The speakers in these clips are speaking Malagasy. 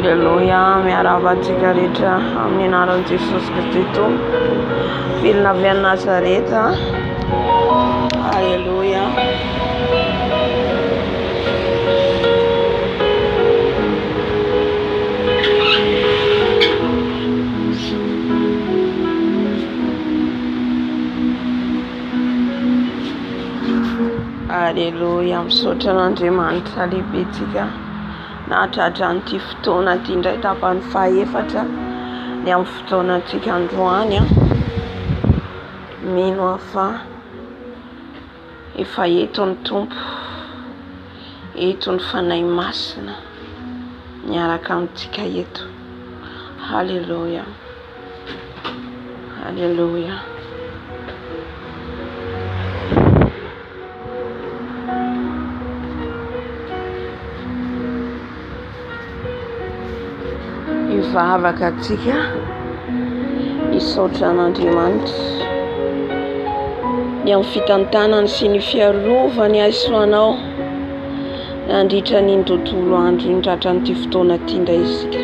Haleluya, miarabantsika rehetra amin'ny anaran'i Jesosy Kristy Tompo, vilona avy any Nazareta. Haleluya. Haleluya, misaotra an'Andriamanitra lehibetsika nahatratra an'ity fotoana ity indray, tapany fahaefatra ny amin'ny fotoanantsika androany. Mino aho fa efa eto ny Tompo, eto ny fanahy masina miaraka amintsika eto. Haleluya, haleluya. Ivavaka antsika hisaotra an'Andriamanitra ny amin'ny fitantanany sy ny fiarovany aisoanao nandritra ny tontolo andro indratra n'ity fotoana ity indray isika.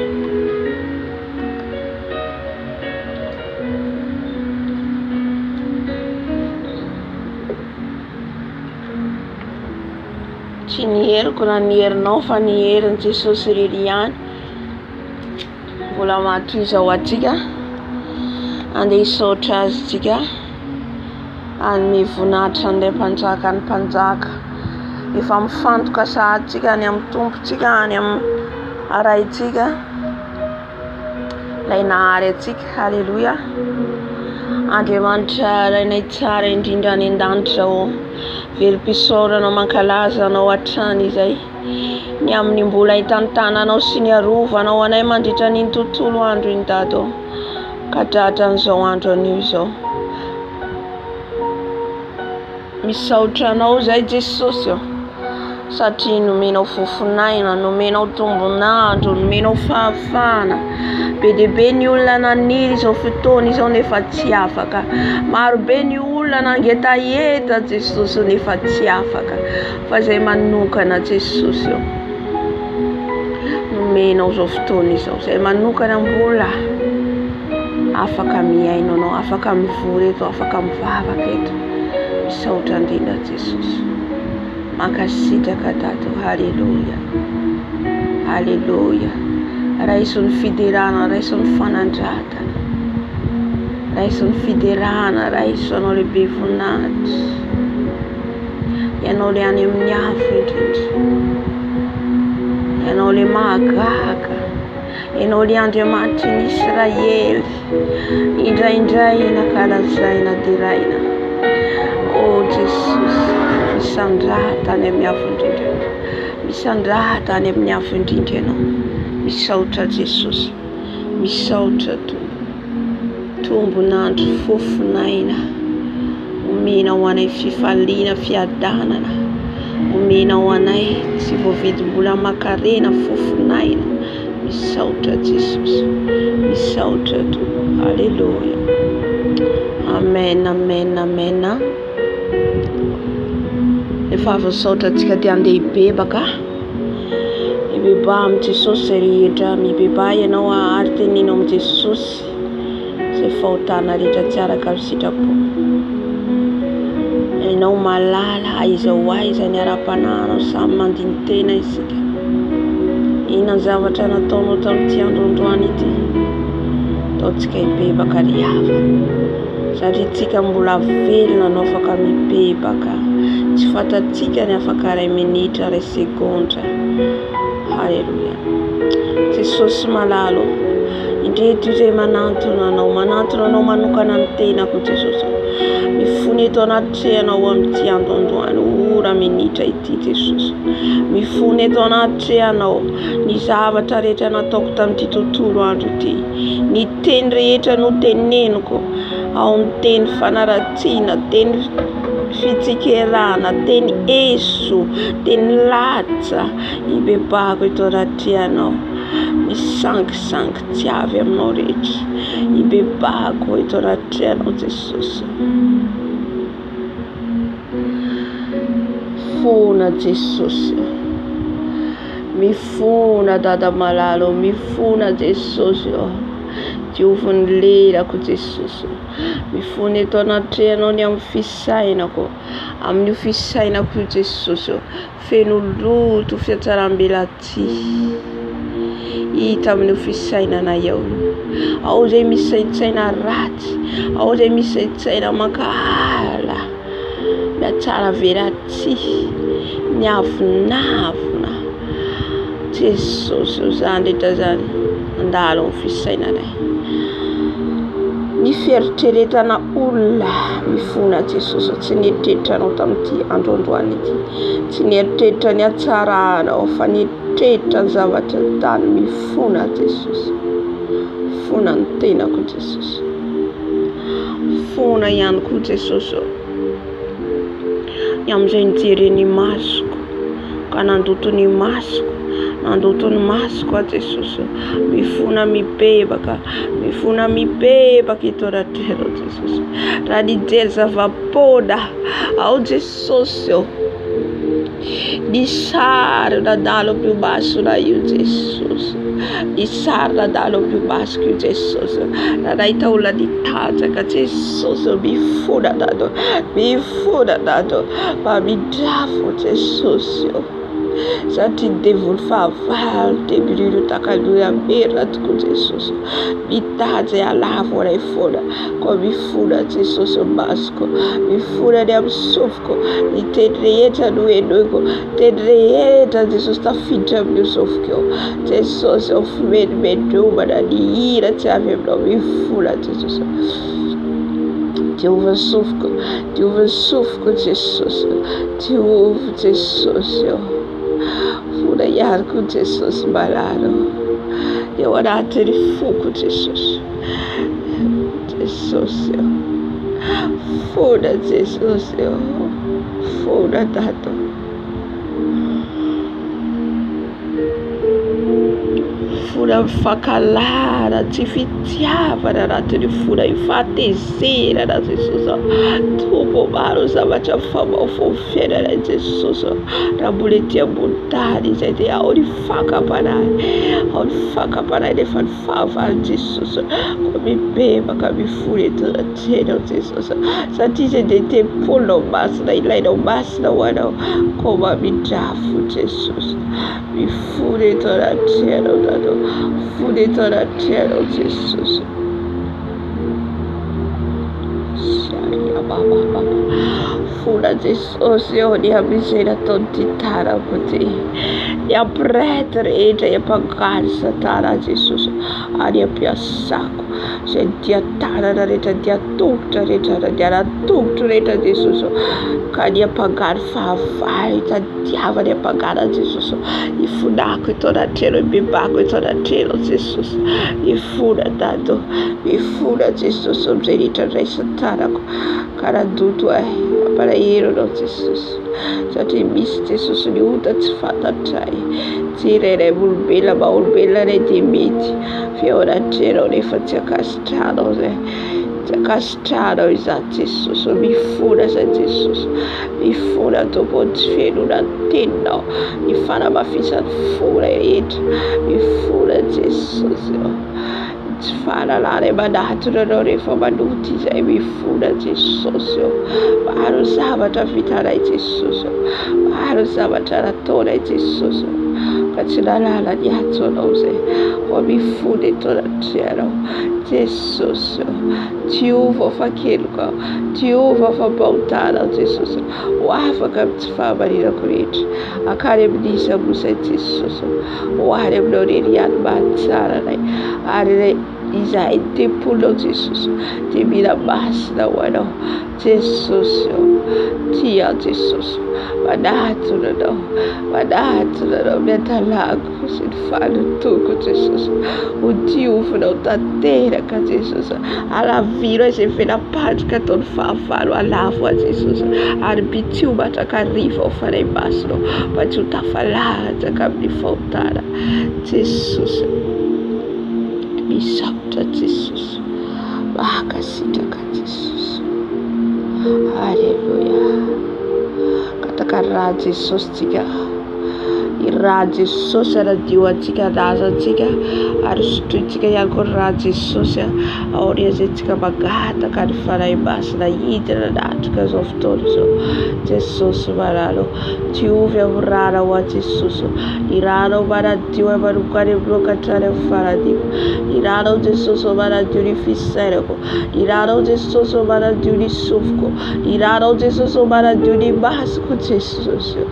Tsy ny heriko na ny herinao fa ny herin'i Jesosy irery ihany. Mbola matoy izao atsika andeha hisaotra azy tsika, hanome voninahitra an'ilay mpanjaka ny mpanjaka. Efa mifantoka sahatsika any amin'ny tompontsika, any amin'ny arahintsika, ilay nahary atsika. Haleluya. Andriamanitra rainay tsara indrindra any an-danitra ao, velim-pisaorana mankalaza anao hatrany izay, ny amin'ny mbola hitantananao sy ny arovanao anay mandritra ny tontolo andro iny Dado, ka dratra an'izao andro anio izao. Misaotra anao zay Jesosy, satria nomenao fofinaina, nomenao tombonandro, nomenao fahafahana. Be dia be ny olona naniry izao fotoana izao nefa tsy afaka. Maro be ny olona nangetaheta Jesosy nefa tsy afaka. Fa zay manokana Jesosy nomenao izao fotoana izao, zay manokana mbola afaka miaino anao, afaka mivory eto, afaka mivavaka eto. Misaotra indrindra Jesosy, mankasitraka Dado. Haleluya, haleluya. Raiso ny fiderana, raiso ny fanandratana, raiso ny fiderana, raiso anao lehibe voninahitra, ianao le any amin'ny afo indrindra, ianao le mahagaga, ianao le Andriamanitry ny Israely, indraindray nankalazaina deraina. O Jesosy, misandrata any amin'ny afo indrindra, misandrata any amin'ny afo indrindra ianao. Misaotra Jesosy, misaotra tombonandro fofinaina, omena ho anay fifaliana, fiadanana, omena ho anay tsy voavidim-bola makarena, fofinaina. Misaotra Jesosy, misaotra Tompo. Haleluya, amen, amen, amen. Efa voasaotra antsika dia andeha hibebaka. Mibeba amin'ny Jesosy rehetra, mibeba ianao ary teninao amin'ny Jesosy izay fahotana rehetra tsy araka ny sitrapo. Ianao malala aiza ho aiza ny ara-panahinao, samy mandiny tena isika. Inona ny zavatra nataonao tamin'ity androandroany ity, ataontsika hibebaka ry hafa, satria tsika mbola velona no afaka mibebaka. Tsy fantatsika ny afaka ray minitra, ray segondra. Haleluya. Jesosy malalo, indreto izay manantona anao manokana ny tenako Jesosy. Mifony eto anaty trehanao amin'ity androandroany, ora minitra ity Jesosy. Mifony eto anaty trehanao ny zavatra rehetra nataoko tamin'ity tontolo andro ity, ny teny rehetra noteneniko ao amin'ny teny fanaratsiana, teny fitsikerana, teny eso, teny latsa, ibebako eto anaty trehanao. Misangisangy tsy avy aminao rehetra, ibebako eto anaty trehanao Jesosy. Fona Jesosy, mifona dada malalo, mifona Jesosy diovy ny lerako Jesosy, mifona eto anatrehanao ny amin'ny fisainako, amin'io fisainako io Jesosy, feno loto fiatsaram-belaty hita amin'io fisainana eo. Ao zay misaintsaina ratsy, ao zay misaintsaina makahala, miatsara velaty, miavonavona Jesosy zany rehetra zany andalo amin'ny fisainanay. Ny fieritreretana olona mifona Jesosy, tsy nieritreritranao tamin'ity androandroany ity, tsy nieritreritra ny hatsaranao fa nieritreritra ny zavatra tany, mifona Jesosy, fona ny tenako Jesosy, fona ihany koa Jesosy ny amin'izay nijery ny masoko ka nandoto ny masoko, nandoto ny masoko Jesosy, mifona mibebaka, mifona mibebaka ito ratrero Jesosy, raha nijery zava-poda ao Jesosy ny sary nadalo amin'io masona io Jesosy, ny sary nadalo amin'io masoko io Jesosy, raha nahita olona nitanjaka Jesosy, mifona nado, mifona nado, mamidrafo Jesosy satria devoly fahavalo debiry takaloha merina tokoa Jesosy, mitady alavo ray foana ko mifona Jesosy masoko, mifona ny amin'ny sofiko, ny teny rehetra no henoiko, teny rehetra Jesosy tafiditra amin'io sofiko Jesosy, fimenimendomana ny hira tsy avy aminao, mifona Jesosy, diovy sofiko, diovy sofiko Jesosy, diovy Jesosy fona ihany koa Jesosy malalo eo anatin'ny foko Jesosy, Jesosy fona Jesosy fona dato, fona mifankalara, tsy fitiavana anatin'ny fona ifatezerana Jesosy, tombo maro zavatra famaofo fiainana Jesosy, raha mbola ety ambony tany izay dia ao ny fankampanay, ao ny fankampanay nefa ny fahavalo Jesosy, ko mibebaka mifona eto anatrehana Jesosy, satria izay dia tempolinao masina, ilainao masina ho anao, ko mamidrafo Jesosy, mifona eto anatrehanao dato, fona eto anatrehanao Jesosy, fona Jesosy ny amin'izay nataon'ity tarako ty, ny ampirehetra rehetra hiampangady Satana Jesosy any ampiasako, izay dia tanana rehetra, dia tongotra rehetra, dia tongotra rehetra Jesosy, ka ny ampangady fahavalo itadiavany ampangana Jesosy, ifonako ito anatreno, ibebako ito anatreno Jesosy, ifona dato, ifona Jesosy amin'izay rehetra ndray Satanako, ka nandoto ampalahelo Jesosy, satria misy Jesosy ny ota tsy fantatray, tsy irairay olombelona ma olombelona ray dia mety feo anatrenao nefa tsy akasitranao zay, tsy akasitranao izany Jesosy, mifona zay Jesosy, mifona tompony tsy fenona ny teninao, ny fanamafisany fona rehetra, mifona Jesosy tsy fahalalana manatona anao rehefa manoty izay, mifona Jesosy maro zavatra vitanay Jesosy, maro zavatra nataonay Jesosy ka tsy nalala ny antso anao zay, ho mifona eto anatrehanao Jesosy, diova fakeloka, diova fampahotana Jesosy, ho afaka amin'ny tsy fahamarinako rehetra, akany amin'iza moa zay Jesosy, ho ary aminao reriany mahatsaranay, ary izay tempolinao Jesosy dia mila masina ho anao Jesosy, tia Jesosy, manatona anao, manatona anao miadalago sy ny fahalotoko Jesosy, ho diovinao tanteraka Jesosy, alaviro izay velam-pandrika ataon'ny fahavalo alavo a Jesosy, ary bitio matrakariva ho fanay masinao, mba tsy ho tafalahatra amin'ny fahotana Jesosy, misaotra Jesosy, mahakasitraka Jesosy, Alleluia. Katakan'raha Jesosy tsika, raha Jesosy aradio antsika raza antsika ary sotointsika ihany koa raha Jesosy aoria izay tsika magataka ny fanahy masina hidina natrika izao fotoana izao Jesosy maralo diovy amin'ny ranao a Jesosy ny ranao manadio manomboka any amin'ny lokatrany amin'ny faradiko ny ranao Jesosy manadio ny fisainako ny ranao Jesosy manadio ny sofiko ny ranao Jesosy manadio ny masoko Jesosy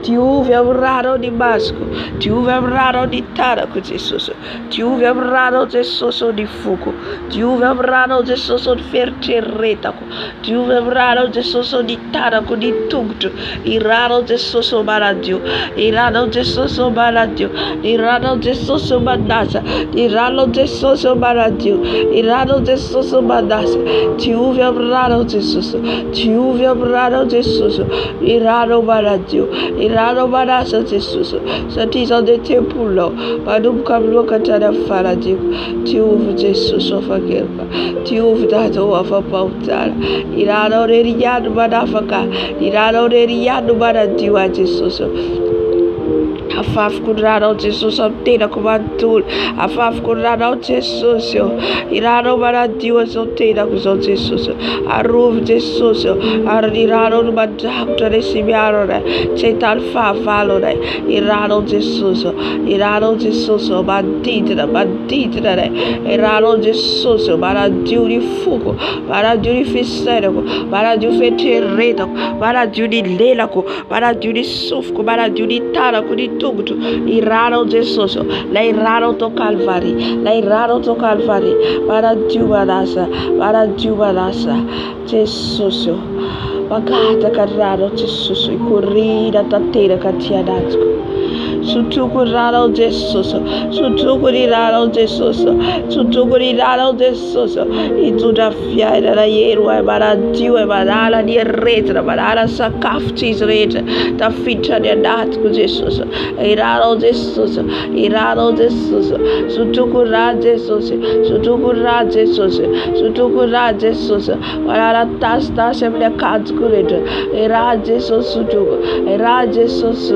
diovy amin'ny ranao ny masoko diovy amin'ny ranao ny tanako Jesosy diovy amin'ny ranao Jesosy ny foko diovy amin'ny ranao Jesosy ny feritreretako diovy amin'ny ranao Jesosy ny tanako ny tongotro ny ranao Jesosy manadio ny ranao Jesosy manadio ny ranao Jesosy manasa ny ranao Jesosy manadio ny ranao Jesosy manasa diovy amin'ny ranao Jesosy diovy amin'ny ranao Jesosy ny ranao manadio ny ranao manasa Jesosy satria izao dia tempolinao manomboka amin'ny lokatrany amin'ny faradiko diovy Jesosy afakelika diovy dadao afampahotana ny ranao rery ihany manafaka ny ranao rery ihany manadio a Jesosy afafiko ny ranao Jesosy amin'ny tenako manontolo afafiko ny ranao Jesosy ny ranao manadio izao tenako izao Jesosy arovy Jesosy ary ny ranao no mandrakotra ilay sy miaro anay tsy ahitany fahavalo anay ny ranao Jesosy ny ranao Jesosy manodidina anay ny ranao Jesosy manadio ny foko manadio ny fisainako manadio ny feritreretako manadio ny lelako manadio ny sofiko manadio ny tanako ny tongotro ny ranao Jesosy lay ranao tao Kalvari lay ranao tao Kalvari manadio manasa Jesosy magataka ny ranao Jesosy ikorina tanteraka aty anatiko sotoko ny ranao Jesosy sotoko ny ranao Jesosy sotoko ny ranao Jesosy hitondra fiainana ero manadio manala ny aretina manala sakafo tsy izy rehetra tafiditra ny anatiko Jesosy ny ranao Jesosy ny ranao Jesosy sotoko ny raha Jesosy sotoko ny raha Jesosy sotoko ny raha Jesosy manala tasitasy amin'ny akanjoko rehetra ny raha Jesosy sotoko ny raha Jesosy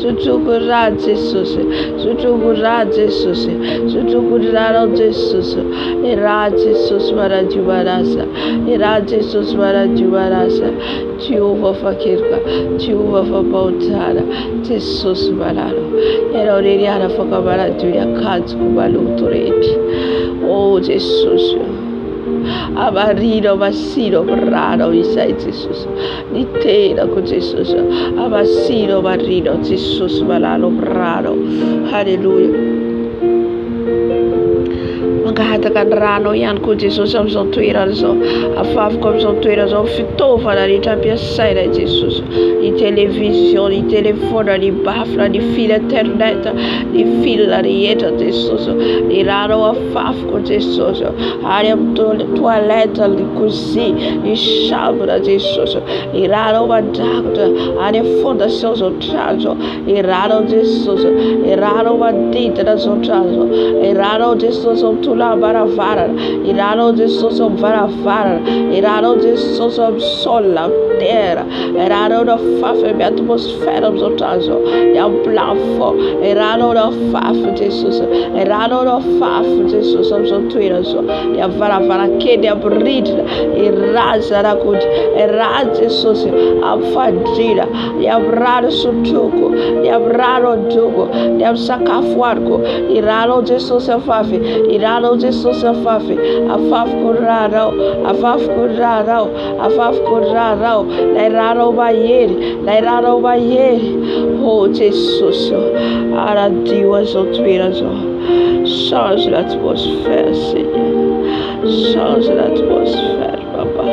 sotoko raha Jesosy sotoko raha Jesosy sotoko ranao Jesosy ny raha Jesosy manadio manasa ny raha Jesosy manadio manasa Jehova fakelika Jehova fampahotana Jesosy manalo ianao rery ihany afaka manadio ny akanjoko maloto rehetra o Jesosy amarina masino amin'ny ranao izay Jesosy ny tenako Jesosy amasino marina Jesosy malalo amin'ny ranao halleluja mangataka ny ranao ihany koa Jesosy amin'izao toerana izao afafiko amin'izao toerana izao fitaovana rehetra ampiasaina Jesosy ny televizion ny telefona ny bafla ny fil internet ny fil rehetra Jesosy ny ranao afafiko Jesosy ary amin'ny toilette ny cousine ny chambre Jesosy ny ranao mandrakotra any amin'ny fondation zao trano zao ny ranao Jesosy ny ranao manodidina zao trano zao ny ranao Jesosy varavara ny ranao Jesosy amin'ny varavara ny ranao Jesosy amin'ny sol terre ny ranao nafafy amin'ny atmosfera amin'izao trano zao ny amin'ny plafond ny ranao nafafy Jesosy ny ranao nafafy Jesosy amin'izao toerana zao ny amin'ny varavarakely amin'ny rindrina ny razanakody ny raha Jesosy amin'ny fandrina ny amin'ny rano sotroko ny amin'ny rano adoko ny amin'ny sakafo hoaniko ny ranao Jesosy afafy ny ranao Jesosy afafy afafiko ny ranao afafiko ny ranao afafiko ny ranao lay ranao mahery lay ranao mahery oh Jesosy aradio azao toerana zao change l'atmosphère Seigneur change l'atmosphère Papa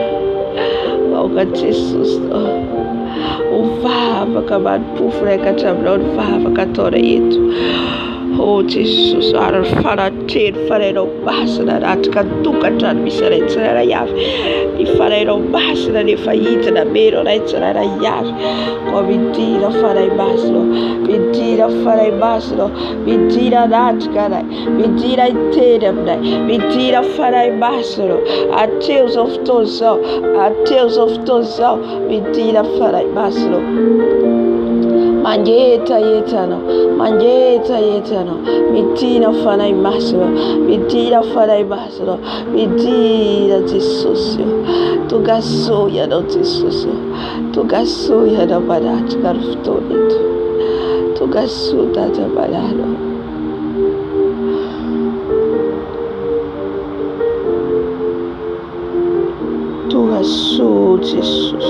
maoka Jesosy uvavaka mampofo raika hatraminao ny vavaka ataona eto oh Jesosy ary fanatreny fanainao masina natrika tokantrano misy anay tsirairay avy ny fanainao masina nefa hitina meno anay tsirairay avy ko midina fanay masina midina fanay masina midina natrika anay midina iteny aminay midina fanay masina ateo zao fotoana zao ateo zao fotoana zao midina fanay masina Mangeta yetano, mangeta yetano, mitina fanai masro, mitina fanai masro, mitina Jesus, tu gasoya do Jesus, tu gasoya da barat karftonit, tu gasuta da balado. Tu gasu Jesus,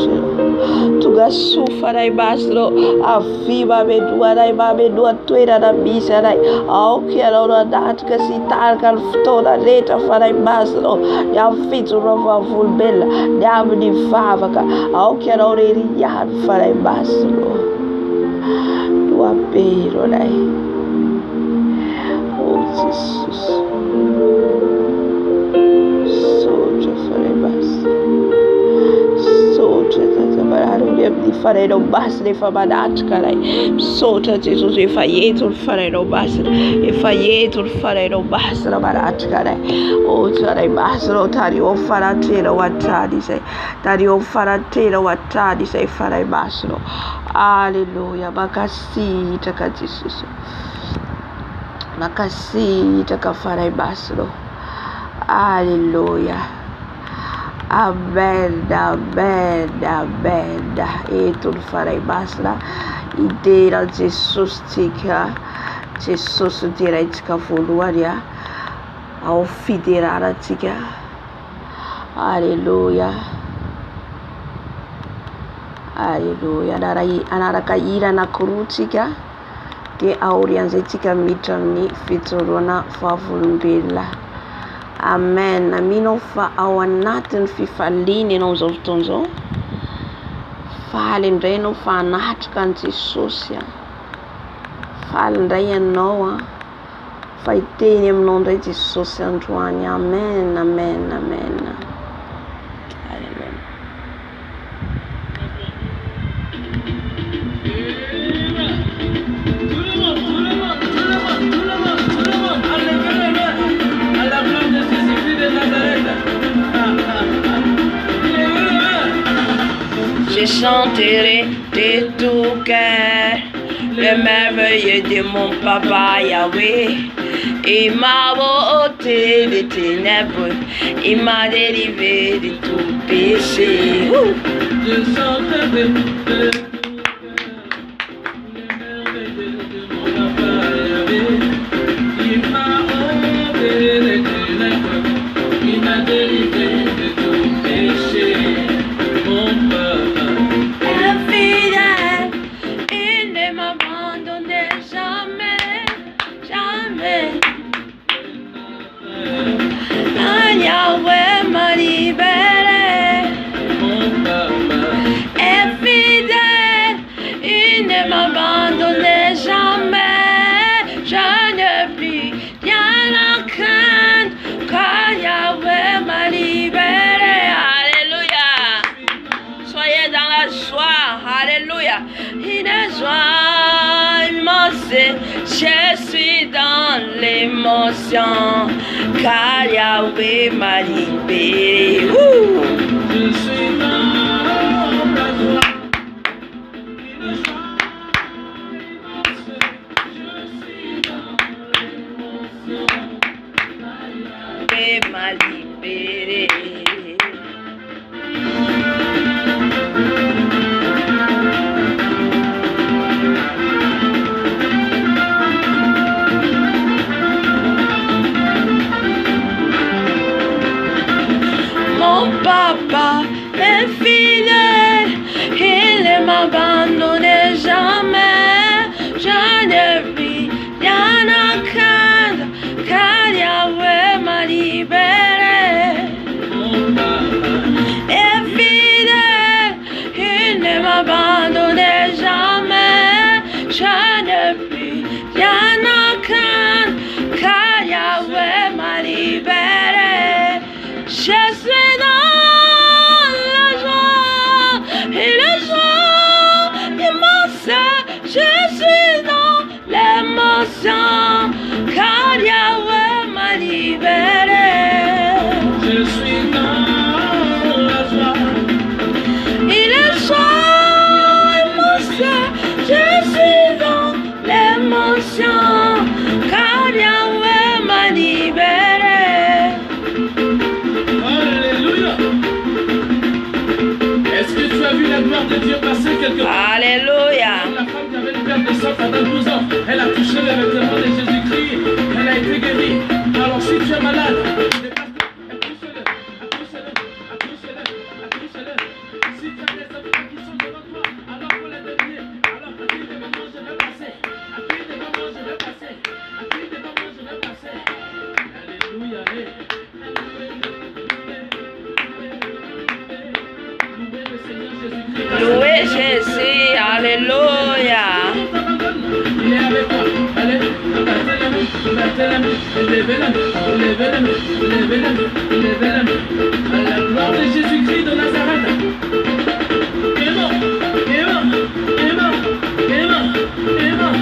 tu gasu farai basro, afiba beduarai babedua tuera da bisarai, ao que era ora dat que se targa toda letra farai basro, ya fito rova vulbella, ya de VAVAKA, ao que era ora iriad farai basro, tu apero dai, oh Jesus. Di fare non basta di famanaccarai sota Jesus e faieto fare non basta e faieto fare non basta la manaccarai o sarai basta tari o faratelo wattadi sei tari o faratelo wattadi sei farai basta alleluia makasi taka Jesus makasi taka farai basta alleluia. Amen, amen, amen. E tu farai basta. Ideia Jesus tika, Jesus dirá tika voluaria, ao fiderara tika. Aleluia, aleluia. Anara kaira na krutika, que aurianze tika mitramni FIJOROANA VAVOLOMBELONA. Amen. Amino fa ao anatin'ny fifaliana ianao zao fotoana zao. Faly indray ianao fa hanatrika an' Jesosy a. Faly indray ianao fa hiteny aminao indray Jesosy androany. Amen, amen, amen. Amen. Je chanterai de tout cœur le merveilleux de mon papa Yahweh. Il m'a ôté des ténèbres, il m'a délivré de tout péché. Je chanterai de tout cœur le merveilleux de mon papa Yahweh. Il m'a ôté des ténèbres, il m'a délivré de tout péché. Mon papa. Yahweh m'a libéré, est fidèle, il ne m'abandonne jamais, je n'ai plus rien à craindre, car Yahweh m'a libéré, alléluia, soyez dans la joie, alléluia, une joie immense, je suis dans l'émotion, car Yahweh m'a libéré. Je suis dans la joie. Je suis dans l'émotion. Yahweh m'a libéré. Mon papa est fidèle, il ne m'abandonne jamais, je ne vis rien à craindre, car Yahweh m'a libéré. Mon papa est fidèle, il ne m'abandonne jamais, je ne vis rien à craindre, car Yahweh m'a libéré. Je suis dans la joie. de Dieu passait quelque part. Alléluia. La femme qui avait une perte de sang pendant 12 ans, elle a touché les vêtements de Jésus-Christ, elle a été guérie. Alors si tu es malade, accouche-le. Si tu as des enfants qui sont devant toi, alors pour les donner, alors à qui devant moi je vais passer, à qui devant moi je vais passer, à qui devant moi je vais passer. Alléluia. Louez le Seigneur Jésus-Christ. Louez Jésus. Alléluia. Il est avec toi. Allez, battez la main, levez la main, levez la main, levez la main, levez la main. À la gloire de Jésus-Christ de Nazareth. Il est mort, il est mort, il est mort, il est mort, il est mort.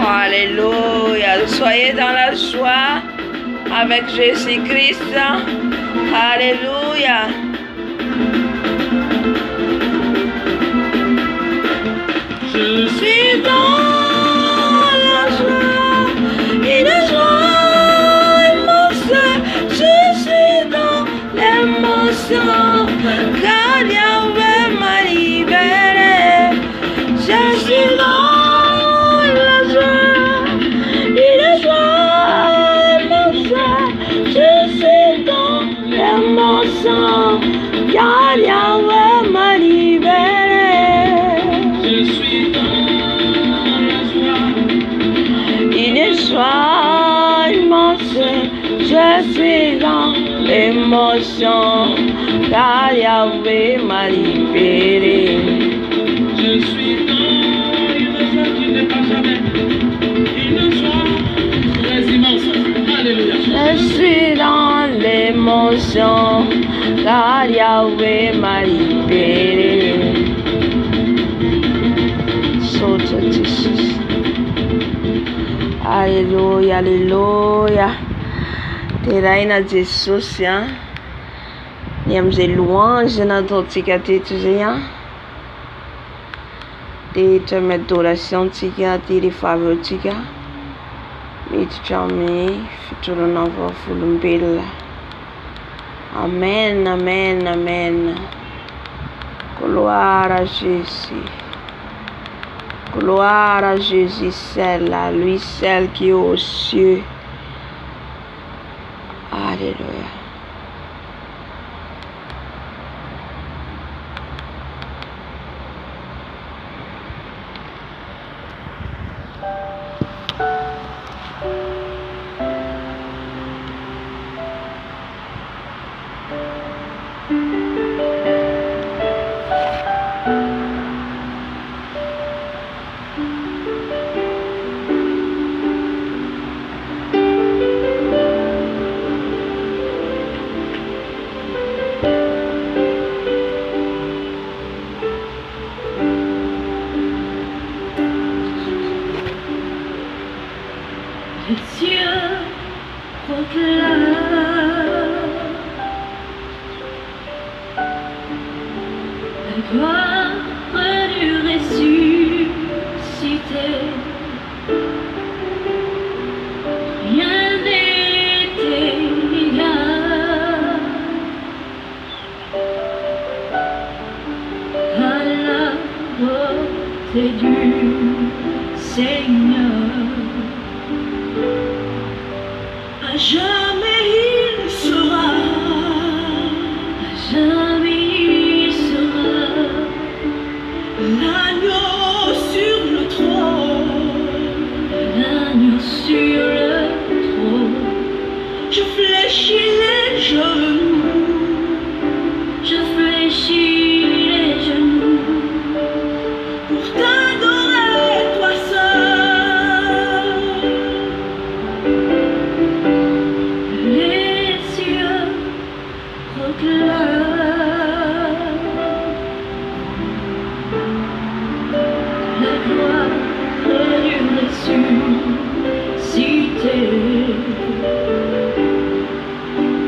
Alléluia. Soyez dans la joie avec Jésus-Christ. Alléluia. Je suis dans la joie et la joie émotion. Je suis dans l'émotion car Yahweh m'a libéré. Je suis dans la joie et la joie émotion. Je suis dans l'émotion car Yahweh m'a libéré. Je suis dans la joie. Une joie immense, je suis dans l'émotion, car Yahweh m'a libéré. Je suis dans une joie qui n'est pas jamais, une joie très immense. Alléluia. Je suis dans l'émotion, car Yahweh m'a libéré. Alléluia, alléluia. Teraina Jesus a. Ny amin'izay louange nataontsika teto zay a. Tehitra amin'ny adorationtsika ty rehefa avy eo tsika miditra amin'ny fitronana vavolombelona. Amen, amen, amen. Gloire à Jésus. Gloire à Jésus seul, à lui seul qui est aux cieux. Alléluia. Les cieux proclament la gloire du ressuscité. Rien n'est égal à la beauté du Seigneur. À jamais il sera, à jamais il sera l'agneau sur le trône, l'agneau sur le trône. Je fléchis les genoux, je fléchis les genoux pour t'adorer toi seul. Les cieux proclament la gloire du ressuscité.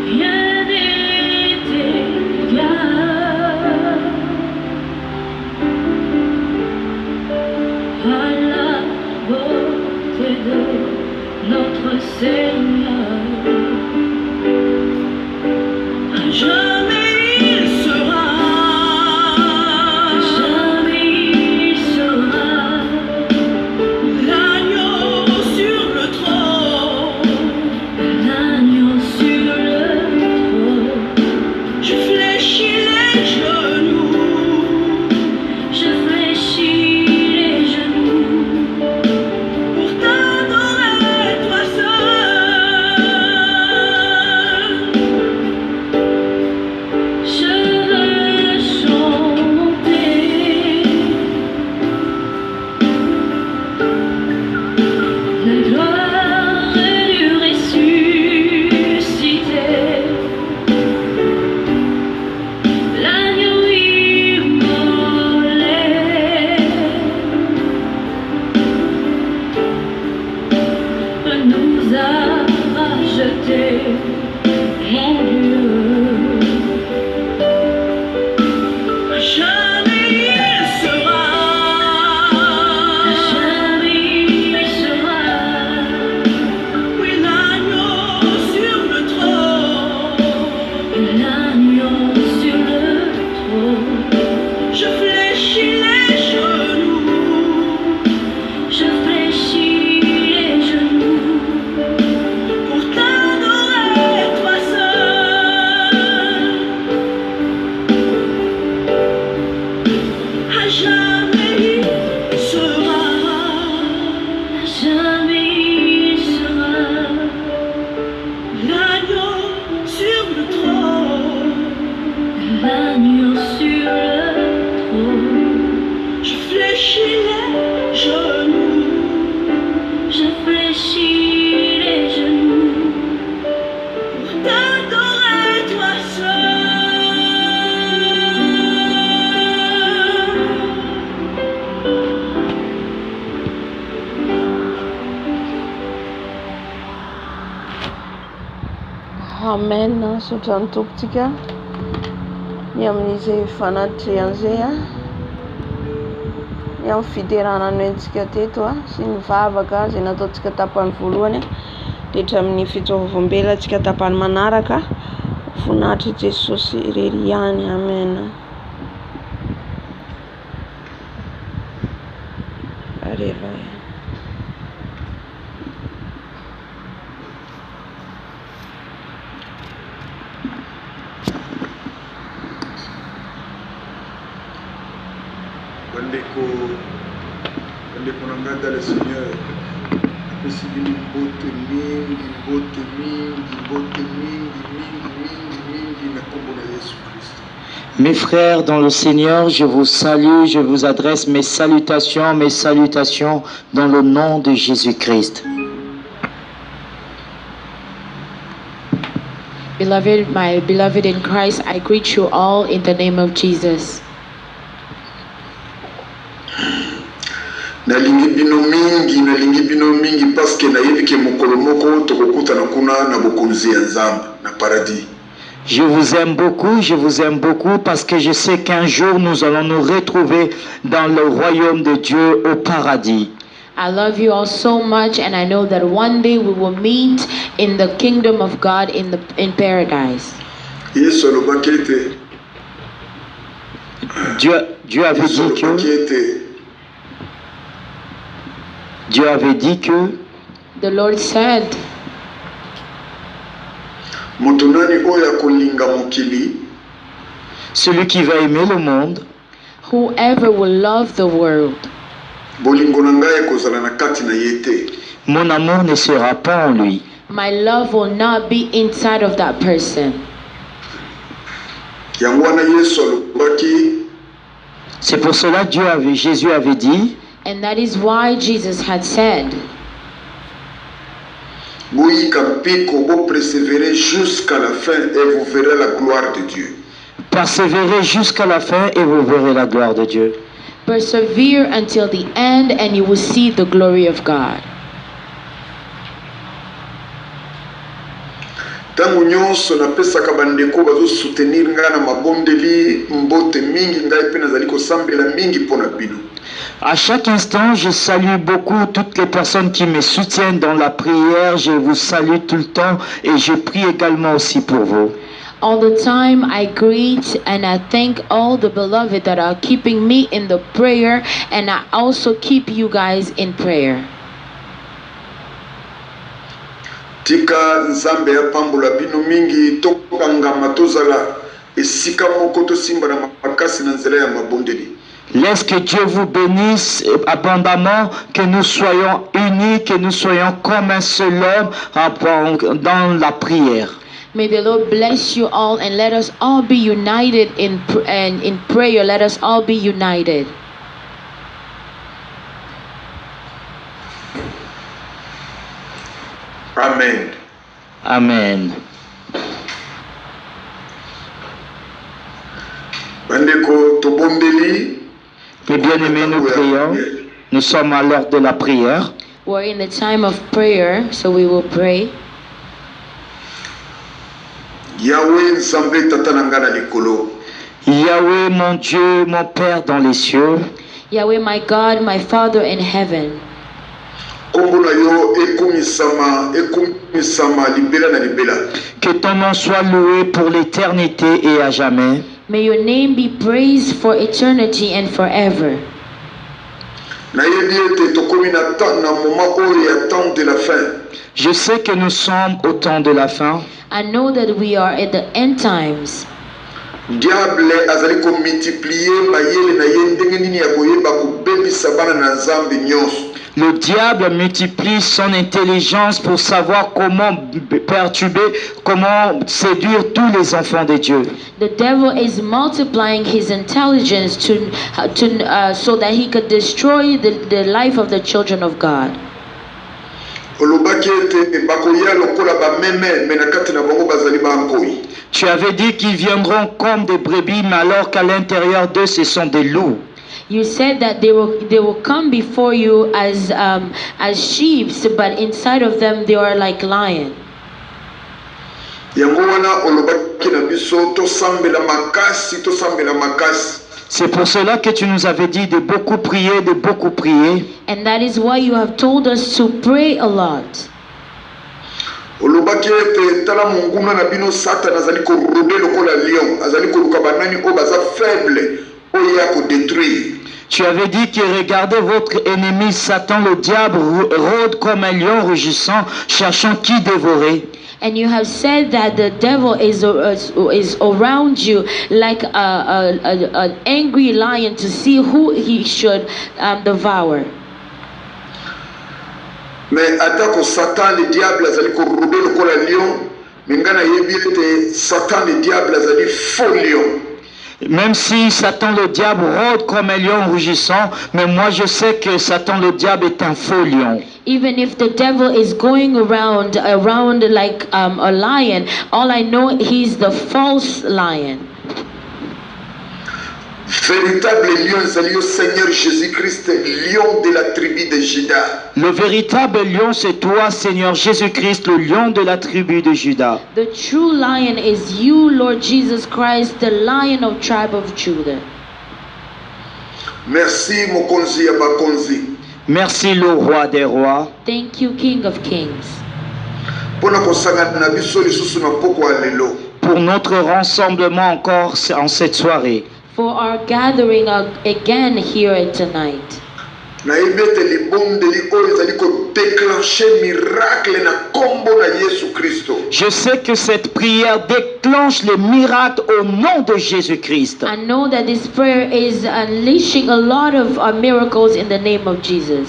Rien n'est égal à la beauté de notre Seigneur. as racheté, mon Dieu. Jamais il sera, oui, l'agneau sur le trône, je fléchis les genoux, pour t'adorer toi seul. À jamais il sera, l'agneau sur le trône, je fléchis les genoux, pour t'adorer toi seul. Amen. Sotrany tompontsika ny amin'izay fanatrehan'izay ny amin'ny fiderana noentsika teto sy ny vavaka izay nataontsika tapany voalohany dia hatramin'ny fitsovavam-belantsika tapany manaraka voninahitry Jesosy irery ihany. Amen. Alléluia. Bandeko nanganda le Seigneur apesi bino mbote mingi na kombo na Yesu Kristo. Mes frères dans le Seigneur, je vous salue, je vous adresse mes salutations dans le nom de Jésus-Christ. Beloved, my beloved in Christ, I greet you all in the name of Jesus. Nalingi bino mingi parce que nayebi ke mokolo moko tokokutana kuna na bokonzi ya Nzambe na paradis. Je vous aime beaucoup parce que je sais qu'un jour nous allons nous retrouver dans le royaume de Dieu au paradis. I love you all so much, and I know that one day we will meet in the kingdom of God in paradise. Yesu alobaki ete Dieu avait dit que the Lord said, moto nani oyo akolinga mokili, celui qui va aimer le monde, whoever will love the world, bolingo na ngai ekozala na kati na ye te. Mon amour ne sera pas en lui. My love will not be inside of that person. Yango wana Yesu alobaki, c'est pour cela Jésus avait dit, and that is why Jesus had said, boyika mpiko bo persévérer jusqu'à la fin et vous verrez la gloire de Dieu. Persévérez jusqu'à la fin et vous verrez la gloire de Dieu. Persevere until the end and you will see the glory of God. Tangu nyonso napesaka bandeko bazo soutenir ngai na mabondeli mbote mingi ngai pe nazali kosambela mingi mpona bino. À chaque instant, je salue beaucoup toutes les personnes qui me soutiennent dans la prière. Je vous salue tout le temps et je prie également aussi pour vous. All the time I greet and I thank all the beloved that are keeping me in the prayer, and I also keep you guys in prayer. Tika Nzambe ya pambola bino mingi tokangama tozala esika moko tosimba na makasi na nzela ya mabondeli. Laisse que Dieu vous bénisse abondamment, que nous soyons unis, que nous soyons comme un seul homme dans la prière. May the Lord bless you all, and let us all be united in prayer. Let us all be united. Amen. Amen. Bandeko tobondeli. Les bien-aimés, nous prions. Nous sommes à l'heure de la prière. We're in the time of prayer, so we will pray. Yahweh nzambe tata na nga na likolo. Yahweh, mon Dieu, mon Père dans les cieux. Yahweh, my God, my Father in heaven. Kombo na yo ekumisama libela na libela. Que ton nom soit loué pour l'éternité et à jamais. May your name be praised for eternity and forever. Nayebi ete tokomi na moment oyo ya temps de la fin. Je sais que nous sommes au temps de la fin. I know that we are at the end times. Diable azali ko multiplier mayele na ye ndenge nini ya koyeba kobebisa bana na Nzambe nyonso. Le diable multiplie son intelligence pour savoir comment perturber, comment séduire tous les enfants de Dieu. The devil is multiplying his intelligence so that he could destroy the life of the children of God. Tu avais dit qu'ils viendront comme des brebis, mais alors qu'à l'intérieur d'eux, ce sont des loups. You said that they will come before you as sheep, but inside of them they are like lions. C'est pour cela que tu nous avais dit de beaucoup prier, de beaucoup prier. And that is why you have told us to pray a lot. Tu avais dit que regardez votre ennemi Satan, le diable, rôde comme un lion rugissant, cherchant qui dévorer. And you have said that the devil is around you like an angry lion to see who he should devour. Mais attaque Satan, le diable azali ko rôder lokola lion, mais ngana yebi ete Satan le diable azali faux lion. Même si Satan le diable rôde comme un lion rugissant, mais moi je sais que Satan le diable est un faux lion. Even if the devil is going around like a lion, all I know he's the false lion. Véritable lion, c'est le Seigneur Jésus-Christ, lion de la tribu de Juda. Le véritable lion, c'est toi, Seigneur Jésus-Christ, le lion de la tribu de Juda. The true lion is you, Lord Jesus Christ, the lion of tribe of Judah. Merci, Mokonzi Abakonzi. Merci, le roi des rois. Thank you, King of Kings. Pour notre rassemblement encore en cette soirée. For our gathering again here tonight. Je sais que cette prière déclenche les miracles au nom de Jésus-Christ. I know that this prayer is unleashing a lot of miracles in the name of Jesus.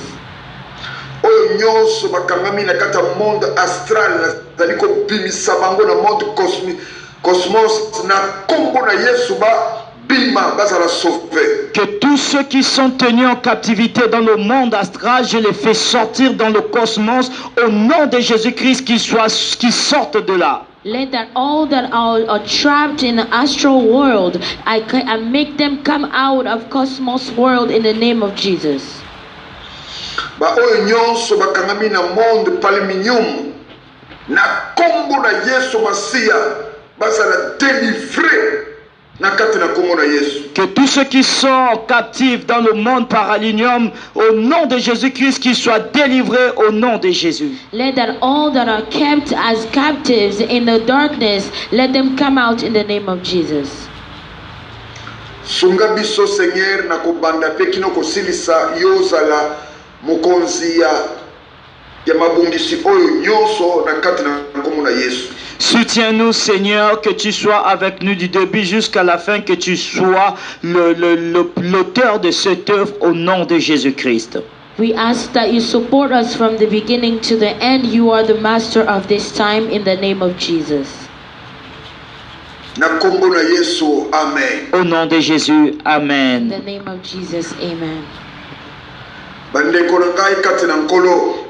Que tous ceux qui sont tenus en captivité dans le monde astral, je les fais sortir dans le cosmos au nom de Jésus-Christ, qu'ils sortent de là. Let that all that are trapped in the astral world, I make them come out of cosmos world in the name of Jesus. Que tous ceux qui sont captifs dans le monde paralinium, au nom de Jésus-Christ, qu'ils soient délivrés au nom de Jésus. Let that all that are kept as captives in the darkness, let them come out in the name of Jesus. Sunga biso Seigneur na kobanda pe kino kosilisa yozala mokonzi ya mabungisi oyo nyonso na kati na kombo na Yesu. Soutiens-nous, Seigneur, que tu sois avec nous du début jusqu'à la fin, que tu sois l'auteur de cette œuvre au nom de Jésus-Christ. We ask that you support us from the beginning to the end. You are the master of this time in the name of Jesus. Na kombo na Yesu, amen. Au nom de Jésus, amen. In the name of Jesus, amen.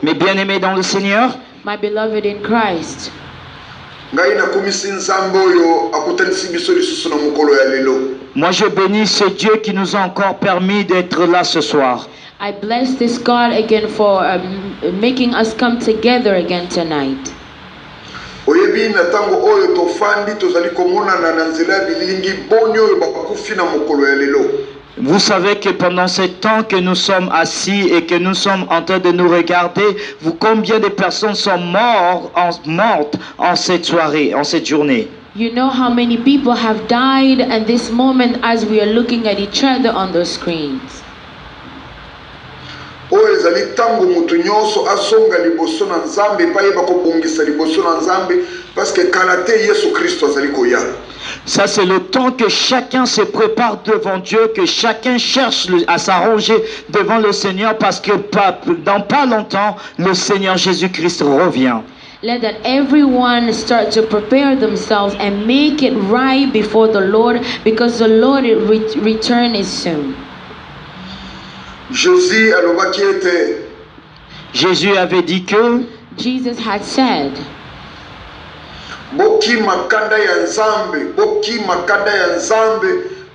Mes bien-aimés dans le Seigneur, my beloved in Christ, moi je bénis ce Dieu qui nous a encore permis d'être là ce soir. I bless this God again for making us come together again tonight. oyebi na tango oyo tofandi tozali komonana na nzela bilingi boni oyo bakufi na mokolo ya lelo. Vous savez que pendant ce temps que nous sommes assis et que nous sommes en train de nous regarder, combien de personnes sont mortes en cette soirée, en cette journée? You know how many people have died at this moment as we are looking at each other on the screens. Oyo ezali tango mutu nyonso asonga liboso na Nzambe pa yeba kobongisa liboso na Nzambe parce que kala te Yesu Kristo azali koya. Ça, c'est le temps que chacun se prépare devant Dieu, que chacun cherche à s'arranger devant le Seigneur, parce que dans pas longtemps, le Seigneur Jésus-Christ revient. Let that everyone start to prepare themselves and make it right before the Lord, because the Lord return is soon. Jésus avait dit que Jesus had said, boki makanda ya Nzambe, boki makanda ya Nzambe,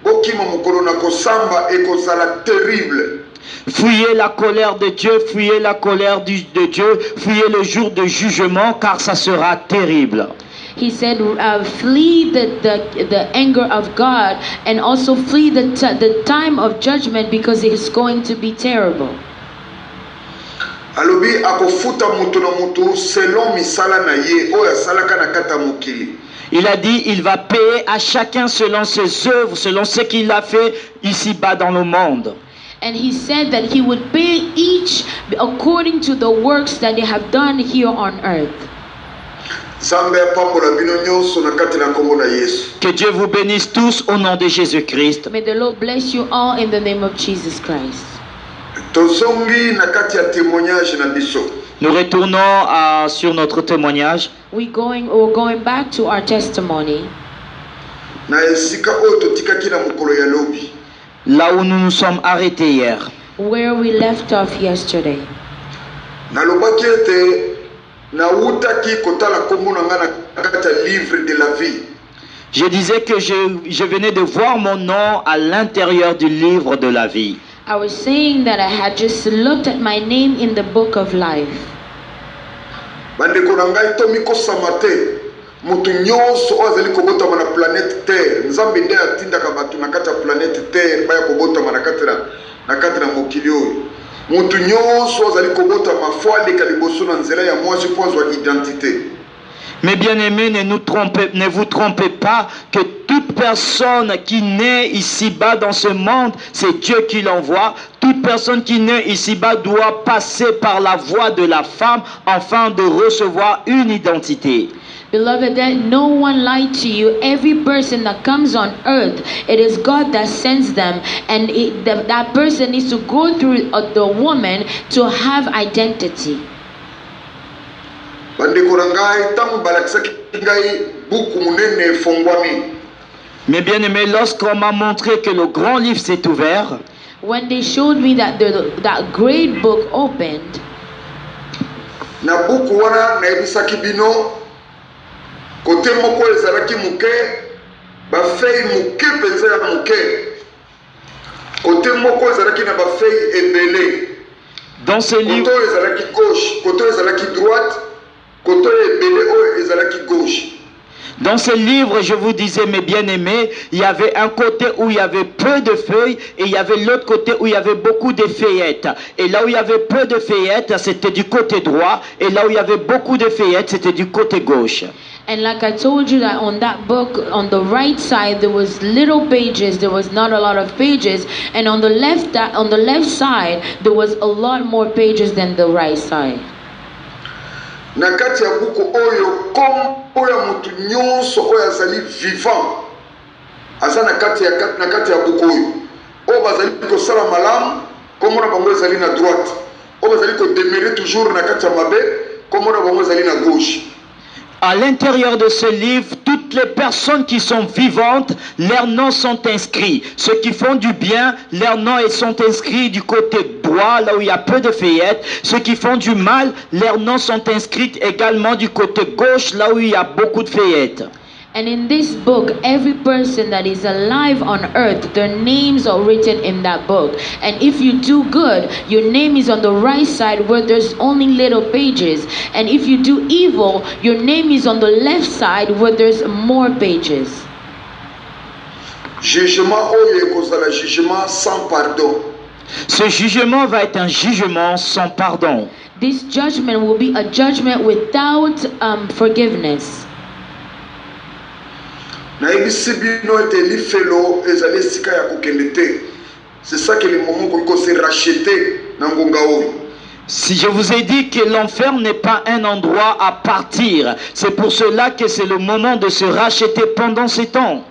boki mukolo na kosamba ekozala terrible. Fuyez la colère de Dieu, fuyez la colère de Dieu, fuyez le jour de jugement, car ça sera terrible. He said, flee the anger of God, and also flee the time of judgment, because it is going to be terrible. Alobi akofuta mutu na mutu selon misala na ye oya salaka na kata mokili. Il a dit, il va payer à chacun selon ses œuvres, selon ce qu'il a fait ici-bas dans le monde. And he said that he would pay each according to the works that they have done here on earth. Que Dieu vous bénisse tous au nom de Jésus-Christ. May the Lord bless you all in the name of Jesus Christ. Nous retournons sur notre témoignage. We're going back to our testimony. Là où nous nous sommes arrêtés hier. Where we left off yesterday. Je disais que je venais de voir mon nom à l'intérieur du livre de la vie. I was saying that I had just looked at my name in the book of life. Mutu nyonso azali kobotama na planète Terre. Nzambe nde atindaka batu na kati ya planète Terre baya kobotama na kati na mokili oyo. Mutu nyonso azali kobotama fo aleka liboso na nzela ya mwasi po azwa identité. Mais bien-aimés, ne vous trompez pas que toute personne qui naît ici-bas dans ce monde, c'est Dieu qui l'envoie. Toute personne qui naît ici-bas doit passer par la voie de la femme afin de recevoir une identité. Beloved, that no one lied to you. Every person that comes on earth, it is God that sends them, and that person needs to go through the woman to have identity. Mais bien aimé, lorsqu'on m'a montré que le grand livre s'est ouvert, when they showed me that that great book opened, na buku wana na ebisaki bino kote moko ezalaki muke ba fei muke penza ya muke kote moko ezalaki na ba fei ebele. Dans ce livre, kote ezalaki gauche, kote ezalaki droite, kote ebele o ezalaki gauche. Dans ce livre, je vous disais, mes bien-aimés, il y avait un côté où il y avait peu de feuilles et il y avait l'autre côté où il y avait beaucoup de feuillettes. Et là où il y avait peu de feuillettes, c'était du côté droit. Et là où il y avait beaucoup de feuillettes, c'était du côté gauche. And like I told you that on that book, on the right side, there was little pages. There was not a lot of pages. And on the left side, there was a lot more pages than the right side. Na kati ya buku oyo kombo ya mutu nyonso oyo azali vivant aza na kati ya buku oyo oyo bazali kosala malamu kombo na bango ezali na droite oyo bazali kodemere toujours na kati ya mabe kombo na bango ezali na gauche. À l'intérieur de ce livre, toutes les personnes qui sont vivantes, leurs noms sont inscrits. Ceux qui font du bien, leurs noms sont inscrits du côté droit, là où il y a peu de feuillettes. Ceux qui font du mal, leurs noms sont inscrits également du côté gauche, là où il y a beaucoup de feuillettes. And in this book, every person that is alive on earth, their names are written in that book. And if you do good, your name is on the right side where there's only little pages. And if you do evil, your name is on the left side where there's more pages. Jugement oyo ekozala jugement sans pardon. Ce jugement va être un jugement sans pardon. This judgment will be a judgment without forgiveness. nayebisi bino ete lifelo ezali esika ya kokende te. C'est ça que le moment koliko se racheter na ngonga oyo. Si je vous ai dit que l'enfer n'est pas un endroit à partir, c'est pour cela que c'est le moment de se racheter pendant ces temps.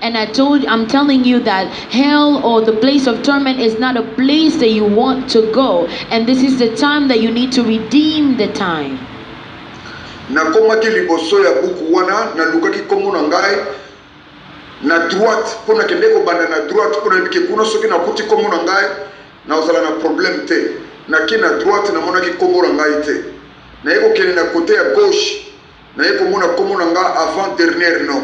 And I'm telling you that hell or the place of torment is not a place that you want to go. And this is the time that you need to redeem the time. Nakomaki liboso ya buku wana nalukaki kombo na ngai na droite pona kende ko banda na droite pona bike kuna soki na kuti kombo na ngai na ozala na problème te. Na ki na droite na monaki kombo na ngai te. Na yeko kende na côté ya gauche na yeko mona kombo na ngai avant dernière nom.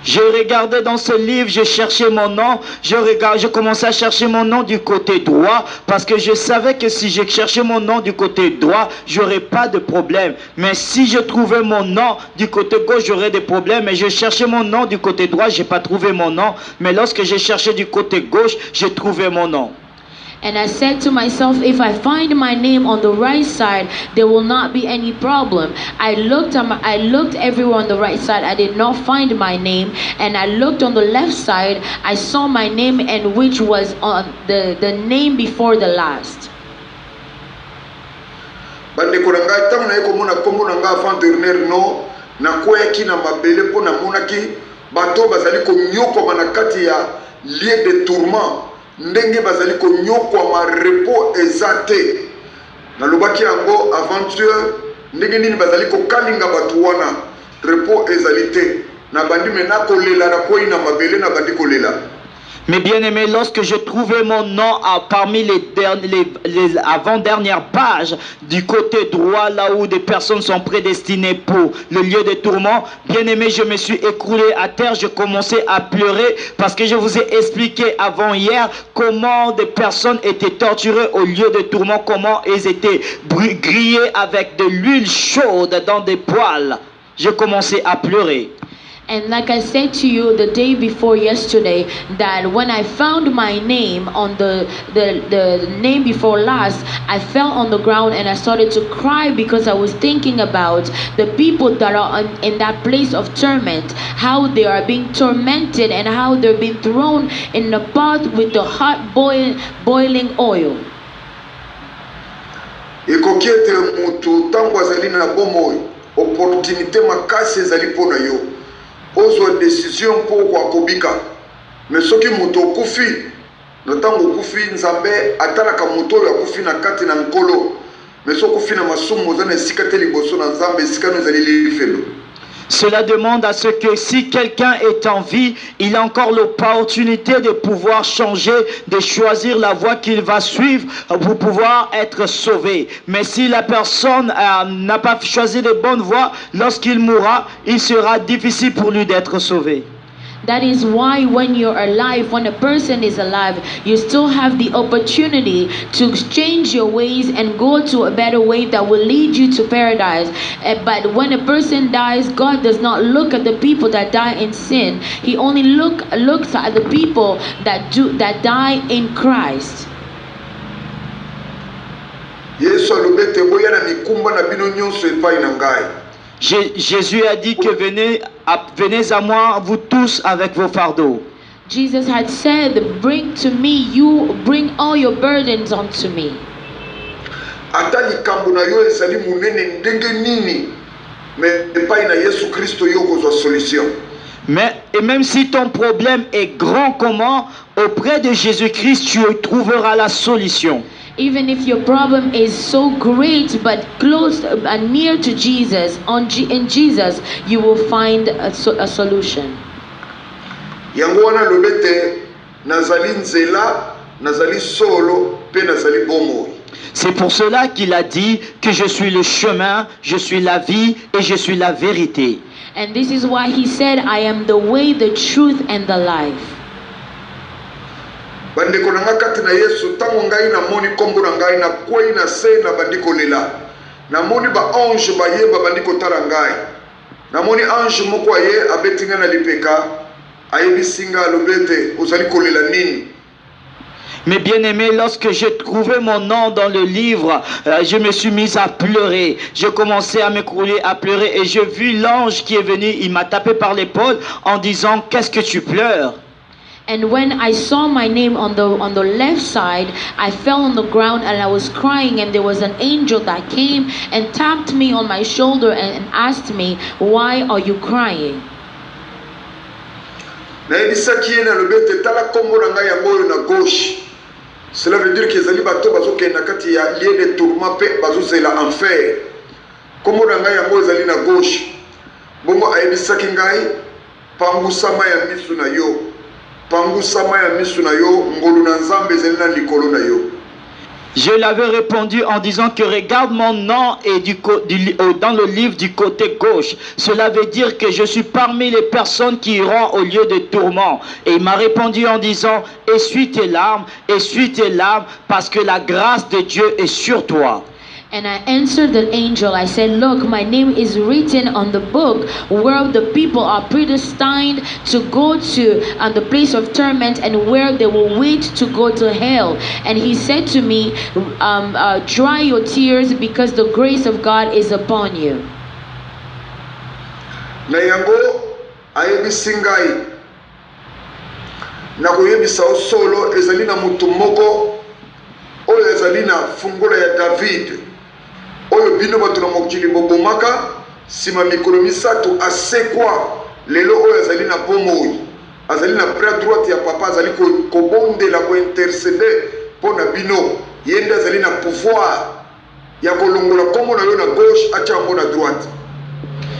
Je regardais dans ce livre, je cherchais mon nom, je commençais à chercher mon nom du côté droit parce que je savais que si je cherchais mon nom du côté droit, j'aurais pas de problème. Mais si je trouvais mon nom du côté gauche, j'aurais des problèmes. Et je cherchais mon nom du côté droit, j'ai pas trouvé mon nom. Mais lorsque j'ai cherché du côté gauche, j'ai trouvé mon nom. And I said to myself, if I find my name on the right side, there will not be any problem. I looked everywhere on the right side. I did not find my name. And I looked on the left side. I saw my name, and which was on the name before the last. Bandeko na ngai tango na yeko mona kombo na ngai avant dernière no na koyaki na mabele po na monaki bato bazali konyokwa na kati ya lieu de tourment. Ndenge bazali konyokwa ma repos ezate na lobaki yango aventure ndenge nini bazali kokalinga batu wana repos ezalité na bandi mena kolela na koyi na mabele na bandi kolela. Mais bien aimé, lorsque je trouvais mon nom parmi les avant-dernières pages du côté droit, là où des personnes sont prédestinées pour le lieu de tourment, bien aimé, je me suis écroulé à terre, je commençais à pleurer parce que je vous ai expliqué avant hier comment des personnes étaient torturées au lieu de tourment, comment elles étaient grillées avec de l'huile chaude dans des poêles. Je commençais à pleurer. And like I said to you the day before yesterday, that when I found my name on the name before last, I fell on the ground and I started to cry because I was thinking about the people that are in that place of torment, how they are being tormented and how they're being thrown in the pot with the hot boiling oil. Ekokiete mutu tango azali na bomo opportunité makasi ezali pona yo. Ozo décision pour kwa kobika. Mais soki mutu okufi, no tango okufi nzambe atalaka mutu ya kufi na kati na nkolo. Mais soki okufi na masumu ozana esika te liboso na nzambe esika no ezali lifelo. Cela demande à ce que si quelqu'un est en vie, il a encore l'opportunité de pouvoir changer, de choisir la voie qu'il va suivre pour pouvoir être sauvé. Mais si la personne n'a pas choisi de bonne voie, lorsqu'il mourra, il sera difficile pour lui d'être sauvé. That is why when you're alive, when a person is alive, you still have the opportunity to change your ways and go to a better way that will lead you to paradise. But when a person dies, God does not look at the people that die in sin. He only looks at the people that die in Christ. Yesu alobete boya na mikumba na bino nyonso epai na ngai. Jésus a dit que venez à moi, vous tous, avec vos fardeaux. Jesus had said, bring to me, you bring all your burdens onto me. Ata likambo na yo ezali munene ndenge nini, mais epai na Yesu Kristo yo kozwa solution. Et même si ton problème est grand comment, auprès de Jésus-Christ, tu trouveras la solution. Even if your problem is so great but close and near to Jesus, in Jesus, you will find a solution. Yango wana lobete nazali nzela, nazali solo, pe nazali bomo. C'est pour cela qu'il a dit que je suis le chemin, je suis la vie et je suis la vérité. And this is why he said, I am the way, the truth, and the life. Bandeko na ngakati na Yesu tango ngai na moni kombo na ngai na kwei na se na bandiko lela. Na moni ba ange ba yeba bandiko tala ngai. Na moni ange moko aye abetinga na lipeka ayebisinga lobete ozali kolela nini. Mais bien aimé, lorsque j'ai trouvé mon nom dans le livre, je me suis mis à pleurer. J'ai commencé à m'écrouler, à pleurer, et j'ai vu l'ange qui est venu, il m'a tapé par l'épaule en disant, qu'est-ce que tu pleures? And when I saw my name on the left side, I fell on the ground and I was crying, and there was an angel that came and tapped me on my shoulder and asked me, why are you crying? Cela veut dire que les bateaux bazoke na kati ya lieu de tourment pe bazozela enfer. Kombo na ngai yango ezali na gauche. Bongo ayebisaki ngai pangusama ya misu na yo. Pangusama ya misu na yo ngolu na nzambe ezali na likolo na yo. Je l'avais répondu en disant que regarde mon nom est dans le livre du côté gauche. Cela veut dire que je suis parmi les personnes qui iront au lieu de tourment. Et il m'a répondu en disant, essuie tes larmes, parce que la grâce de Dieu est sur toi. And I answered the angel, I said, look, my name is written on the book where the people are predestined to go to the place of torment and where they will wait to go to hell. And he said to me, dry your tears because the grace of God is upon you. Na yango ayebisingai na kuyebisa solo ezali na mutu moko oyo ezali na fungola ya David. Oyo bino bato na mokili bobomaka sima mikolo misato asekwa lelo oyo azali na bomoi azali na bras droite ya papa azali kobondela ko interceder pona bino yenda azali na pouvoir ya kolongola kombo na yo na gauche acha yango na droite.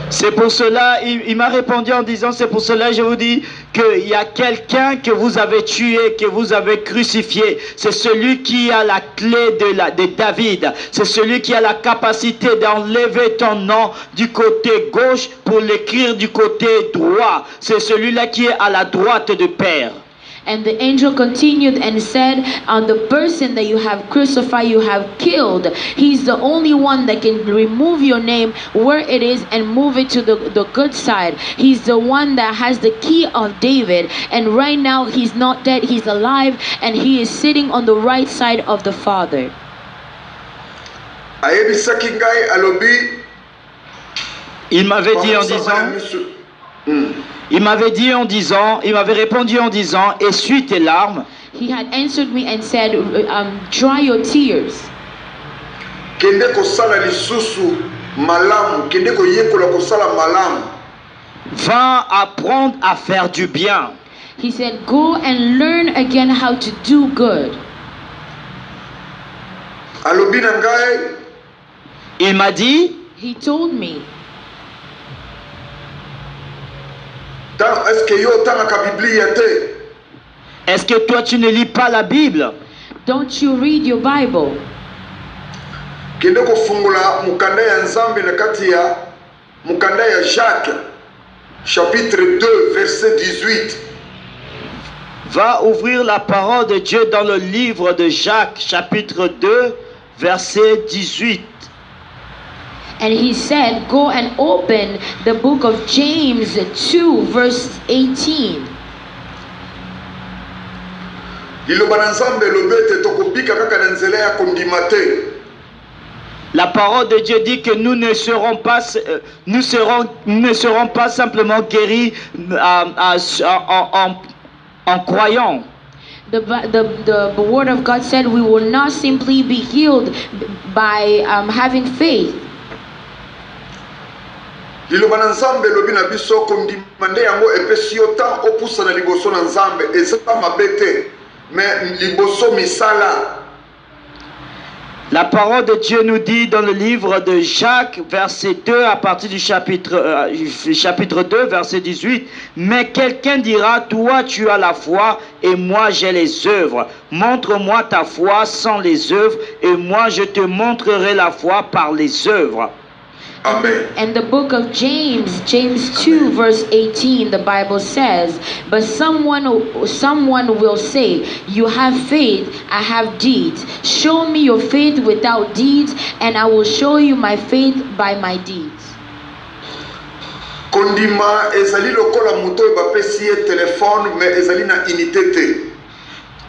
C'est pour cela, il m'a répondu en disant, c'est pour cela je vous dis qu'il y a quelqu'un que vous avez tué, que vous avez crucifié. C'est celui qui a la clé de David. C'est celui qui a la capacité d'enlever ton nom du côté gauche pour l'écrire du côté droit. C'est celui-là qui est à la droite de Père. And the angel continued and said, the person that you have crucified, you have killed. He's the only one that can remove your name where it is and move it to the good side. He's the one that has the key of David. And right now he's not dead, he's alive, and he is sitting on the right side of the Father. Il m'avait dit en disant... Il m'avait répondu en disant, essuie tes larmes. He had answered me and said, dry your tears. Kende kosala lisusu malamu, kende koyekola kosala malamu. Va apprendre à faire du bien. He said, go and learn again how to do good. Alobi na ngai, il m'a dit, he told me, est-ce que toi tu ne lis pas la Bible? Don't you read your Bible? Kende kofungula mukanda ya nzambe na kati ya mukanda ya Jacques chapitre 2 verset 18. Va ouvrir la parole de Dieu dans le livre de Jacques chapitre 2 verset 18. And he said, go and open the book of James 2 verse 18. La parole de Dieu dit que nous ne serons pas simplement guéris en croyant. The word of God said we will not simply be healed by having faith. Liloba na nzambe lobi na biso kondimande yango epesi yo tan opusa na liboso na nzambe eza mabete mais liboso misala. La parole de Dieu nous dit dans le livre de Jacques verset 2 à partir du chapitre 2 verset 18, mais quelqu'un dira, toi tu as la foi et moi j'ai les œuvres. Montre-moi ta foi sans les œuvres et moi je te montrerai la foi par les œuvres. Amen. And the book of James 2 verse 18, the Bible says, but someone will say, you have faith, I have deeds. Show me your faith without deeds, and I will show you my faith by my deeds. Kondima ezali lokola moto bapesi ye téléphone mais ezali na unité te.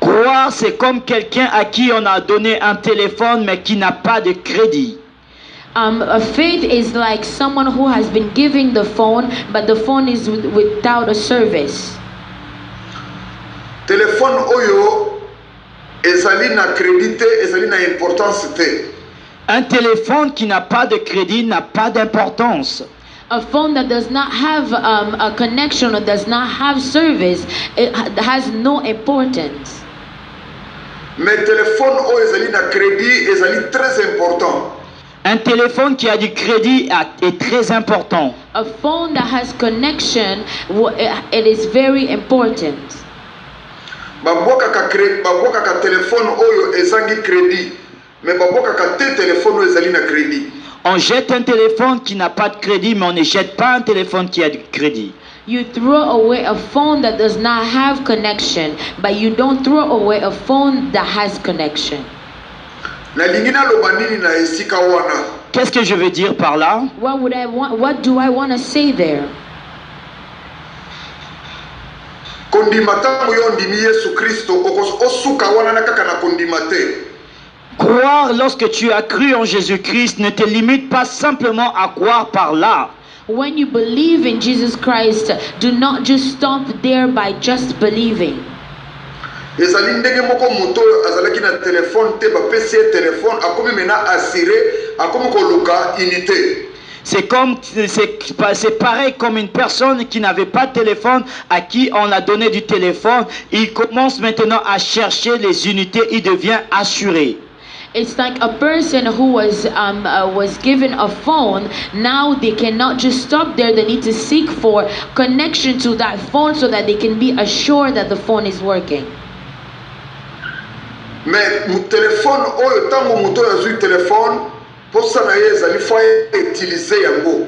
Croire, c'est comme quelqu'un à qui on a donné un téléphone mais qui n'a pas de crédit. A faith is like someone who has been given the phone, but the phone is without a service. Téléphone oyo ezali na crédit te, ezali na importance te. Un téléphone qui n'a pas de crédit n'a pas d'importance. A phone that does not have a connection or does not have service, it has no importance. Mais téléphone oyo ezali na crédit ezali très important. Un téléphone qui a du crédit est très important. A phone that has connection, it is very important. Baboka ka téléphone oyo ezangi crédit, mais baboka ka te téléphone oyo ezali na crédit. On jette un téléphone qui n'a pas de crédit, mais on ne jette pas un téléphone qui a du crédit. You throw away a phone that does not have connection, but you don't throw away a phone that has connection. Qu'est-ce que je veux dire par là? What do I want to say there? Croire lorsque tu as cru en Jésus-Christ ne te limite pas simplement à croire par là. When you believe in Jesus Christ, do not just stop there by just believing. ezali ndenge moko moto azalaki na téléphone te bapesi ye téléphone akomi mena assuré akomi koluka unité. C'est pareil comme une personne qui n'avait pas de téléphone à qui on a donné du téléphone. Il commence maintenant à chercher les unités, il devient assuré. It's like a person who was given a phone. Now they cannot just stop there. They need to seek for connection to that phone so that they can be assured that the phone is working. Mais mon téléphone, oyo tango moto yazui téléphone, posa na ye ezali fois utiliser yango.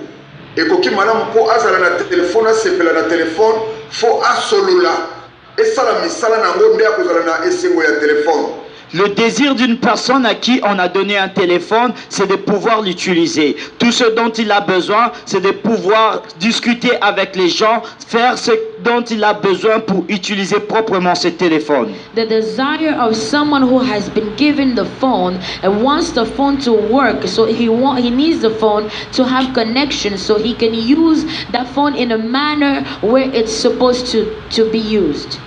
Ekoki malamu po azala na téléphone, asepela na téléphone, fo asolola. Esala misala nango nde akozala na esengo ya téléphone. Le désir d'une personne à qui on a donné un téléphone, c'est de pouvoir l'utiliser. Tout ce dont il a besoin, c'est de pouvoir discuter avec les gens, faire ce dont il a besoin pour utiliser proprement ce téléphone. The desire of someone who has been given the phone and wants the phone to work, so he needs the phone to have connection, so he can use that phone in a manner where it's supposed to be used.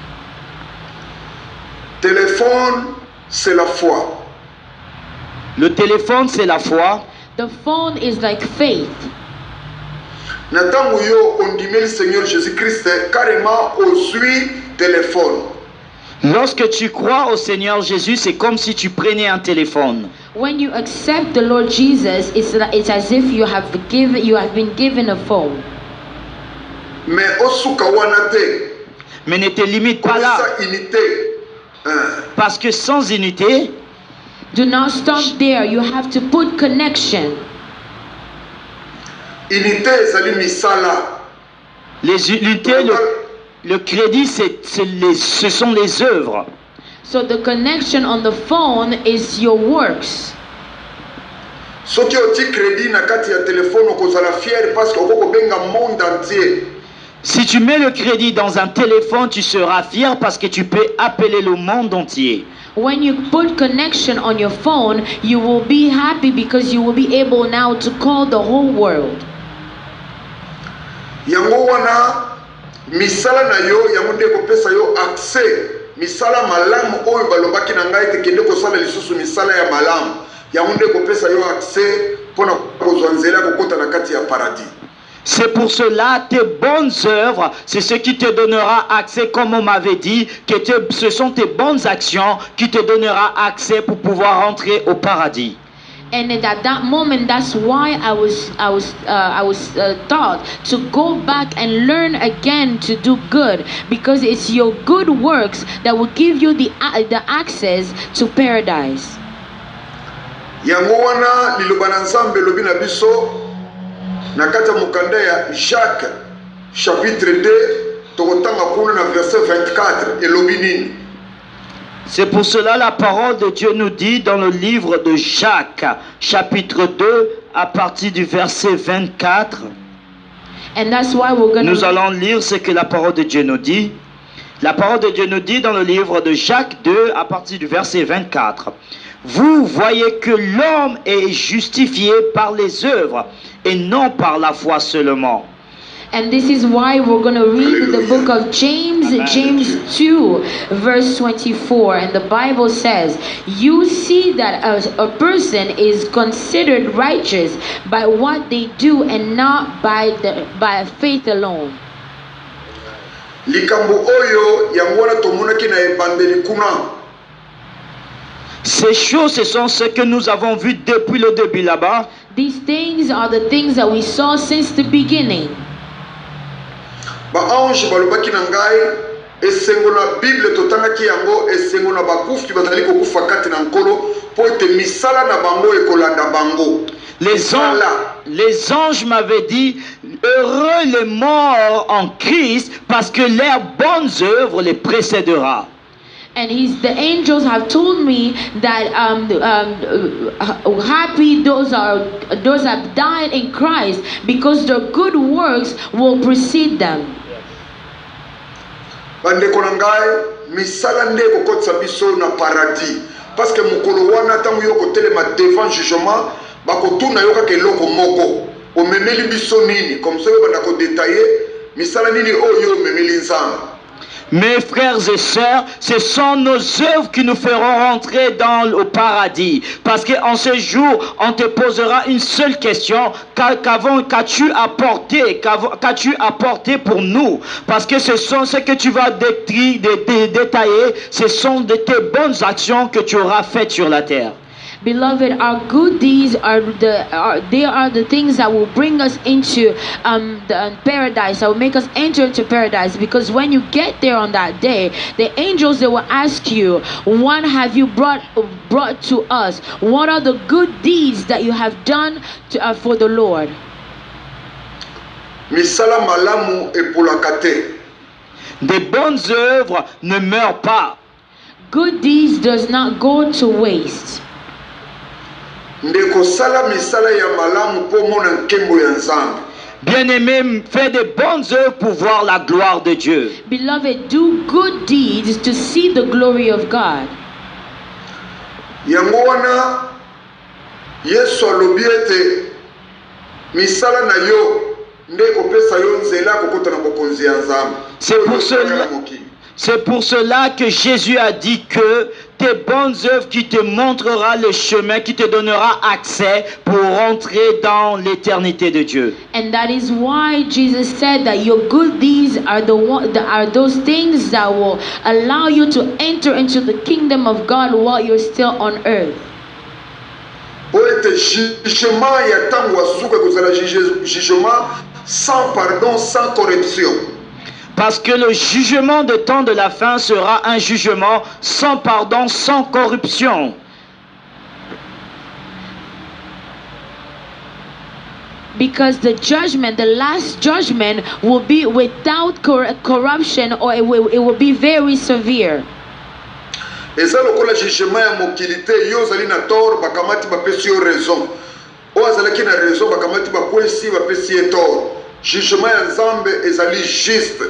Téléphone, c'est la foi. Le téléphone, c'est la foi. The phone is like faith. Natango yo ondimeli le Seigneur Jésus-Christ carrément au suit téléphone. Lorsque tu crois au Seigneur Jésus, c'est comme si tu prenais un téléphone. When you accept the Lord Jesus, it's as if you have been given a phone. Mais osuka wana te. Mais ne te limite pas là. Parce que sans unité, do not stop there. You have to put connection. Unité ezali misala. Les unités, le crédit, ce sont les œuvres. So the connection on the phone is your works. Soki oti crédit na kati ya téléphone okozala fier parce que okoko benga monde entier. Si tu mets le crédit dans un téléphone, tu seras fier parce que tu peux appeler le monde entier. When you put connection on your phone, you will be happy because you will be able now to call the whole world. Yango wana misala na yo yango nde kopesa yo accès misala malamu oyo balobaki na ngai te kende kosala lisusu misala ya malamu yango nde kopesa yo accès pona kozwa nzela kokota na kati ya paradis. C'est pour cela, tes bonnes œuvres, c'est ce qui te donnera accès, comme on m'avait dit, que ce sont tes bonnes actions qui te donnera accès pour pouvoir entrer au paradis. And at that moment, that's why I was taught to go back and learn again to do good, because it's your good works that will give you the access to paradise. Yango wana liloba na Nzambe lobi na biso na kati ya mukanda ya Jacques chapitre 2 tokotanga kuna na verset 24 elobi nini? C'est pour cela la parole de Dieu nous dit dans le livre de Jacques, chapitre 2, à partir du verset 24. And that's why we're going Nous allons lire ce que la parole de Dieu nous dit. La parole de Dieu nous dit dans le livre de Jacques 2, à partir du verset 24. Vous voyez que l'homme est justifié par les œuvres et non par la foi seulement. And this is why we're going to read the book of James, James 2, verse 24. And the Bible says, you see that a person is considered righteous by what they do and not by faith alone. Likambo oyo yangwana tomonaki na ebandeli kuna. Ces choses, ce sont ce que nous avons vu depuis le début là-bas. These things are the things that we saw since the beginning. Ba ange balobaki na ngai esengo na Bible totangaki yango esengo na bakufi bazali kokufa kati na nkolo po ete misala na bango ekolanda bango. Les anges m'avaient dit, heureux les morts en Christ parce que leurs bonnes œuvres les précédera. And the angels have told me that happy those have died in Christ because their good works will precede them. Bandeko na ngai misala nde kokotisa biso na paradis parce que mokolo wana tango yo kotelema devant jugement bakotuna yo kaka eloko moko omemeli biso nini comme ça yo banda ko détailler misala nini oyo omemeli nzambe. Mes frères et sœurs, ce sont nos œuvres qui nous feront rentrer au paradis. Parce qu'en ce jour, on te posera une seule question. Qu'as-tu apporté pour nous? Parce que ce sont ce que tu vas détailler. Ce sont de tes bonnes actions que tu auras faites sur la terre. Beloved, our good deeds are the things that will bring us into the paradise, that will make us enter into paradise. Because when you get there on that day, the angels, they will ask you, what have you brought to us? What are the good deeds that you have done for the Lord? Misala malamu epolakate. Des bonnes œuvres ne meurent pas. Good deeds does not go to waste. Ndeko sala misala ya malamu po mona nkembo ya nzambe. Bien-aimé, fais de bonnes œuvres pour voir la gloire de Dieu. Beloved, do good deeds to see the glory of God. Yango wana Yesu alobi ete misala na yo nde kopesa yo nzela kokota na bokonzi ya nzambe. C'est pour cela que Jésus a dit que tes bonnes œuvres qui te montrera le chemin, qui te donnera accès pour rentrer dans l'éternité de Dieu. And that is why Jesus said that your good deeds are those things that will allow you to enter into the kingdom of God while you're still on earth. Poete jugement ya tango asuka kozala jugement sans pardon, sans correction. Parce que le jugement de temps de la fin sera un jugement sans pardon, sans corruption. Because the last judgment will be without corruption, or it will be very severe. Eza lokola jugement ya mokilité yo zali na tort bakamati bapesi yo raison. O azalaki na raison bakamati bakwesi bapesi ye tort. Jugement ya Nzambe ezali juste.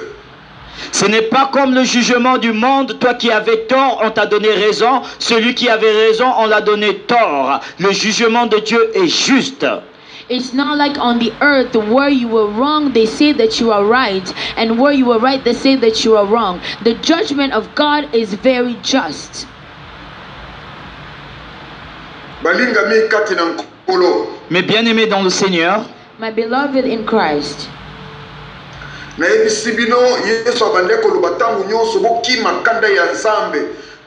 Ce n'est pas comme le jugement du monde. Toi qui avais tort, on t'a donné raison. Celui qui avait raison, on l'a donné tort. Le jugement de Dieu est juste. It's not like on the earth where you were wrong, they say that you are right. And where you were right, they say that you are wrong. The judgment of God is very just. Mes bien-aimés dans le Seigneur, my beloved in Christ, nayebisi bino Yesu abande koloba ntango nyonso bokima kanda ya Nzambe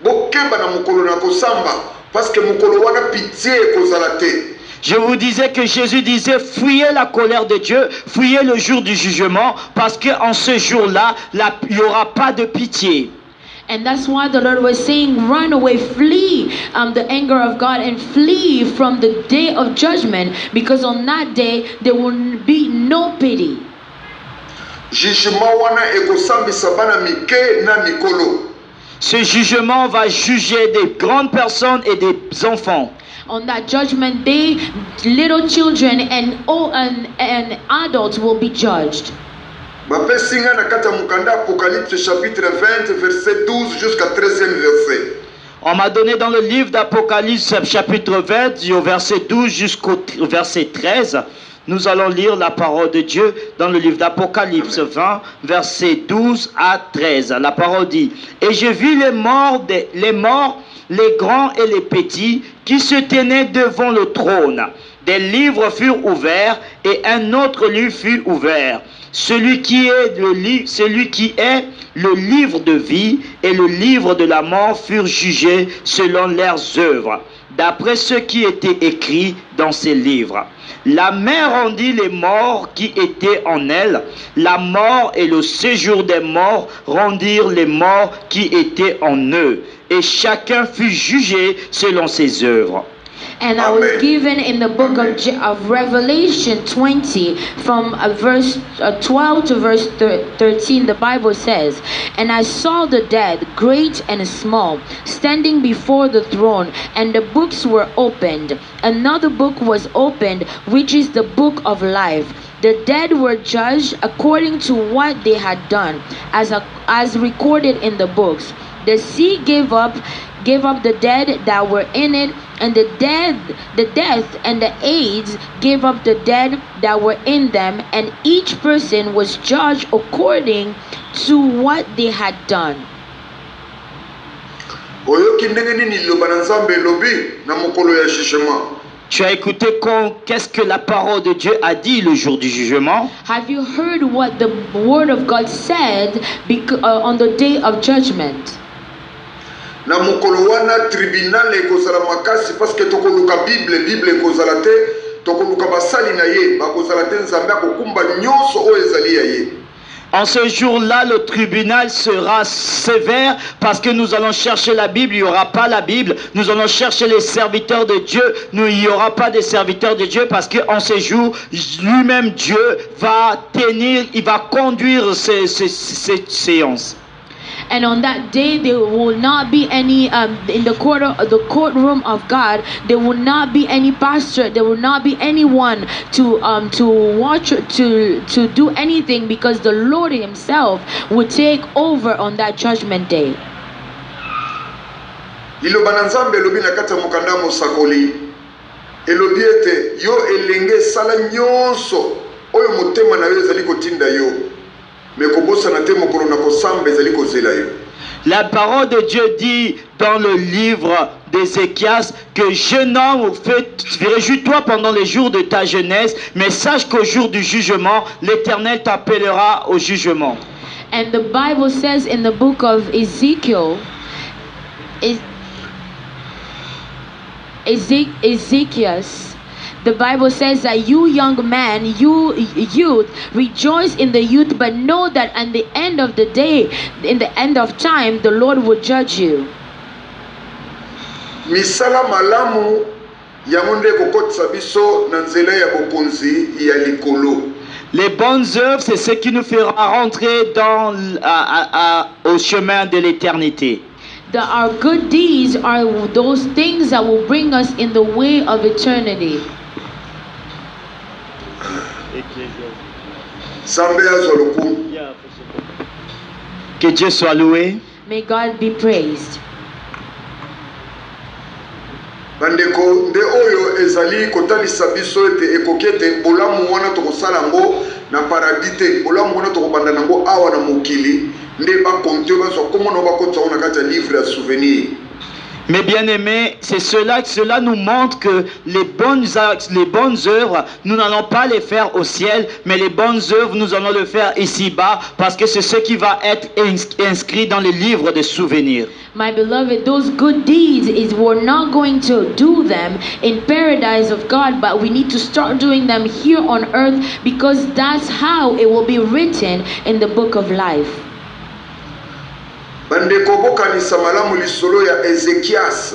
bokemba na mokolo na kosamba parce que mokolo wana pitié ekozala te. Je vous disais que Jésus disait fuyez la colère de Dieu, fuyez le jour du jugement, parce qu'en ce jour-là, il n'y aura pas de pitié. And that's why the Lord was saying, run away, flee the anger of God, and flee from the day of judgment, because on that day there will be no pity. Jugement wana ekosambisa bana mike na mikolo. Ce jugement va juger des grandes personnes et des enfants. On that judgment day, little children and adults will be judged. Bapesinga na kata mukanda Apocalypse chapitre 20 verset 12 jusqu'à 13e verset. On m'a donné dans le livre d'Apocalypse chapitre 20 au verset 12 jusqu'au verset 13. Nous allons lire la parole de Dieu dans le livre d'Apocalypse 20, versets 12 à 13. La parole dit: Et je vis les morts, les grands et les petits, qui se tenaient devant le trône. Des livres furent ouverts, et un autre livre fut ouvert. Celui qui est le livre de vie et le livre de la mort furent jugés selon leurs œuvres, d'après ce qui était écrit dans ces livres. La mer rendit les morts qui étaient en elle. La mort et le séjour des morts rendirent les morts qui étaient en eux. Et chacun fut jugé selon ses œuvres. And I was given in the book of Revelation 20 from verse 12 to verse 13, the Bible says, And I saw the dead, great and small, standing before the throne, and the books were opened. Another book was opened, which is the book of life. The dead were judged according to what they had done, as recorded in the books. The sea gave up the dead that were in it, and the death and the AIDS gave up the dead that were in them, and each person was judged according to what they had done. Tu as écouté qu'est-ce que la parole de Dieu a dit le jour du jugement? Have you heard what the word of God said on the day of judgment? Na mukolo wana tribunal ekozala makasi parce que tokoluka bible ekozala te, tokoluka basali na ye bakozala te, nzambe akokumba nyonso oyo ezali ya ye. En ce jour-là, le tribunal sera sévère parce que nous allons chercher la Bible, il n'y aura pas la Bible. Nous allons chercher les serviteurs de Dieu, il n'y aura pas de serviteurs de Dieu, parce qu'en ce jour, lui-même Dieu va il va conduire ces séances. And on that day there will not be any in the courtroom of God, there will not be any pastor, there will not be anyone to watch, to do anything, because the Lord himself will take over on that judgment day. Liloba na Nzambe elobi na kati ya mokanda mosakoli elobi ete yo elenge sala nyonso oyo motema na yo ezali kotinda yo. La parole de Dieu dit dans le livre d'Ézéchias que jeune homme, réjouis-toi pendant les jours de ta jeunesse, mais sache qu'au jour du jugement, l'Éternel t'appellera au jugement. And the Bible says in the book of Ezekiel, Ezekias, the Bible says that you young man, you youth, rejoice in the youth, but know that at the end of the day, in the end of time, the Lord will judge you. Misala malamu ya monde kokotisa biso na nzela ya bokonzi ya likolo. Les bonnes œuvres, c'est ce qui nous fera rentrer au chemin de l'éternité. Our good deeds are those things that will bring us in the way of eternity. Que Dieu soit loué. May God be praised. Bandeko nde oyo ezali kotalisa biso ete ekokete bolamu wana tokosala ngo na paradis te, bolamu wana tokobanda nango awa na mokili nde bakonte baso komono bakotsa ona kati ya livre ya souvenir. Mais bien aimés, c'est cela nous montre que les bonnes œuvres, nous n'allons pas les faire au ciel, mais les bonnes œuvres, nous allons le faire ici-bas, parce que c'est ce qui va être inscrit dans les livres de souvenirs. My beloved, those good deeds we're not going to do them in paradise of God, but we need to start doing them here on earth, because that's how it will be written in the book of life. bandeko bokanisa malamu lisolo ya Ezekias.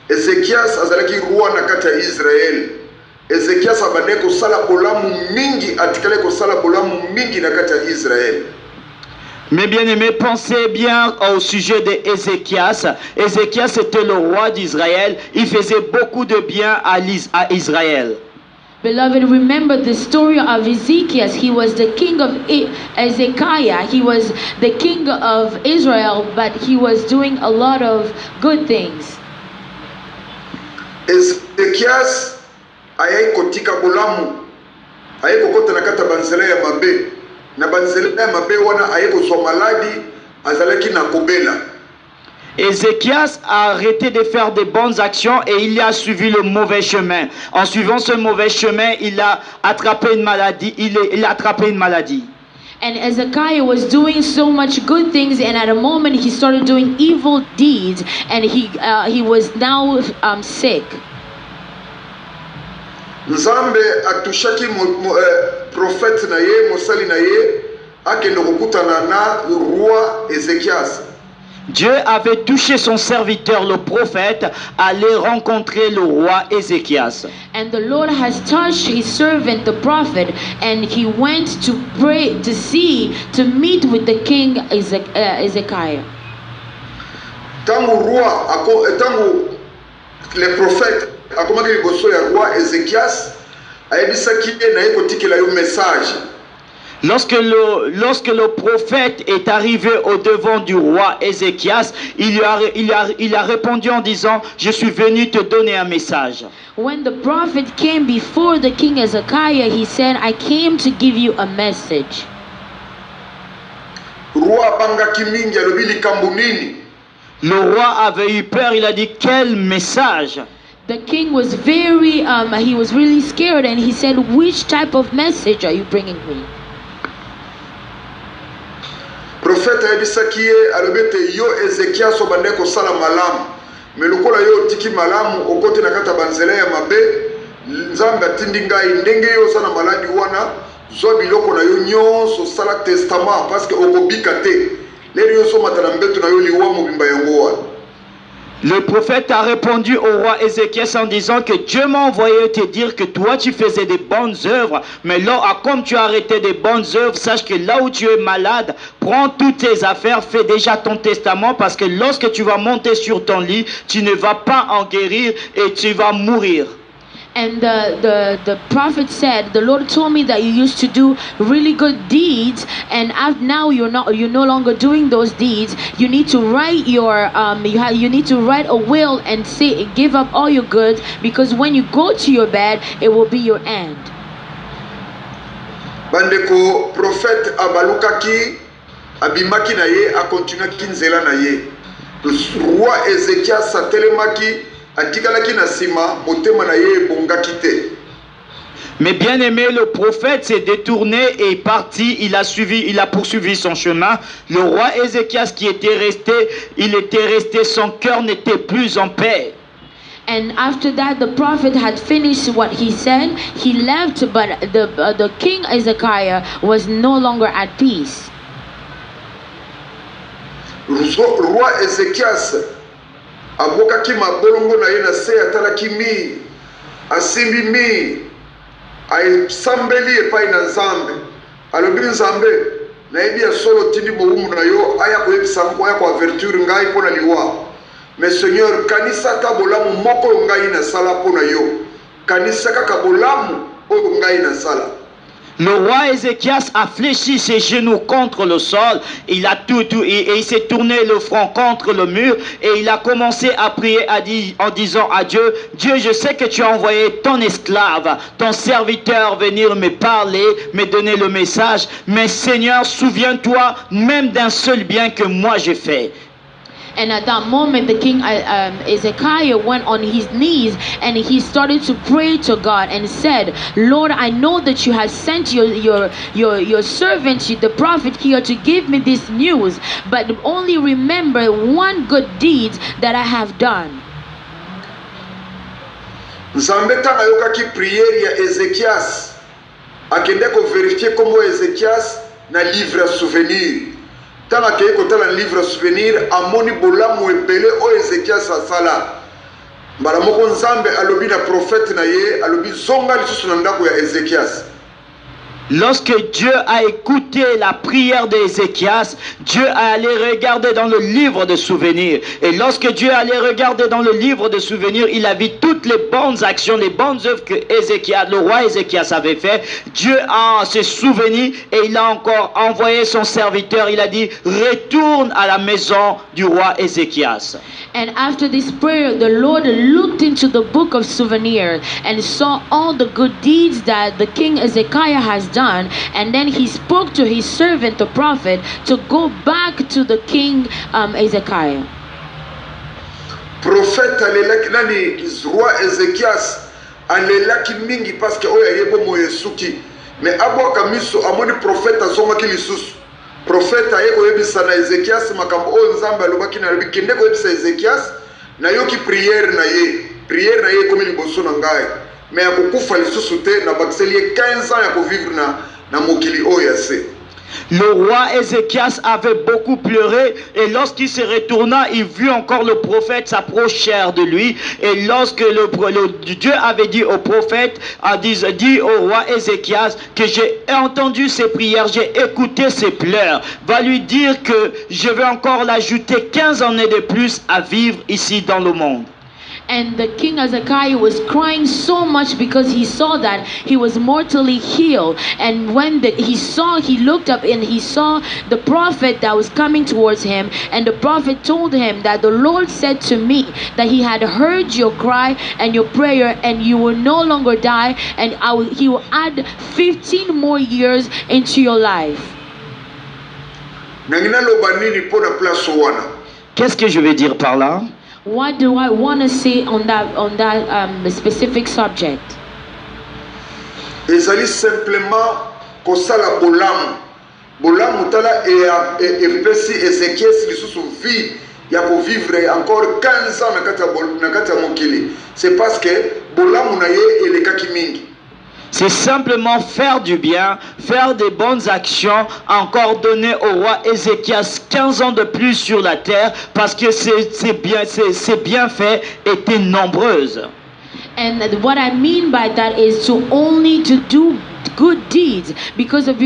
Ezekias azalaki roi na kati ya Israel. Ezekias abandai kosala bolamu mingi, atikale kosala bolamu mingi na kati ya Israel. Mes bien-aimés, pensez bien au sujet d'Ézéchias. Ézéchias était le roi d'Israël. Il faisait beaucoup de bien à Israël. Beloved, remember the story of Ezekiel. He was the king of Ezekiah. He was the king of Israel, but he was doing a lot of good things. Ezekias ayai kotika bolamu, ayai kokota na kata banzela ya mabe. Na banzela ya mabe wana ayai kozwa maladi, azalaki na kobela. Ézéchias a arrêté de faire de bonnes actions et il a suivi le mauvais chemin. En suivant ce mauvais chemin, il a attrapé une maladie. Il a attrapé une maladie. And Ezekiah was doing so much good things, and at a moment he started doing evil deeds, and he was now sick. Nzambe atushaki prophète na ye, mosali na ye, akende kokutana na roi Ézéchias. Dieu avait touché son serviteur, le prophète, à aller rencontrer le roi Ézéchias. And the Lord has touched his servant, the prophet, and he went to pray, to meet with the king Ezekiah. Tangu le prophète akomaki liboso ya roi Ézéchias, ayebisaki ye na ye kotikela yo message. Lorsque le prophète est arrivé au devant du roi Ézéchias, il a répondu en disant, je suis venu te donner un message. When the prophet came before the king Ezekiah, he said, I came to give you a message. Le roi avait eu peur, il a dit, quel message? The king was he was really scared, and he said, which type of message are you bringing me? Prophète ayebisaki ye alobete yo Ezekias obande kosala malamu, me lokola yo tiki malamu okoti na kata banzela ya mabe, Nzambe atindi ngai ndenge yo osala maladi wana zwa biloko na yo nyonso sala testament parce que okobika te leli yo somata na mbeto na yo liwa mobimba yango wana. Le prophète a répondu au roi Ézéchias en disant que Dieu m'a envoyé te dire que toi tu faisais des bonnes œuvres, mais là, comme tu as arrêté des bonnes œuvres, sache que là où tu es malade, prends toutes tes affaires, fais déjà ton testament, parce que lorsque tu vas monter sur ton lit, tu ne vas pas en guérir et tu vas mourir. And the prophet said, the Lord told me that you used to do really good deeds, and now you're no longer doing those deeds. You need to write you need to write a will and say, give up all your goods, because when you go to your bed, it will be your end. Bandeko prophète abalukaki abimaki na ye akontinuaki nzela na ye. Roi Ézéchias satelemaki atikalaki na sima motema na ye bongaki te. Mais bien aimé, le prophète s'est détourné et est parti, il a poursuivi son chemin. Le roi Ézéchias qui était resté, son cœur n'était plus en paix. And after that, the prophet had finished what he said. He left, but the king Ezekiah was no longer at peace. Roi Ézéchias abokaki mabolongo na ye na se atalaki mi asimbi mi ayesambeli epai na Nzambe alobi Nzambe nayebi ya solo tindi bobumu na yo aya koyebisa ngo aya koaverture ngai mpo na liwa, mais Seigneur kanisa ta bolamu moko ngai na sala mpo na yo, kanisa kaka bolamu oyo ngai na sala. Le roi Ézéchias a fléchi ses genoux contre le sol, il s'est tourné le front contre le mur et il a commencé à prier en disant à Dieu, Dieu, je sais que tu as envoyé ton esclave, ton serviteur venir me parler, me donner le message, mais Seigneur, souviens-toi même d'un seul bien que moi j'ai fait. And at that moment, the king Ezekiah went on his knees and he started to pray to God and said, Lord, I know that you have sent your servant, the prophet here, to give me this news, but only remember one good deed that I have done. Nzambe tanga yokaki prière ya Ezekias akende ko vérifier comment Ezekias na livre souvenir. tala ke ko tala livre souvenir amoni bolamu ebele o Ezekias asala mbala moko nzambe alobi na prophète na ye alobi zonga lisusu na ndako ya Ezekias. Lorsque Dieu a écouté la prière d'Ézéchias, Dieu est allé regarder dans le livre de souvenirs. Et lorsque Dieu est allé regarder dans le livre de souvenirs, il a vu toutes les bonnes actions, les bonnes œuvres que le roi Ézéchias avait fait. Dieu a se souvenu et il a encore envoyé son serviteur. Il a dit, retourne à la maison du roi Ézéchias. And after this prayer, the Lord looked into the book of souvenirs and saw all the good deeds that the king Ezekiah has done, and then he spoke to his servant the prophet to go back to the king Ezekiah. Prophète alelaki nani roi Ezekias alelaki mingi parce que oya yebo moyesuki mais aboka miso amoni prophète azongaki lisusu. Prophète aye koyebisa na Ezekias makambo o nzambe alobaki na bikende koyebisa Ezekias na yoki prière na ye komi liboso na ngai mais akokufa lisusu te na bakiseli 15 ans ya kovivre na mokili oyo ase. Le roi Ézéchias avait beaucoup pleuré et lorsqu'il se retourna, il vit encore le prophète s'approcher de lui. Et lorsque Dieu avait dit au prophète, dit au roi Ézéchias que j'ai entendu ses prières, j'ai écouté ses pleurs, va lui dire que je vais encore l'ajouter 15 années de plus à vivre ici dans le monde. And the king Hezekiah was crying so much because he saw that he was mortally healed. And when he looked up and he saw the prophet that was coming towards him. And the prophet told him that the Lord said to me that he had heard your cry and your prayer and you will no longer die. And he will add 15 more years into your life. Qu'est-ce que je vais dire par là? What do I want to say on that specific subject? Ezali simplement kosala bolamu tala epesi Ezekias lisusu vie ya ko vivre encore 15 ans na kati ya mokili. C'est parce que bolamu na ye elekaki mingi. C'est simplement faire du bien, faire des bonnes actions, encore donner au roi Ézéchias 15 ans de plus sur la terre, parce que ses bienfaits étaient nombreuses. And what I mean by that is to do good deeds. Because of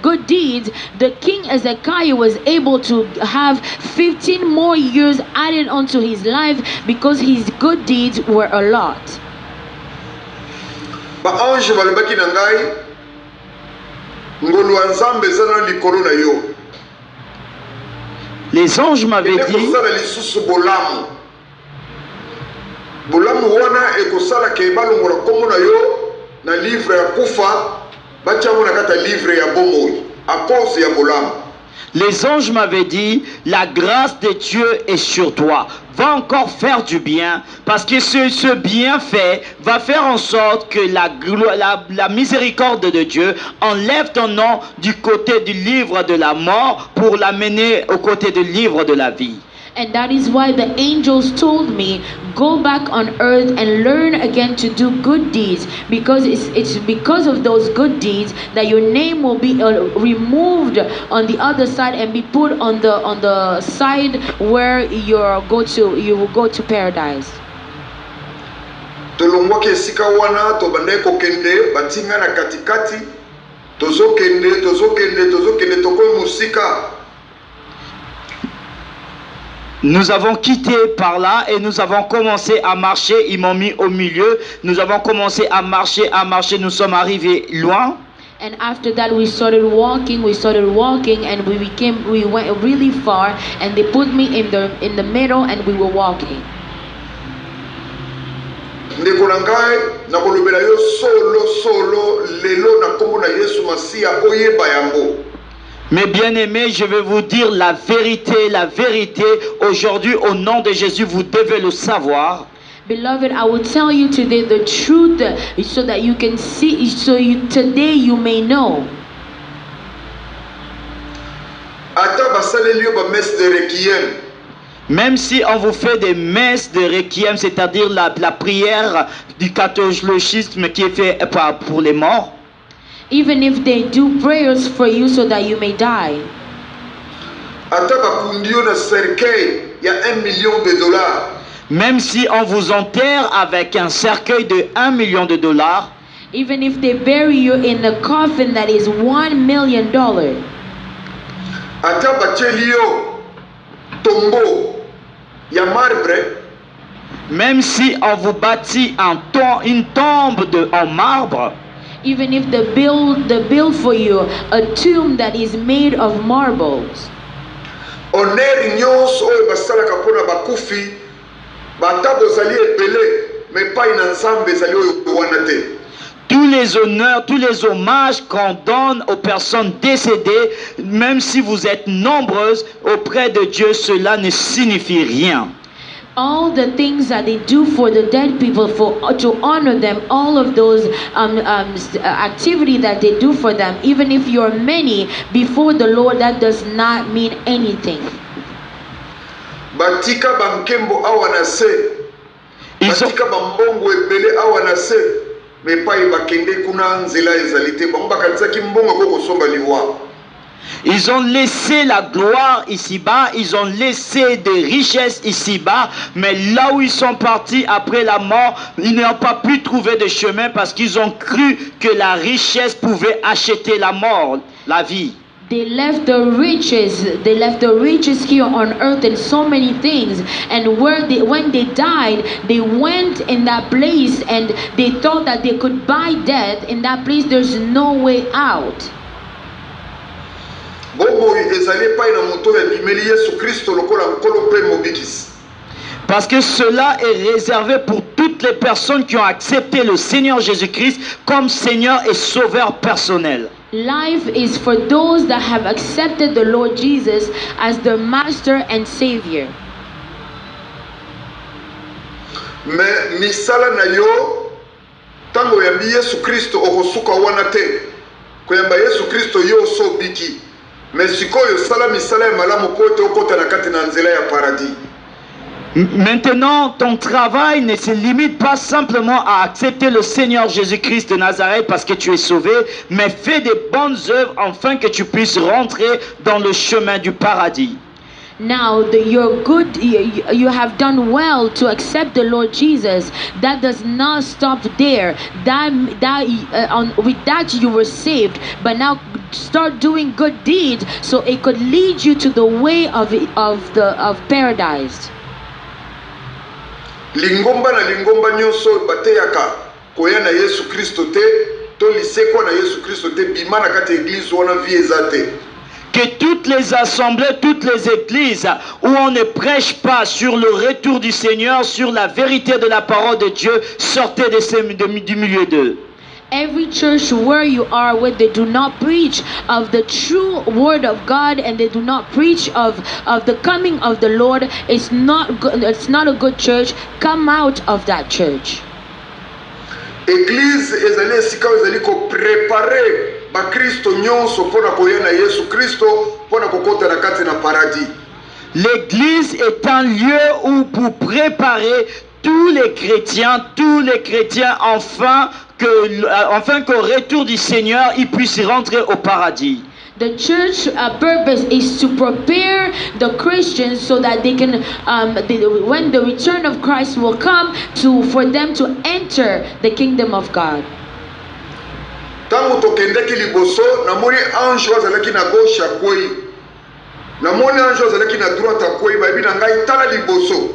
good deeds, the king Ezekiah was able to have 15 more years added onto his life because his good deeds were a lot. Ba ange balobaki na ngai ngolu ya nzambe ezana likolo na yo. Les anges m'avaient dit bolamu wana ekosala ke balongola kombo na yo na livre ya kufa batiango na kata livre ya bomoi à cause ya bolamu. Les anges m'avaient dit, la grâce de Dieu est sur toi. Va encore faire du bien, parce que ce bienfait va faire en sorte que la miséricorde de Dieu enlève ton nom du côté du livre de la mort pour l'amener au côté du livre de la vie. And that is why the angels told me, go back on earth and learn again to do good deeds, because it's because of those good deeds that your name will be removed on the other side and be put on the side where you will go to paradise. Tolongwaki esika wana tobandai kokende batinga na katikati tozokende tokoyi musika. Nous avons quitté par là et nous avons commencé à marcher. Ils m'ont mis au milieu. Nous avons commencé à marcher. Nous sommes arrivés loin. And after that we started walking, and we went really far, and they put me in the middle and we were walking. Ndeko na ngai nakolobela yo solo lelo na kombo na Yesu Masiya oyeba yango. Mes bien-aimés, je vais vous dire la vérité. Aujourd'hui, au nom de Jésus, vous devez le savoir. Beloved, I will tell you today the truth so that you can see, today you may know. Même si on vous fait des messes de requiem, c'est-à-dire la prière du catholicisme qui est fait pour les morts. Even if they do prayers for you so that you may die. ata bakundi yo na cercueil ya 1 million de dollars. Même si on vous enterre avec un cercueil de 1 million de dollars, even if they bury you in a coffin that is $1 million, ata batieli yo tombeau ya marbre, même si on vous bâtit une tombe en marbre, even if they build for you a tomb that is made of marbles, honneur nyonso oyo basalaka mpona bakufi bata bozali ebele mais pas na nzambe ezali oyo wana te. tous les honneurs, tous les hommages qu'on donne aux personnes décédées, même si vous êtes nombreuses auprès de Dieu, cela ne signifie rien. all the things that they do for the dead people, to honor them, all of those activity that they do for them, even if you're many before the Lord, that does not mean anything. Batika bankembo awa na se, batika bambongo ebele awa na se, mais pas bakende kuna nzela ezalite bango bakatisaki mbongo ko kosomba liwa. Ils ont laissé la gloire ici-bas, ils ont laissé des richesses ici-bas, mais là où ils sont partis après la mort, ils n'ont pas pu trouver de chemin parce qu'ils ont cru que la richesse pouvait acheter la mort, la vie. They left the riches here on earth and so many things, and when they died, they went in that place and they thought that they could buy death. In that place, there's no way out. Parce que cela est réservé pour toutes les personnes qui ont accepté le Seigneur Jésus-Christ comme Seigneur et Sauveur personnel. Life is for those that have accepted the Lord Jesus as their Master and Savior. Mais misala na yo tango yambi Yesu Kristo okosuka wana te koyamba Yesu Kristo yo so biki. Mais sikoyo sala misala ya malamu kote okota na kati na nzela ya paradis. Maintenant, ton travail ne se limite pas simplement à accepter le Seigneur Jésus-Christ de Nazareth parce que tu es sauvé, mais fais des bonnes œuvres afin que tu puisses rentrer dans le chemin du paradis. Now, you have done well to accept the Lord Jesus. That does not stop there. With that you were saved, but now start doing good deeds so it could lead you to the way of paradise. Lingomba na lingomba nyonso bateyaka koya na Yesu Kristo te to lisekwa na Yesu Kristo te bimana kati église wana vie ezate. Que toutes les assemblées, toutes les églises où on ne prêche pas sur le retour du Seigneur, sur la vérité de la parole de Dieu, sortez du milieu d'eux. Every church where you are, where they do not preach of the true word of God and they do not preach of the coming of the Lord, it's not good. It's not a good church. Come out of that church. Église ezali esika ezali ko préparer ba Kristo nyonso pona koya na Yesu Kristo pona kokota na kati na paradis. L'église est un lieu où pour préparer tous les chrétiens afin qu'au retour du Seigneur, ils puissent rentrer au paradis. The church purpose is to prepare the Christians so that they can, when the return of Christ will come, for them to enter the kingdom of God. Tango tokendeki liboso namoni ange azalaki na gauche ya kwei. Namoni ange azalaki na droite ya kwei bayebi na ngai tala liboso.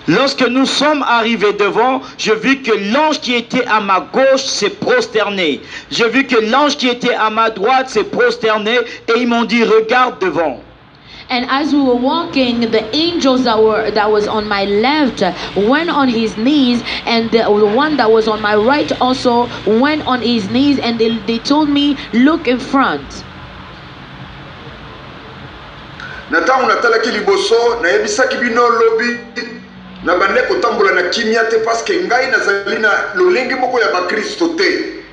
Lorsque nous sommes arrivés devant, je vis que l'ange qui était à ma gauche s'est prosterné. Je vis que l'ange qui était à ma droite s'est prosterné et ils m'ont dit regarde devant. And as we were walking, the angels that was on my left went on his knees, and the one that was on my right also went on his knees, and they told me look in front. Natango natalaki liboso na yebisaki bino lobi. Na bande kotambola na kimia te parce que ngai nazali na lolenge moko ya ba Kristo te.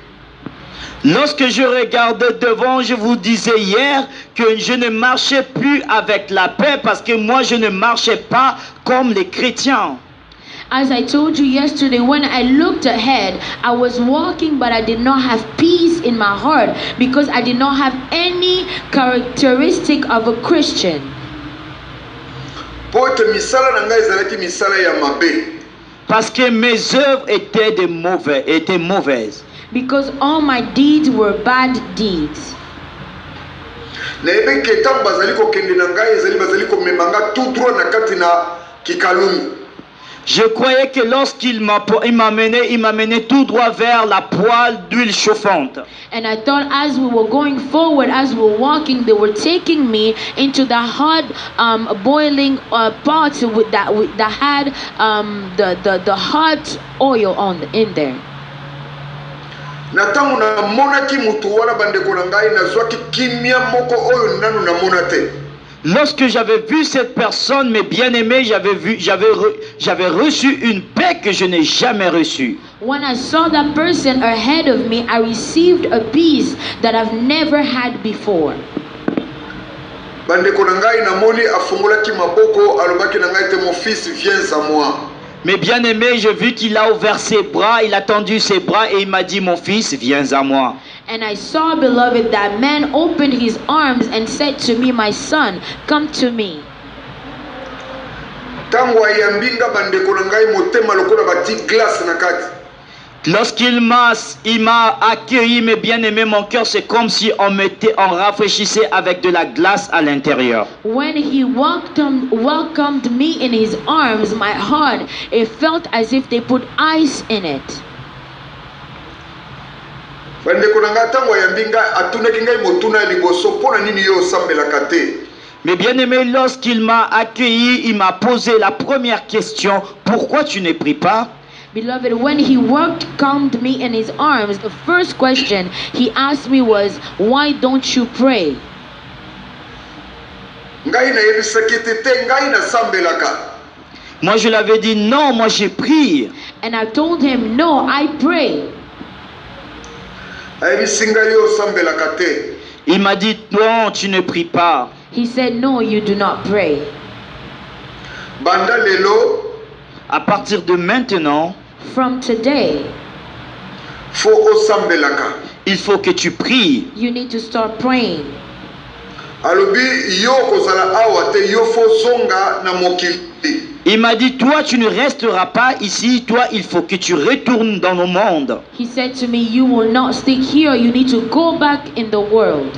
Lorsque je regardais devant, je vous disais hier que je ne marchais plus avec la paix parce que moi je ne marchais pas comme les chrétiens. As I told you yesterday, when I looked ahead, I was walking, but I did not have peace in my heart because I did not have any characteristic of a Christian. Parce que mes œuvres étaient mauvaises. Because all my deeds were bad deeds. Je croyais que lorsqu'il m'a mené tout droit vers la poêle d'huile chauffante. And I thought as we were going forward, as we were walking, they were taking me into the hot boiling pots that had the hot oil in there. Lorsque j'avais vu cette personne, mes bien-aimés, j'avais reçu une paix que je n'ai jamais reçue. When I saw that person ahead of me, I received a peace that I've never had before. Mes bien-aimés, j'ai vu qu'il a ouvert ses bras, il a tendu ses bras et il m'a dit, mon fils, viens à moi. And I saw, beloved, that man opened his arms and said to me, my son, come to me. Lorsqu'il m'a accueilli, mes bien-aimés, mon cœur, c'est comme si on rafraîchissait avec de la glace à l'intérieur. When he welcomed me in his arms, my heart, it felt as if they put ice in it. Mais bien aimé, lorsqu'il m'a accueilli, il m'a posé la première question, pourquoi tu ne pries pas? Beloved, when he welcomed me in his arms, the first question he asked me was, why don't you pray? Moi je l'avais dit, non, moi je prie. And I told him, no, I pray. Il m'a dit, non, tu ne pries pas. He said, no, you do not pray. À partir de maintenant, from today, il faut que tu pries. You need to start praying. Il m'a dit, toi tu ne resteras pas ici, toi il faut que tu retournes dans le monde. He said to me, you will not stick here, you need to go back in the world.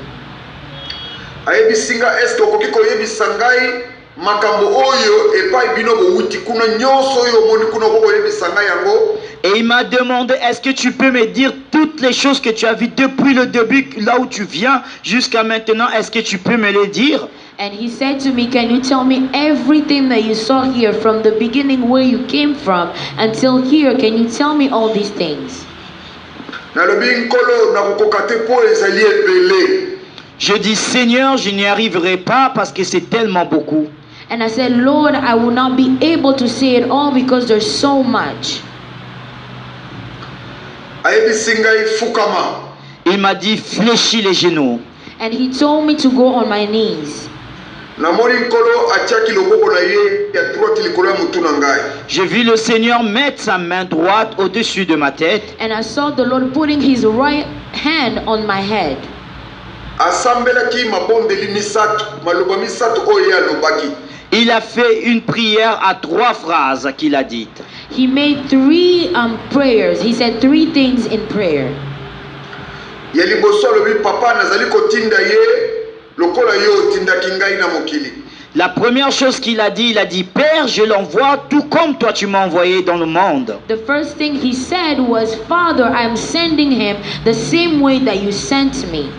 Et il m'a demandé, est-ce que tu peux me dire toutes les choses que tu as vues depuis le début, là où tu viens, jusqu'à maintenant, est-ce que tu peux me les dire? And he said to me, can you tell me everything that you saw here from the beginning where you came from until here? Can you tell me all these things? Je dis, Seigneur, je n'y arriverai pas parce que c'est tellement beaucoup. And I said, Lord, I will not be able to say it all because there's so much. Il m'a dit, fléchis les genoux. And he told me to go on my knees. J'ai vu le Seigneur mettre sa main droite au-dessus de ma tête. And I saw the Lord putting his right hand on my head. Il a fait une prière à 3 phrases qu'il a dites. He made 3 prayers. He said 3 things in prayer. La première chose qu'il a dit, Père, je l'envoie tout comme toi tu m'as envoyé dans le monde. The first thing he said was, Father, I'm sending him the same way that you sent me.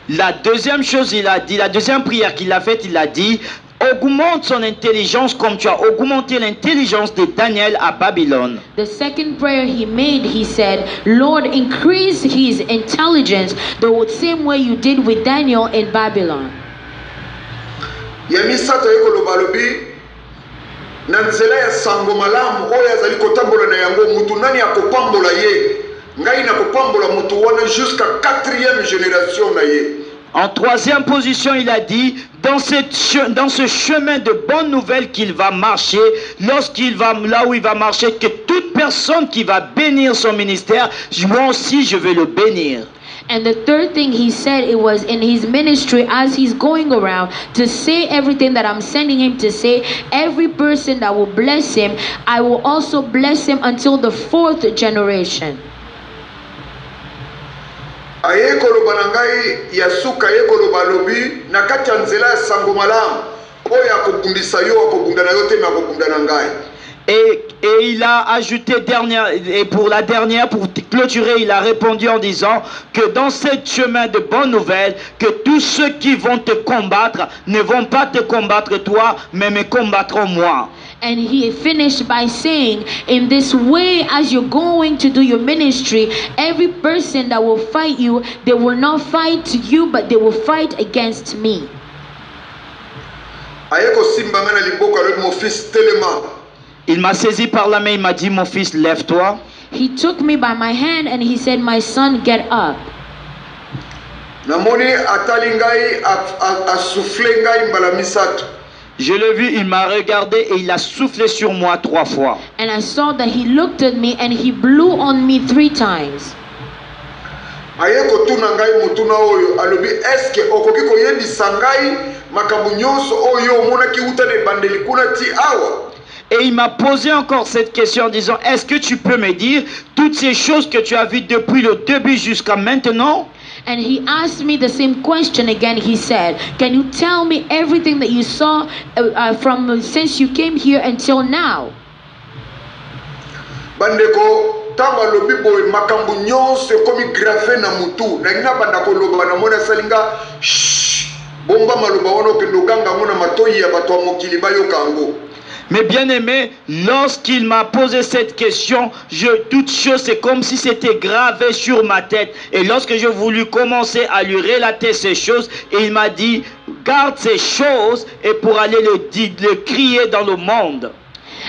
La deuxième chose, la deuxième prière qu'il a faite, il a dit, augmente son intelligence comme tu as augmenté l'intelligence de Daniel à Babylone. The second prayer he made, he said, Lord, increase his intelligence the same way you did with Daniel in Babylon. En troisième position, il a dit, dans ce chemin de bonnes nouvelles qu'il va marcher, lorsqu'il va là où il va marcher, que toute personne qui va bénir son ministère, moi aussi je vais le bénir. And the third thing he said, it was in his ministry as he's going around to say everything that I'm sending him to say. Every person that will bless him, I will also bless him until the 4th generation. Ayekoloba nangai yasuka ayekoloba lobi nakati nzela sango malamu oya akobundisa yo akobunda na yo te akobunda nangai. Et il a ajouté pour la dernière, pour clôturer, il a répondu en disant que dans ce chemin de bonnes nouvelles, que tous ceux qui vont te combattre ne vont pas te combattre toi, mais me combattront moi. And he finished by saying, in this way, as you're going to do your ministry, every person that will fight you, they will not fight you, but they will fight against me. Ayeko simba ngana liboka le mon fils telema. Il m'a saisi par la main, il m'a dit, mon fils, lève-toi. He took me by my hand and he said, my son, get up. Namoni atalingai asuflengai mbala misatu. Je l'ai vu, il m'a regardé et il a soufflé sur moi 3 fois. And I saw that he looked at me and he blew on me 3 times. Ayeko tuna ngai mutuna oyo alobi eske okoki koyebisa ngai makambo nyonso oyo omonaki utane bandeli kuna ti awa. Et il m'a posé encore cette question en disant, est-ce que tu peux me dire toutes ces choses que tu as vues depuis le début jusqu'à maintenant? And he asked me the same question again. He said, can you tell me everything that you saw from since you came here until now? Bandeko tanga lobi boy makambo nyonso komi grafe na mutu na ngina bandako loba na mona salinga bomba maloba wono kendo ganga mona matoyi ya bato mokili bayo kango. Mais bien aimé, lorsqu'il m'a posé cette question, toute chose c'est comme si c'était gravé sur ma tête. Et lorsque j'ai voulu commencer à lui relater ces choses, il m'a dit, garde ces choses et pour aller le crier dans le monde.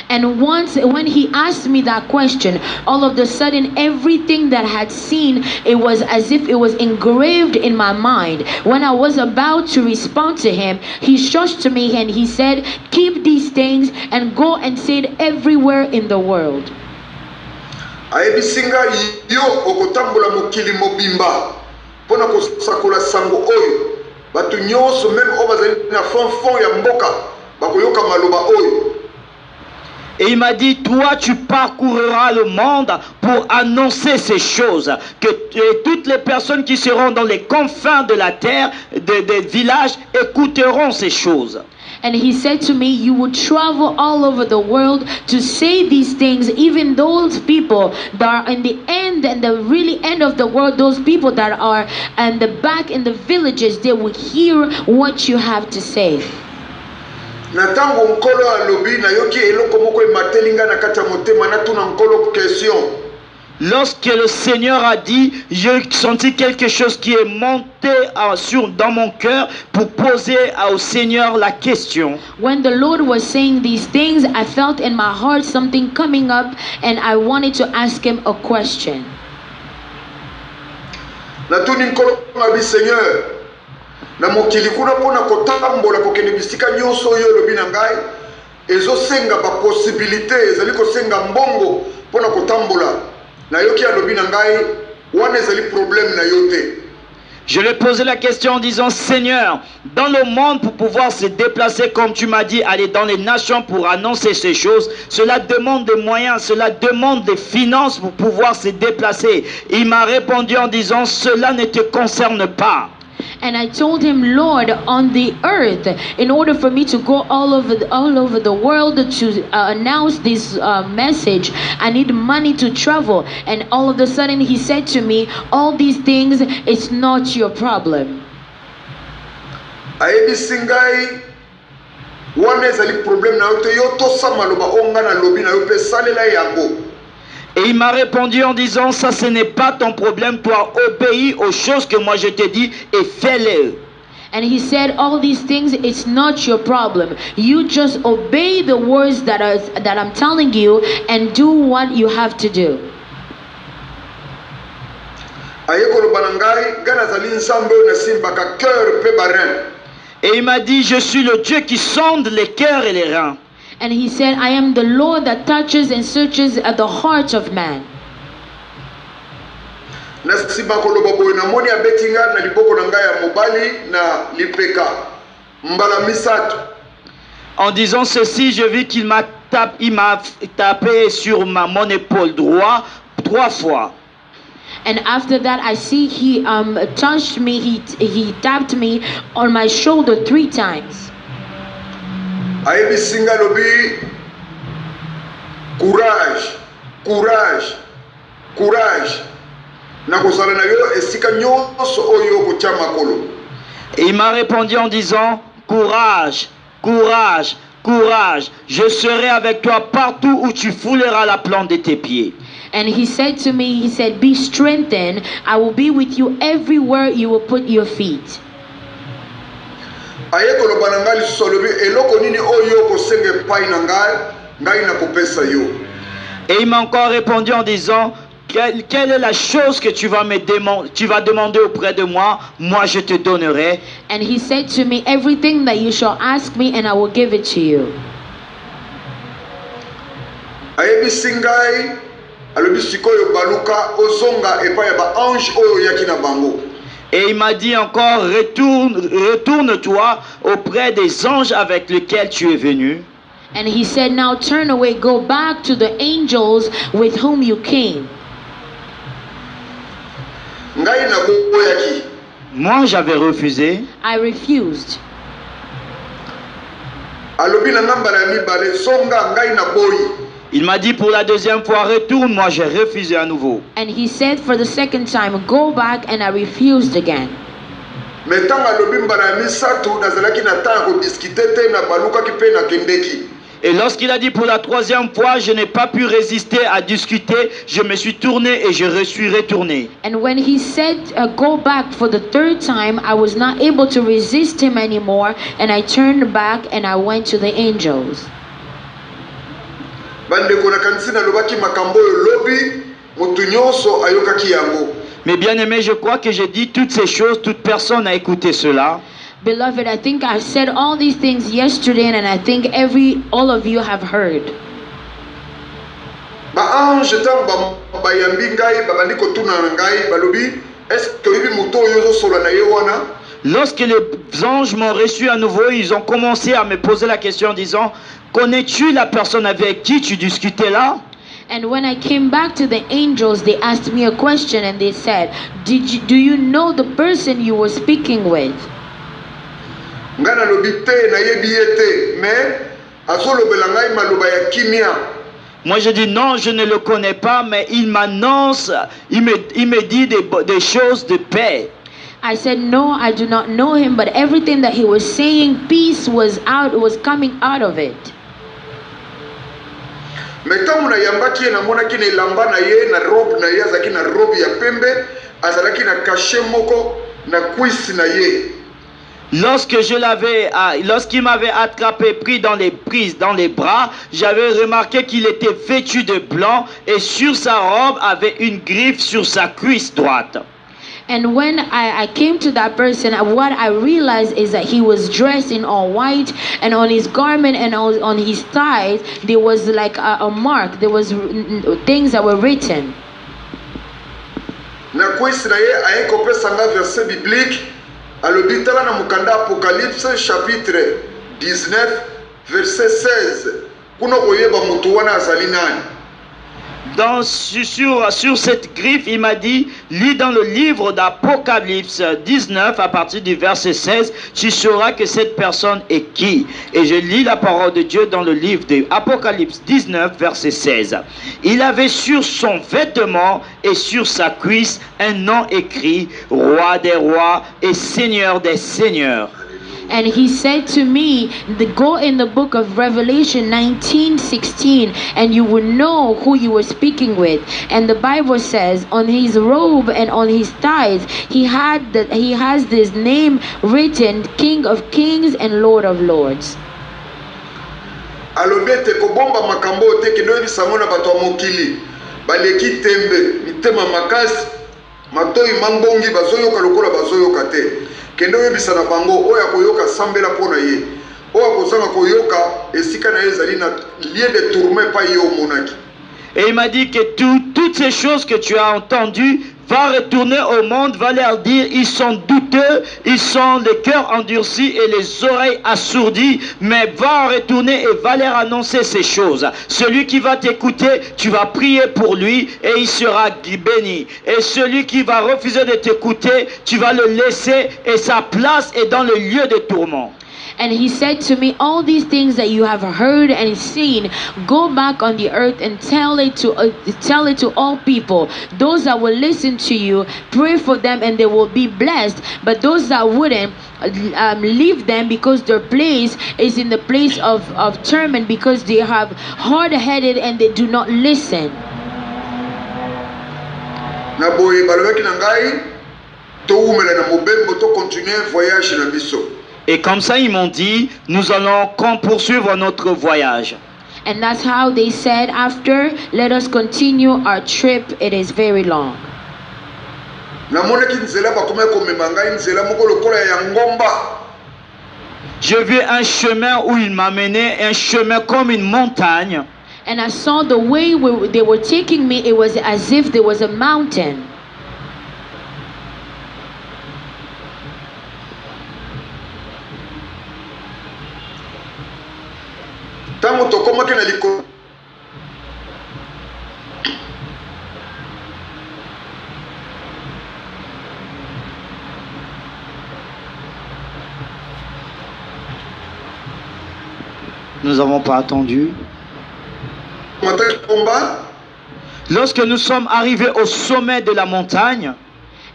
And once when he asked me that question, all of a sudden everything that I had seen, it was as if it was engraved in my mind. When I was about to respond to him, he shushed to me and he said, keep these things and go and say it everywhere in the world. Ayebisinga yo okotambula mokili mobimba pona kosakola sango oyo batu nyonso même obazali na fond ya mboka bakoyoka maloba oyo. Et il m'a dit, toi tu parcourras le monde pour annoncer ces choses, que toutes les personnes qui seront dans les confins de la terre, des villages, écouteront ces choses. And he said to me, you will travel all over the world to say these things, even those people that are in the end and the really end of the world, those people that are in the back in the villages, they will hear what you have to say. Natango nkolo alobi na yoki eloko moko ematelinga na kati ya motema natuna nkolo question. Lorsque le Seigneur a dit, j'ai senti quelque chose qui est monté dans mon cœur pour poser au Seigneur la question. When the Lord was saying these things, I felt in my heart something coming up and I wanted to ask him a question. Natuni nkolo ngabi Seigneur. Na mokili kuna pona kotambola kokende bisika nyonso yo lobi na ngai ezo senga ba possibilité ezali ko senga mbongo pona kotambola na yoki alobi na ngai wana ezali problème na yote. Je lui ai posé la question en disant, Seigneur, dans le monde pour pouvoir se déplacer comme tu m'as dit, aller dans les nations pour annoncer ces choses, cela demande des moyens, cela demande des finances pour pouvoir se déplacer. Il m'a répondu en disant, cela ne te concerne pas. And I told him, Lord, on the earth, in order for me to go all over the world to announce this message, I need money to travel. And all of a sudden he said to me, all these things, it's not your problem. Ayebisingai wana ezali problème na yote yo to samaloba onga na lobi na yo pe salela yango. Et il m'a répondu en disant, ça ce n'est pas ton problème, toi obéis aux choses que moi je te dis et fais-les. And he said, all these things, it's not your problem. You just obey the words that I'm telling you and do what you have to do. Et il m'a dit, je suis le Dieu qui sonde les cœurs et les reins. And he said, I am the Lord that touches and searches at the heart of man. Nasima koloba boy na moni abetinga na liboko na ngai ya mobali na lipeka mbala misato. En disant ceci, je vis qu'il m'a tapé sur mon épaule droit 3 fois. And after that, I see he touched me. He tapped me on my shoulder 3 times. Ayebi singa lobi courage, courage, courage. Na kozala na yo esika nyonso oyo kotia makolo. Et il m'a répondu en disant, courage, courage, courage. Je serai avec toi partout où tu fouleras la plante de tes pieds. And he said to me, he said, be strengthened. I will be with you everywhere you will put your feet. Aye koloba na ngai lisusu alobi eloko nini oyo kosenge pai na ngai na kopesa yo. Et il m'a encore répondu en disant, quelle est la chose que tu vas demander auprès de moi, moi je te donnerai. And he said to me, everything that you shall ask me and I will give it to you. Ayebi singai alobi sikoyo baluka ozonga epai ya ba ange oyo yaki na bango. Et il m'a dit encore, retourne-toi auprès des anges avec lesquels tu es venu. And he said, now turn away, go back to the angels with whom you came. Ngai na boyaki. Moi j'avais refusé. I refused. Alobi na ngamba na mibale songa ngai na boyi. Il m'a dit pour la 2e fois, retourne, moi j'ai refusé à nouveau. And he said for the 2nd time, go back, and I refused again. Mais tant alobi mbala misato nazalaki na temps ko discuter te na baluka ki pe na kendeki. Et lorsqu'il a dit pour la 3e fois, je n'ai pas pu résister à discuter, je me suis tourné et je suis retourné. And when he said go back for the 3rd time, I was not able to resist him anymore, and I turned back and I went to the angels. Bandeko na kanisa na lobaki makambo lobi mutu nyonso ayokaki yango. Mais bien aimé, je crois que j'ai dit toutes ces choses, toute personne a écouté cela. Beloved, I think I said all these things yesterday, and I think all of you have heard. Ba ange tam ba yambi ngai ba bandi ko tuna ngai balobi est-ce que ibi muto yozo sola na ye wana? Lorsque les anges m'ont reçu à nouveau, ils ont commencé à me poser la question en disant, connais-tu la personne avec qui tu discutais là? And when I came back to the angels, they asked me a question and they said, do you know the person you were speaking with? Ngana lobite na yebiete mais azolobela ngai maloba ya kimia. Moi je dis non, je ne le connais pas, mais il m'annonce, il me dit des choses de paix. I said, no, I do not know him, but everything that he was saying, peace was coming out of it. Meta muna yambaki na mona kina ilamba na ye na robe na ye azaki na robe ya pembe azalaki na cachet moko na cuisse na ye. Lorsqu'il m'avait attrapé, pris dans les bras, j'avais remarqué qu'il était vêtu de blanc et sur sa robe avait une griffe sur sa cuisse droite. And when I came to that person, what I realized is that he was dressed in all white, and on his garment and on his thighs, there was like a mark. There was things that were written. Na cuisse na ye ayeko pesa nga verset biblique alobitala na mukanda Apocalypse chapitre 19 verset 16 kuno koyeba mutu wana azali nani. Sur cette griffe, il m'a dit, lis dans le livre d'Apocalypse 19 à partir du verset 16, tu sauras que cette personne est qui. Et je lis la parole de Dieu dans le livre d'Apocalypse 19 verset 16. Il avait sur son vêtement et sur sa cuisse un nom écrit, Roi des rois et Seigneur des seigneurs. And he said to me, go in the book of Revelation 19:16, and you will know who you were speaking with. And the Bible says, on his robe and on his thighs, he has this name written, King of Kings and Lord of Lords. Alobete kobomba makambo te kino bisamona bato mokili baleki tembe mitema makasi matoi mambongi bazoyoka lokola bazoyoka te. kende oyebisa na bango oyo akoyoka sambela mpona ye oyo akozanga koyoka esika na ye ezali na lien de tourment pa ye omonaki. Et il m'a dit que toutes ces choses que tu as entendues, va retourner au monde, va leur dire, ils sont douteux, ils sont les cœurs endurcis et les oreilles assourdies, mais va retourner et va leur annoncer ces choses. Celui qui va t'écouter, tu vas prier pour lui et il sera béni. Et celui qui va refuser de t'écouter, tu vas le laisser et sa place est dans le lieu de tourment. And he said to me, all these things that you have heard and seen, go back on the earth and tell it to all people. Those that will listen to you, pray for them and they will be blessed. But those that wouldn't, leave them, because their place is in the place of torment, because they have hard-headed and they do not listen. Na boye balobaki na ngai to umela na mobembo to continuer voyage na biso. Et comme ça, ils m'ont dit, nous allons poursuivre notre voyage. And that's how they said, after, let us continue our trip. It is very long. J'ai vu un chemin où il m'a mené, un chemin comme une montagne. And I saw the way where they were taking me, it was as if there was a mountain. Nous n'avons pas attendu. Lorsque nous sommes arrivés au sommet de la montagne,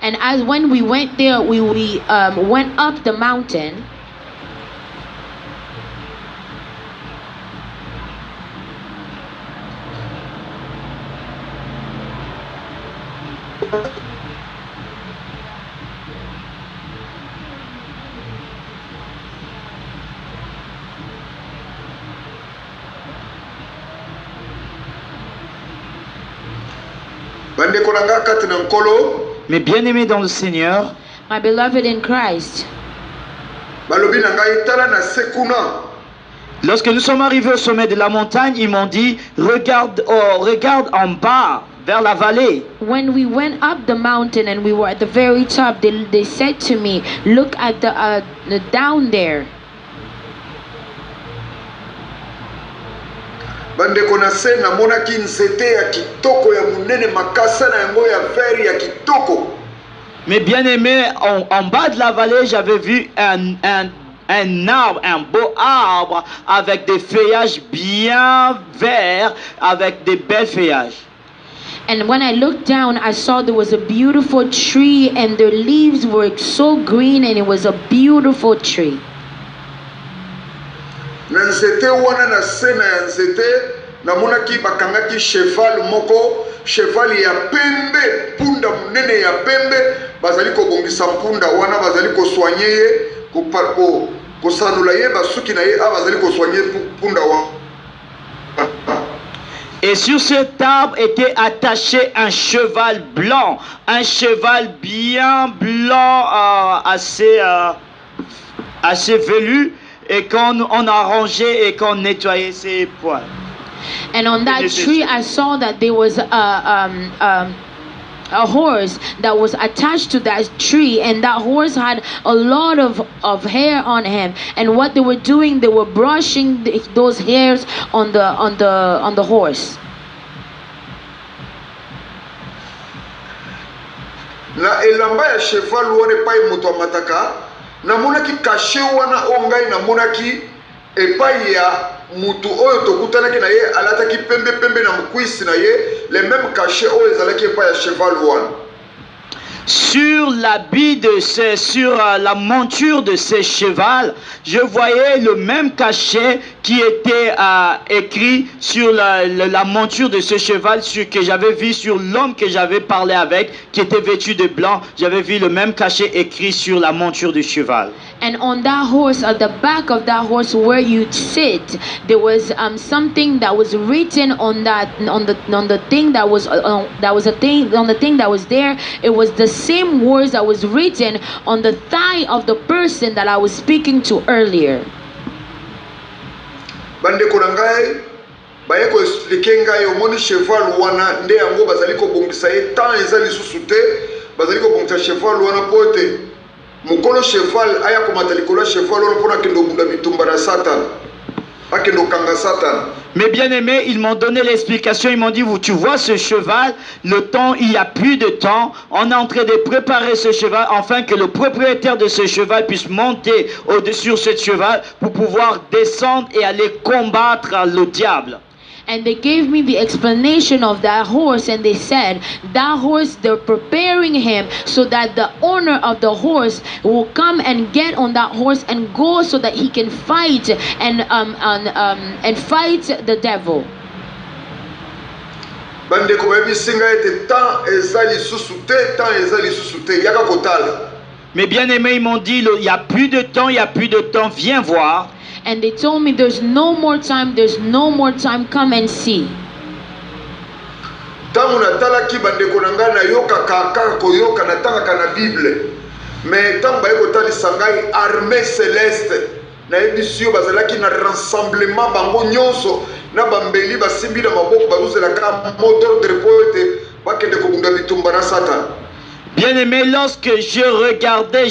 and as when we went there, we went up the mountain. Mes bien-aimés dans le Seigneur, my beloved in Christ, lorsque nous sommes arrivés au sommet de la montagne, ils m'ont dit, regarde en bas, vers la vallée. When we went up the mountain and we were at the very top, they said to me, look at the down there. Bandeko na se na monaki nzete ya kitoko ya munene makasa na yango ya vert ya kitoko. Mais bien aimé, en bas de la vallée, j'avais vu un arbre, un beau arbre avec des feuillages bien verts, avec des belles feuillages. And when I looked down, I saw there was a beautiful tree and the leaves were so green and it was a beautiful tree. Na nzete wana na sena ya nzete namonaki bakangaki cheval moko, cheval ya pembe, punda munene ya pembe, bazali kobongisa mpunda wana, bazali kosoigner ye, kosanula ye basuki na ye, bazali kosoigner punda wana. Et sur cet arbre était attaché un cheval blanc, un cheval bien blanc, assez velu, et qu'on a rangé et qu'on nettoyait ses poils. And on that tree, I saw that there was a horse that was attached to that tree, and that horse had a lot of hair on him. And what they were doing, they were brushing those hairs on the horse. Na elamba ya cheval wane pai moto amataka, namonaki kashe wana ongai namonaki epai ya mutu oyo tokutanaki na ye alataki pembe pembe na mukwisi na ye, le même cachet oyo ezalaki epai ya cheval wana. Sur l'habit sur la monture de ces chevals, je voyais le même cachet qui était écrit sur la monture de ce cheval que j'avais vu sur l'homme que j'avais parlé avec, qui était vêtu de blanc. J'avais vu le même cachet écrit sur la monture du cheval. And on that horse, at the back of that horse where you sit, there was something that was written on the thing that was on the thing that was there. It was the same words that was written on the thigh of the person that I was speaking to earlier. Bandeko na ngai baye ko expliquer ngai omoni cheval wana nde yango bazali ko bongisa etant ezali susu te bazali ko bongisa cheval wana pote mukolo cheval aya komata likolo cheval wana pona kendo bunda bitumba na Satan akendo kanga Satan. Mais bien aimé, ils m'ont donné l'explication, ils m'ont dit, tu vois ce cheval, le temps, il n'y a plus de temps, on est en train de préparer ce cheval, afin que le propriétaire de ce cheval puisse monter au-dessus de ce cheval pour pouvoir descendre et aller combattre le diable. And they gave me the explanation of that horse, and they said that horse, they're preparing him so that the owner of the horse will come and get on that horse and go so that he can fight and fight the devil. Bandeko baby singa ete temps ezali susute temps ezali susute yaka kotala. Mais bien aimé, ils m'ont dit, il n'y a plus de temps, il n'y a plus de temps, viens voir. And they told me there's no more time, come and see. Tangu natala ki bandeko na ngai na yoka kaka koyoka na tanga kana Bible. Mais tangu baye kotali sangai armée céleste na edisio bazalaki na rassemblement bango nyonso na bambeli basimbi na maboko bazuzela ka moteur de poete bakende ko bunda bitumba na Satan. Bien aimé, lorsque je regardais,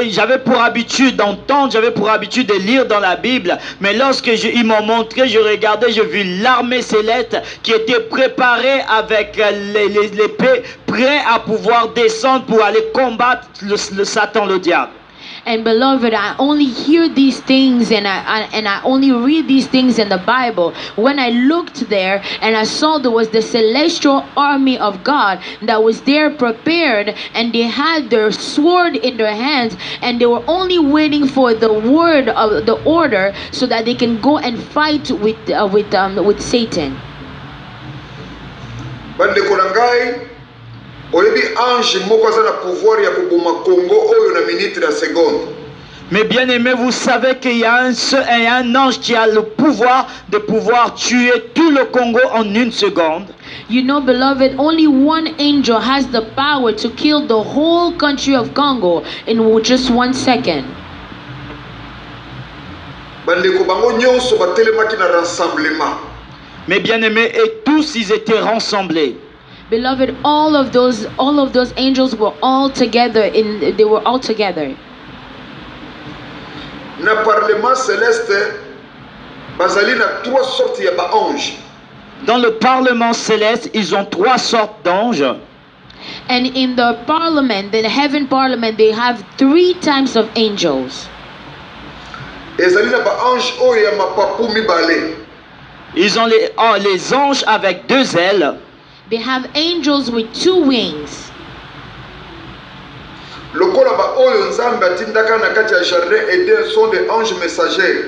j'avais pour habitude d'entendre, j'avais pour habitude de lire dans la Bible, mais lorsque ils m'ont montré, je regardais, je vis l'armée céleste qui était préparée avec l'épée, prêt à pouvoir descendre pour aller combattre le Satan, le diable. And beloved, I only hear these things and I only read these things in the Bible. When I looked there and I saw there was the celestial army of God that was there prepared, and they had their sword in their hands, and they were only waiting for the word of the order so that they can go and fight with Satan. Bandeko na ngai oyebi ange moko aza na pouvoir ya koboma Congo oyo na minute na seconde. Mais bien aimé, vous savez qu'il y a un ange qui a le pouvoir de pouvoir tuer tout le Congo en une seconde. You know, beloved, only one angel has the power to kill the whole country of Congo in just 1 second. Bandeko bango nyonso batelemaki na rassemblement. Mais bien aimé, et tous ils étaient rassemblés. Beloved, all of those angels were all together. They were all together. Na parlement céleste bazali na 3 sortes ya ba ange. Dans le parlement céleste, ils ont 3 sortes d'anges. And in the parliament, the heaven parliament, they have 3 types of angels. Ezali na ba ange oyo ya mapapu mibale. Ils ont les anges avec 2 ailes. They have angels with 2 wings. Lokola ba oyo nzambe atindaka na kati ya jardin Eden sont des anges messagers.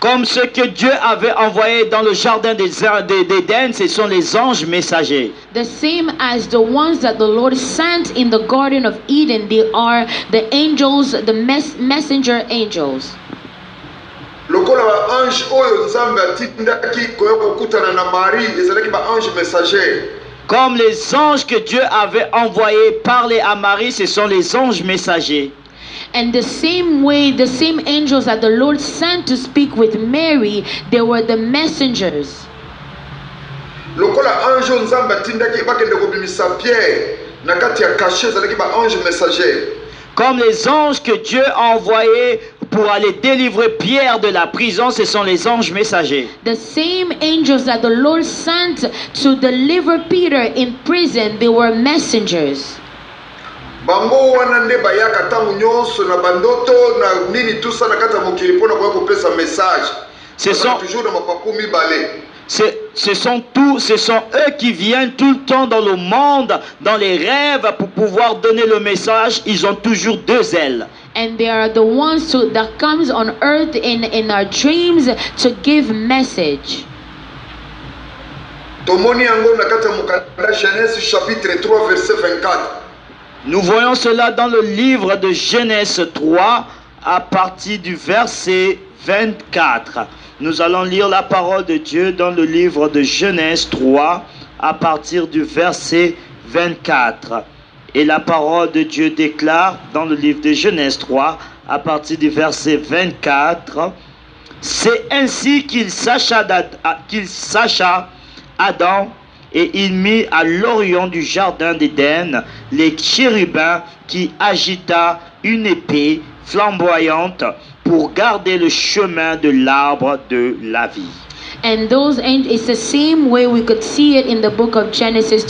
Comme ce que Dieu avait envoyé dans le jardin d'Éden, ce sont les anges messagers. The same as the ones that the Lord sent in the Garden of Eden, they are the angels, the messenger angels. Lokola ba ange oyo nzambe atindaki koyo kokutana na Marie, ezalaki ba ange messager. Comme les anges que Dieu avait envoyés parler à Marie, ce sont les anges messagers. And the same way, the same angels that the Lord sent to speak with Mary, they were the messengers. Lokola ange nzambe atindaki bakende kobimisa Pierre na kati ya cachet, ezalaki ba ange messager. Comme les anges que Dieu a envoyés pour aller délivrer Pierre de la prison, ce sont les anges messagers. The same angels that the Lord sent to deliver Peter in prison, they were messengers. Bango wana nde bayaka tangu nyonso na bandoto na nini tusa na kata mokili pona kwa kopesa message. Ce sont toujours na mapapu mibale. Ce sont eux qui viennent tout le temps dans le monde, dans les rêves, pour pouvoir donner le message. Ils ont toujours 2 ailes. And they are the ones that comes on earth in our dreams to give message. tomoni yango na kati ya mokanda Genèse chapitre 3 verset 24. Nous voyons cela dans le livre de Genèse 3 à partir du verset 24. Nous allons lire la parole de Dieu dans le livre de Genèse 3 à partir du verset 24. Et la parole de Dieu déclare dans le livre de Genèse 3 à partir du verset 24. C'est ainsi qu'il sacha Adam, et il mit à l'orient du jardin d'Éden les chérubins qui agita une épée flamboyante pour garder le chemin de l'arbre de la vie. And those angels, it's the same way we could see it in the book of Genesis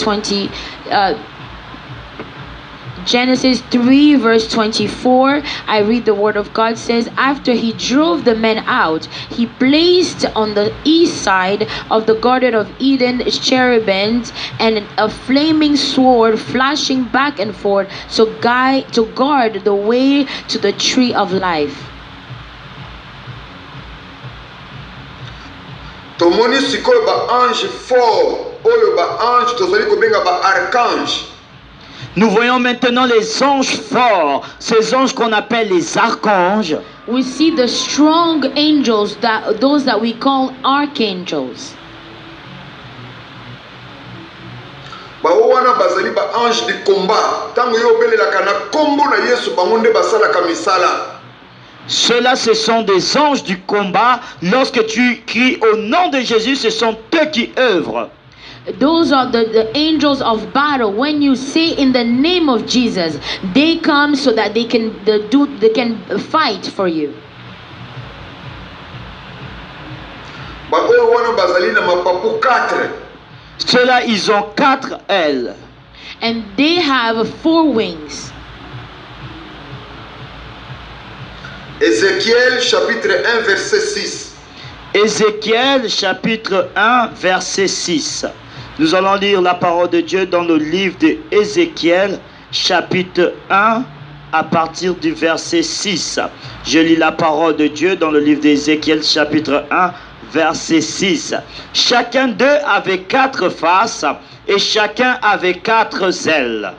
3 verse 24. I read the word of God says, after he drove the men out, he placed on the east side of the garden of Eden cherubims and a flaming sword flashing back and forth to guard the way to the tree of life. tomoni sikoyo ba ange fort oyo ba ange tozali kobenga ba archange. Nous voyons maintenant les anges forts, ces anges qu'on appelle les archanges. We see the strong angels, those that we call archangels. Bao wana bazali ba ange de combat. Tango yo belelaka na kombo na Yesu bango nde basalaka misala. Ceux-là, ce sont des anges du combat. Lorsque tu cries au nom de Jésus, ce sont eux qui œuvrent. Those are the angels of battle. When you say in the name of Jesus, they come so that they can fight for you. Ceux-là, ils ont 4 ailes. And they have 4 wings. Ézéchiel chapitre 1 verset 6. Ézéchiel chapitre 1 verset 6. Nous allons lire la parole de Dieu dans le livre d'Ézéchiel chapitre 1 à partir du verset 6. Je lis la parole de Dieu dans le livre d'Ézéchiel chapitre 1 verset 6. Chacun d'eux avait 4 faces et chacun avait 4 ailes.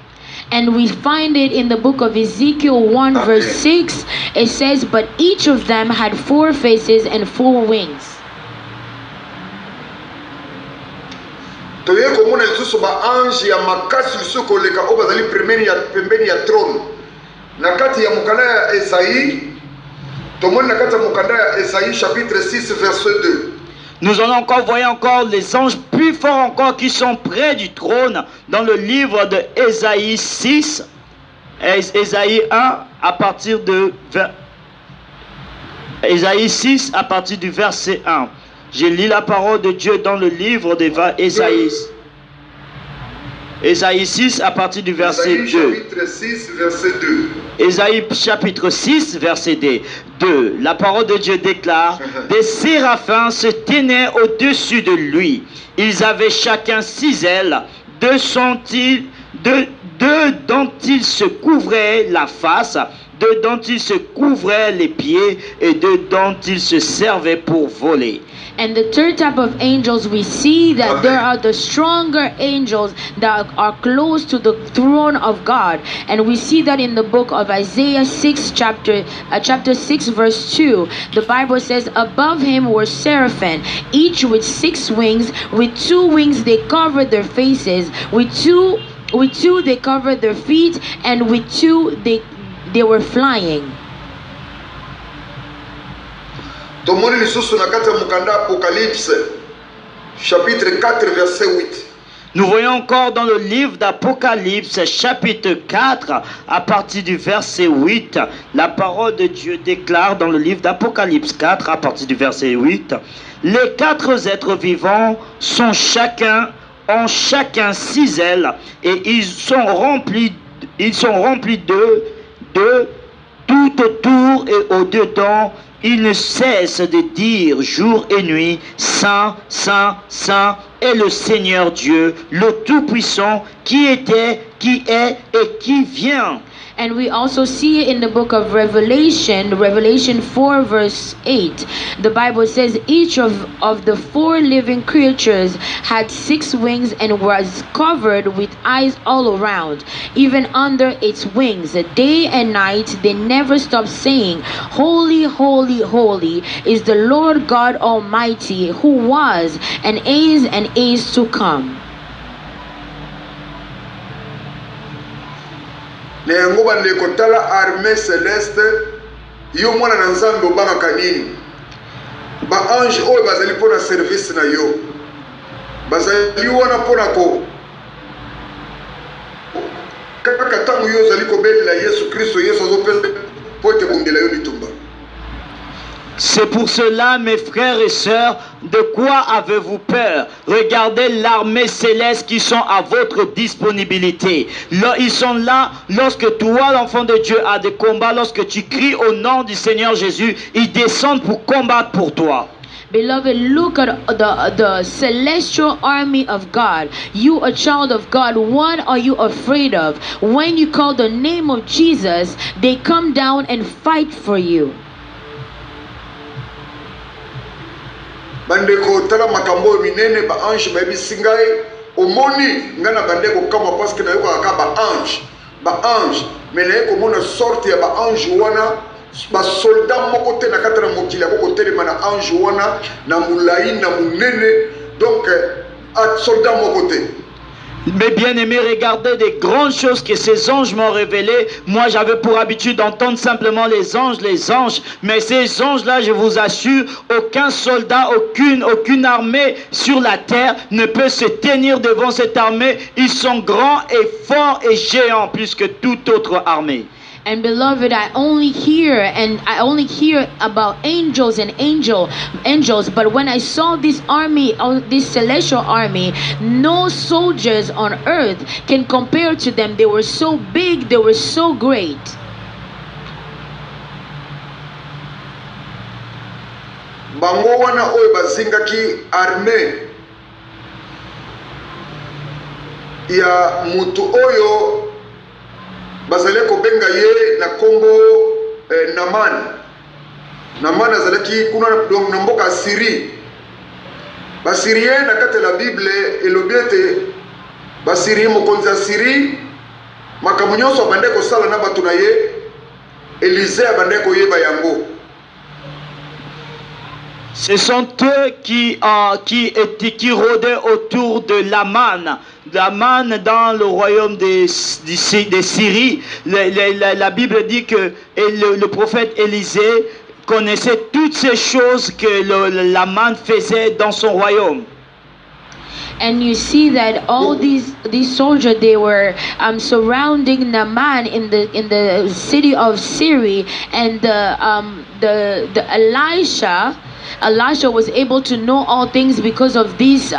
And we find it in the book of Ezekiel 1 verse 6. It says, but each of them had 4 faces and 4 wings. Toye komona lisusu ba ange ya makasi lisusu koleka o bazali pembeni ya trône. Na kati ya mokanda ya Esaïe, tomoni na kati ya mokanda ya Esaïe chapitre 6 verset 2. Nous allons voir les anges plus forts encore qui sont près du trône dans le livre de Ésaïe 6, Ésaïe 1 à partir de Ésaïe 6 à partir du verset 1. Je lis la parole de Dieu dans le livre d'Ésaïe. Ésaïe 6 à partir du verset 2. Chapitre 6, verset 2. Ésaïe chapitre 6 verset 2. La parole de Dieu déclare, des séraphins se tenaient au-dessus de lui. Ils avaient chacun 6 ailes, deux dont ils se couvraient la face, 2 dont ils se couvraient les pieds et 2 dont ils se servaient pour voler. And the third type of angels, we see that there are the stronger angels that are close to the throne of God. And we see that in the book of Isaiah 6, chapter 6, verse 2. The Bible says, above him were seraphim, each with 6 wings. With 2 wings they covered their faces. With two they covered their feet. And with 2 they were flying. Tomoni lisusu na kati ya mukanda Apocalypse chapitre 4 verset 8. Nous voyons encore dans le livre d'Apocalypse chapitre 4 à partir du verset 8, la parole de Dieu déclare dans le livre d'Apocalypse 4 à partir du verset 8, les 4 êtres vivants ont chacun 6 ailes et ils sont remplis de tout autour et au-dedans. Ils ne cessent de dire jour et nuit, Saint, Saint, Saint est le Seigneur Dieu, le Tout-Puissant, qui était, qui est et qui vient. And we also see it in the book of Revelation 4 verse 8. The Bible says each of the 4 living creatures had 6 wings and was covered with eyes all around, even under its wings. Day and night they never stopped saying, "Holy, holy, holy is the Lord God Almighty, who was and is to come." Na yango bande kotala armée céleste yo mwana na nzambe obaka nini ba ange oyo bazali pona service na yo bazali wana pona ko kaka tangu yo zali kobelela Yesu Kristo Yesu azopela pote bundela yo litumba. C'est pour cela, mes frères et sœurs, de quoi avez-vous peur? Regardez l'armée céleste qui sont à votre disponibilité. Ils sont là lorsque toi, l'enfant de Dieu, a des combats, lorsque tu cries au nom du Seigneur Jésus, ils descendent pour combattre pour toi. Beloved, look at the celestial army of God. You, a child of God, what are you afraid of? When you call the name of Jesus, they come down and fight for you. Bandeko tala makambo minene ba ange ba bisingai omoni ngana bandeko kama parce que na yoko aka ba ange mais na yoko mona sorte ya ba ange wana ba soldat moko te na katana mokili ko telema na ange wana na mulai na munene donc a soldat moko te. Mes bien-aimés, regardez des grandes choses que ces anges m'ont révélées. Moi, j'avais pour habitude d'entendre simplement les anges. Mais ces anges-là, je vous assure, aucun soldat, aucune armée sur la terre ne peut se tenir devant cette armée. Ils sont grands et forts et géants plus que toute autre armée. And beloved, I only hear about angels and angels, but when I saw this army, this celestial army, no soldiers on earth can compare to them. They were so big, they were so great. Bango wana oyo bazingaki armée ya mutu oyo bazale ko benga ye na kombo Naman azalaki kuna na mboka Syrie. Ba Syrien na kati la Bible elobiete ba Syrie mokonzi ya Syrie makambo nyonso bande ko sala na batu na ye Élisée bande ko yeba yango. Ce sont eux qui rôdaient autour de Laman dans le royaume des Syrie. La Bible dit que le prophète Élisée connaissait toutes ces choses que Laman faisait dans son royaume. And you see that all these soldiers, they were surrounding Naaman in the city of Syria, and the Elisha was able to know all things because of this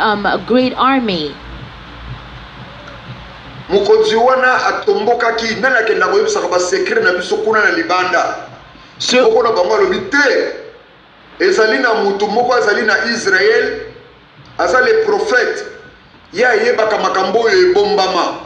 great army. Mukonzi wana atombokaki nana kenda koyebisa ba secret na biso kuna na libanda. Soko na bango lobite ezali na mutu moko azali na Israël aza le prophète ya yebaka makambo ebombama.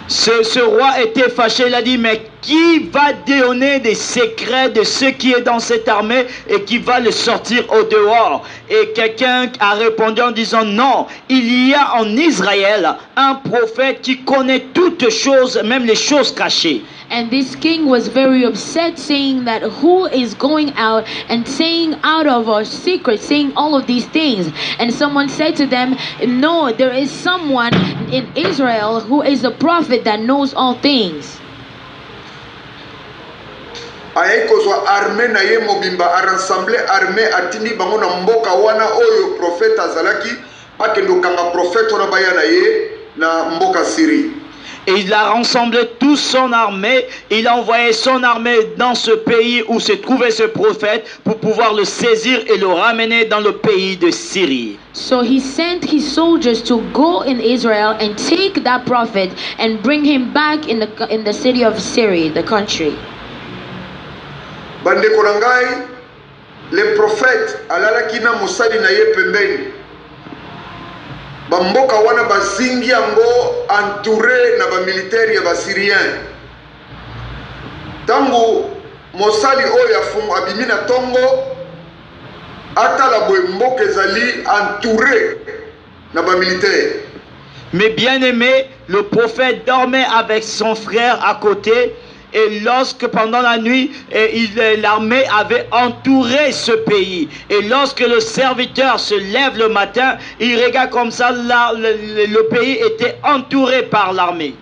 Ce roi était fâché, il a dit, mais qui va donner des secrets de ce qui est dans cette armée et qui va le sortir au dehors? Et quelqu'un a répondu en disant, non, il y a en Israël un prophète qui connaît toutes choses, même les choses cachées. And this king was very upset, saying that who is going out and saying out of our secret, saying all of these things. And someone said to them, no, there is someone in Israel who is a prophet that knows all things. Ayekozwa armée na ye mobimba a rassemblé armée atindi bango na mboka wana oyo prophète azalaki akendo kanga prophète wana baya na ye na mboka Syrie. Et il a rassemblé toute son armée, il a envoyé son armée dans ce pays où se trouvait ce prophète pour pouvoir le saisir et le ramener dans le pays de Syrie. So he sent his soldiers to go in Israel and take that prophet and bring him back in the city of Syria, the country. Bande korangai, le prophète alalaki na mosali na ye pembeni. Bamboka wana bazingi yango entouré na ba militaire ya ba Syrien. Tango mosali oyo afumu abimi na tongo atala boye mboka ezali entouré na ba militaire. Mais bien aimé, le prophète dormait avec son frère à côté. Et lorsque pendant la nuit, l'armée avait entouré ce pays. Et lorsque le serviteur se lève le matin, il regarde comme ça, le pays était entouré par l'armée.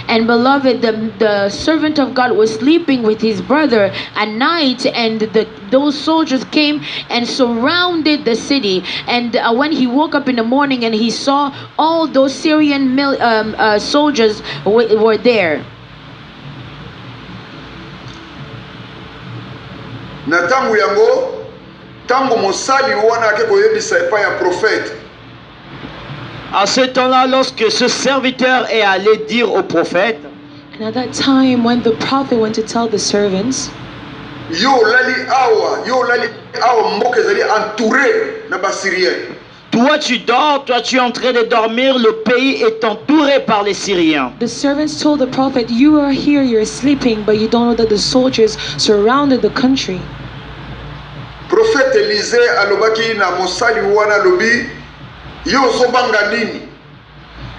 And beloved, the servant of God was sleeping with his brother at night, and those soldiers came and surrounded the city. And when he woke up in the morning and he saw all those Syrian soldiers were there. Na tangu yango, tangu mosali wana ake koyebisa epai ya prophète. À ce temps-là, lorsque ce serviteur est allé dire au prophète, and at that time when the prophet went to tell the servants, yo lali awa mboka ezali entouré na ba Syriens. Toi tu dors, toi tu es en train de dormir, le pays est entouré par les Syriens. The servants told the prophet, you are here, you're sleeping, but you don't know that the soldiers surrounded the country. Prophète Élisée alobaki na mosali wana lobi, yo zobanga nini?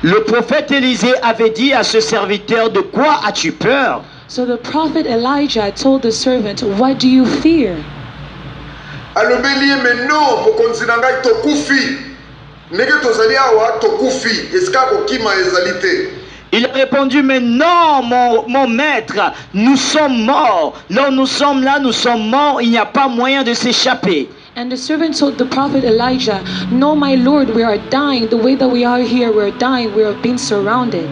Le prophète Élisée avait dit à ce serviteur, de quoi as-tu peur? So the prophet Elijah told the servant, what do you fear? Alobeli mais non, mokonzi na ngai tokufi. Ndenge tozali awa tokufi, eska kokima ezali te. Il a répondu, mais non, mon maître, nous sommes morts. Là nous sommes là, nous sommes morts, il n'y a pas moyen de s'échapper. And the servant told the prophet Elijah, no, my Lord, we are dying. The way that we are here, we are dying. We are being surrounded.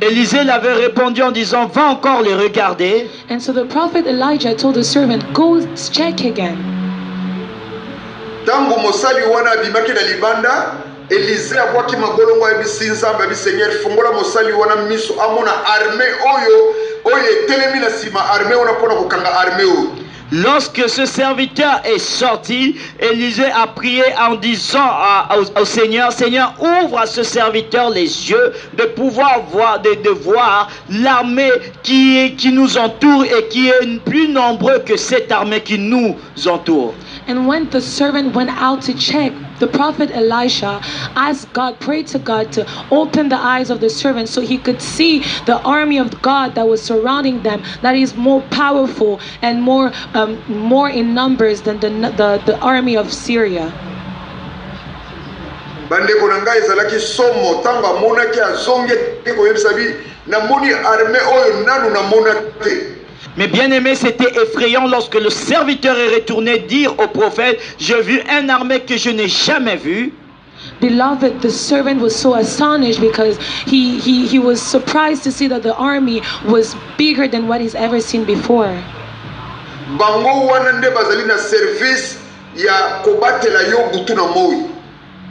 Élisée l'avait répondu en disant, va encore les regarder. And so the prophet Elijah told the servant, go check again. Tango mosali wana bimaki na libanda, Élisée abwaki mabolongo ya bisinzamba bi Seigneur fongola mosali wana miso amona armée oyo etelemi na sima armée wana pona kokanga armée oyo. Lorsque ce serviteur est sorti, Élisée a prié en disant au Seigneur, Seigneur, ouvre à ce serviteur les yeux de pouvoir voir, de voir l'armée qui nous entoure et qui est plus nombreux que cette armée qui nous entoure. And when the servant went out to check, the prophet Elisha asked God, prayed to God to open the eyes of the servant so he could see the army of God that was surrounding them, that is more powerful and more in numbers than the army of Syria. Bandeko na ngai ezalaki somo tanga monaki azonge te koyebisa bi na moni armée oyo nanu na monaki. Mais bien aimé, c'était effrayant lorsque le serviteur est retourné dire au prophète, j'ai vu une armée que je n'ai jamais vue. Beloved, the servant was so astonished because he was surprised to see that the army was bigger than what he's ever seen before. Bango wana nde bazali na service ya kobatela yo butu na moi.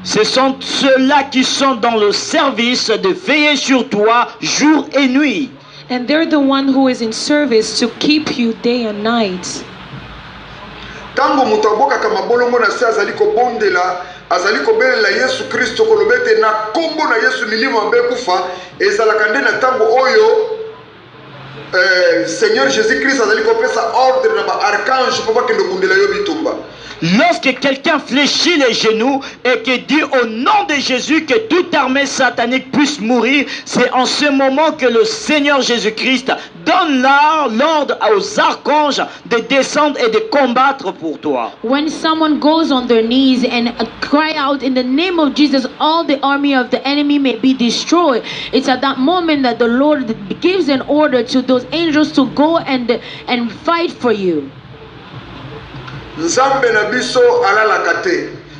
Ce sont ceux-là qui sont dans le service de veiller sur toi jour et nuit. And they're the one who is in service to keep you day and night. Tango mutu abokaka mabolongo na se azali kobondela azali kobelela Yesu Kristo kolobete na kombo na Yesu milimo ambe kufa ezalaka nde na tango oyo Seigneur Jésus-Christ azali kopesa ordre na ba archange po bakende kundela yo bitumba. Lorsque quelqu'un fléchit les genoux et qui dit au nom de Jésus que toute armée satanique puisse mourir, c'est en ce moment que le Seigneur Jésus-Christ donne l'ordre aux archanges de descendre et de combattre pour toi. When someone goes on their knees and cry out in the name of Jesus, all the army of the enemy may be destroyed. It's at that moment that the Lord gives an order to those angels to go and fight for you.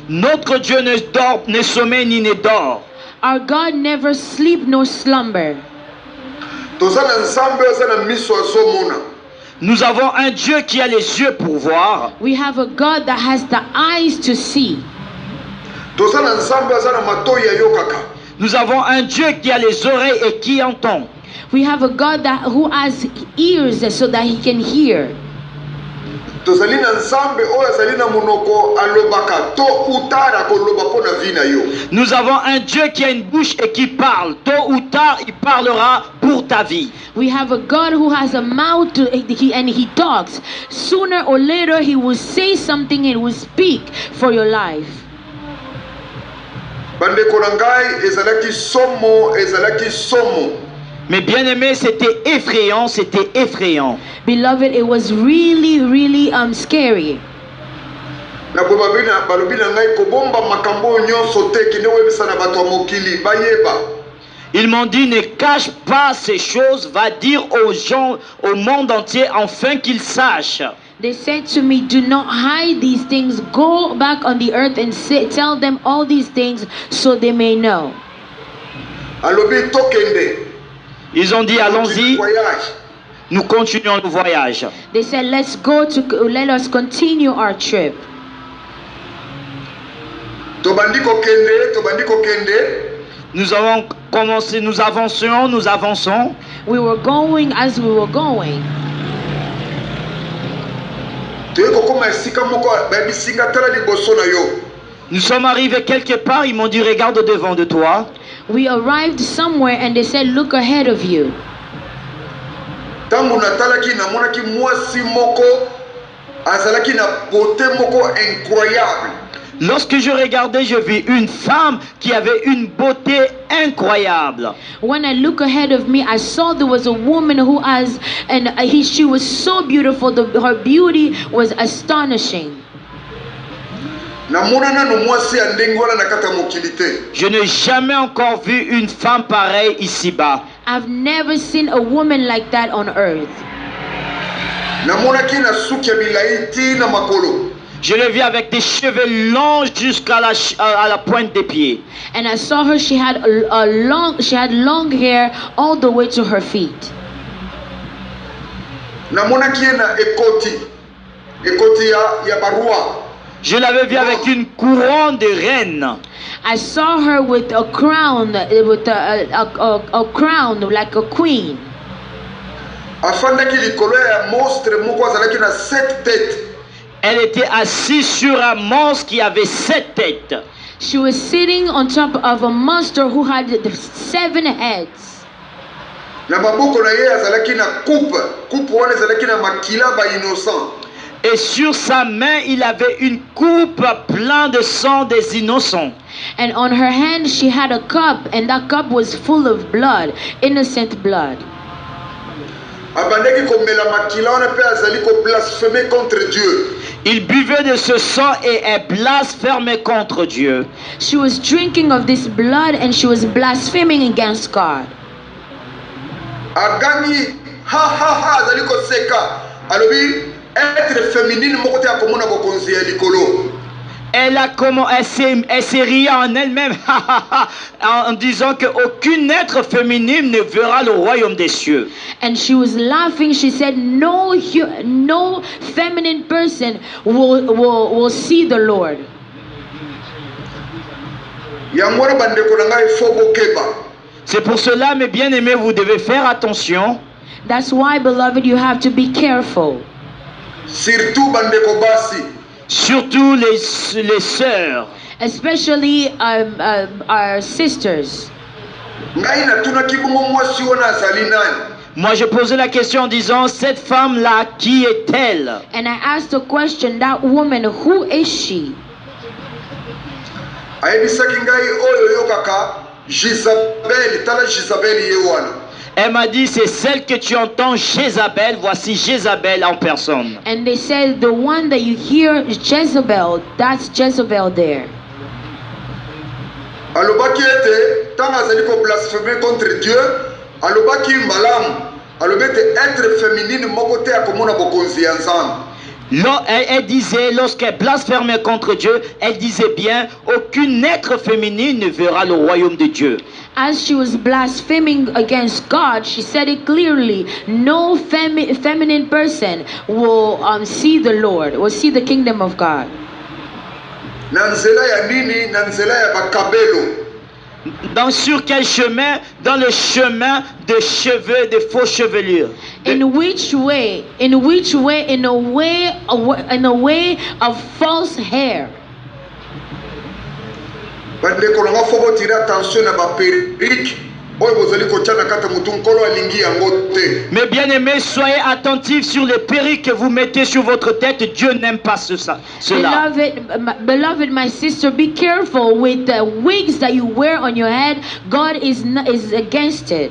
Notre Dieu ne dort, ne sommeille ni ne dort. Our God never sleep nor slumber. Nous avons un Dieu qui a les yeux pour voir. We have a God that has the eyes to see. Nous avons un Dieu qui a les oreilles et qui entend. We have a God who has ears so that he can hear. tozali na nzambe oyo azali na monoko alobaka to utara koloba mpo na vi na yo. Nous avons un Dieu qui a une bouche et qui parle. Tôt ou tard, il parlera pour ta vie. We have a God who has a mouth and he talks. Sooner or later, he will say something and will speak for your life. Bandeko na ngai ezalaki somo, ezalaki somo. Mais bien aimé, c'était effrayant, c'était effrayant. Beloved, it was really, really scary. Na balobi na ngai kobomba makambo nyonso te kine webisa na bato ya mokili bayeba. Ils m'ont dit, ne cache pas ces choses, va dire aux gens, au monde entier, afin qu'ils sachent. They said to me, do not hide these things. Go back on the earth and tell them all these things so they may know. Alobi tokende. Ils ont dit, allons-y, nous continuons le voyage. They said, let us continue our trip. Tobandi kokende. Nous avons commencé, nous avançons. We were going as we were going. Nous sommes arrivés quelque part, ils m'ont dit, regarde devant de toi. We arrived somewhere and they said, look ahead of you. Tangu natalaki namonaki mwasi moko azalaki na beauté moko incroyable. Lorsque je regardais, je vis une femme qui avait une beauté incroyable. When I look ahead of me, I saw there was a woman who she was so beautiful. Her beauty was astonishing. Je n'ai jamais encore vu une femme pareille ici-bas. I've never seen a woman like that on earth. Je l'ai vue avec des cheveux longs jusqu'à la pointe des pieds. And I saw her. She had long hair all the way to her feet. Je l'avais vue avec une couronne de reine. I saw her with a crown, a crown like a queen. Elle était assise sur un monstre qui avait 7 têtes. She was sitting on top of a monster who had 7 heads. Et sur sa main, il avait une coupe pleine de sang des innocents. And on her hand, she had a cup, and that cup was full of blood, innocent blood. Il buvait de ce sang et elle blasphémait contre Dieu. She was drinking of this blood and she was blaspheming against God. Elle s'est riée en elle-même en disant qu'aucune être féminine ne verra le royaume des cieux. And she was laughing. She said, no feminine person will see the Lord. C'est pour cela, mes bien-aimés, vous devez faire attention. That's why, beloved, you have to be careful. Surtout les sœurs. Especially our sisters. Moi, je posais la question en disant, cette femme-là, qui est-elle? And I asked the question, that woman, who is she? Elle m'a dit, c'est celle que tu entends, Jézabel. Voici Jézabel en personne. And they said, the one that you hear is Jezebel. That's Jezebel there. Alobaki ete tanga azali ko blasphémer contre Dieu, alobaki malamu, alobete être féminine moko te akomona bokonzi ya Nzambe. Elle disait, lorsqu'elle blasphémait contre Dieu, elle disait bien, aucune être féminine ne verra le royaume de Dieu. As she was blaspheming against God, she said it clearly, no feminine person will see the Lord, will see the kingdom of God. Na nzela ya nini? Na nzela ya bakabelo. Sur quel chemin? Dans le chemin de cheveux, de faux chevelures. In which way? In which way? In a way of false hair. bandeko nanga faut tirer attention na ba perruque oyo bozali kotiana kata mutu nkolo alingi yango te. Mais bien aimés, soyez attentifs sur les perruques que vous mettez sur votre tête. Dieu n'aime pas cela. Beloved, my sister, be careful with the wigs that you wear on your head. God is against it.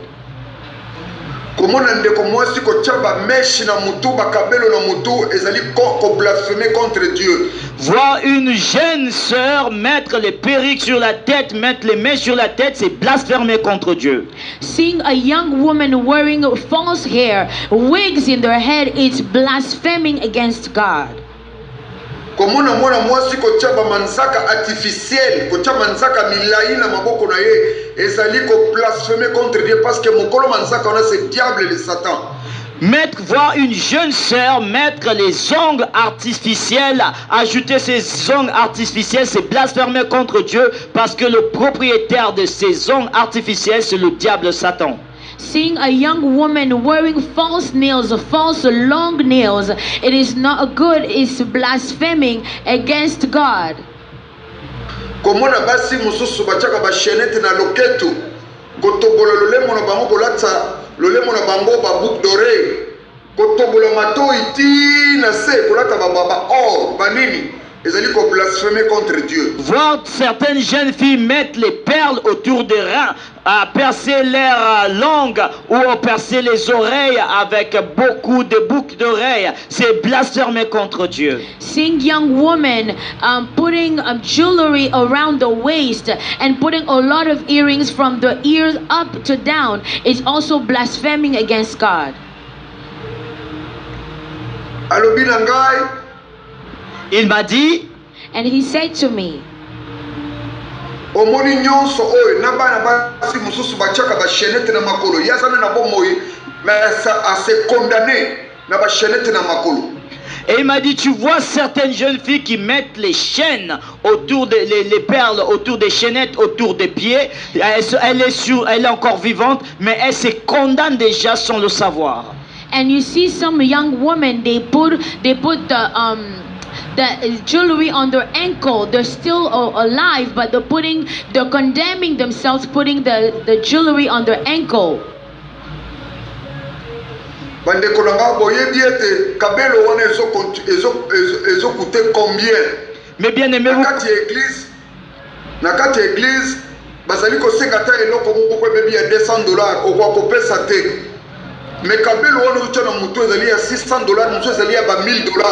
komona ndeko mwasi kotia ba meshi na mutu bakabelo na mutu ezali ko blasphémer contre Dieu. Voir une jeune sœur mettre les perruques sur la tête, mettre les mèches sur la tête, c'est blasphémer contre Dieu. Seeing a young woman wearing false hair, wigs in their head, it's blaspheming against God. komona mwana mwasi kotia ba manzaka artificiel, kotia manzaka milai na maboko na ye ezali ko blasphémer contre Dieu parce que mokolo manzaka on a ce diable le Satan. Voir une jeune sœur mettre les ongles artificiels, ajouter ces ongles artificiels, c'est blasphémer contre Dieu parce que le propriétaire de ces ongles artificiels, c'est le diable Satan. Seeing a young woman wearing false nails, false long nails, it is not good, it's blaspheming against God. komona basi mususu bachaka ba chaînette na loketo kotobola lolemo na bango bolata lolemo na bango ba boucle d'oreille kotobola matoi ti na se kolata ba or banini ezali ko blasphémer contre Dieu. Voir certaines jeunes filles mettre les perles autour des reins, à percer leurs langues ou à percer les oreilles avec beaucoup de boucles d'oreilles, c'est blasphémer contre Dieu. Seeing young women putting jewelry around the waist and putting a lot of earrings from the ears up to down is also blaspheming against God. Alobi na ngai, il m'a dit, and he said to me, omoni nyonso oyo na bana basi mususu bachaka ba chaînette na makolo yazana na bomoi mais à se condamner na ba chaînette na makolo. Et il m'a dit, tu vois certaines jeunes filles qui mettent les chaînes autour les perles autour des chaînettes autour des pieds. Elle est encore vivante, mais elle se condamne déjà sans le savoir. And you see some young women, they put the jewelry on their ankle. They're still alive, but they're condemning themselves, putting the jewelry on their ankle. bandeko nanga boyebi ete kabelo wana ezo coûter combien? Mais bien aimé, na kati église bazali ko sekata eloko moko bebi ya $200 okwa kopesa te. Mais kabelo wana utana mutu ezali ya $600, mutu ezali ya ba $1000.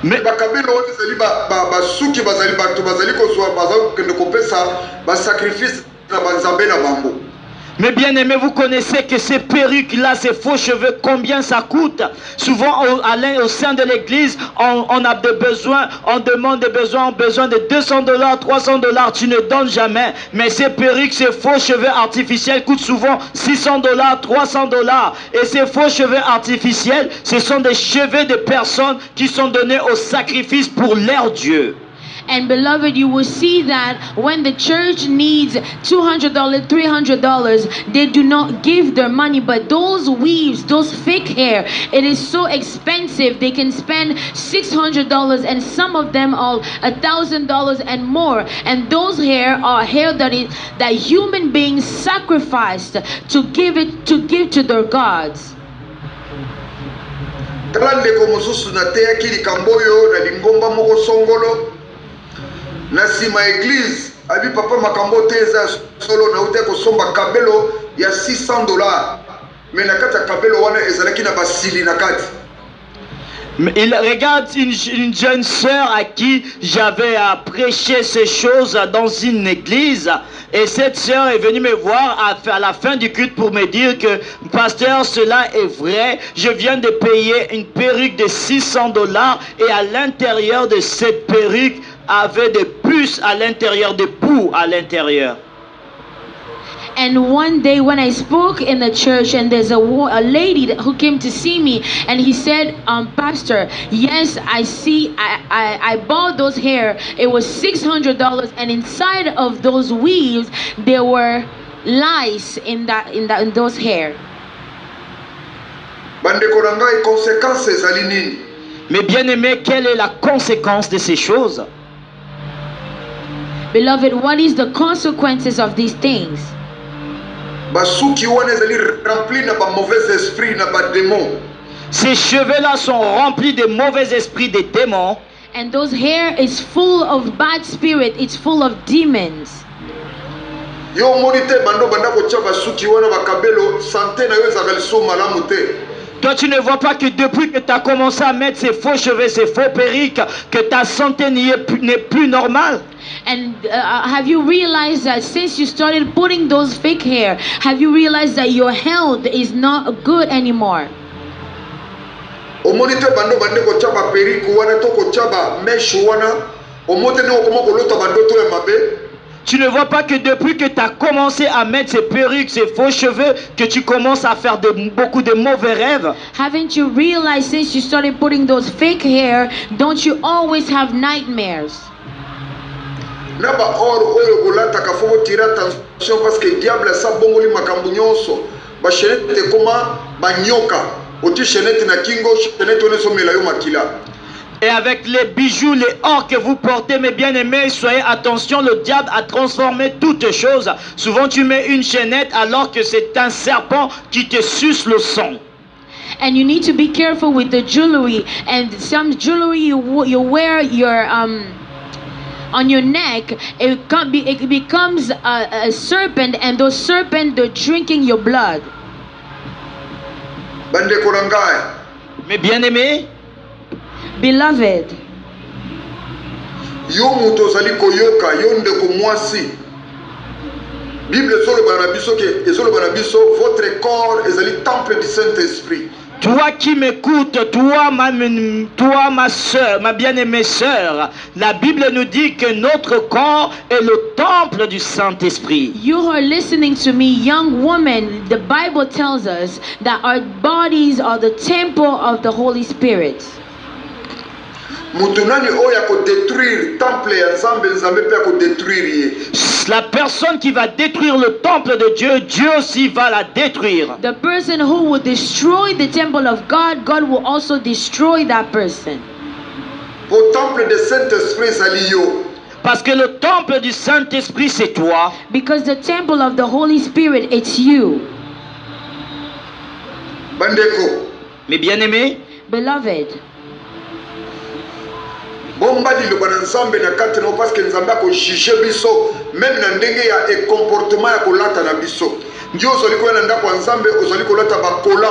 Mais bakabelo wana ezali ba suki bazali bato bazali ko zwa bazali kende kopesa ba sacrifice na banzambe na bango. Mais bien aimé, vous connaissez que ces perruques-là, ces faux cheveux, combien ça coûte? Souvent, au sein de l'église, on a des besoins, on demande des besoins, besoin de $200, $300, tu ne donnes jamais. Mais ces perruques, ces faux cheveux artificiels coûtent souvent $600, $300. Et ces faux cheveux artificiels, ce sont des cheveux de personnes qui sont donnés au sacrifice pour leur Dieu. And beloved, you will see that when the church needs $200, $300, they do not give their money. But those weaves, those fake hair, it is so expensive. They can spend $600 and some of them all $1,000 and more. And those hair are hair that human beings sacrificed to give to their gods. Nasima église abi papa makambo teza solo na ute ko somba kabelo ya $600 mais na kata kabelo wana ezalaki na basili na kati. Il regarde une jeune sœur à qui j'avais prêché ces choses dans une église. Et cette sœur est venue me voir à la fin du culte pour me dire que, pasteur, cela est vrai. Je viens de payer une perruque de $600 et à l'intérieur de cette perruque avait des puces à l'intérieur, des poux à l'intérieur. And one day when I spoke in the church, and there's a lady who came to see me, and he said, Pastor, yes, I see, I bought those hair. It was $600, and inside of those weaves there were lice in those hair. Mais bien aimé, quelle est la conséquence de ces choses? Beloved, what is the consequences of these things? Ces cheveux-là sont remplis de mauvais esprits, des démons. And those hair is full of bad spirit. It's full of demons. Toi, tu ne vois pas que depuis que tu as commencé à mettre ces faux cheveux, ces faux perruques, que ta santé n'est plus normale? And have you realized that since you started putting those fake hair, have you realized that your health is not good anymore? Tu ne vois pas que depuis que tu as commencé à mettre ces perruques, ces faux cheveux, que tu commences à faire beaucoup de mauvais rêves? Haven't you realized since you started putting those fake hair, don't you always have nightmares? Et avec les bijoux, les or que vous portez, mes bien-aimés, soyez attention, le diable a transformé toutes choses. Souvent tu mets une chaînette alors que c'est un serpent qui te suce le sang. And you need to be careful with the jewelry. And some jewelry you wear on your neck, it becomes a serpent, and those serpents, they're drinking your blood. Mais bien-aimés, beloved, votre corps est le temple du Saint-Esprit. Toi qui m'écoutes, toi ma soeur, ma bien-aimée sœur, la Bible nous dit que notre corps est le temple du Saint-Esprit. You are listening to me, young woman. The Bible tells us that our bodies are the temple of the Holy Spirit. La personne qui va détruire le temple de Dieu, Dieu aussi va la détruire. The person who will destroy the temple of God, God will also destroy that person. Parce que le temple du Saint-Esprit, c'est toi. Because the temple of the Holy Spirit, it's you. Mes bien-aimés, beloved, parce que nzambe akojuge biso même na ndenge ya comportement ya kolata na biso. Ndio ozali koyena ndako ya nzambe ozali kolata bakola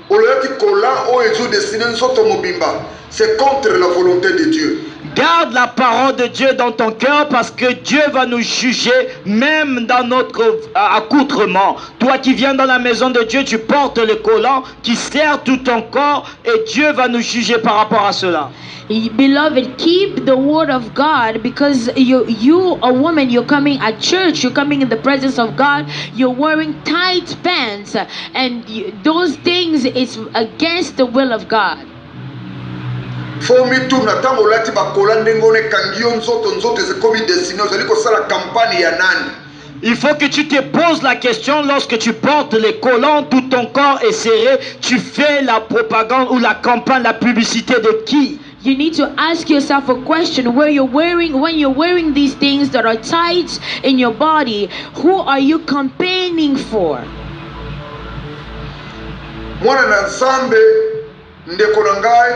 olati kola oyo ezo destiné nzoto mobimba. C'est contre la volonté de Dieu. Garde la parole de Dieu dans ton cœur, parce que Dieu va nous juger même dans notre accoutrement. Toi qui viens dans la maison de Dieu, tu portes le collant qui sert tout ton corps, et Dieu va nous juger par rapport à cela. Beloved, keep the word of God, because you a woman, you're coming at church, you're coming in the presence of God, you're wearing tight pants, and those things is against the will of God. Il faut que tu te poses la question lorsque tu portes les collants, tout ton corps est serré, tu fais la propagande ou la campagne, la publicité de qui? You need to ask yourself a question when you're wearing these things that are tight in your body, who are you campaigning for? Mwana na nzambe ndeko na ngai,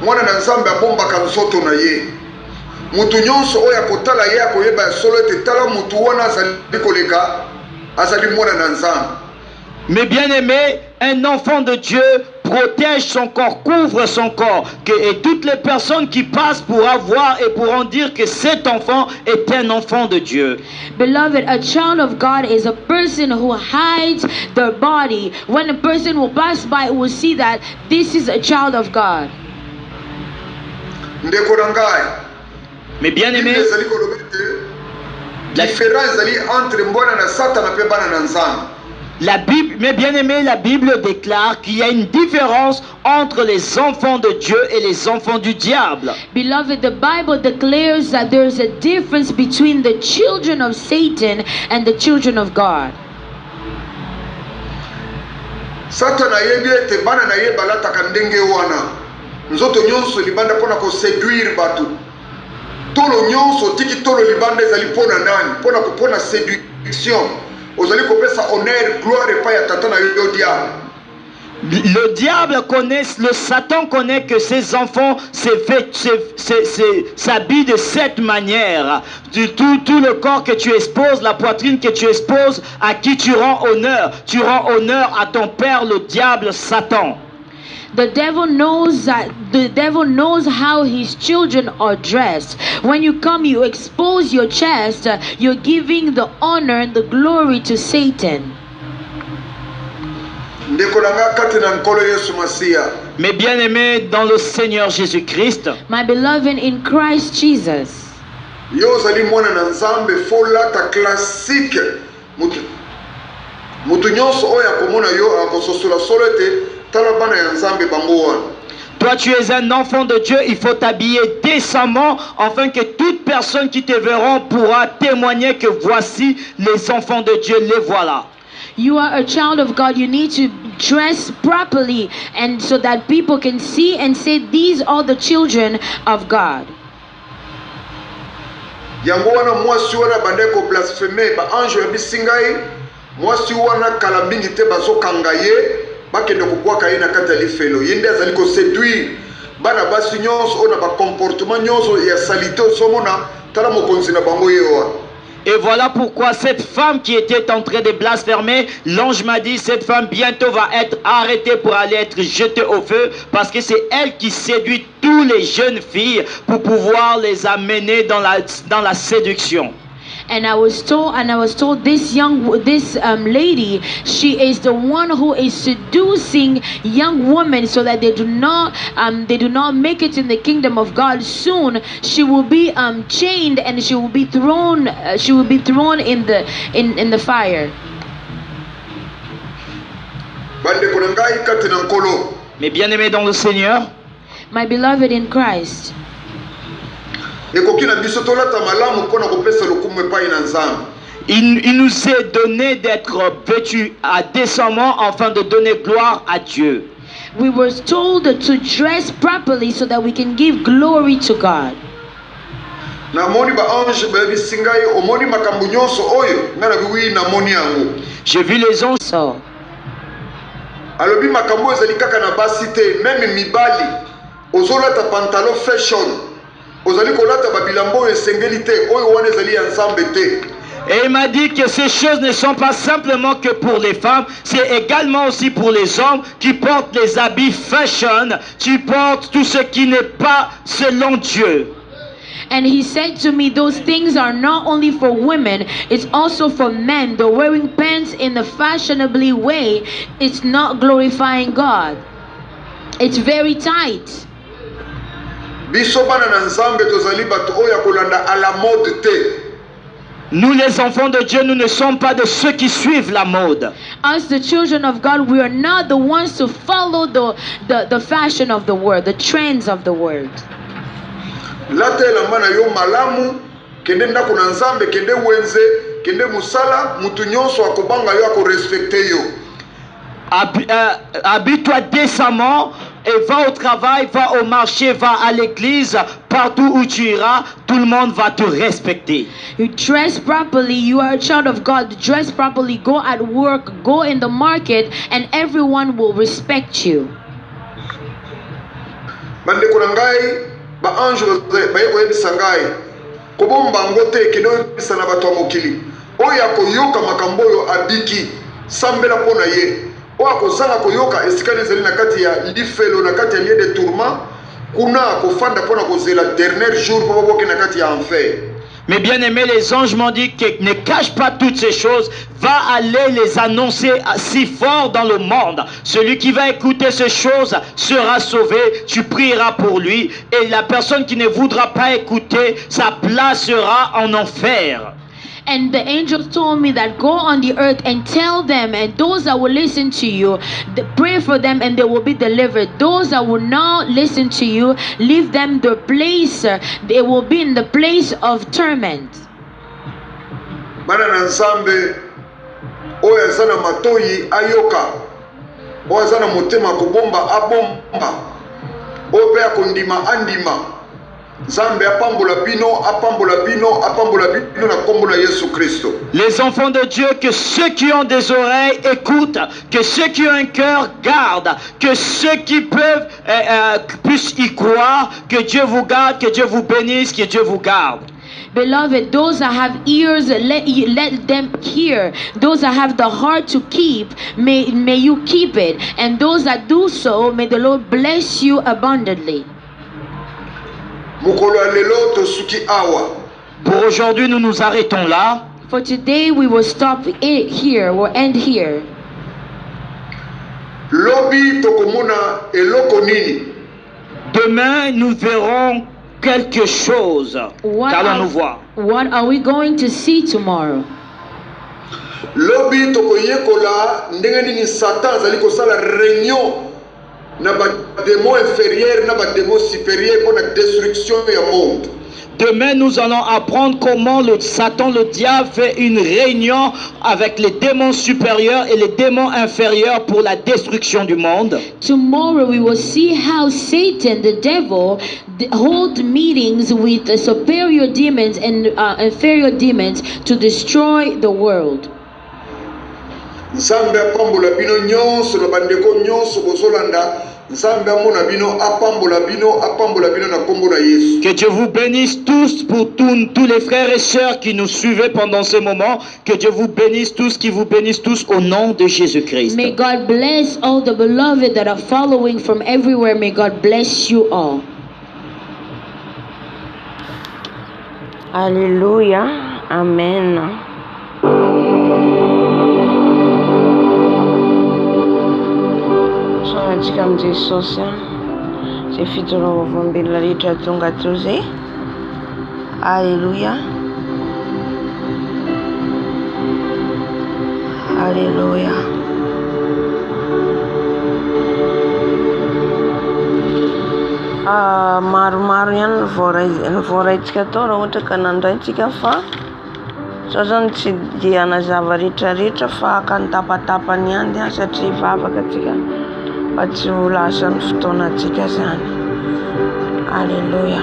mwana na nzambe abombaka nzoto na ye. Mutu nyonso oyo akotala ye akoyeba solo ete tala mutu wana azali koleka azali mwana na nzambe. Mais bien aimé, un enfant de Dieu protège son corps, couvre son corps, et toutes les personnes qui passent pourront voir et pourront dire que cet enfant est un enfant de Dieu. Beloved, a child of God is a person who hides their body. When a person will pass by, will see that this is a child of God. Mais bien aimé, différence ezali entre mbwana na satana mpe bana na nzambe. La Bible, mes bien-aimés, la Bible déclare qu'il y a une différence entre les enfants de Dieu et les enfants du diable. Beloved, the Bible declares that there is a difference between the children of Satan and the children of God. Satana yebi ete bana na ye balataka ndenge wana. Nzoto nyonso libanda pona ko séduire batu. Tolo nyonso tiki tolo libanda ezali pona nani? Pona ko pona séduction. Ozali ko pesa honneur, gloire pa ya tata na yo diable. Le diable connaît, le Satan connaît que ses enfants s'habillent de cette manière. Tout le corps que tu exposes, la poitrine que tu exposes, à qui tu rends honneur. Tu rends honneur à ton père, le diable, Satan. The devil knows how his children are dressed. When you come, you expose your chest, you're giving the honor and the glory to Satan. Mes bien-aimés dans le Seigneur Jésus-Christ, my beloved in Christ Jesus, yo ozali mwana na nzambe folata classique mutu nyonso oyo akomona yo akososola solo ete tala bana ya nzambe bango wana. Toi, tu es un enfant de Dieu, il faut t'habiller décemment afin que toute personne qui te verra pourra témoigner que voici les enfants de Dieu, les voilà. You are a child of God. You need to dress properly, and so that people can see and say, these are the children of God. Yango wana mwasi wana bandeko blaspheme ba ange ya bisingai mwasi wana kala mingi te bazokanga ye bakende kokwaka ye na kati ya lifelo ye nde azali koséduire bana basi nyonso ona ba comportement nyonso ya salite osomona tala mokonzi na bango ye wana. Et voilà pourquoi cette femme qui était en train de blasphémer, l'ange m'a dit, cette femme bientôt va être arrêtée pour aller être jetée au feu, parce que c'est elle qui séduit tous les jeunes filles pour pouvoir les amener dans la séduction. And I was told this lady, she is the one who is seducing young women so that they do not make it in the kingdom of God. Soon she will be chained and she will be thrown in the fire. Mes bien-aimés dans le Seigneur, my beloved in Christ, il nous est donné d'être vêtus décemment afin de donner gloire à Dieu. We were told to dress properly so that we can give glory to God. J'ai vu les anges. Alobi makambo ezali kaka na basi te, même mibali ozolata pantalon fashion ozali kolata babilambo esengeli te oyo wana ezali ya nzambe te. Et il m'a dit que ces choses ne sont pas simplement que pour les femmes, c'est également aussi pour les hommes qui portent les habits fashion, qui portent tout ce qui n'est pas selon Dieu. And he said to me, those things are not only for women, it's also for men. They're wearing pants in a fashionably way. It's not glorifying God. It's very tight. Nous les enfants de Dieu, nous ne sommes pas de ceux qui suivent la mode. As the children of God, we are not the ones to follow the fashion of the world, the trends of the world. Latela mana yo malamu kende ndako na nzambe kende wenze kende musala mutu nyonso akobanga yo akorespecte yo. Habille-toi décemment et va au travail, va au marché, va à l'église, partout où tu iras, tout le monde va te respecter. You dress properly, you are a child of God. Dress properly, go at work, go in the market, and everyone will respect you. Bande kurangai ba ange baye koyebisa ngai kobomba ngote kino yebisa na bato ya mokili oyo akoyoka makambo oyo abiki sambela mpona ye oyo akozanga koyoka esikani ezali na kati ya lifelo na kati ya lie de tourment kuna akofanda mpona kozela dernier jour mpo baboke na kati ya enfer. Mais bien aimés, les anges m'ont dit que ne cache pas toutes ces choses, va aller les annoncer si fort dans le monde. Celui qui va écouter ces choses sera sauvé, tu prieras pour lui, et la personne qui ne voudra pas écouter, sa place sera en enfer. And the angels told me that go on the earth and tell them, and those that will listen to you, pray for them and they will be delivered. Those that will not listen to you, leave them the place, they will be in the place of torment. Bana na nzambe oyo azana matoyi ayoka, oyo azana motema kobomba abomba, oyo pe akondima andima. Nzambe apambola bino, apambola bino, apambola bino na kombo na Yesu Kristo. Les enfants de Dieu, que ceux qui ont des oreilles écoutent, que ceux qui ont un cœur gardent, que ceux qui peuvent puissent y croire, que Dieu vous garde, que Dieu vous bénisse, que Dieu vous garde. Beloved, those that have ears, let them hear. Those that have the heart to keep, may you keep it. And those that do so, may the Lord bless you abundantly. Pour aujourd'hui, nous nous arrêtons là. For today, we will stop it here. We'll end here. Demain, nous verrons quelque chose. Qu'allons-nous voir? What are we going to see tomorrow? Lobi tokoyekola ndenge nini Satan azali kosala réunion na ba démon inférieur na ba démon supérieur pour la destruction ya monde. Demain, nous allons apprendre comment le Satan, le diable, fait une réunion avec les démons supérieurs et les démons inférieurs pour la destruction du monde. Tomorrow we will see how Satan, the devil, hold meetings with the superior demons and inferior demons to destroy the world. Nzambe apambola bino nyonso na bandeko nyonso bozolanda. Nzambe amona bino apambola bino na kombo na Yesu. Que Dieu vous bénisse tous pour tous les frères et sœurs qui nous suivaient pendant ce moment. Que Dieu vous bénisse tous, qui vous bénisse tous au nom de Jésus-Christ. May God bless all the beloved that are following from everywhere. May God bless you all. Alléluia. Amen. Soratsika amin'i Jesosy zay fijoroana rehetra tonga teo zay. Alléluia. Alléluia. Maromaro ihany ny voaraitsika tao raha ohatra ka nandraitsika fa so zany tsy dia nazava rehetrarehetra fa aka ny tapatapany ihany satria vavaka tsika fa tsy ho lasa ny fotoanatsika zany. Alléluia.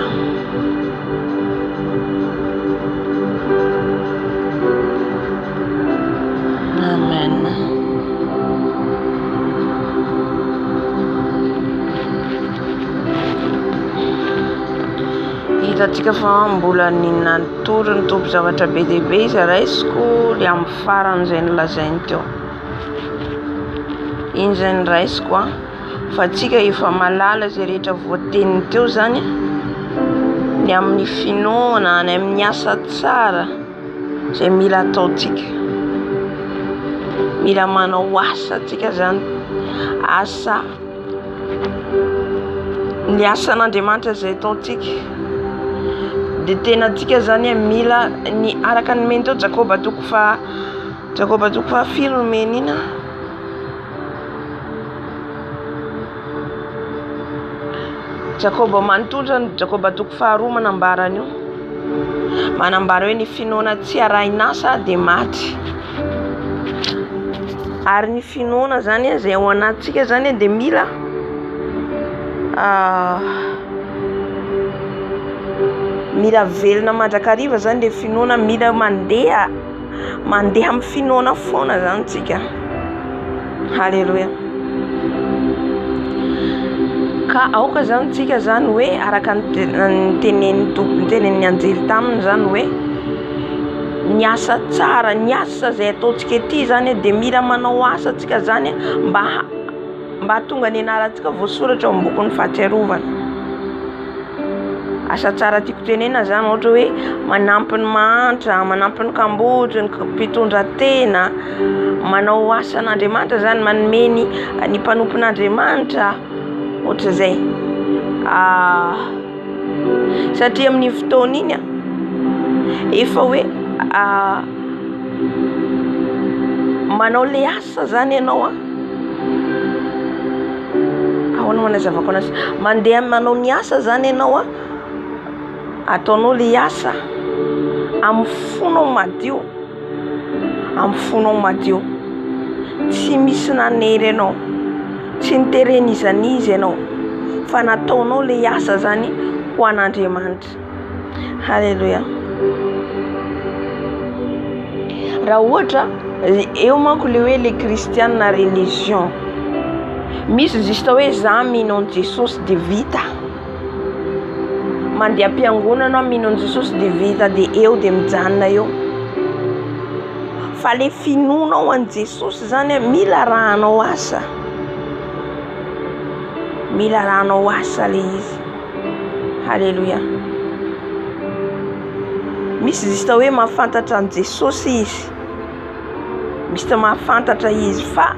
Amen. Hitatsika fa mbola ninatory ny tompo zavatra be dia be izy raisiko le amin'ny farany izay nolazainy teo. Iny zay ny raisiko fa tsika efa malala zay rehetra voateniny teo zany ny amin'ny finoana, ny amin'ny asa tsara zay mila ataotsika. Mila manao asa tsika zany, asa ny asan'Andriamanitra zay ataotsika. De tena tsika zany mila ny araka ny meny teo Jakoba toko fa firy no meny ina. Jakoba manontondra ny Jakoba toko faharoa manambara an'io. Manambara hoe ny finoana tsy arahin'asa de maty. Ary ny finoana zany zay ao anatsika zany de mila velona mandrakariva zany le finoana, mila mandeha amin'ny finoana foana zany tsika. Halleluja. Ka aoka zany tsika zany hoe araka ny tenen'ny anjely taminy zany hoe ny asa tsara, ny asa zay ataotsika ety zany de mila manao asa tsika zany mba tonga ny anarantsika voasoratra ao amin'ny bokin'ny fahatsiarovana. Asa tsara tiako tenena zany ohatra hoe manampy ny mantra, manampy ny kambotry, ny mpitondran-tena, manao asan'Andriamanitra zany, manome ny mpanompon'Andriamanitra ohatra zay. Satria amin'ny fotoana iny efa hoe manao le asa zany ianao ahoana manazavako anazy mandeha manao ny asa zany ianao ataonao le asa amin'ny fonao madio tsy misy nanery ianao tsy niterenizanizy ianao fa nataonao le asa zany ho an'Andriamanitra. Halleluja. Raha ohatra eo manko le hoe le kristiana religion misy juste hoe za mino an Jesosy de vita, mandeha am-piangonana mino an Jesosy de vita de eo de mijanona eo. Fa le finonao an Jesosy zany mila rahanao asa, mila rahanao asa le izy. Halleluja. Misy juste hoe mahafantatra an Jesosy izy, misy mahafantatra izy fa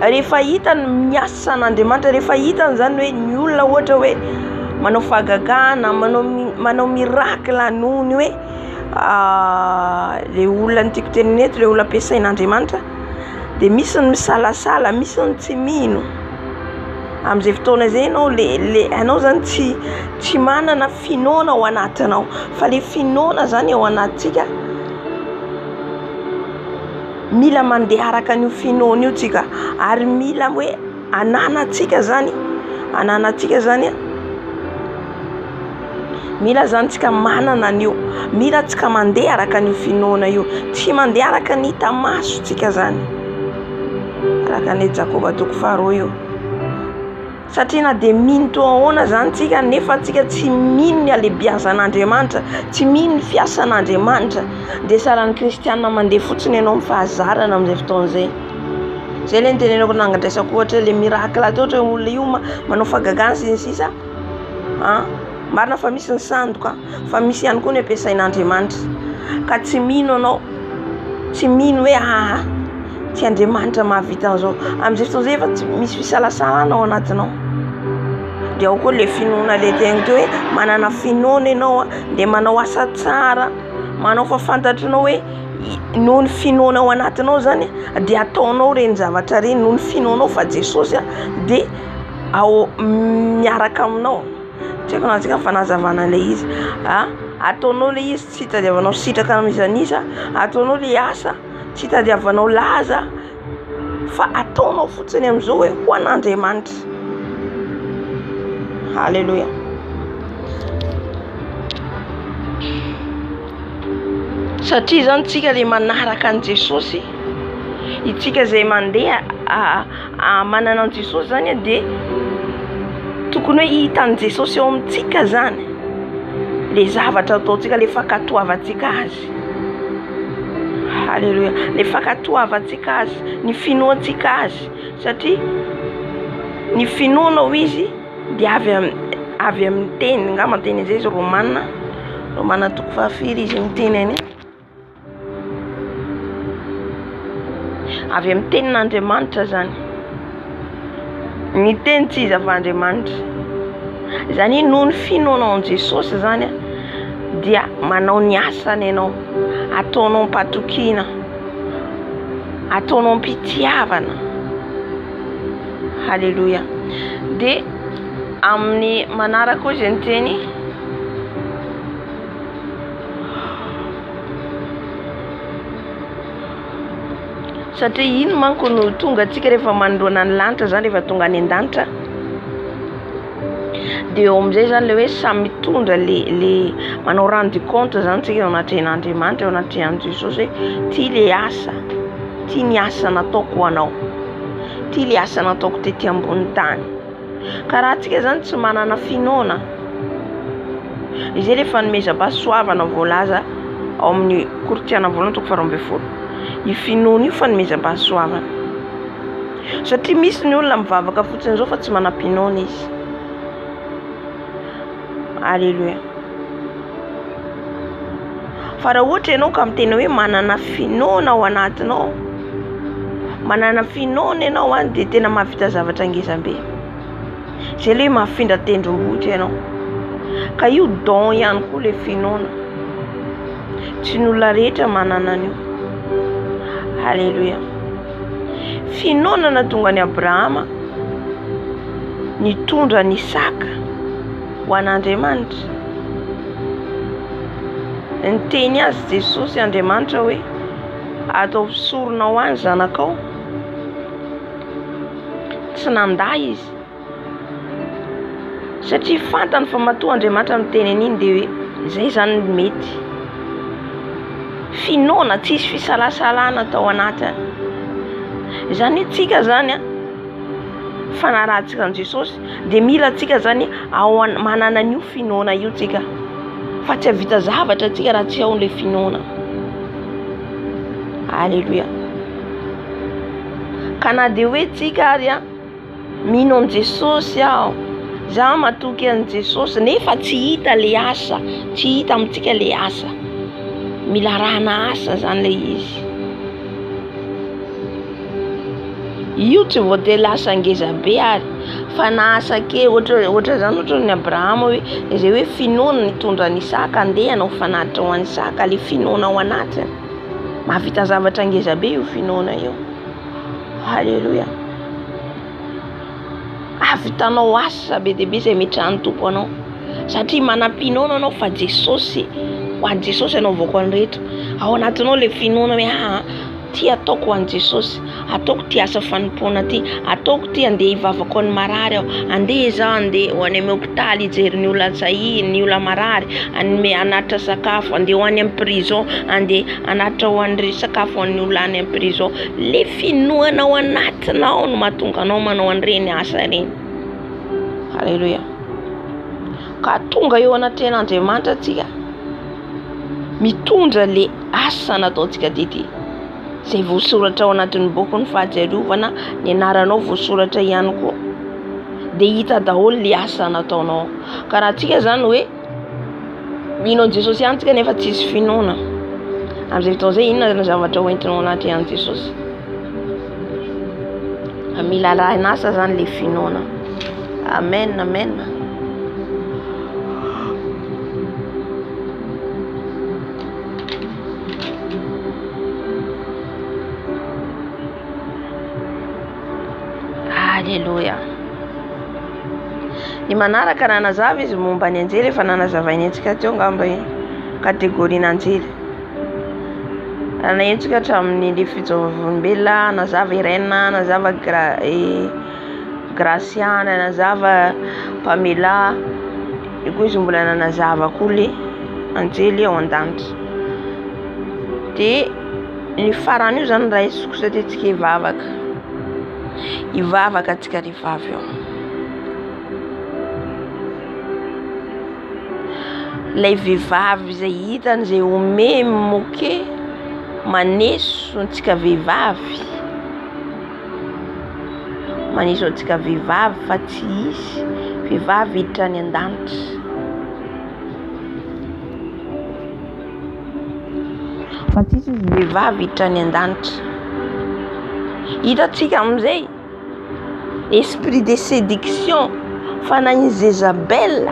rehefa hitany miasa n'Andriamanitra, rehefa hitany zany hoe ny olona ohatra hoe manao fahagagana, manao miracle anony hoe le olona ny tiako teniny eto, le olona ampiasain'Andriamanitra, de misy ny misalasala, misy ny tsy mino. Amin'izay fotoana zay anao zany tsy manana finoana ao anatinao, fa le finoana zany ao anatsika mila mandeha araka an'io finoana io tsika, ary mila hoe ananatsika zany mila zany tsika manana an'io, mila tsika mandeha araka an'io finoana io, tsy mandeha araka ny hita maso tsika zany, araka ny Jakoba toko faharoa io. Satria na de mino to ahoana zany tsika nefa tsika tsy mino ny alebiazan'Andriamanitra, tsy mino ny fiasan'Andriamanitra, de saran'ny kristiana mandeha fotsiny ianao mifahazarana amin'izay fotoana zay. Zay le nitenenako nangadraisako ohatra le miracle atao ohatra olona io manao fahagagana sy ny sisa marina fa misy ny sandoka, fa misy ihany koa ny ampiasain'Andriamanitra, ka tsy mino anao, tsy mino hoe tsy Andriamanitra mahavita an'izao. Amin'izay fotoana zay efa tsy misy fisalasalana ao anatinao. De ao koa le finoana le tegna hoe manana finoana ianao de manao asa tsara, manao fa fantatrinao hoe noho ny finoana ao anatinao zany de ataonao reny zavatra reny noho ny finoanao fa Jesosy de ao miaraka aminao. Tsy haiko na tsika fanazavana le izy ataonao le izy tsy hitadiavanao sitraka amin'izanisa, ataonao le asa tsy hitadiavanao laza, fa ataonao fotsiny amin'izao hoe ho an'Andriamanitra. Halleluja. Satria zany tsika le manaraka an Jesosy, itsika zay mandeha manana an Jesosy zany de tokony hoe hitan'i Jesosy eo amintsika zany le zavatra ataontsika, le fankatoavantsika azy. Halleluja. Le fankatoavantsika azy, ny finoantsika azy, satria ny finoanao izy de avy amin'ny teny, nga mateny zay izy Romana toko fahafiry izy miteny avy amin'ny tenin'Andriamanitra zany, ny teny tsy izy avy Andriamanitra zany. Noho ny finoanao an Jesosy zany dia manao ny asany ianao, ataonao mpatokina, ataonao mpitiavana. Halleluja. De amin'ny manaraka koa izay nyteny satria ino manko no tonga atsika rehefa manoloana ny lanitra zany, rehefa tonga any an-danitra de eo amin'izay zany le hoe samy mitondra le manao rendu compte zany tsika eo anatrehan'Andriamanitra, eo anatrehan'i Jesosy hoe ty le asa, ty ny asa nataoko ho anao, ty le asa nataoko tety ambony tany. Ka raha tsika zany tsy manana finoana, izay rehefa nomezam-pahasoavana voalaza ao amin'ny Korinthiana voalohany toko 12, i finoana io fa nomezam-pahasoavana. Satria misy ny olona mivavaka fotsiny zao fa tsy manam-pinoana izy. Alléluia. Fa raha ohatra ianao ka miteny hoe manana finoana ao anatinao, manana finoana ianao de tena mahavita zavatra ngezambe. Zay le mahafindra tendrombohitra ianao. Ka io don ihany koa le finoana, tsy ny olona rehetra manana an'io. Halleluja. Finoana tonga ny Abrahama nitondra ny Isaka ho an'Andriamanitra. Niteny azy Jesosy Andriamanitra hoe atao fisorona ho any zanakao. Tsy nanday izy satria fantany fa matoa Andriamanitra miteny an'iny dia hoe zay zany mety. Finoana tsisy fisalasalana tao anatiny. Zany tsika zany fanarahantsika an Jesosy dia mila tsika zany manana an'io finoana io tsika, fa tsy havita zavatra tsika raha tsy ao le finoana. Halleluja. Ka na dia hoe tsika ary mino an Jesosy aho, za matoky an Jesosy nefa tsy hita le asa, tsy hita amintsika le asa, mila rahana asa zany le izy. Io tsy voatery asa ngeza be ary, fa na asa kely ohatra zany ohatra ny Abrahama hoe izay hoe finoana nitondra ny Isaka andeha hanao fanatitra ho an'ny Isaka, le finoana ao anatiny. Mahavita zavatra ngeza be io finoana io. Halleluja. Avitanao asa be dia be izay metrahany tompo anao, satria manam-pinoana anao fa Jesosy, ho an'i Jesosy anao voako any rehetra. Ao anatinao le finoana hoe ty ataoko ho an'i Jesosy, ataoko ty asa fanompoana ty, ataoko ty andeha hivavaka ny marary aho, andeha zaho andeha ho any amin'ny hôpitaly hijery ny olona sahiny, ny olona marary, anatitra sakafo, andeha ho any amin'ny prison, andeha anatitra ho any sakafo ho an'ny olona any amin'ny prison. Le finoana ao anatinao no mahatonga anao manao an'ireny asa ireny. Halleluja. Ka tonga eo anatin'Andriamanitra tsika, mitondra le asa nataontsika tety, izay voasoratra ao anatin'ny boky ny fahatsiarovana, ny anaranao voasoratra ihany koa, dia hita daholo le asa nataonao. Ka raha tsika zany hoe mino an Jesosy ihany tsika nefa tsisy finoana, amin'izay fotoana izay inona ny zavatra hoentinao anaty an Jesosy? Mila rahana asa zany le finoana. Amen, amen. Halleluja. Ny manaraka nanazava izy momba ny anjely, efa nanazavainy antsika teo ngamba kategoriana anjely. Nahentsika hatramin'ny le fijoroam-belona, nazava Irène, nazava Graciana, nazava Pamela, io koa izy mbola nanazava koa le anjely ao an-danitra. Dia ny farany io zany raha isokosa tetsika hivavaka tsika rehivavy eo. Ilay vehivavy izay hitany izay ome moke maneso antsika vehivavy, maneso antsika vehivavy fa tsy hisy vehivavy hiditra any an-danitra. Fa tsy hisy vehivavy hiditra any an-danitra. Hitantsika amin'izay esprit de séduction fanan'i Jezabel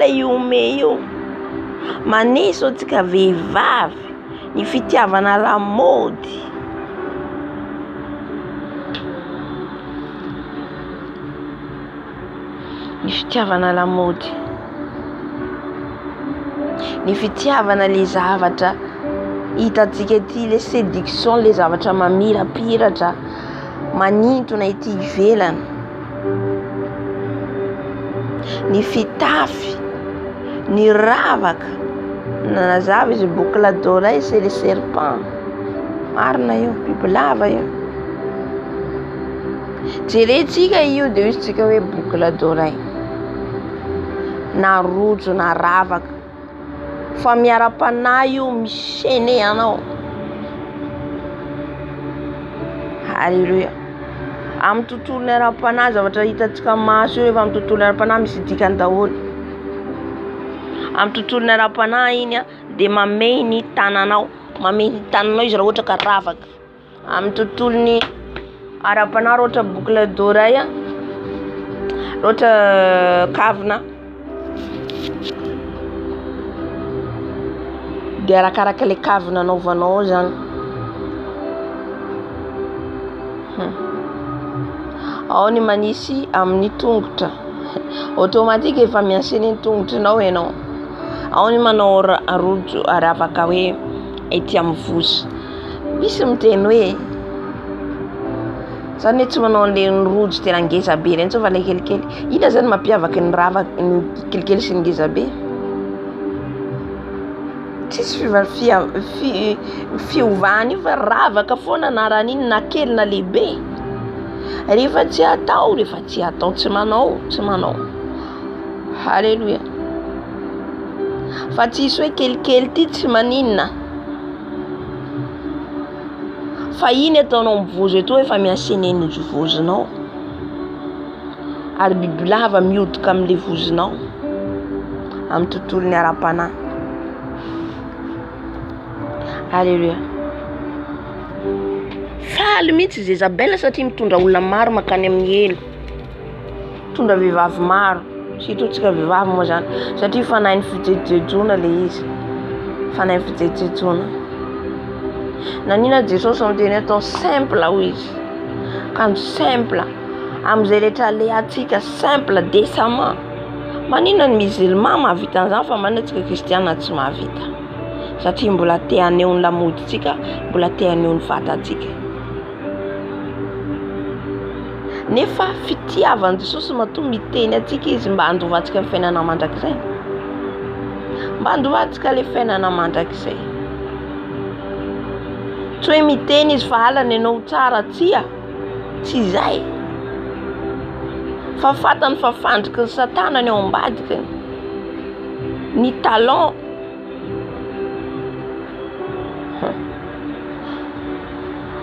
iome io, maneso antsika vehivavy ny fitiavana lamaody. Ny fitiavana lamaody, ny fitiavana le zavatra hitantsika ety, le séduction, le zavatra mamirapiratra manintona ety ivelany. Ny fitafy, ny ravaka, nanazava izy boucle d'oreille, c'est le serpent. Marina io, bibilava io. Jerentsika io dia izy tsika hoe boucle d'oreille, na rojo na ravaka, fa miara-panahy io misene anao. Halleluja. Amin'ny tontolony ara-panahy, zavatra hitantsika maso io rehefa amin'ny tontolony ara-panahy misy dikany daholo. Amin'ny tontolony ara-panahy iny dia mamey ny tananao, izy raha ohatra ka ravaka. Amin'ny tontolony ara-panahy raha ohatra boucle d'oreille, raha ohatra kavina, dia arakaraka le kavina anaovanao zany. Ao ny manisy amin'ny tongotra, automatique efa miansena ny tongotranao ianao. Ao ny manao rojo ary afaka hoe ety amin'ny vozy. Misy miteny hoe zany tsy manao le rojo tena ngeza be reny fa le kelikely. Ina zany mampiavaka ny rava ny kelikely sy ngeza be? Tsisy fiovany fa ravaka foana anaran'iny na kely na lehibe. Rehefa tsy atao, tsy manao. Halleluja. Fa tsisy hoe kelikely ty tsy maninona. Fa iny ataonao mivozo eto efa miaseneny ny vozinao. Ary bibilava miodika amin'le vozinao amin'ny tontolon'ny ara-panahy. Halleluja. Faly mitsy Jezabel satria mitondra olona maro makany amin'ny helo. Mitondra vehivavy maro. Sitotsika vehivavy moa zany. Satria fanahy ny fijejoana le izy. Fanahy fijejoana. Nanina Jesosy am'teny atao simple ho izy. Kanjo simple. Am'izay rehetra alehantsika simple décemment. Manina ny musulman mahavita an'izany fa manitsika kristiana tsy mahavita. Satria mbola te haneho ny lamoditsika, mbola te haneho ny vatantsika. Nefa fitiavan'i Jesosy mahatonga miteny atsika izy mba handovantsika ny fiainana mandrakizay. Mba handovantsika le fiainana mandrakizay. Tsy hoe miteny izy fa halany ianao tsara tsia. Tsy izay. Fa fatany fa fandriky ny Satana ao ambadikany. Ny talon.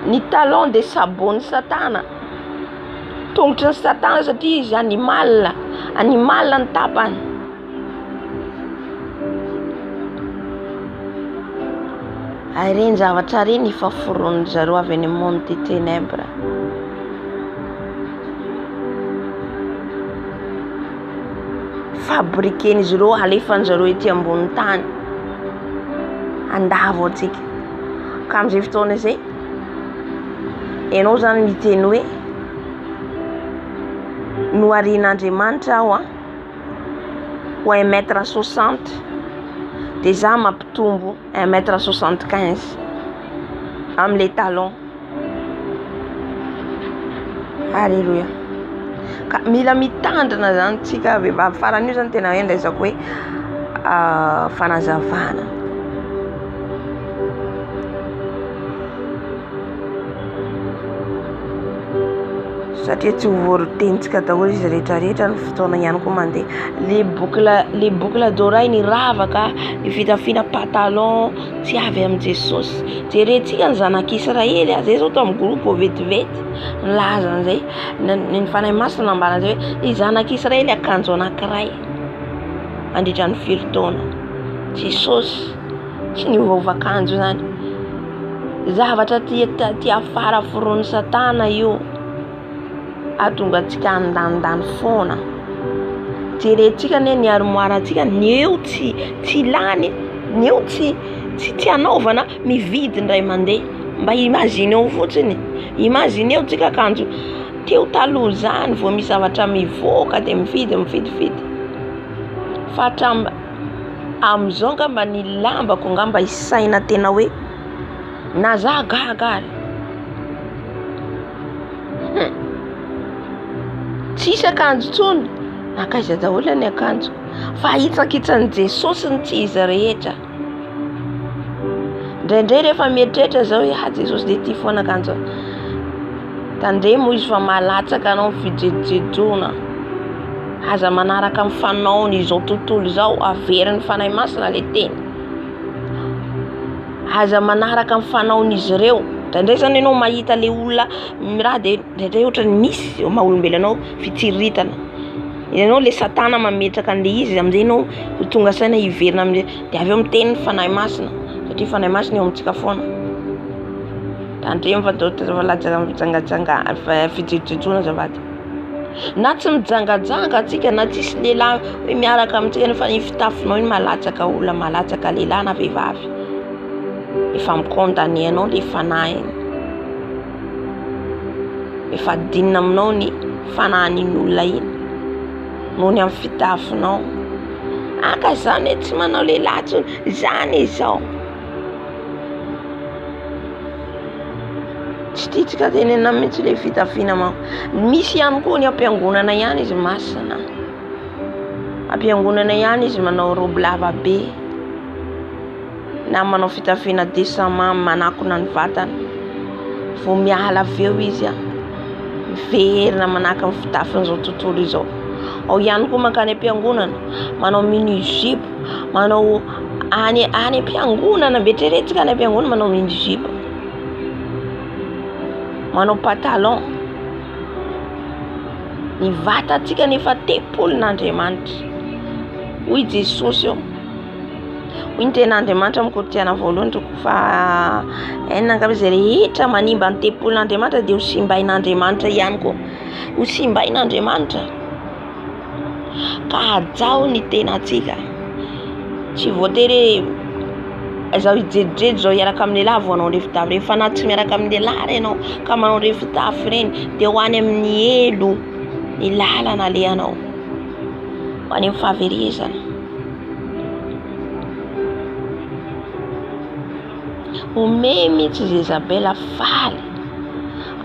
Ny talon de sabon'ny Satana. Tongotry ny Satana satria izy animal ny tapany. Ireny zavatra reny efa foron'ny zareo avy any monde des ténèbres. Fabriken'izy ireo alefan'izareo ety ambony tany. Andavo atsika. Ka amin'izay fotoana izay, ianao zany miteny hoe noharian'Andriamanitra aho ho 1m60 dia za mampitombo 1m75 amin'le talon. Alléluia. Ka mila mitandrina zany tsika vehivavy. Farany io zany tena hoe ndraisako hoe fanazavana. Satria tsy voarotenitsika daholo izy rehetrarehetra ny fotoana ihany koa mandeha. Les boucles d'oreille ny ravaka, ny fitafiana pantalon tsy avy amin'i Jesosy. Jerentsika ny zanak'Israely zay zao tao amin'ny groupe vetivety nilaza an'izay ny fanahy masina nambara an'izay hoe ny zanak'Israely akanjo anankiray mandritra ny 7 taona. Jesosy tsy niovaova akanjo zany. Zavatra ty afara foron'ny Satana io. Atonga antsika andandany foana. Jerentsika ny armoire antsika neo tsy lany, neo tsy anaovana mividy ndray mandeha. Mba imagineo fotsiny. Imagineo tsika akanjo teo taloha zany vao misy zavatra mivoaka dia mividy. Fa am'izao ngamba ny lambako ngamba isaina tena hoe na za gaga. Tsisy akanjo tsony nakaiza daholo ny akanjo. Fa hitsakitsan'i Jesosy ny tsy izy rehetra. Ndraindray rehefa mieritreritra zao hoe Jesosy dia ty foana akanjo. Tandre moa izy fa malatsaka anao fijejoana. Aza manaraka amin'ny fanaony izao tontolo izao averin'ny fanahy masina le teny. Aza manaraka amin'ny fanaon'izy ireo. Ndraindray zany ianao mahita le olona miraha dia ndraindray ohatrany misy maha-olombelonao fitiritana. Ianao le Satana mametraka an'le izy amin'izay ianao tonga saina hiverina amin'izay dia avy eo miteny ny fanahy masina. Satria fanahy masina eo amintsika foana. Tandremo fa mijangajanga fijejoana zavady. Na tsy mijangajanga atsika na tsisy lehilahy hoe miaraka amintsika nefa ny fitafinao iny malatsaka olona malatsaka lehilahy na vehivavy. efa mikondane anao le fanahy efa dinina aminao ny fanahyn'iny olona iny noho ny amin'ny fitafinao. Aka zany tsy manao lehilahy tsony zany izao. Tsy tiatsika tenena mihitsy le fitafiana manko. Misy ihany koa ny ampiangonana ihany izy masina. Ampiangonana ihany izy manao robe lava be na manao fitafiana desama manakona ny vatana. Vao miala aveo izy miverina manaka amin'ny fitafin'izao tontolo izao. Ao ihany koa mankany ampiangonana manao mini-jupe, manao any ampiangonana betreretsika any ampiangonana manao mini-jupe, manao pantalon. Ny vatantsika nefa tempolin'Andriamanitra. Hoy Jesosy eo. Hoy ny ten'Andriamanitra amin'ny Korinthiana voalohany fa enina izay rehetra manimba ny tempolin'Andriamanitra dia ho simbain'Andriamanitra ihany koa. Ho simbain'Andriamanitra. Ka ajao ny tenantsika. Tsy voatery izao hijerijero izao hiaraka amin'ny lehilahy vao anao refitafy. Rehefa na tsy miaraka amin'ny lehilahy ianao ka manao refitafy ireny dia ho any amin'ny elo ny lalana alehanao. Ho any amin'ny fahaverezana. Ome mihitsy Jezabela faly.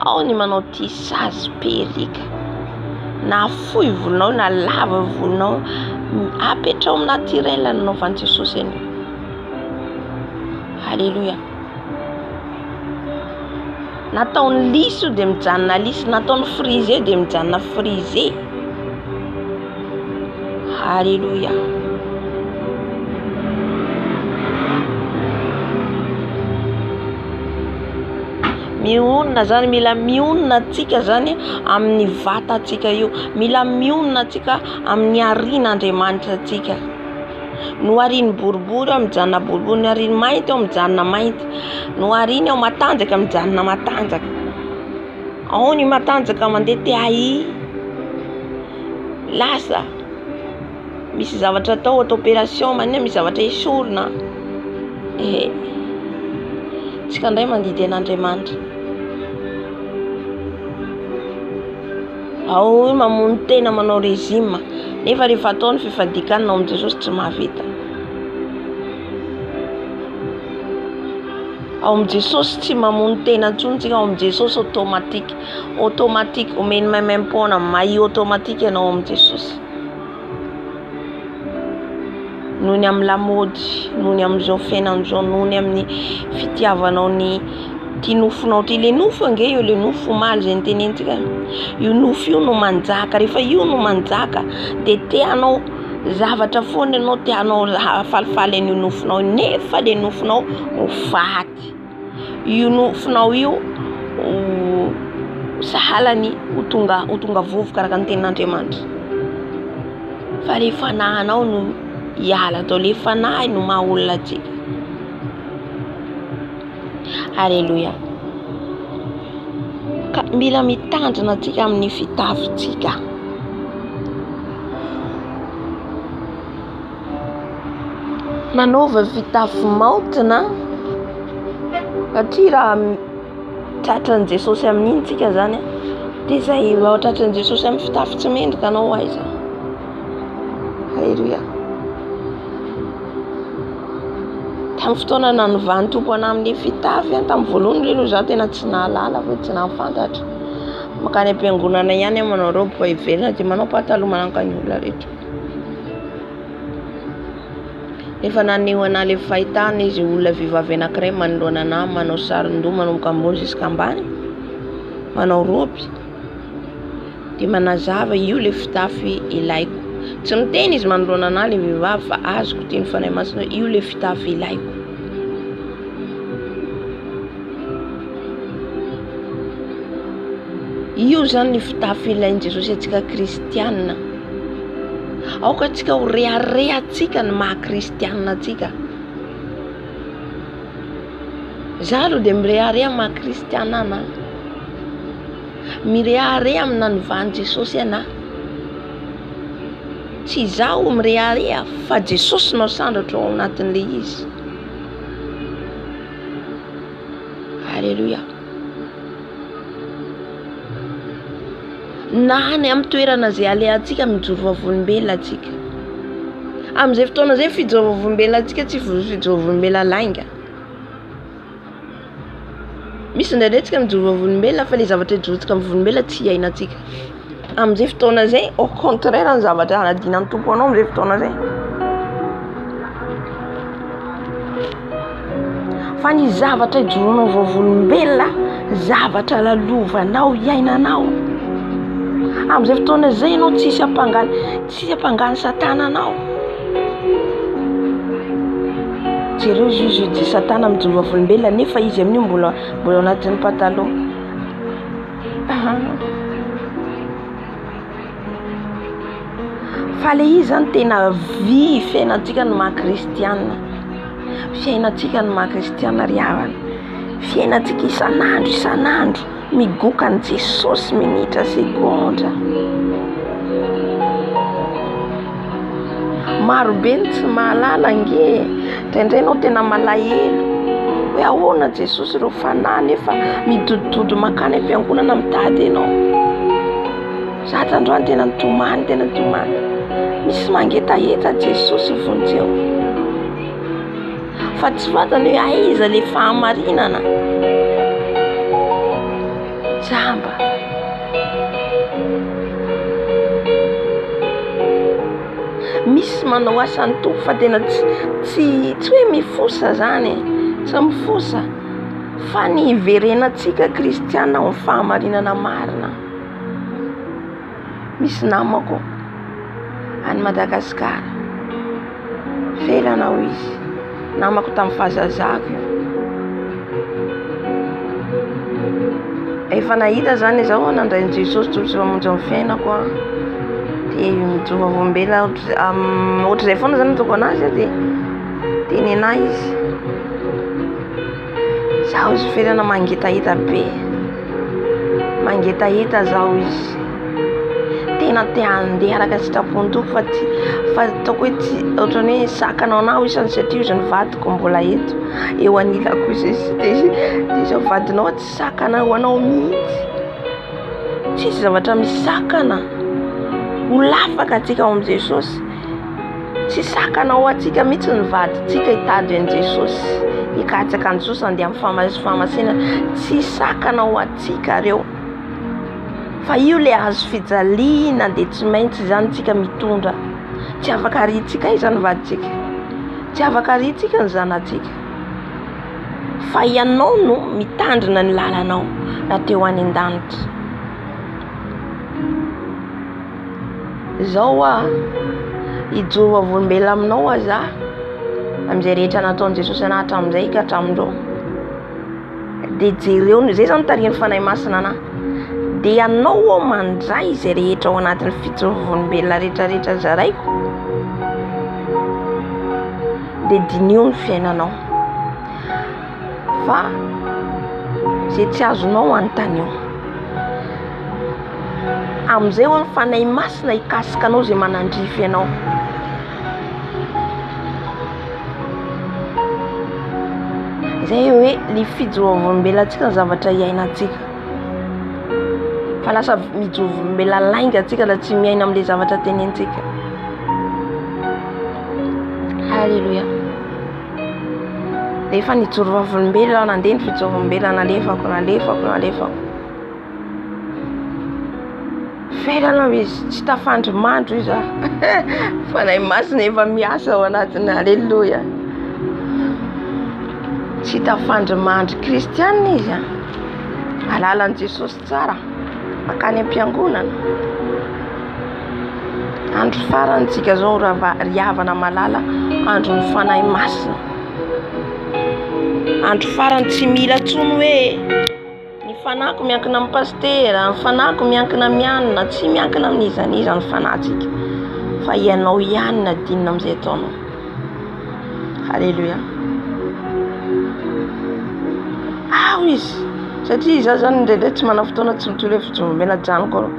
Ao ny manao tissage perika. Na fohy volonao na lava volonao apetrao amin'ny naturel nanaovan'i Jesosy anio. Alléluia. Nataony lisy dia mijanona lisy, nataony frisé dia mijanona frisé. Alléluia. Mionona zany, mila mionona atsika zany amin'ny vatantsika io. Mila mionona atsika amin'ny arin'Andriamanitra atsika. No ariny boribory ao mijanona boribory, no ariny mainty ao mijanona mainty, no ariny ao matanjaka mijanona matanjaka. Ao ny matanjaka mandeha TAI. Lasa misy zavatra atao opération manina, misy zavatra esorina. Tsika indray mandidy an'Andriamanitra. Ao mamono tena manao régime nefa rehefa ataony fifadikana ao amin'i Jesosy tsy mahavita. Ao amin'i Jesosy tsy mamono tena intsony tsika. Ao amin'i Jesosy automatique omeny maimaimpona mahi automatique ianao ao amin'i Jesosy. Noho ny amin'ny lamody, noho ny amin'izao fiainan'izao, noho ny amin'ny fitiavanao ny ty nofonao ty. Le nofo ange io, le nofo maly zay nitenentsika. Io nofo io no manjaka. Rehefa io no manjaka dia teanao zavatra foana ianao, teanao falifaly an'io nofonao. Nefa le nofonao ho faty. Io nofonao io sahalany ho tonga vovoka araka ny tenin'Andriamanitra. Fa le fanahinao no hiala tao, le fanahy no maha olona atsika. Alléluia. Ka mila mitandrina atsika amin'ny fitafintsika. Manaova fitafy maontina satria raha tratran'i Jesosy amin'iny tsika zany dia zay raha tratran'i Jesosy amin'ny fitafy tsy mendrika anao aiza. Alléluia. Tamin'ny fotoana nanovany tompo anahy amin'ny fitafy tamin'ny voalohany le aloha zaho tena tsy nahalala fa tsy nahafantatra. Makany ampiangonana ihany manao robe fa iverina dia manao pataloha mananka ny olona rehetra. Efa naneho anahy le fahitana izy olona vehivavy anankiray manoloana anahy manao saron-doha manomboka ambony jusqu'à ambany, manao robe dia manazava io le fitafy ilaiko. Tsy miteny izy manoloana anahy le vehivavy fa azoko teny fanahy masina io le fitafy ilaiko. Io zany ny fitafy ilain'i Jesosy atsika kristianina. Aoka atsika ho reharehatsika ny maha kristianina atsika. Zaho aloha dia mirehareha maha kristianina anahy. Mirehareha amin'ny nanovan'i Jesosy anahy. Tsy izaho mirehareha fa Jesosy no sandratra ao anatin'ilay izy. Halleluja. Na ny amin'ny toerana zay alehantsika mijoro vavolombelona atsika. Amin'izay fotoana zay fijoro vavolombelona atsika tsy fijoro vavolombelona lainga. Misy ndraindray tsika mijoro vavolombelona fa le zavatra ijorotsika amin'ny volombelona tsy iainantsika. Amin'izay fotoana zay au contraire ny zavatra anadinan'ny tompo anao amin'izay fotoana zay. Fa ny zavatra ijoroanao vavolombelona, zavatra lalovanao, iainanao. Amin'izay fotoana zay ianao tsisy hampangany Satana anao. Jereo izy di Satana mijoro vavolombelona nefa izy amin'io mbola anatin'ny pataloha. Fa le izy zany tena fiainantsika ny maha-kristianina. Fiainantsika ny maha-kristianina ry havana. Fiainantsika isan'andro migoka ny Jesosy minitra segondra. Marobe ny tsy mahalala nge. Indraindray anao tena malahelo. Hoe ahoana Jesosy reo fanahy nefa midododo makany am-piangonana mitady ianao. Zatra androany tena nitomany. Misy mangetaheta Jesosy vonjeo. Fa tsy fantany hoe aiza le fahamarinana. Jamba. Misy manao asan'ny tompo fa tena tsy hoe mifosa zany. Tsy mifosa. Fa ny iverenatsika kristiana amin'ny fahamarinana marina. Misy namako any Madagasikara. Felana ho izy. Namako tamin'ny fahazazako. Efa nahita zany izao nandray ny Jesosy tsy mamonjy amin'ny fiainako. Dia mijoro vavolombelona ohatr'izay foana zany ataoko anazy dia nenahy izy. Zaho izy felana mangetaheta be. Mangetaheta zaho izy. Tena te handeha araka sitrapony toko fa ataoko hoe tsy ohatrany hoe sakanao anao isany satria izy ny vadiko mbola eto eo anilako izy dia izao vadinao tsy sakana ho anao mihitsy. Tsisy zavatra misakana. Ho lafaka atsika ao amin'i Jesosy. Tsy sakana ho atsika mihitsy ny vaditsika hitady an'i Jesosy. Hikatsaka an'i Jesosy andeha amin'ny fahamasina. Tsy sakana ho atsika reo. Fa io le azo fijaliana dia tsy maintsy zany tsika mitondra. Tsy afaka aritsika izany vaditsika. Tsy afaka aritsika ny zanatsika. Fa ianao no mitandrina ny lalanao nateo any an-danitra. Zao hijoro vavolombelona aminao za amin'izay rehetra nataon'i Jesosy anahy hatramin'izay ka hatramin'izao. Dia jereo zay zany tarihany fanahy masina anahy. Dia ianao mandray izay rehetra ao anatin'ny fijoro vavolombelona rehetrarehetra zaraiko. Dia dinio ny fiainanao. Fa zay tsy azonao antanio. Amin'izay ho ny fanahy masina hikasika anao zay manandrify ianao. Zay hoe ny fijoro vavolombelona antsika ny zavatra iainantsika. Fa lasa mijoro vavolombelona lainga antsika la tsy miaina amin'ilay zavatra tenentsika. Halleluja. Dia efa nijoro vavolombelona nandeha ny fijoro vavolombelona nalefako. Felana izy tsy tafandrimandro izy fanahy masina efa miasa ao anatiny. Halleluja. Tsy tafandrimandry kristianina izy. Alalan'i Jesosy tsara. Makany am-piangonana. Andro farantsika zao ry havana malala. Andro ny fanahy masina. Andro farany tsy mila tsony hoe ny fanako miankina amin'ny pastera, ny fanako miankina mianina, tsy miankina amin'izany ny fanatsika. Fa ianao ihany na dinina amin'izay ataonao. Halleluja. Izy satria za zany ndraindray tsy mana fotoana tsy mitory hoe fijoro vavolombelona janoko.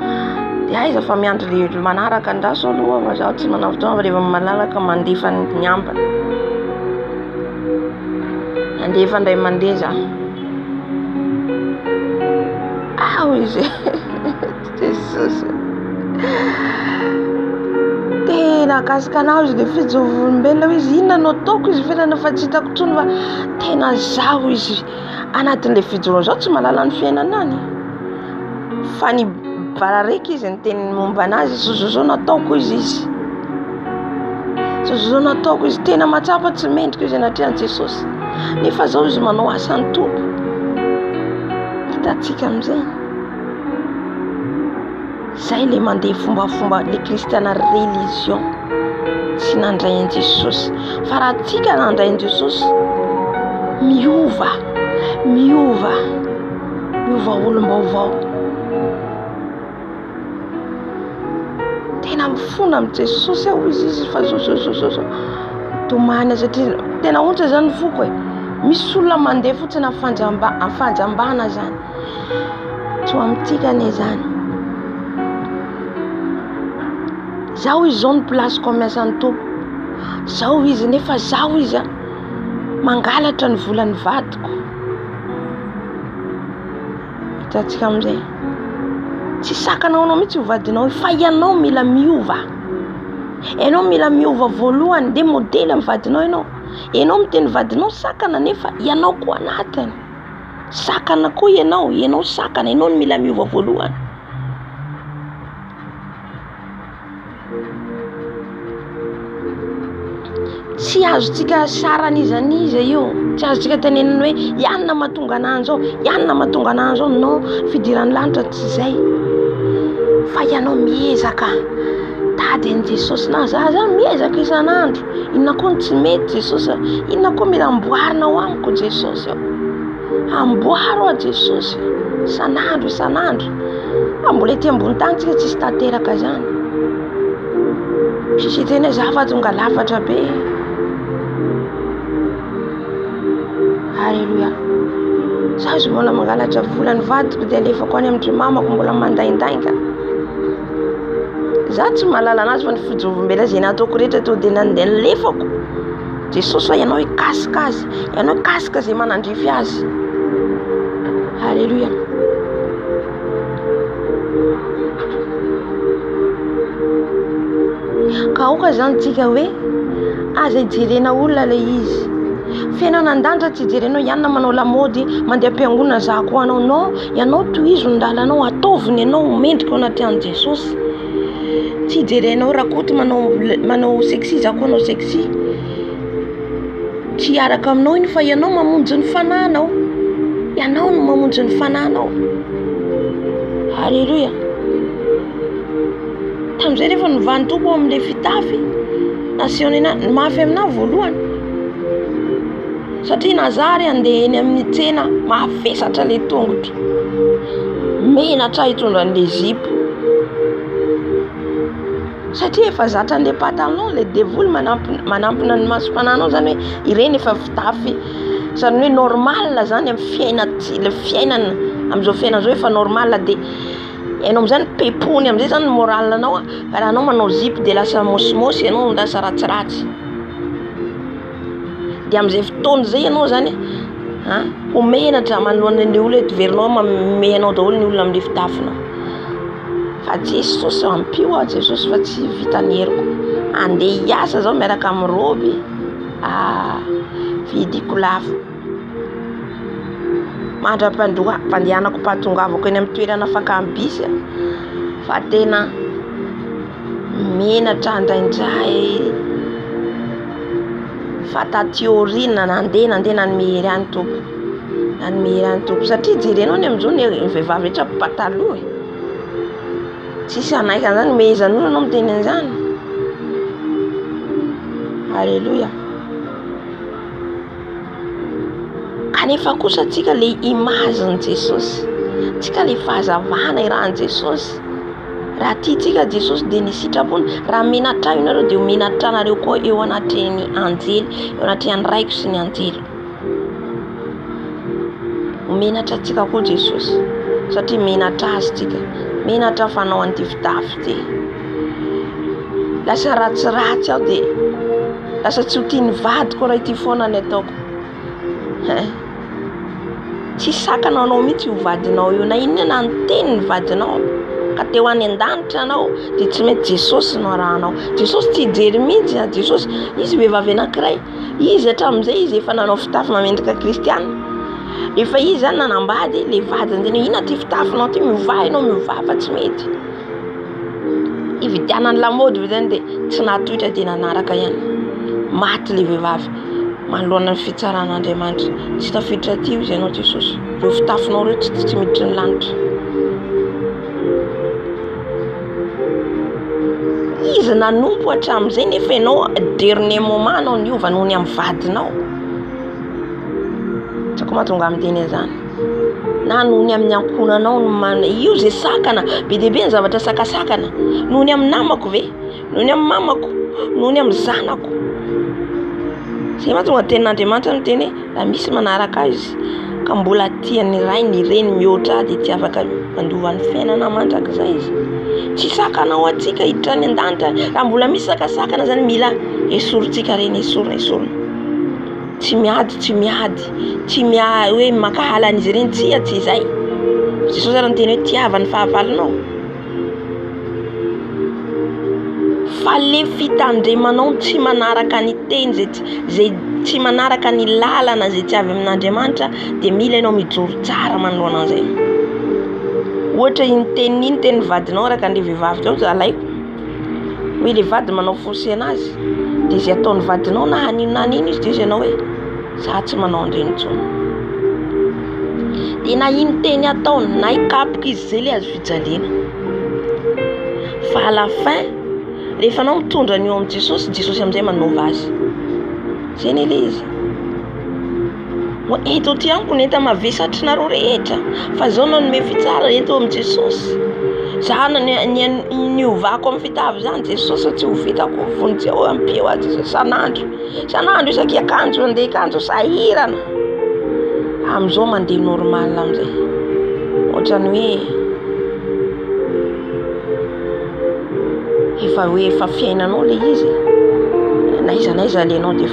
Dia aiza fa miandry le manaraka andraso aloha fa zaho tsy mana fotoana fa rehefa malalaka mandefa ny ambany. Andefa indray mandeha zaho. zaho izy Jesosy tena kasikanao izy le fijoroam-belona izy inona no ataoko izy felana fa tsy hitako tsony fa tena zaho izy anatin'le fijoroana zao tsy mahalala ny fiainanany fa ny bararaiky izy ny teny momba anazy zao nataoko izy zao nataoko izy tena matsapa tsy mendrika izy anatrehan Jesosy nefa zao izy manao asan'ny tompo hitatsika am'izay zay le mandeha fombafomba le kristiana religion tsy nandray an Jesosy fa raha tsika nandray an Jesosy miova olom-baovao tena mifona am Jesosy aho izy fa zao tomany satria tena ohatra zany foko misy olona mandeha fotsiny afanjambana zany tsy amitsika ne zany zao izy zao ny place commerçant tompo zao izy nefa zao izy mangalatra ny volan'ny vadiko hitatsika am'izay tsy sakanao anao mitsy ho vadinao fa ianao mila miova voalohany de modely amin'ny vadinao ianao miteny vadinao sakana nefa ianao koa anatiny sakana koa ianao sakana ianao no mila miova voalohany tsy azotsika saran'izaniza io tsy azotsika teneniny hoe ianona mahatonga an'an'izao non fidiran'ny lanitra tsy zay fa ianao miezaka tady an Jesosy na za miezaka isan'andro inona koa tsy mety Jesosy inona koa mila amboarinao amiko Jesosy amboaro a Jesosy isan'andro mbola ety ambony tany tsika tsisy tanteraka zany sisy tena zafa tonga lafatra be Alléluia. Za izy mbola mangalatra volan'ny vadiko dia alefako any amin'ny mamako mbola mandaindainga. Za tsy mahalala anazy fa ny fijoroam-belona izay nataoko rehetra to dia nandeha nilefako. Jesosy fa ianao hikasika azy, ianao hikasika izay manandrify azy. Alléluia. Ka oka zany tsika hoe aza ijerena olona le izy. Fiainao nandandra tsy ijerenao ianona manao lamody mandeha am-piangonana za koa anao no ianao tohizo ny lalanao ataoviny ianao mendrika ao anaty an Jesosy. Tsy ijerenao rakoto manao sexy za koa anao sexy. Tsy araka aminao iny fa ianao mamonjy ny fananao. Ianao no mamonjy ny fananao. Alléluia. Tam'izay rehefa nivany tompo amin'ilay fitafy nasiona mafy aminao voalohany. Satria Nazary andeha eny amin'ny tsena mafesatra le tongotra. Menatra hitondra an'le zipo. Satria efa zatra an'le patalon le devoly manampina ny masom-pananao zany hoe ireny efa fitafy zany hoe normal zany amin'ny fiainana amin'izao fiainana zao efa normal dia ianao am'izany pepony am'izay zany moral anao raha anao manao zipo dia lasa mosimosy ianao lasa ratsiratsy. Dia am'izay fotoana zay ianao zany ho menatra manoloana ny olona toverinao mame anao daholo ny olona amin'le fitafinao. Fa Jesosy ampio a Jesosy fa tsy vitany heriko. Andeha hiasa zao miaraka amin'ny roby. Vidiko lafo. Mandrapandehanako mpahatongavako eny amin'ny toerana fakambisy fa tena menatra andraindray fa taty orina nandeha nanomehery any tompo satria jerenao ny amin'izao ny vehivavy rehetra pataloha tsisy anaika zany mehezan'olona anao miteny an'izany. Alléluia. Kanefa kosa tsika le imazin' Jesosy, tsika le fahazavana irahan Jesosy. Raha tiatsika Jesosy dia ny sitrapony raha menatra ianareo dia menatra anareo koa eo anatin'ny anjely, eo anatin'ny raiko sy ny anjely. Menatra tsika koa Jesosy satria menatra azy tsika, menatra fanao an'ity fitafy ity. Lasa ratsiratsy aho dia lasa tsy ho tiany vadiko raha ity foana ny ataoko. tsy sakana anao mihitsy io vadinao io na inona na nyteny ny vadinao ka teo any an-danitra anao dia tsy mety Jesosy no arahanao. Jesosy tsy hijery mihitsy na Jesosy izy vehivavy anankiray izy hatramin'izay izy efa nanao fitafy mamendrika kristiana. Rehefa izy zany nanambady le vadiny tena ina ty fitafinao ty miova ianao miova fa tsy mety. Ividianany lamody zany dia tsy nahatoitra dia nanaraka ihany. Maty le vehivavy manoloana ny fitsaran'Andriamanitra. Tsy tafiditra ty izy ianao Jesosy. Ireo fitafinao ireo tsy miditra ny lanitra. Izy nanompo hatramin'izay nefa ianao dernier moment anao niova noho ny amin'ny vadinao. Tsy ako mahatonga amin'ny teny izany. Na noho ny amin'ny ankonanao no io zay sakana be dia be ny zavatra sakasakana. Noho ny amin'ny namako ve? Noho ny amin'ny mamako? Noho ny amin'ny zanako? Zay mahatonga tenin'Andriamanitra no teny raha misy manaraka azy ka mbola tian'ny ray ny reny mihoatra dia tsy afaka mandova ny fiainana mandrakizay izy. Tsy sakanao atsika hiditra any an-danitra. Raha mbola misy sakasakana zany mila esorintsika reny esorina. Tsy miady hoe makahalan'izy ireny tsy izay. Jesosy ary nyteny hoe tiava ny fahavalonao. Fa le fitandremanao tsy manaraka ny teny zay tsy manaraka ny lalana zay tsy avy amin'Andriamanitra dia mila ianao mijoro tsara manoloana an'izay. Ohatra iny teny vadinao araka an'ilay vehivavy tao alaiko hoe le vady manao fosy anazy dia izay ataon'ny vadinao na hanino izy dia ianao hoe za tsy manao an'ireny intsony. Dia na ino teny ataony na hikapoka izy zay le azo fijaliana. Fa à la fin rehefa anao mitondra ny eo amin'ny Jesosy amin'izay manova azy. Zay ny le izy. Eto ty amiko nenta mavesatry nareo rehetra fa zao nanome fitsara eto amin'ny Jesosy. Za niovako amin'ny fitavy zany Jesosy tsy ho vitako vonjeo ampio azy sanandro isaky akanjo andeha akanjo sahirana. Amin'izao mandeha normal amin'izay. Ohatrany hoe efa fiainanao le izy. Naiza le anao dia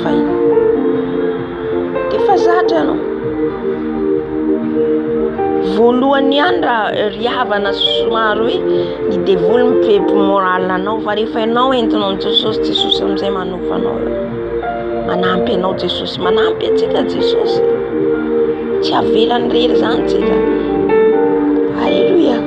fa zatra anao. Voalohany ihany raha rihavana somary hoe hidevoly mipepo moral anao fa rehefa ianao entinao amin'ny Jesosy amin'izay manova anao. Manampy anao Jesosy, manampy antsika Jesosy. Tsy avelany rery zany tsika. Halleluja.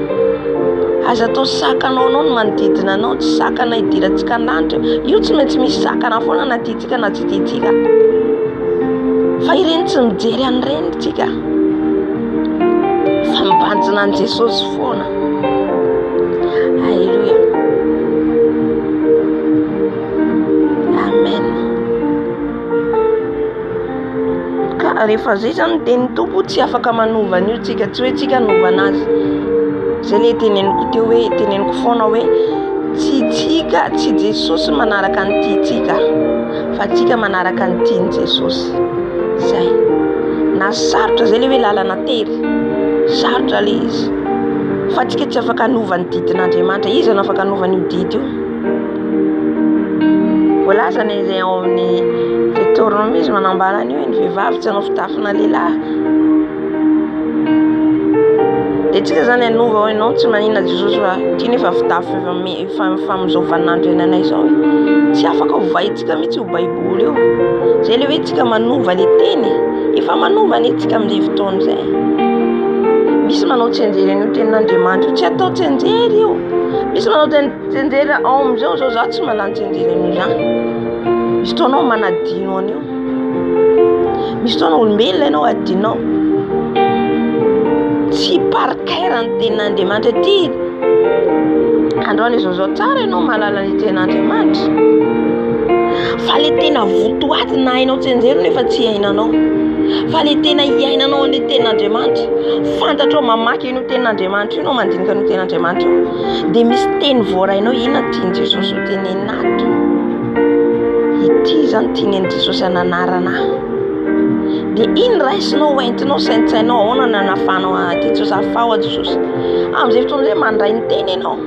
Aza atao sakanao no manodidina anao, tsy sakana hidirantsika ny lanitra. Io tsy maintsy misy sakana foana na tiatsika na tsy tiatsika. Fa ireny tsy mijery an'ireny tsika. Fa mibanjina an' Jesosy foana. Halleluja. Amen. Ka rehefa zay zany teny tompo tsy afaka manova an'io tsika, tsy hoe tsika nova anazy. Zay le teneniko teo hoe teneniko foana hoe tsy tsika, tsy Jesosy manaraka ny tiatsika fa tsika manaraka ny tiany Jesosy. Zay. Na sarotra zay le hoe lalana tery. Sarotra le izy. Fa tsika tsy afaka nova ny didin'Andriamanitra. Izy no afaka nova ny didy io. Voalaza izay ao amin'ny Deutéronome izy manambara an'io ny vehivavy tsy hanao fitafina lehilahy. Dia tsika zany anova hoe non tsy manina Jesosy fa ty nefa fitafy efa amin'izao vaninandro iananay izao. Tsy afaka hovahintsika mihitsy ho baiboly io. Zay le hoe tsika manova le teny. Efa manova ny tsika amin'izay fotoana izay. Misy manao tsenjery an'io tenin'Andriamanitra. Tsy atao tsenjery io. Misy manao tsenjery ao amin'izao zao za tsy manano tsenjery an'io zany. Misy fotoanao manadino an'io. Misy fotoana olombelona ianao adinao. Tsy parker ny tenin'Andriamanitra ty. Androany zao tsara ianao mahalala ny tenin'Andriamanitra. Fa le tena votoaty na hainao tsenjery nefa tsy hainanao. Fa le tena hiainanao ny tenin'Andriamanitra. Fantatrao mamaky io tenin'Andriamanitra io, mandinika ny tenin'Andriamanitra io. Dia misy teny voarainao inona tiany Jesosy ho tenenato. Ity zany tiany Jesosy ananarana. Dia iny raisinao hoentinao saintsainao ahoana na nafanao Jesosy afao Jesosy. Amin'izay fotoana izay mandray ny teny ianao.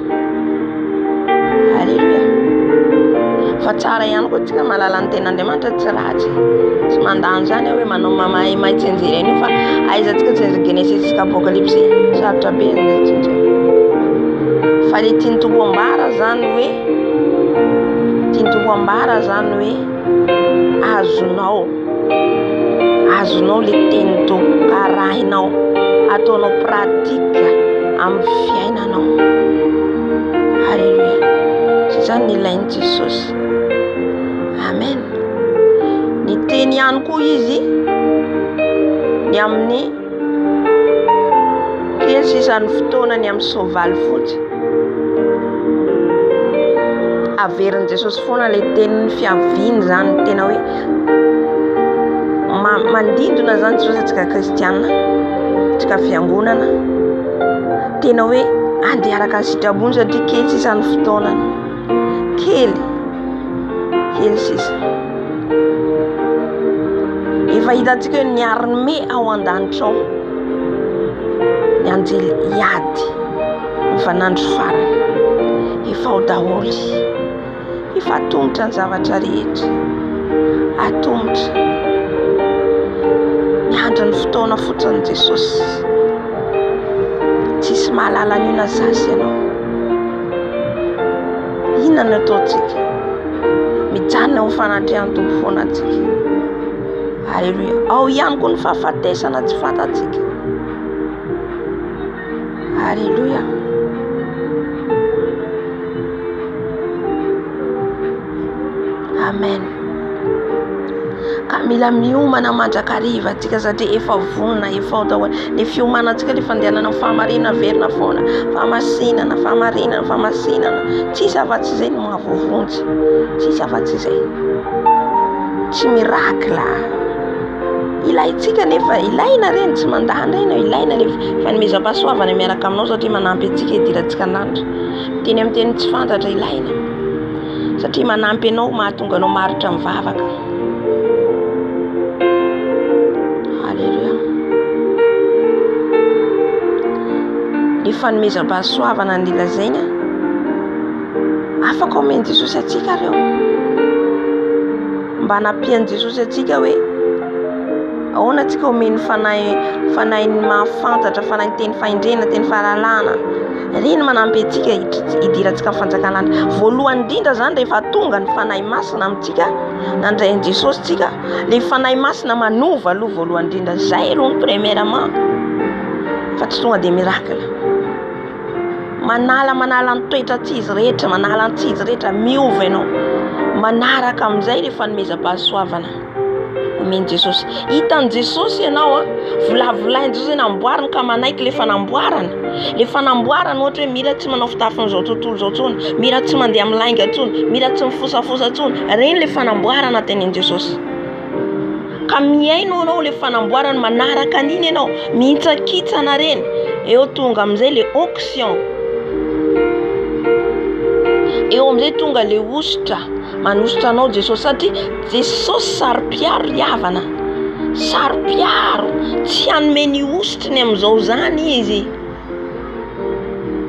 Halleluja. fa tsara ihany koa tsika malala ny ten'Andriamanitra tsy ratsy tsy mandany zany hoe manao mamay tsenjera io fa aizatsika tsenjera Genesis ka Apocalypse sarotra be tsenjera fa le tiany tompo ambara zany hoe azonao le teny tompo karahinao ataonao pratika amin'ny fiainanao. Halleluja. Zany ilainy Jesosy. Amen. Ny teny ihany koa izy ny amin'ny kely sisan'ny fotoana ny amin'ny soavaly fotsy. Averin'i Jesosy foana le tenin'ny fiaviany zany tena hoe mandindona zany Jesosy atsika kristianina, atsika fiangonana tena hoe andeha araka ny sitrabony satria kely sisan'ny fotoanany. Kely sisa efa hitantsika hoe niarime ao an-danitra ao ny anjely iady mifanandro farany efa ao daholy, efa atombotra ny zavatra rehetra, atombotra miandra ny fotoana fotsiny Jesosy. Tsisy mahalala an'io na zasy ianao. Inona no ataontsika? Mijanona ho fanatrehan'ny tompo foana atsika. Halleluja. Ao ihany koa ny fahafatesana tsy fantatsika. Halleluja. Amen. Ka mila miomana mandrakariva atsika satria efa vonona, efa ao daholo. Le fiomanantsika le fandehanana fahamarinana verina foana, fahamasinana, fahamasinana. Tsisy afa-tsy izay no mahavovontsy. Tsisy afa-tsy izay. Tsy mirakla. Ilaitsika nefa ilaina reny tsy mandany reny, ilaina le fanomezam-pahasoavana miaraka aminao satria manampy antsika hidirantsika lanitra. Teny amin'ny teny tsy fantatra ilaina. Satria manampy anao mahatonga anao maritra mivavaka. Halleluja. Ny fanomezam-pahasoavana ny lazaina afaka omeny Jesosy atsika reo. Mba hanapian'i Jesosy atsika hoe ahoana atsika omeny fanahy mahafantatra, fanahy teny fahendrena, teny fahalalana. Reny manampy atsika hidirantsika fanjakana lanitra. Voalohany indrindra zany rehefa tonga ny fanahy masina amintsika nandrain'i Jesosy tsika, le fanahy masina manova aloha voalohany indrindra. Zay aloha ny premièrement. Fa tsy tonga de miracle. Manala ny toetra tsy izy rehetra, manala ny tsy izy rehetra, miova ianao. Manaraka amin'izay le fanomezam-pahasoavana omeny Jesosy. Hitan'i Jesosy ianao volavolainy Jesosy namboariny ka manaiky le fanamboarany. Le fanamboarany ohatra hoe mila tsy manao fitafin'izao tontolo zao tsony, mila tsy mandeha amin'ny lainga tsony, mila tsy mifosafosa tsony. Reny le fanamboarana tenen'i Jesosy. Ka miaino anao le fanamboarany, manaraka an'iny ianao, mihitsakitsana reny. Eo tonga amin'izay le onction. Eo amin'izay tonga le ositra. Manositra anao Jesosy satria Jesosy saro-piaro riavana. Saro-piaro. Tsy hanome ny ositriny amin'izao zany izy.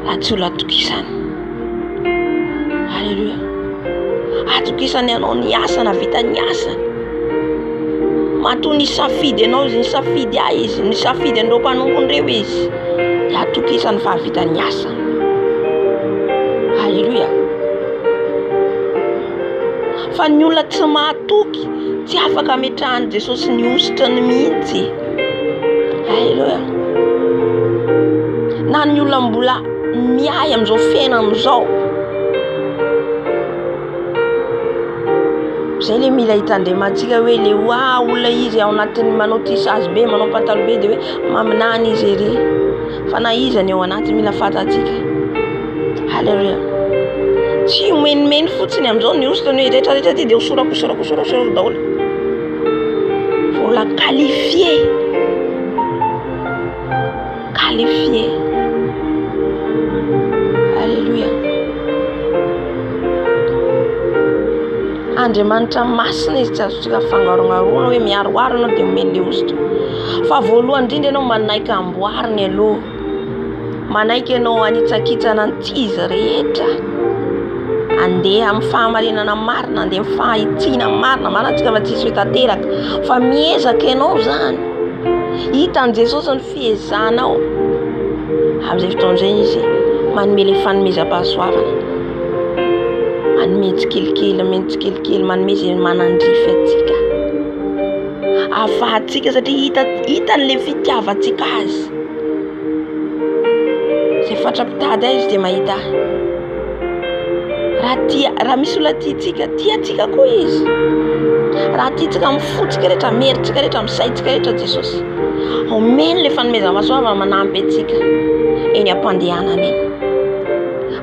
Raha tsy olona atokisany. Halleluja. Atokisany anao ny asana, vita ny asany. Matoa ny safidy anao izy, ny safidy izy, ny safidy anao mpanonkondreo izy. Dia atokisany fa vita ny asany. Halleluja. Fa ny olona tsy mahatoky tsy afaka metrahany Jesosy ny ositrany mihitsy. Halleluja. Na ny olona mbola miay amin'izao fiainana amin'izao, zay le mila hitandremantsika hoe le olona izy ao anatin'ny manao tisage be, manao patalo be dia hoe maminany izy ery. Fa na izy ny ao anaty mila fantatsika. Halleluja. Tsy homenimeny fotsiny amin'izao ny ositrany hoe rehetrarehetra ty dia hosorako daholo. Vola qualifié. Alléluia. Andriamanitra masina izy tsy azotsika fangarongaroana hoe miaroaro anao dia omeny le ositra. Fa voalohany indrindra ianao manaiky amboariny aloha. Manaiky ianao anitsakitsana ny tsy izy rehetra. andeha amin'ny fahamarinana marina, andeha amin'ny fahitsina marina, manatsika fa tsisy hoe tanteraka fa miezaka ianao zany hitan' Jesosy ny fiezahanao. Amin'izay fotoan'izay izy manome le fanomezam-pahasoavana, manome tsikelikely, manome izay manandrify atsika, ahafahantsika satria hitany fitiavantsika azy. Izay fatra-pitady azy dia mahita raha misy olona tiatsika koa izy, raha tiatsika mifotsika rehetra, meritsika rehetra, misaitsika rehetra Jesosy, omeny le fanomezam-pahasoavana manampy atsika eny am-pandehanana eny,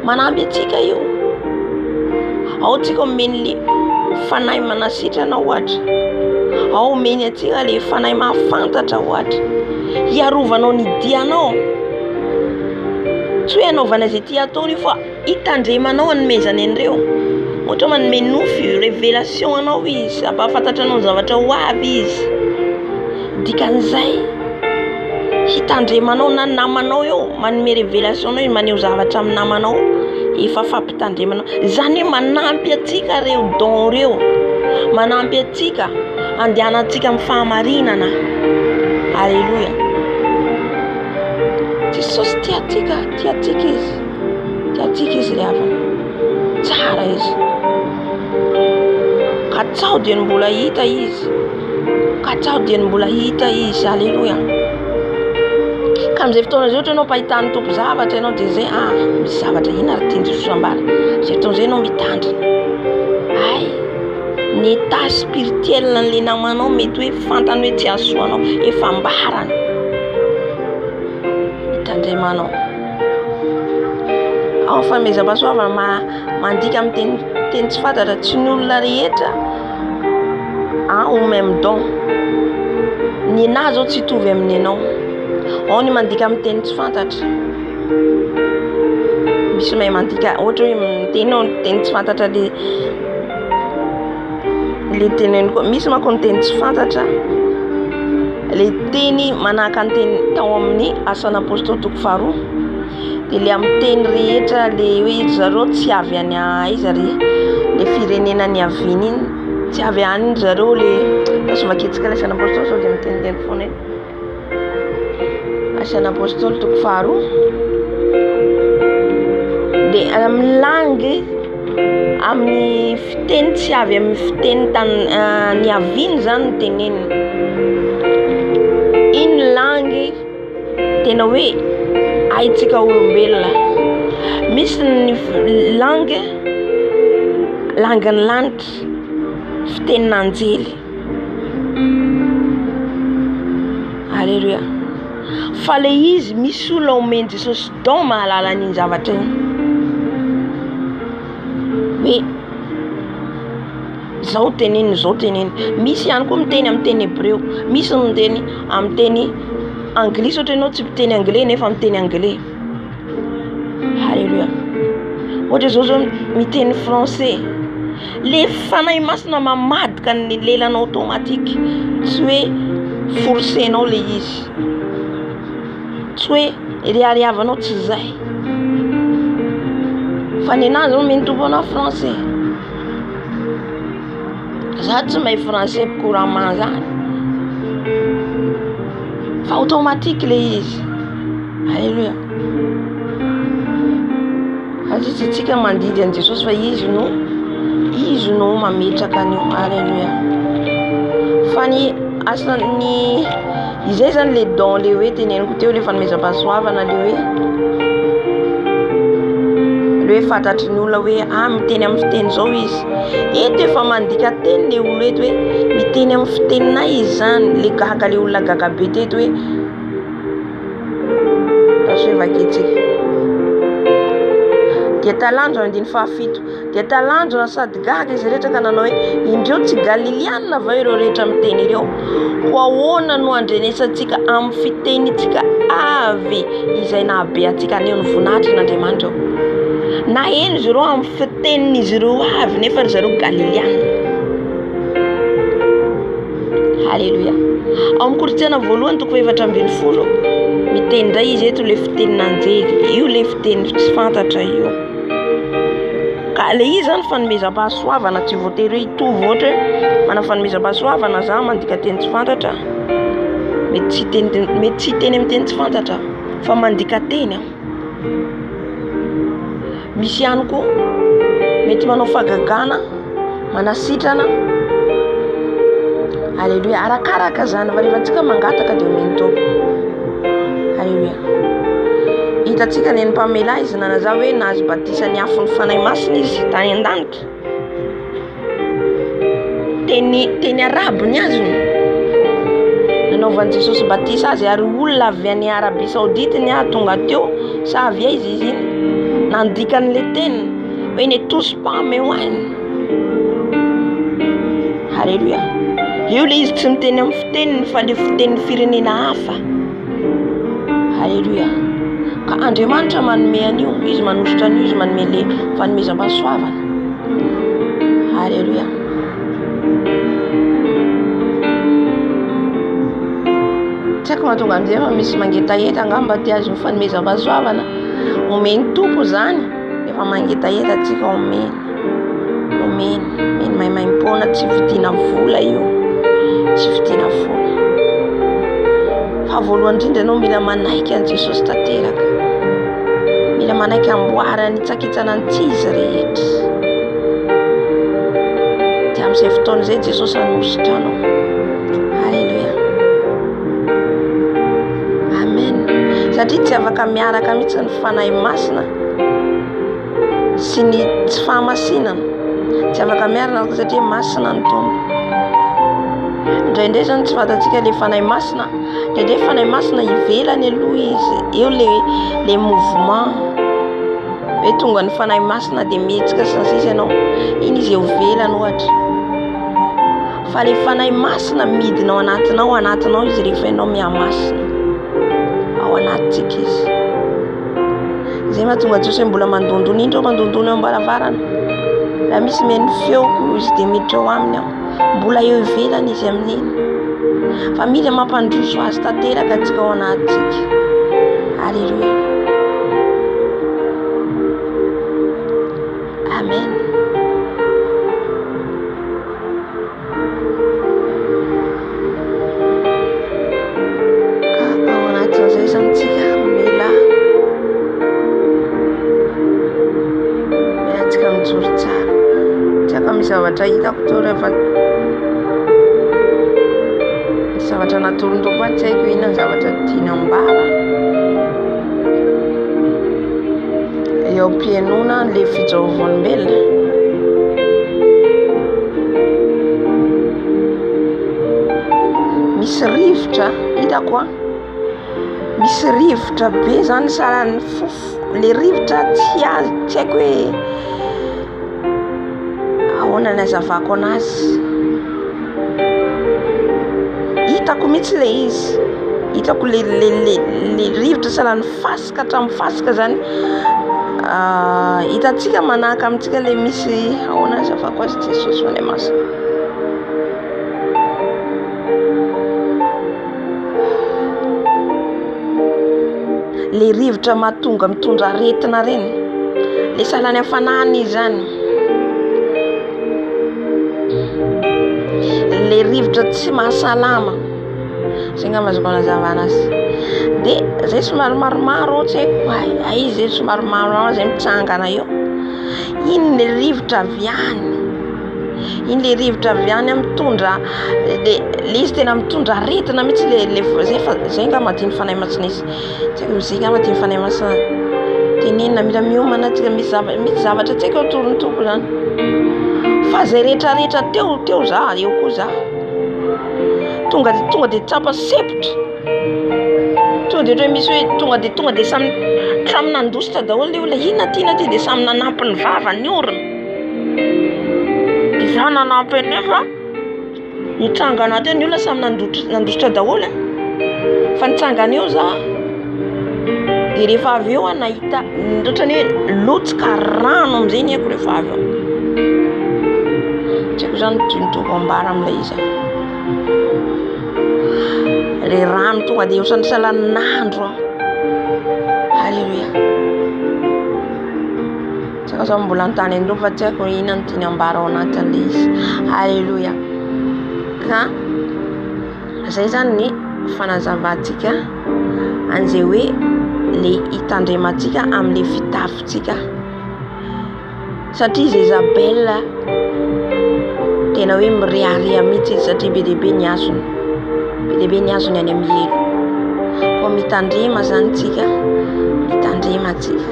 manampy atsika io. Ao tsika omeny le fanahy manasitrana ohatra, ao omeny atsika le fanahy mahafantatra ohatra, hiarovanao ny dianao, tsy hoe anaovana izay tia ataony io fa hitandremanao anomezany an'ireo. Ohatra manome nofy, révélation anao izy, ampahafantatra anao ny zavatra ho avy izy. Dikan'izay hitandremanao na namanao eo, manome révélation anao izy, maneho zavatra amin'ny namanao, efa fampitandremanao. Zany hoe manampy atsika reo don reo, manampy atsika andehanantsika amin'ny fahamarinana. Alléluia. Jesosy tiatsika izy ry havana, tsara izy, ka tsao dia mbola hita izy, alléluia. Ka amin'izay fotoana izay ohatra ianao mpahitany tompo zavatra ianao dia zay misy zavatra ina ary tiany Jesosy ambara, izay fotoan'izay ianao mitandrina, ay ny état spirituel n'le namanao mety hoe fantany hoe tsy asoanao, efa ambarany hitandremanao. Ao fanomezam-pahasoavana mandika amin'ny teny tsy fantatra, tsy ny olona rehetra au même don. Ny anahy zao tsy hitovy amin'ny anao. Ao ny mandika amin'ny teny tsy fantatra, misy mahay mandika ohatra hoe miteny ao ny teny tsy fantatra le teneny koa, misy manko ny teny tsy fantatra le teny manahaka ny teny tao amin'ny asan'ny apôstôly toko faharoa, dia le amin'ny teny rehetra le hoe izy zareo tsy avy any aiza le firenena ny aviany iny, tsy avy any zareo le tasovaketsika le asan'ny apôstôly sao dia miteniteny foana eny. Asan'ny apôstôly toko faharoa dia amin'ny langue, amin'ny fiteny tsy avy amin'ny fiteny ny aviany zany no teneniny. Iny langue tena hoe haitsika olombelona. Misy ny langue ny lanitra, fitenin'anjely. Alléluia. Fa le izy misy olona omeny Jesosy don mahalala an'iny zavatra iny, hoe zao teneny. Misy ihany koa miteny amin'ny teny hébreu, misy miteny amin'ny teny anglais, ohatra ianao tsy miteny anglais nefa miteny anglais. Alléluia. Ohatra zao miteny français, le fanahy masina mamadika ny lelanao automatique, tsy hoe forcenao le izy, tsy hoe riariavanao, tsy zay. Fa ny anahy zao meny tompo anao français, za tsy mahay français couramment zany, fa automatique le izy. Alléluia. Azitsy tsika mandidy an Jesosy fa izy no mametraka an'io. Alléluia. Fa ny asany izay zany le don le hoe teneniko teo, le fanomezam-pahasoavana le hoe fantatry ny olona hoe miteny amin'ny fiteny zao izy. Eto efa mandika teny le olo eto hoe miteny amin'ny fiteninay izy zany, le gaga le olona gaga be teto hoe tasovaketsika. Dia talandro andiny fahafito, dia talandro sady gaga izy rehetra ka nanao hoe indreo tsy galiliana va ireo rehetra miteny ireo, ho ahoana no andrenesantsika amin'ny fitenitsika avy izay nahabe atsika aneo ny voninahitry n'Andriamanitra. Na eny izy ireo amin'ny fitenin'izy ireo avy nefa ry zareo galiliana. Alléluia. Ao amin'ny Korinthiana voalohany toko 7:20 miteny indray izy eto le fitenin'anjely, io le fiteny tsy fantatra io. Ka le izy zany fanomezam-pahasoavana tsy voatery hitovy ohatra hoe mana fanomezam-pahasoavana za mandika teny tsy fantatra. Mety tsy teny amin'ny teny tsy fantatra fa mandika teny. Misy ihany koa mety manao fagagana, manasitrana. Alléluia. Arakaraka zany fa rehefa antsika mangataka dia omeny tompoko. Alléluia. Hitantsika ny Pamela izy nanaza hoe nahazo batisany afony fanahy masina izy tany an-danitra. Teny arabo ny azony. Nanaovan'i Jesosy batisa azy ary olona avy any Arabia Saoudite ny tonga teo sa avy aiza izy iny nandika an'le teny hoe ne tous pas mais wine. Alléluia. Io le izy tsy miteny amin'ny fiteniny fa le fiteniny firenena hafa. Alléluia. Ka Andriamanitra manome an'io, izy manositra an'io, izy manome le fanomezam-pahasoavana. Alléluia. Tsy haiko mahatonga amin'izay fa misy mangetaheta angamba ty azy ny fanomezam-pahasoavana. Omeny tompo zany, efa mangetaheta atsika omeny maimaimpona, tsy vidiana vola io, tsy vidiana vola. Fa voalohany indrindra ianao mila manaiky an' Jesosy tanteraka, mila manaiky amboara ny tsakitsana antsizy rehetra. Dia amin'izay fotoana izay Jesosy hanositra anao. Alléluia. Amen. Satria tsy afaka miaraka mihitsy ny fanahy masina sy ny tsy fahamasinana. Tsy afaka miaraka satria masina ny tompo. Indraindray zany tsy fantatsika le fanahy masina. Indraindray fanahy masina ivelany aloha izy. Eo le mouvement. Hoe tonga ny fanahy masina dia mihetsika sasisa ianao. Iny izy eo velany ohatra. Fa le fanahy masina midina ao anatinao izy rehefa ianao mihamasina. Ao anatsika izy. Zay mahatonga Jesosy mbola mandondona indro mandondona eo am-baravarana. Raha misy meny feoko izy dia miditra ao aminy aho. Mbola eo ivelany izy amin'iny. Fa mila mampandroso azy tanteraka antsika ao anatsika. Alléluia. Amen. Ka ao anatin'izay zany tsika mila antsika mijoro tsara. Tsy akka misy zavatra hitako teo rehefa misy zavatra natoron-tompo tsy haiko inona ny zavatra tiana ambara. Eo am-pianona le fijoroan'olombelona. Misy rivotra hitako a. Misy rivotra be zany saran'ny fofo. Le rivotra tsy haiko hoe ahoana ny hazavako anazy. Hitako mihitsy le izy. Hitako le rivotra saran'ny fasika hatramin'ny fasika zany. Hitantsika manahaka amintsika le misy ahoana ny hazavako azy Jesosy fanahy masina. Le rivotra mahatonga mitondra aretina reny. Le salan'ny hafanana izy zany. Le rivotra tsy mahasalama. Zay nga mazoko anazavana azy. Dia zay somary maromaro tsy haiko. Aiza zay somary maromaro zay mitsangana eo. Iny le rivotra avy any. Iny le rivotra avy any mitondra le izy tena mitondra aretina mihitsy le zay nga madiny fanahy masina izy. Tsy haiko mizay nga madiny fanahy masina. Tenenina mila miomana tsika misy zavatra tsy haiko eo toron'ny tompo zany. Fa zay rehetrarehetra teo za eo koa za. Tonga dia tsapa sepitra. Tonga dia misy hoe tonga dia samy nandositra daholo le olona. Inona ty dia samy nanampy ny vava ny orona. Dia za nanampy nefa nitsangana teo ny olona samy nandositra daholo. Fa nitsangana eo za. Dia rehefa avy eo nahita ohatrany hoe lotsika rano amin'izay ny haiko rehefa avy eo. Tsy haiko zany toko ambara amin'ilay izy. Le rano tonga dia ohatrany salan'andro. Alléluia. Tsaka zao mbola antany andro fa tsy haiko inona ny tiany ambara ao anatin'ilay izy. Halleluja. Ka zay zany ny fanazavantsika an'izay hoe le hitandremantsika amin'le fitafintsika. Satria Jezabel tena hoe mirehareha mihitsy izy satria be dehibe ny azony. Be dehibe ny azony any amin'ny helo. Ko mitandrema zany tsika, mitandremantsika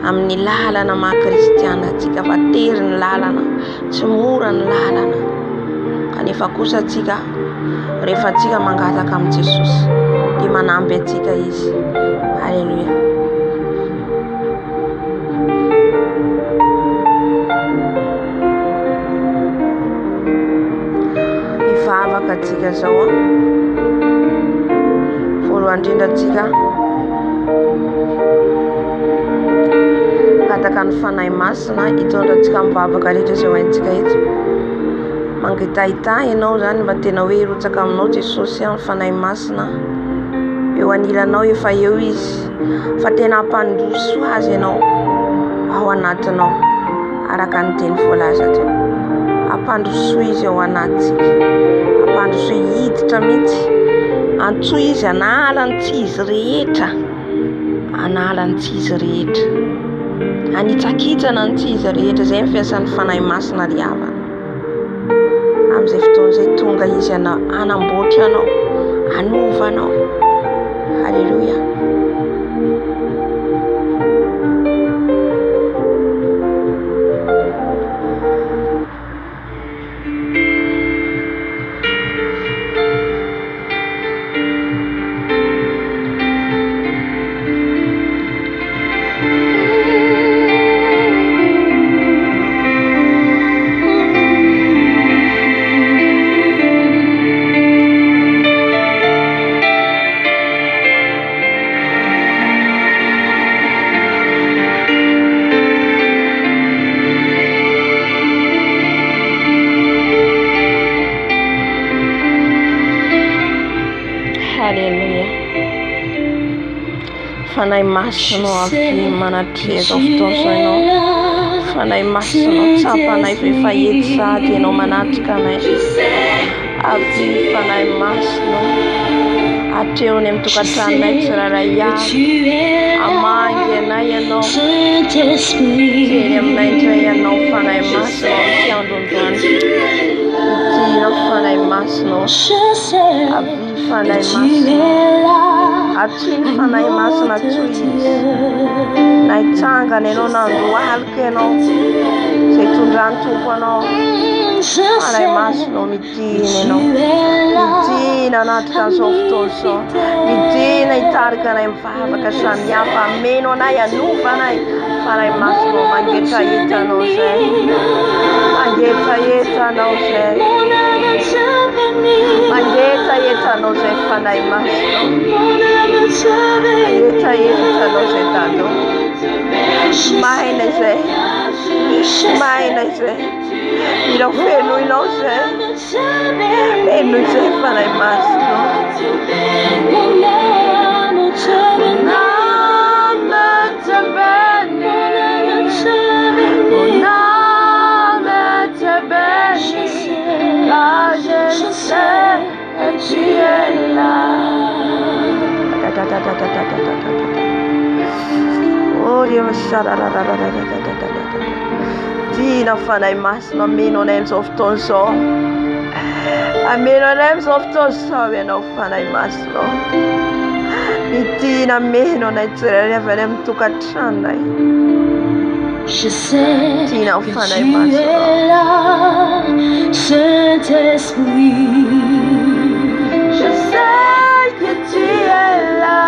amin'ny lalana maha-kristiana tsika fa tery ny lalana, tsy mora ny lalana. Kanefa kosa tsika rehefa tsika mangataka amin'ny Jesosy dia manampy atsika izy. Halleluja. Ivavaka tsika zao voalohany indrindra tsika ngataka ny fanahy masina hitondratsika mivavaka rehetra izay hoaintsika eto. Mangitahita ianao zany mba tena hoe hirotsaka aminao Jesosy ny fanahy masina. Eo anilanao efa eo izy fa tena hampandroso azy ianao ao anatinao araka ny teny voalaza teo. Hampandroso izy ao anatsika, hampandroso hiditra mihitsy, antsoa izy anala ny tsy izy rehetra, anala ny tsy izy rehetra, anitsakitsana ny tsy izy rehetra. Zay ny fiasan'ny fanahy masina ry havana. Amin'izay fotoana izay tonga izy anamboatra anao, anova anao. Halleluja. Halleluja. Fanahy masinao avy manatrea zao fotoana zao ianao. Fanahy masinao tsapanay efa ety sady ianao manatrika anay. Avy fanahy masinao atreony amin'ny tokantranonay tsirairay avy. Amangy anay ianao. Teny aminay indray ianao fanahy masinao ty androandroany. Idina fanahy masinao. Avy fanahy masina atsiny fanahy masina tsoy izy na hitsangana ianao na andohalika ianao zay tondrany tompo anao. Fanahy masinao midina ianao, midina anatrika an'izao fotoana izao, midina hitarika anay mivavaka samihafa, ameno anay, anova anay. Fanahy masinao mangetraeta anao zay, mangetraeta anao zay, mangetraeta anao zay fanahy masinao, mangetraeta anao zay Dado. Maina zay, maina zay, mila fenoinao zay, fenoy zay fanahy masinao. Tu es là. Oh Dieu, Dina fanahy masina ameno anay amin'izao fotoana izao. Ameno anay amin'izao fotoana izao ianao fanahy masinao. Midina ameno anay tsirairay avy any amin'ny tokantranonay. Dina fanahy masinao. Saint-Esprit. Je sais que tu es là.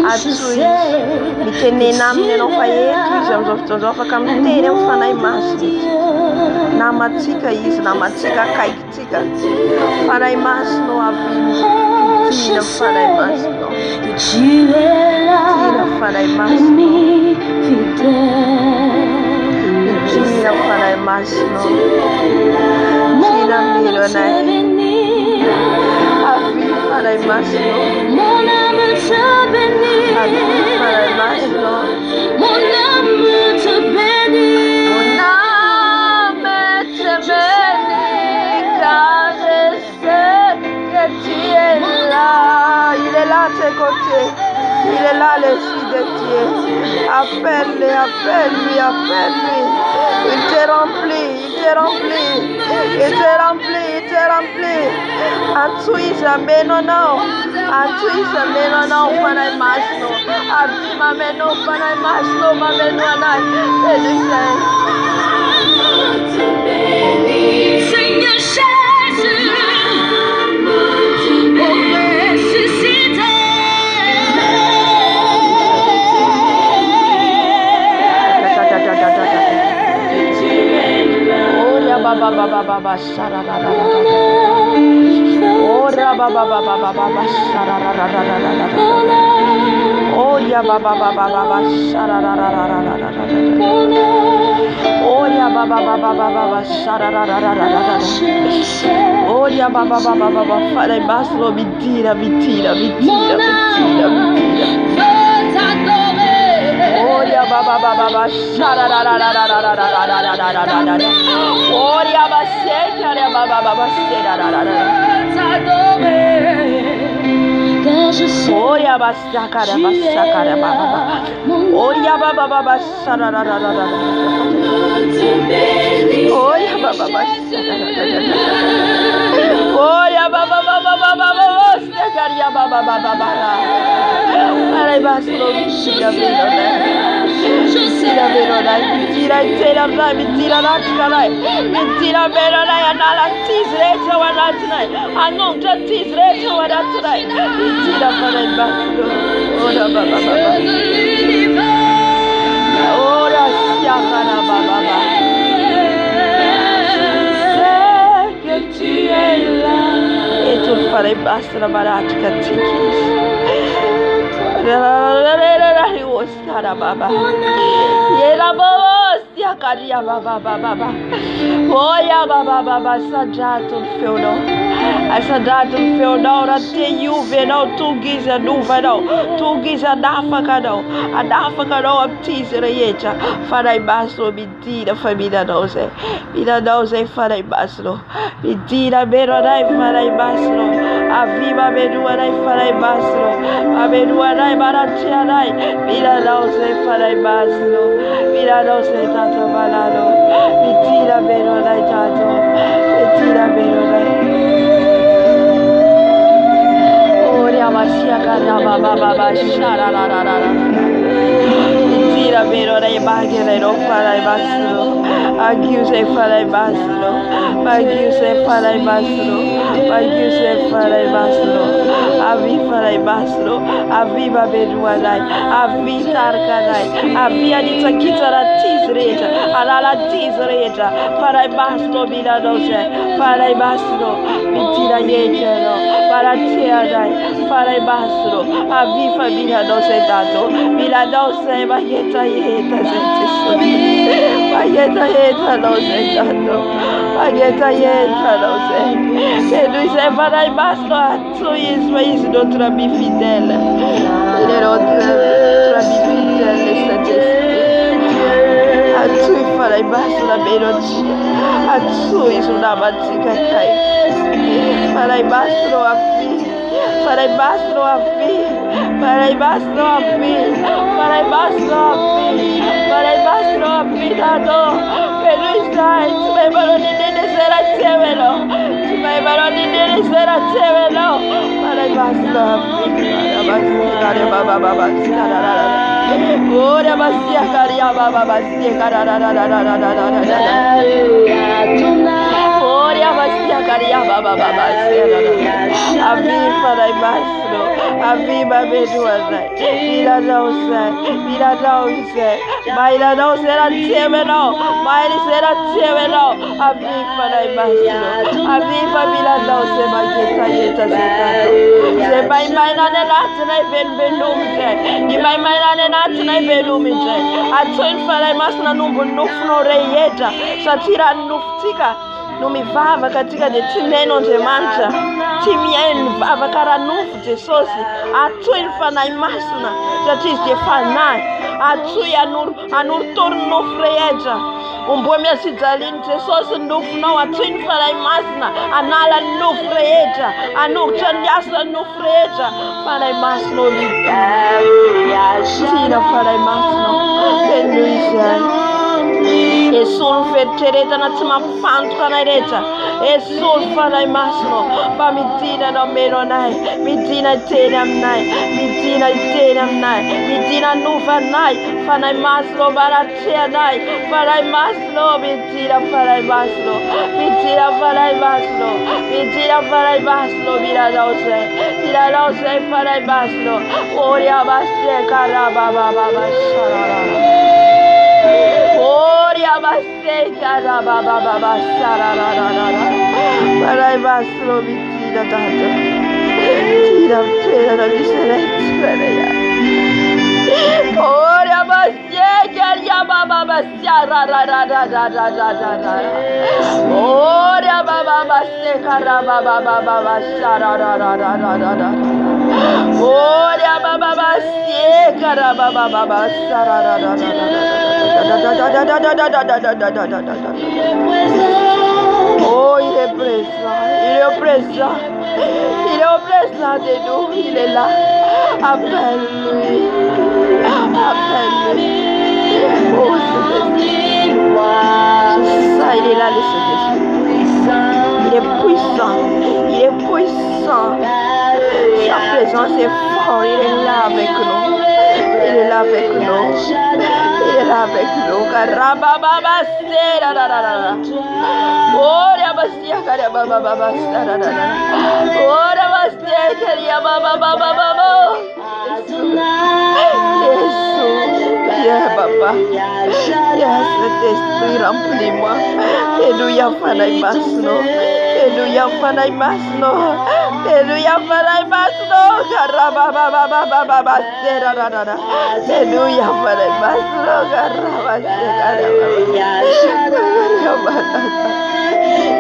Atsoy mitenena aminy ianao fa eto izy amin'izao fotoana izao afaka miteny amin'ny fanahy masina. Namatsika izy, namatsika akaikitsika. Fanahy masinao avy midina fanahy masinao. Midina fanahy masinao. Midina fanahy masinao. Midina milo anay. Avy fanahy masinao. Avy fanahy masinao. est là l'Esprit de Dieu. Appelle-le, appelle-lui, appelle-lui. Il te remplit, il te remplit. Il te remplit, il te remplit. Atuisa menona, atuisa menona ufanai masno. Abima meno ufanai masno, mamenwana. Seigneur Jésus, ressuscité. Baba baba baba shara ra ra ra ra. Ora baba baba baba shara ra ra ra ra ra. Oya baba baba baba shara ra ra ra ra ra. Oya baba baba baba shara ra ra ra ra ra. Oya baba baba baba fare baslo bitira bitira bitira bitira bitira. Oya baba baba shara ra ra ra ra ra ra ra ra ra ra. Oya baseka ra baba baba shara ra ra ra. Oya basaka ra baba baba. Oya baba baba shara ra ra ra ra. Oya baba baba shara ra ra ra. Oya baba baba baba shaka ra baba baba baba. Para baslo bitira bitira. Mentira verona, mentira intera, mentira natkarai, mentira verona anala tizreta wanatinai, anonta tizreta wanatinai, mentira para imbaslo, ora baba baba, ora siakara baba baba, c'est que tu es là, et tout para imbaslo baratka tikis. Oscara baba, yera baba, sia caria baba baba, oya baba baba, sajato feudo, sajato feudo, ora juve no, tu giza nuva no, tu giza dafaca no, aptisere yecha, farai basso, mentira, famiglia dose, vida dose, farai basso, mentira, berorai, farai basso, aviva beruarai, farai basso, aberuarai, baratiarai, vida dose, farai basso, vida dose, tanto balado, mentira, berorai, tanto, mentira, berorai. Oria masia cara baba shara la la la la. Mentira berorai bagere no farai basso. Agiuse farai basso. Agiuse farai basso. Agiuse farai basso. Avi farai basso. Aviva beruanai. Avi tarkanai. Avia di takita la tizreta. Ala tizreta. Farai basso biladose. Farai basso. Mentira yechero. Para tiadai. Farai basso. Avi famiglia dose dato. Biladose bageta yeta sentiso. Bageta yeta dose dato. Bageta yeta dose. Se lui se farai basso a tu is notre ami fidèle. Il est notre ami fidèle, Saint-Esprit. A tu farai basso la melodia. A tu is una matica kai. Farai basso a fine. Farai basso a fine. Farai basso a fine. Farai basso a fine. Farai basso a fine. Per lui sai, tu vai baroni nelle sera assieme no. Tu vai baroni nelle sera assieme no. Farai basso a fine. Farai baba baba. Ora bastia caria baba bastia Ora bastia caria baba baba. Avi farai basso. Aviva beduana. Mira dose. Maila dose era assieme no. Maila sera assieme no. Avi farai basso. Aviva mira dose mageta yeta zetato. Se mai nane natsna ben belumje. Ni mai nane natsna belumje. Atsoin farai masna numbu nufno reyeta. Satira nuftika. Numivava katika de tineno ndemanja timien vava karanufu de sosi atu infana imasuna that is the fanai atu anur torno freja Umbo merci Zaline Jesus nous non atun farai masna anala nous freja anu chanyasa nous freja farai masno bita tira farai masno benuisa e sul fettereta na tsima fanto kanareta e sul farai masno ba mitina no meronai mitina tenam nai mitina tenam nai mitina nuva nai farai masno baratia nai farai masno mitina farai masno mitina farai masno mitina farai masno mira rose farai masno oria basse karaba baba sharara Oria basse karaba baba sharara farai masno mitina tanto tira la viserenza ya Oria basse karia baba sharara Oria baba basse karaba baba sharara Oria baba basse karaba baba sharara Oh, il est présent de nous, il est là. Appelle-lui. Oh, Saint-Esprit. C'est ça, il est là, le Saint-Esprit. Il est puissant. Sa présence est forte, il est là avec nous. Karababa sera la la la. Ora bastia karababa baba sera la la. Ora bastia karababa. Jésus, papa. Saint-Esprit, remplis-moi. Alléluia, Fanaï Masno. Alléluia, Fanaï Masno. Alléluia, Fanaï Masno. Karababa sera la la. Alléluia, Fanaï Masno. Karababa sera la la.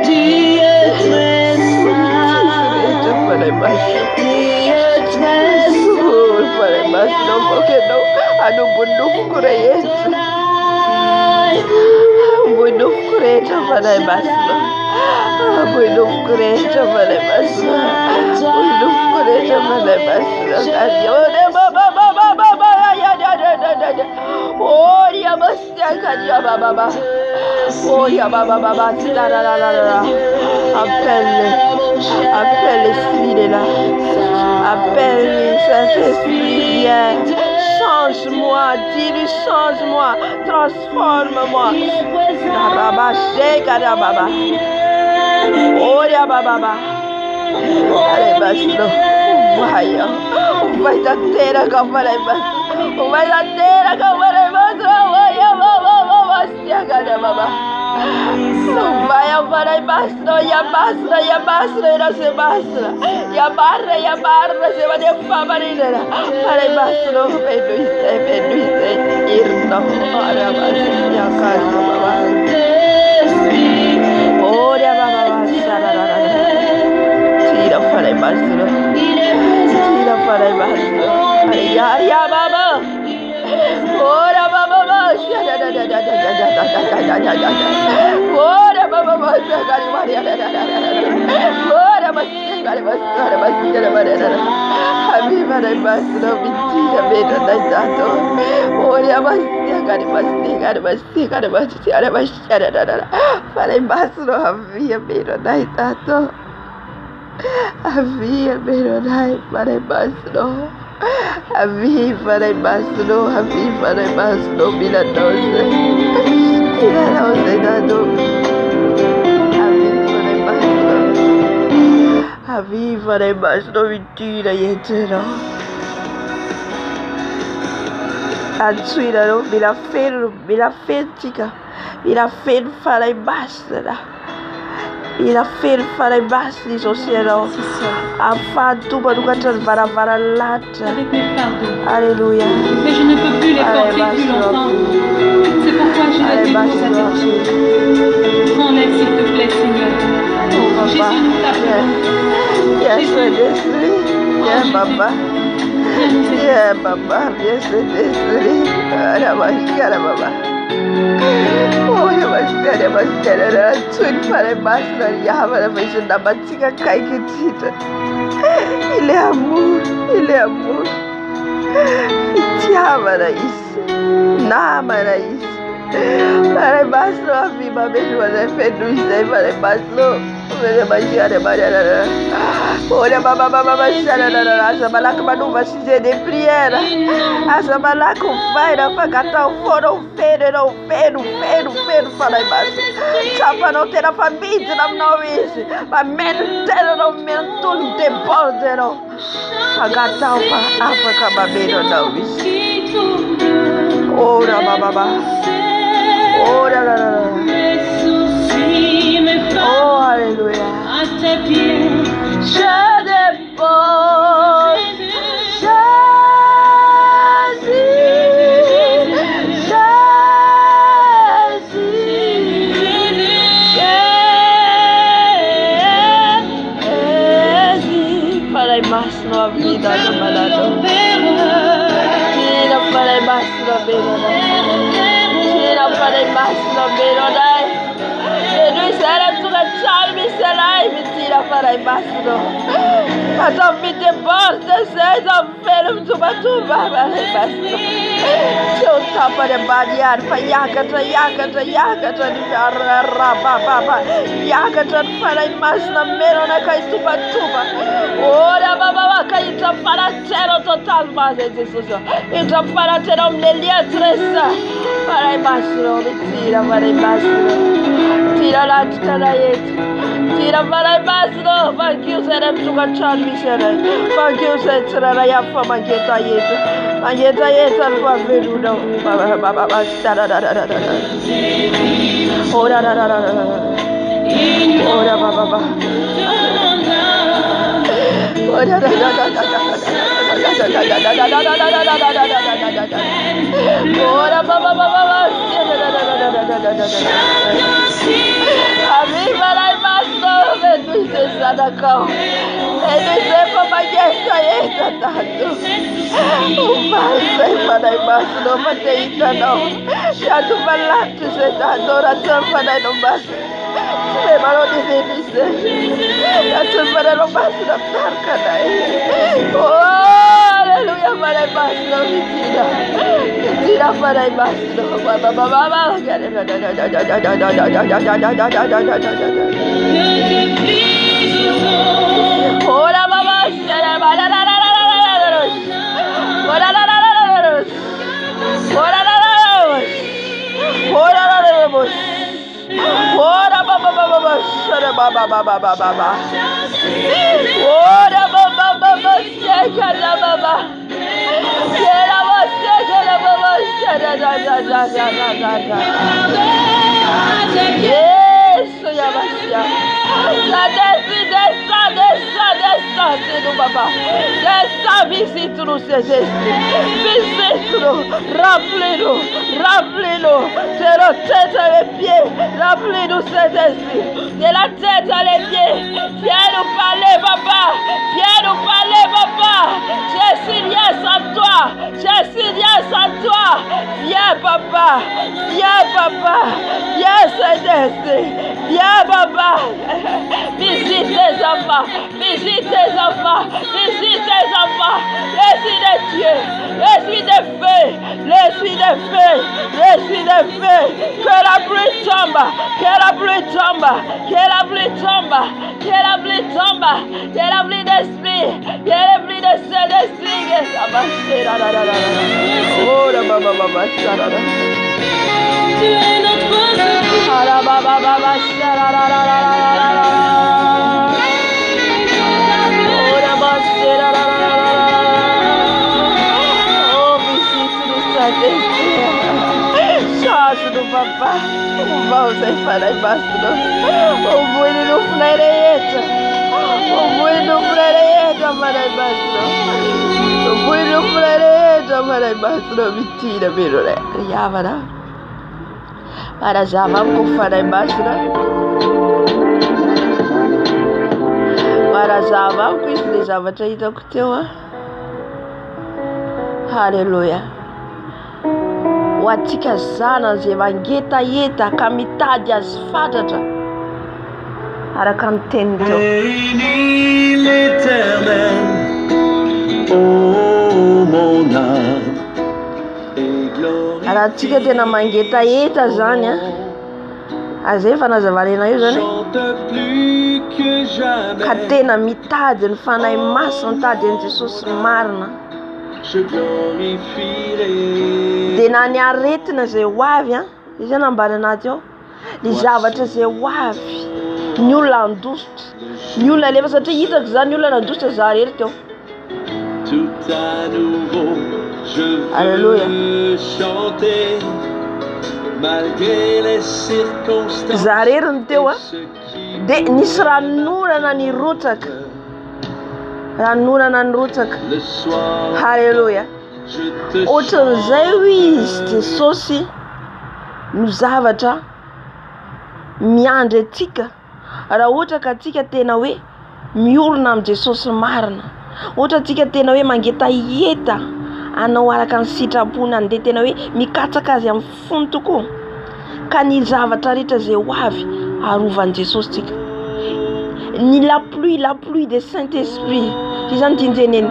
Dieu très Appelle l'esprit de là. Appelle Saint-Esprit, viens. Change-moi, dis-lui, change-moi, transforme-moi. Allez, basta. Vai da terra que vai basta. Vai da terra que vai basta. Vai vai basta, ya basta, era se basta. Ya barra, se va de favorita. Vai basta, benuise, irno, ora basta, ya calma, baba. Ora baba, tira para basta. Tira para basta. Ya baba. Ora baba, ora baba, cari Maria. Ora basta, Aviva dai basta, vittia bene dai dato. Ora basta, fare basta, avvia bene dai dato. Avvia bene dai, fare basta. Aviva dai basta, milanose dato. Aviva dai basta, vittina yetero. Anzuira no, mi la fettica, mi la fare basta. Il a fait le faire basse les océans. Afin tout pour nous vara latte. Avec mes fardeaux. Alléluia. Mais je ne peux plus les porter plus longtemps. C'est pourquoi je les dépose à tes pieds. Prends-les s'il te plaît, Seigneur. Jésus, nous t'appelons. Yes, Papa. Yeah, Papa. Yes, Papa. Oh, Il est amour, il est amour. Tiens, Maraïs. Na, Maraïs. Para baslo aviva bejoa fedruise para baslo mere bagia Maria. Olha baba asa balaka manuva size de prière. Asa balaka vai na fagata o foro fero para baixo. Chapa não ter a família não novis. Mas mentero não mentum de bordero. Fagata o África babero novis. Ora baba. Oh, la la la. Oh, alléluia. À tes pieds, je dépose. Jésus, para mais na vida do malado. Tira para mais na vida. Tira para mais na vida. Lui sarà tu la charmi sarai mi tira para mais no. A tua vida porta sei da ferm tu batuba para mais no. Eu tapa de bariar pa yaga de raba yaga de para mais na mero na kai tu batuba. Ora baba kai tu para zero total mais Jesus. E tu para ter nelia tressa para mais no mi tira para mais no. Tira la taraet. Tira para basno, vankiu serem juga charmi serai. Vankiu será ya fa mageta yet. Mageta yet alfa veruno. Baba stara. Ora. Ora baba. Ora. Ora baba. Arriva lá embaixo, não está na cão. Ele sempre vai ganhar essa tanto. O pai sempre lá embaixo, não vai ter isso não. Já tu vai lá, tu está adoração para não basta. Tu vai lá onde vem dizer. Já tu vai lá embaixo da tarca daí. Oh, aleluia, para embaixo, não me tira. Tira para embaixo, não. Ora baba, visite-nous, ces esprits. Visite-nous, remplis-nous, de la tête à les pieds. Remplis-nous, ces esprits, de la tête à les pieds. Viens nous parler, papa. Je suis rien sans toi. Viens, papa. Viens, ces esprits. Viens, papa. Visite tes enfants. L'esprit de Dieu, l'esprit de feu, que la pluie tombe, que la pluie d'esprit, de Saint-Esprit, oh la baba, tu es notre secours, la baba, change-nous, papa. Vamos aí para embaixo. O muito no fleireta. Para embaixo. O muito no fleireta para embaixo. Mentira, virou, Yavara. Para já vamos para embaixo, Para já vamos com isso, já vai ter ido com o teu. Aleluia. ho atsika zana zay mangetaheta ka mitady azy fantatra araka ny teniny zao. Bénis l'Éternel, ô mon âme, et glorifie raha tsika tena mangetaheta zany azay efa nazavarena io zany chante plus que jamais. ka tena mitady ny fanahy masina mitady an Jesosy marina Je glorifierai dia na ny aretina zay ho avy izy anambara anaty ao ny zavatra zay ho avy ny olona andositra ny olona lefa satria hitako zany ny olona nandositra za rery teo. tout à nouveau. Je Alléluia. veux chanter malgré les circonstances. Za rery ny teo Ce qui dia nisy ranorana nirotsaka ranorana nirotsaka. le soir, Halleluja. je te Ohatran'izay ho izy Jesosy no zavatra miandry atsika raha ohatra ka atsika tena hoe miorina amin'ny Jesosy marina, ohatra atsika tena hoe mangetaheta anao araka ny sitrapony andeha tena hoe mikatsaka azy amin'ny fony tokoa ka ny zavatra rehetra zay ho avy arovan'i Jesosy tsika. Ny la pluie de Saint-Esprit izany tinjeneny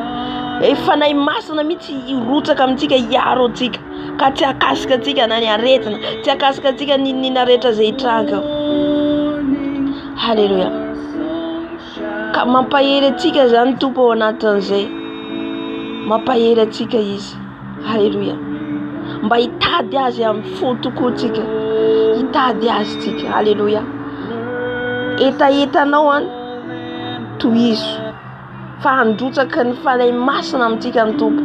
fanahy masina mihitsy irotsaka amintsika hiaro atsika ka tsy akasika atsika na ny aretina, tsy akasika atsika ninina rehetra zay hitranga. Halleluja. Ka mampahery atsika zany Tompo ao anatin'izay, mampahery atsika izy. Halleluja. Mba hitady azy amin'ny fo tokoa tsika, hitady azy tsika. Halleluja. Etaetanao tohizo fa handrotsaka ny fanahy masina amintsika ny Tompo.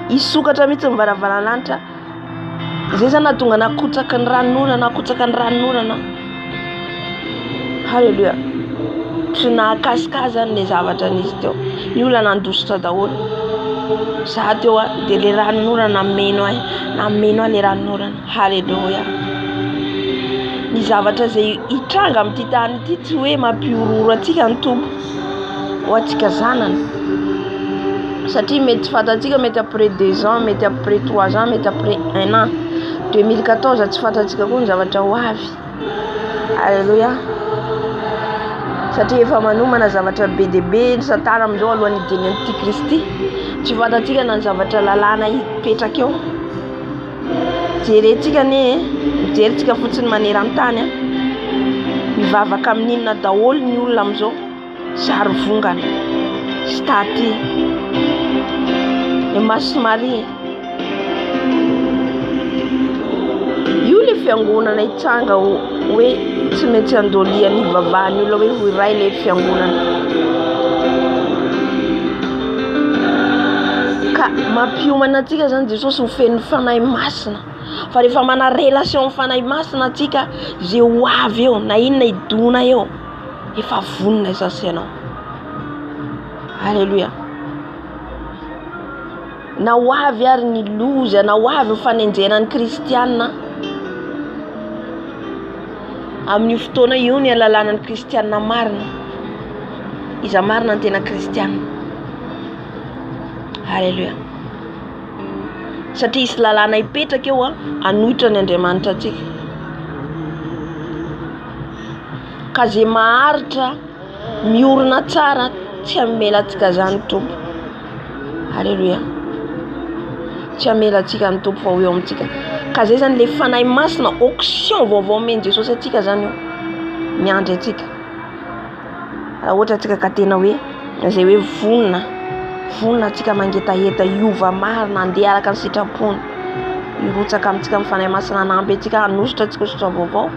Isokatra mihitsy ny varavaran'anitra izay zany nahatonga nakotsaka ny ranorana. Halleluja. Tsy nahakasika zany le zavatra nisy teo, ny olona nandositra daholo. Za teo dia le ranorana nameno ahy le ranorana. Halleluja. Ny zavatra zay hitranga amin'ity tany ity tsy hoe mampiororo atsika ny Tompo ho atsika zanany, satria mety tsy fantatsika, mety après 2 ans, mety après 3 ans, mety après 1 an. 2014 tsy fantatsika koa ny zavatra ho avy. Alléluia. Satria efa manomana zavatra be dia be ny Satana amin'izao alohan'ny hidiny an'ity Kristy. Tsy fantatsika na ny zavatra lalàna hipetraka eo. Jerentsika mijerentsika fotsiny manera amin'ny tany mivavaka amin'inona daholo ny olona amin'izao, sary vongana, staty, maso Maria. Io le fiangonana hitsanga hoe tsy maintsy andolian'ny vavahany olona hoe ho iray le fiangonana. Ka mampiomana atsika zany Jesosy ho feno fanahy masina. Fa rehefa mana relation amin'ny fanahy masina atsika, zay ho avy eo na inona idona eo efa vonona sasy ianao. Halleluja. Na ho avy ary ny loza, na ho avy fanenjenan'ny kristianina, amin'ny fotoana io ny alalàna ny kristianina marina, iza marina ny tena kristianina. Halleluja. Satria isy lalàna hipetraka eo anohitra ny Andriamanitra atsika. Ka zay maharitra miorina tsara tsy hamela atsika zany Tompo. Halleluja. Tsy hamela atsika ny Tompo fa ho eo amintsika. Ka zay zany le fanahy masina auction vaovao omeny Jesosy atsika zany io miandry atsika. Raha ohatra atsika ka tena hoe zay hoe vonona atsika mangetaheta hiova marina andeha araka ny sitrapony, hirotsaka amintsika amin'ny fanahy masina nampy atsika hanositra atsika sotra vaovao.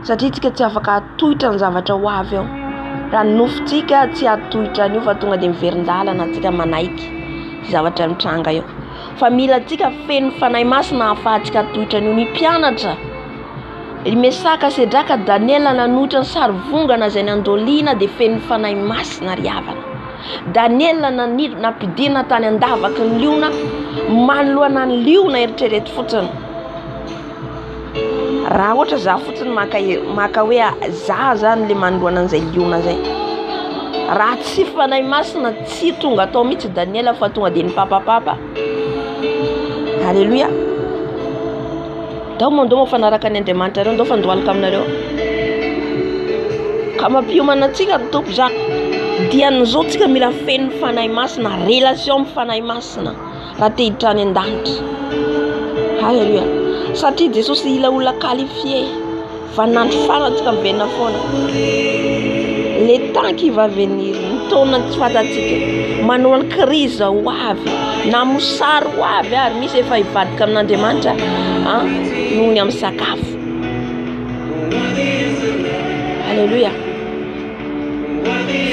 Satria tsika tsy afaka hatohitra ny zavatra ho avy eo. Raha nofintsika tsy hatohitra an'io fa tonga dia miverin-dalana atsika manaiky zavatra mitranga eo. Fa mila atsika feno fanahy masina ahafahantsika hatohitra an'io. Ny mpianatra Mesaka Sedraka Daniel nanohitra ny sary vongana izay nandoliana dia feno fanahy masina ry havana. Daniel nampidina tany andavaky ny liona, manoloana ny liona eritrereto fotsiny. Raha ohatra za fotsiny maka hoe za zany le manoloana an'izay liona zay, raha tsy fanahy masina tsy tonga atao mihitsy Daniel fa tonga dia ny papapapa. Alléluia. Dao mandao mafanaraka ny Andriamanitra reo, ndao fandohalaka aminareo. Ka mampiomana antsika ny tompo zany. Dian'izao tsika mila feno fanahy masina, relation amin'ny fanahy masina raha te hiditra any an-danitra. Alléluia. Satria Jesosy ila olona qualifié. Vanandro farany tsika mivenina foana. Le temps qui va venir, ny taona tsy fantatsika, manao ny crise ho avy, na mosary ho avy ary misy efa hivadika amin'Andriamanitra nohony amin'ny sakafo. Alléluia.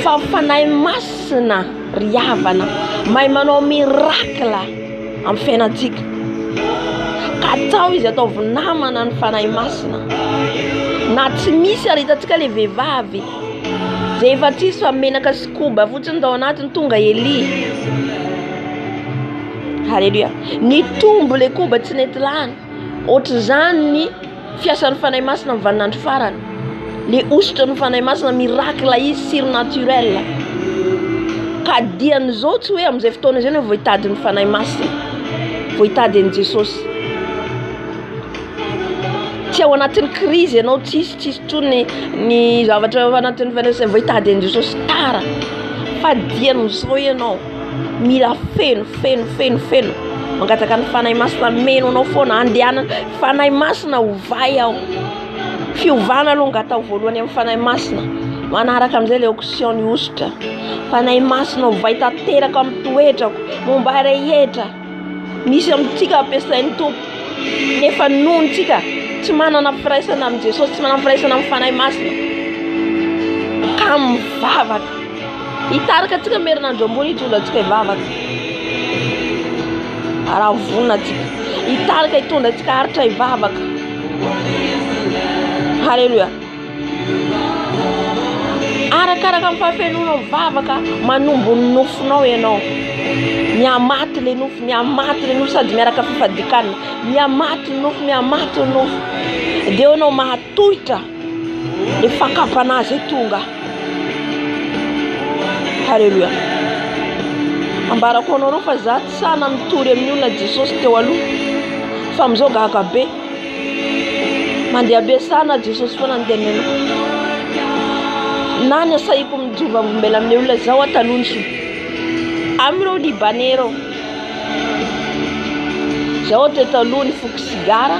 Fa fanahy masina ry havana mahay manao miracle amin'ny fiainantsika. Ka atao izy ataovy namana ny fanahy masina. Na tsy misy ary hitantsika le vehivavy zay efa tsisy fa menaka sy koba fotsiny tao anatiny tonga Eli. Alléluia. Ny tombo le koba tsy nety lany. Ohatry zany ny fiasan'ny fanahy masina amin'ny vaninandro farany. Le ositra ny fanahy masina miracle izy surnaturel. Ka dian'izao tsy hoe amin'izay fotoana izay vao hitady ny fanahy masina, vao hitady an'i Jesosy. Tsy ao anatin'ny crise ianao tsisy tsony ny zavatra ao anatin'ny fanasana vao hitady an'i Jesosy tara. Fa dian'izao ianao mila feno. Mangataka ny fanahy masina meno anao foana andehanana. Fanahy masina hovay ao. Fiovana aloha ngatao voalohany amin'ny fanahy masina. Manaraka amin'izay le onction ny ositra. Fanahy masina hovay tanteraka amin'ny toetrako, momba rehetra. Misy amintsika ampiasain'ny tompo. Nefa nonontsika tsy manana firaisana amin'ny Jesosy, tsy manana firaisana amin'ny fanahy masina. Ka mivavaka. Hitarika antsika merinandro ambony ity olantsika hivavaka. Raha vonina antsika. Hitarika hitondra antsika haritra hivavaka. Alléluia. Arakaraka amin'ny fahafenona mivavaka manombo ny nofonao ianao. Miamaty le nofo sady miaraka fifadikana. Miamaty ny nofo. Dia anao mahatohitra le fakapanazy tonga. Alléluia. Ambarako anao fa za tsy sana mitory amin'ny olona Jesosy teo aloha. Fa amin'izao gaga be. Mandeha be sana Jesosy foana ndeneno. Nany asahiko mijova vombela amin'ny olona zao atalonso. Amiro libanero. Zao te taloha ny foky sigara,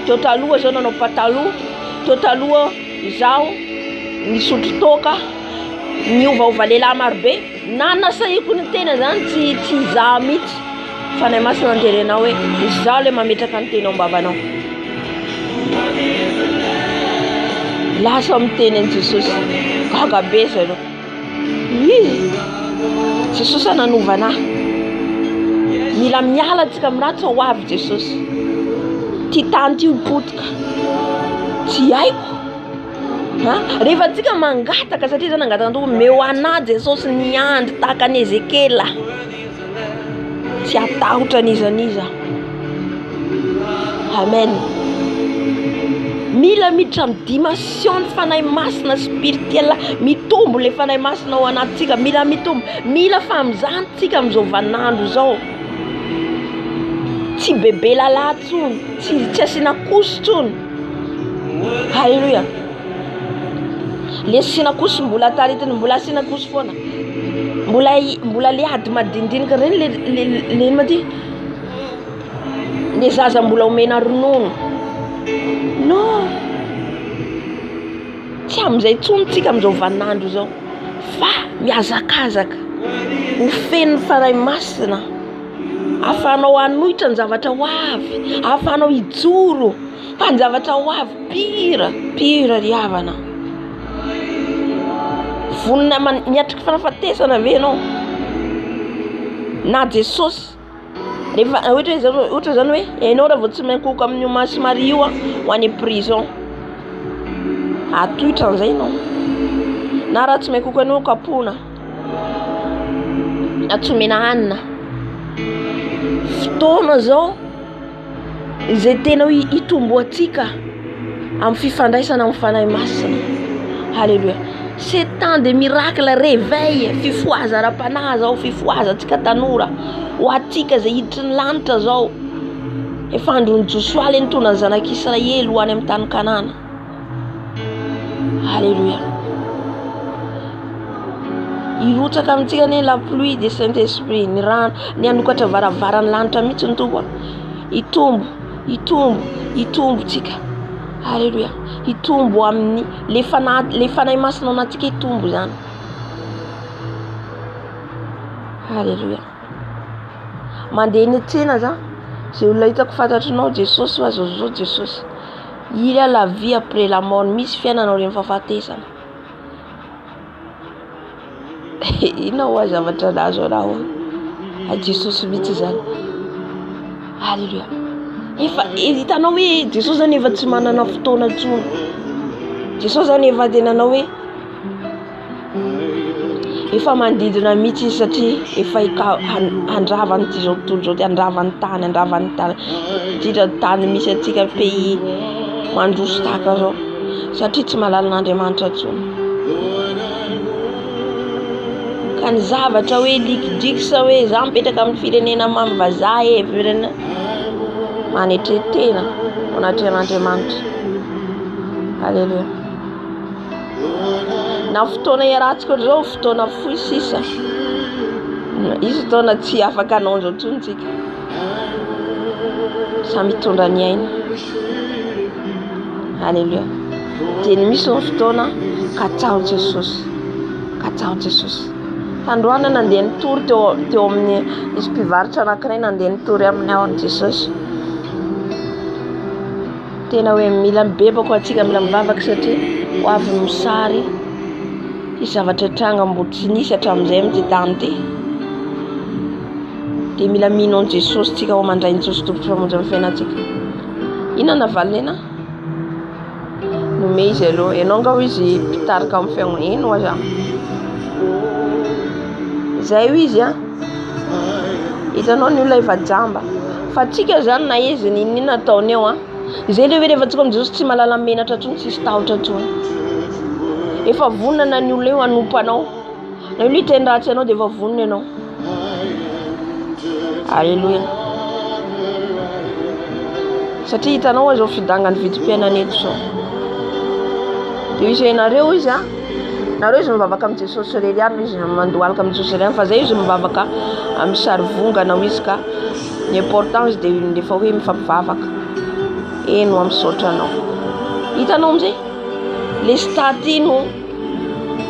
teo taloha zao nanao pataloha, teo taloha zao nisotro toka, niovaova lehilahy marobe. Nasahiko ny tena zany tsy izaho mihitsy. Fanahy masina anterenao hoe izaho le mametraka ny tena ambavanao. Lasa miteny an'i Jesosy. Gaga be zay no. Jesosy nanova mila miala antsika amin'ny ratsy ho avy Jesosy. Ty tany ty hipotika. Tsy haiko. Rehefa antsika mangataka satria zany angataka antoko meo ana Jesosy niandry tahaka ny Ezekela. Tsy atahotra nizaniza. Amen. Mila miditra amin'ny dimension ny fanahy masina spirituel, mitombo le fanahy masina ao anatsika, mila mitombo, mila famizantsika amin'izao vaninandro zao. Tsy bebe lala tsony, tsy asina koso tsony. Alléluia. Le asina koso mbola taritiny, mbola asina koso foana. Mbola le ady madinidinika reny le maty. Le zaza mbola omena ronono. No. Tsy amin'izay tsontsika amin'izao vaninandro zao. Fa miazakazaka. Ho feno fanahy masina. Afanao anohitra ny zavatra ho avy. Afanao hijoro. Fa ny zavatra ho avy pira ry havana. Vonina miatriky fanafatesana ve ianao? Na Jesosy. Rehefa ohatra zany hoe ianao raha vao tsy mankoko amin'io Masy Maria io ho any prison. Atohitra an'izay ianao. Na raha tsy mankoko anao kapona. Na tsy omena hanina. Fotoana zao izay tena hitombo atsika amin'ny fifandraisana amin'ny fanahy masina. Alléluia. C'est temps de miracle, réveil, fifoaza ara-panahy zao, fifoaza atsika tanora. Ho atsika zay hiditry ny lanitra zao. efa androny Josoaly nitondra ny zanak'Israely ho any amin'ny tany Kanana. Alléluia. Irotsaka amintsika ny la pluie de Saint-Esprit, ny rano, ny anokatra varavarany lanitra mihitsy ny Tompo. Itombo tsika. Alléluia. Itombo amin'ny le fanahy masina anatsika itombo zany. Alléluia. Mandeha eny tsena za, zay olona hitako fantatrinao Jesosy wa zao Jesosy. Il y a la vie après la mort, misy fiainana ao rehefa fahatesana. Ina hoa zavatra nazo raha a Jesosy mihitsy zany. Alléluia. Efa hitanao hoe Jesosy zany efa tsy manana fotoana intsony. Jesosy zany efa tenanao hoe efa mandidina mihitsy satria efa handravany ty zao tontolo zao, handravany tany ditra tany misy atsika pays mandroso tahaka zao satria tsy malalin'Andriamanitra intsony. Ka ny zavatra hoe likidikisa hoe za mipetraka amin'ny firenena mamy vazaha firenena manetretena anatrehan'Andriamanitra. Alléluia. Na fotoana iarahantsika zao fotoana fohy sisa. Izy fotoana tsy afaka anao zao tsony tsika. Samy mitondra ny aina. Alléluia. Dia misy ny fotoana katsao Jesosy. Androana nandeha nitory teo amin'ny isy mpivarotra anankiray nandeha nitory amin'ny ao Jesosy. Tena hoe mila mibebako atsika mila mivavaka satria ho avy misary izy zavatra tranga mbola tsy nisy hatramin'izay amin'ity tany ty. Dia mila mino an Jesosy tsika ho mandray ny Jesosy tompo famonjy amin'ny fiainantsika. Inona valena? Nome izy aloha, ianao nga ho izy mpitarika amin'ny fiainana ino hoa zany. Zay ho izy a. Hitanao ny olona efa jamba. Fa tsika zany na izy ninona ataony eo a. Zay le hoe rehefa tsika amin'Jesosy tsy malala menatra tsony, tsisy tahotra tsony. Efa vonana ny olona eo anompo anao. Na olona itendratsy anao dia efa vonona ianao. Alléluia. Satria hitanao zao fidangany vidim-piainana eto zao. Dia izy ianareo izy a. Nareo izy mivavaka amin'ny Jesosy reriana, izy mandohalaka amin'ny Jesosy reriana, fa zay izy mivavaka amin'ny sary vongana ho izy ka ny important izy dia rehefa hoe mifampivavaka. Enoamisaotra anao. Hitanao amin'izay? Le stati no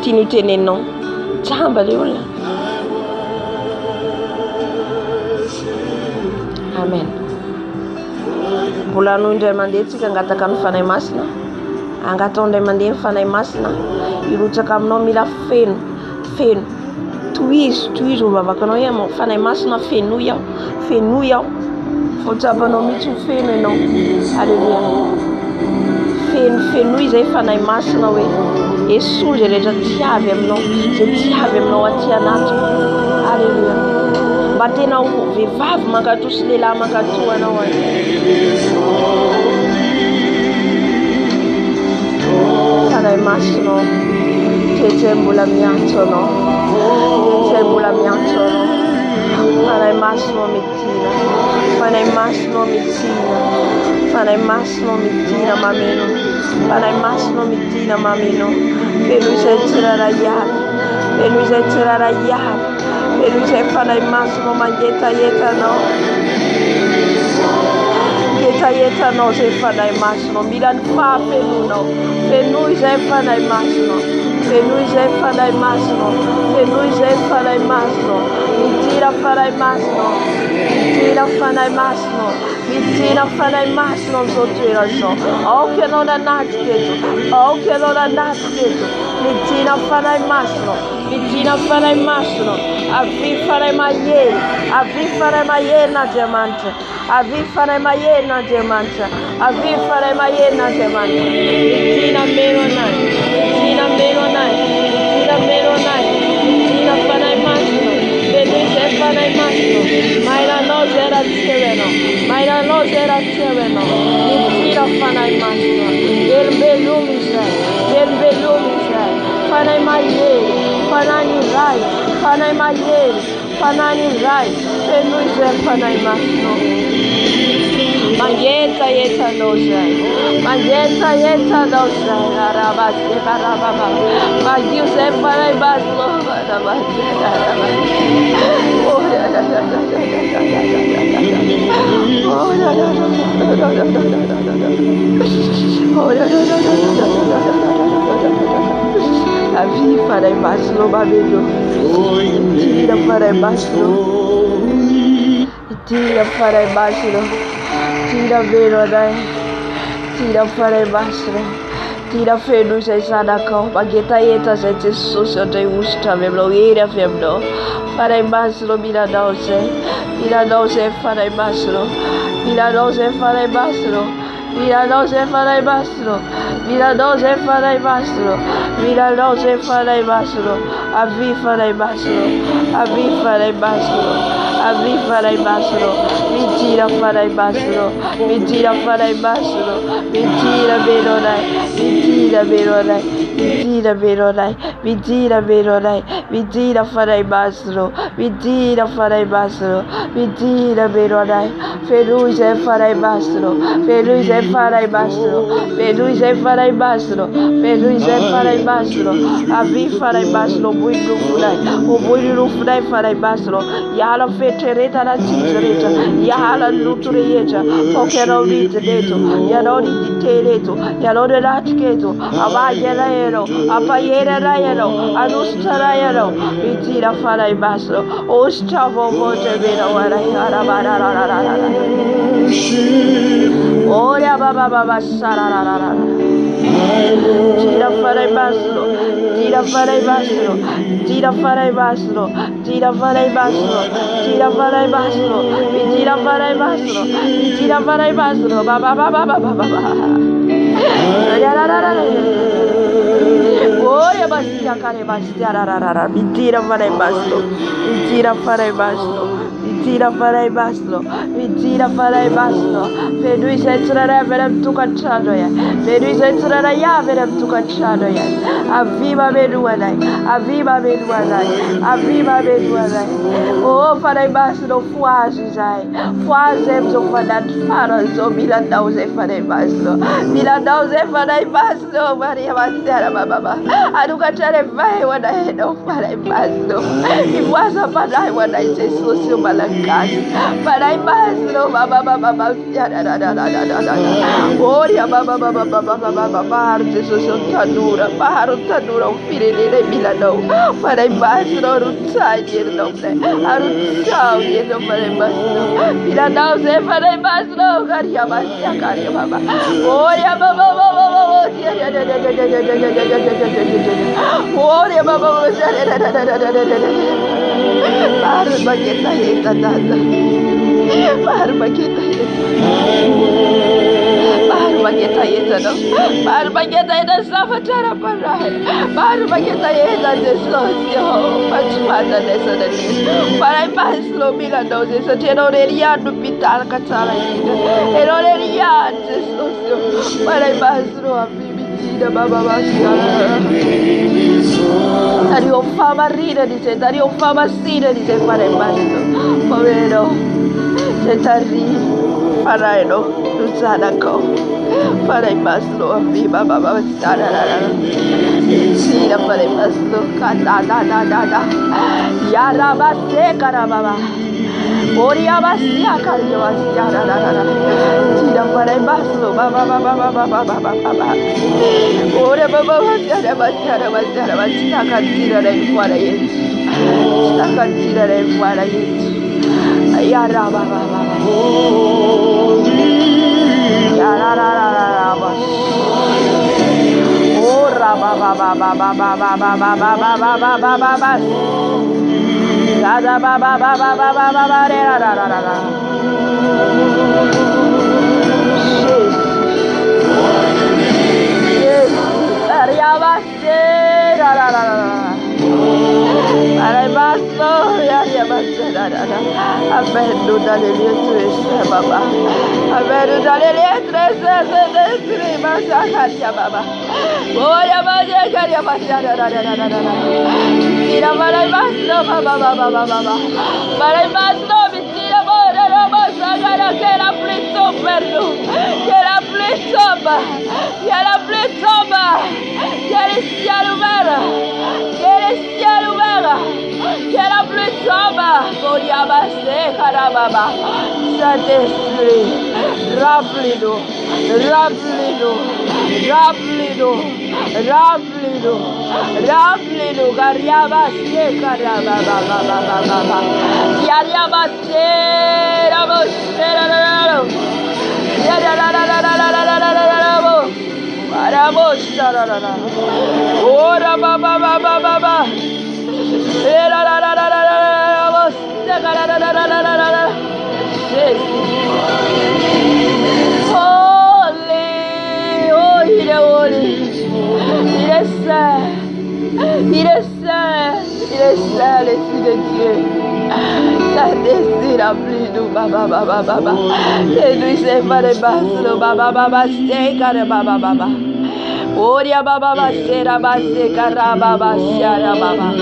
tiany teneninao. Jamba le olona. Amen. Mbola no indray mandeha tsika angataka ny fanahy masina. Angatao indray mandeha ny fanahy masina. Irotsaka aminao mila feno. Tohizo ho vavakanao hoe fanahy masina fenoy aho. Fotsapanao mihitsy ho feno ianao. Alléluia. Fenoy zay fanahy masina hoe esory zay rehetra tiavy aminao, zay tiavy aminao aty anatiny. Alléluia. Mba tena ho vehivavy mankatoa sy lehilahy mankatoa anao any. Fanahy masina tsetsay mbola miantso anao. Fanahy masina mitina. Fanahy masina mitina mameno. Fanahy masina mitina mameno. Feno izay tsirarayavy. Feno izay fanahy masina mangetayetanao. Ngetayetanao zay fanahy masina. Mila ny fahafenonao. Feno izay fanahy masina. Mitira fanahy masina amin'izao toerana izao. Aoky ianao nanaty teto. Mitira fanahy masina. Avy fanahy mahery n'Andriamanitra. Mitira meno anahy. Mitira fanahy masina. Benizay fanahy masina. Mailanao zay raha tiavenao. Mitira fanahy masina. Velombeloma izay. Fanahy mahery. Fanahy iray. Feno izay fanahy masina. Mangeta yeta dosa. Mangeta yeta dosa. Arabase karababa. Magiuse para baslo. Arabase karababa. Oh ya ya ya ya ya ya ya ya. Oh ya ya ya ya ya ya ya. Oh ya ya ya ya ya ya. La vie para baslo babelo. Tira para baslo. Tira para baslo. Tira vero dai. Tira para baslo. Tira fedus e sadaka. Bageta yeta sete socio de usta veblo ira febdo. Para baslo bila dose. Bila dose para baslo. Bila dose para baslo. Bila dose para baslo. Bila dose para baslo. Bila dose para baslo. Avi para baslo. Avi para baslo. Avi para baslo. Mentira para baslo. Mentira para baslo. Mentira veronai. Mentira veronai. Mentira veronai. Mentira veronai. Mentira para baslo. Mentira para baslo. Mentira veronai. Feruz é para baslo. Feruz é para baslo. Feruz é para baslo. Feruz é para baslo. Avi para baslo. Muito furai. O muito furai para baslo. Yala fetereta na tizereta. Yala lutureta. Qualquer audito deto. Yarori ditereto. Yarori ratketo. Abayera ero. Apayera raero. Anustara ero. Mentira para baslo. Ostavo voce vera ora. Ora baba baba sararara. Tira para baslo. Tira para baslo. Tira para baslo. Tira para baslo. Tira para baslo. Tira para baslo. Tira para baslo. Baba baba baba baba. Ora basia care basia rarara. Tira para baslo. Tira para baslo. Mentira para baslo, mentira para baslo. Fedui sentrara verem tu cacciado ya. Fedui sentrara ya verem tu cacciado ya. Aviva beduanai, aviva beduanai, aviva beduanai. Oh para baslo fuazi zai, fuazem zo fadat fara zo milandauze para baslo, milandauze para baslo. Maria Masera baba, aduka chare vai wana hedo para baslo. Ifuaza padai wana Jesus Malakas, para baslo baba baba ya da da da da da da. Oh ya baba baba baba baba bahar Jesus tanura, bahar tanura ufire de milano. Para baslo rutsai de nombre, arutsau de nombre baslo. Milano se para baslo karia basya karia baba. Oh ya baba baba ya ya ya ya ya ya. Oh ya baba ya ya ya ya. Bahar bageta yeta dada. Bahar bageta yeta. Bahar bageta yeta no. Bahar bageta yeta safatara parai. Bahar bageta yeta deslocio. Pachmata dessa dele. Parai baslo mila dose. Sa teroreria do pitar katara yita. Teroreria deslocio. Parai baslo avi. Baba Dario fama rida dice, Dario fama sida dice fare basto. Povero, se tarri faraino, lusadako. Fare basto, viva baba sarara. Sida fare basto, kata da. Yara basse karababa. Oria basia kario basia da. Sida fare basto, baba. Ora baba basia kantira dai fuori yet. Sta kantira dai fuori yet. Ya raba baba. Ya ra baba. Ora baba. Ya baba ra. Para basto ya basta. Abedo dalle lettere baba. Abedo dalle lettere basta karia baba. Oya baje karia basta. Tira para basto baba. Para basto tira para basta Seigneur, que la pluie tombe, Père nous. Que la pluie tombe. Que la pluie tombe. Que les ciels ouverts. Que les ciels ouverts. Que la pluie tombe. Kodiabase karababa. Saint-Esprit, remplis-nous. Remplis-nous. Remplis-nous. Remplis-nous. Remplis-nous. Kariabase karababa. Yariabase rabose rararo. Yarararararararararararabo. Arabosa rarara. Ora baba baba baba. Erarararararararabo. Sakararararararara. Holy, oh, il est holy. Il est saint. Il est saint. Il est saint, l'Esprit de Dieu. Saint-Esprit, remplis-nous, baba, baba, baba. Et nous, c'est pas les basses, baba, baba, c'est carré, baba, baba. Oria baba baba sera base kara baba shara baba.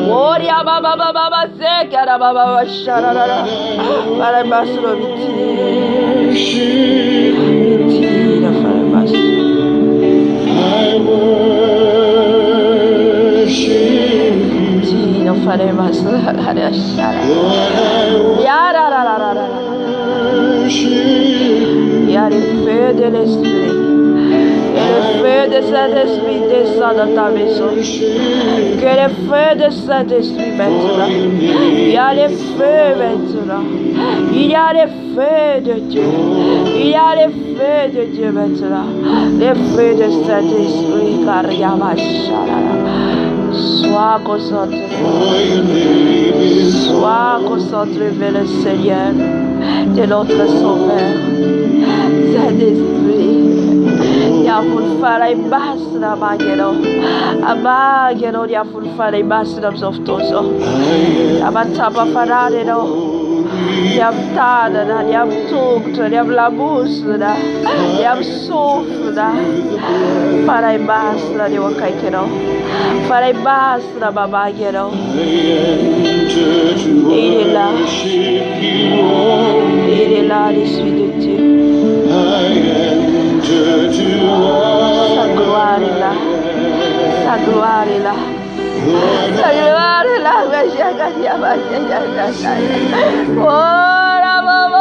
Oria baba baba se kara baba shara rara. Para basro biti. Biti na para bas. Biti na para bas kara shara. Yara rara rara. Yara le feu de l'esprit. Que le feu de Saint-Esprit descende dans ta maison. Que le feu de Saint-Esprit maintenant. Il y a le feu maintenant. Il y a le feu de Dieu. Il y a le feu de Dieu maintenant. Le feu de Saint-Esprit. Sois concentré. Sois concentré vers le Seigneur de notre Sauveur. Saint-Esprit. Ya fulfara ibas na magero. Abagero ya fulfara ibas na softoso. Abatapa farare no. Yam tada na yam tumtra yam labus na yam sufra. Para ibas na de wakaikero. Para ibas na babagero. Il est là. Il est là, l'Esprit de Dieu. Sa gloire est là. Sa gloire est là. Sa gloire est là. Oh, la maman,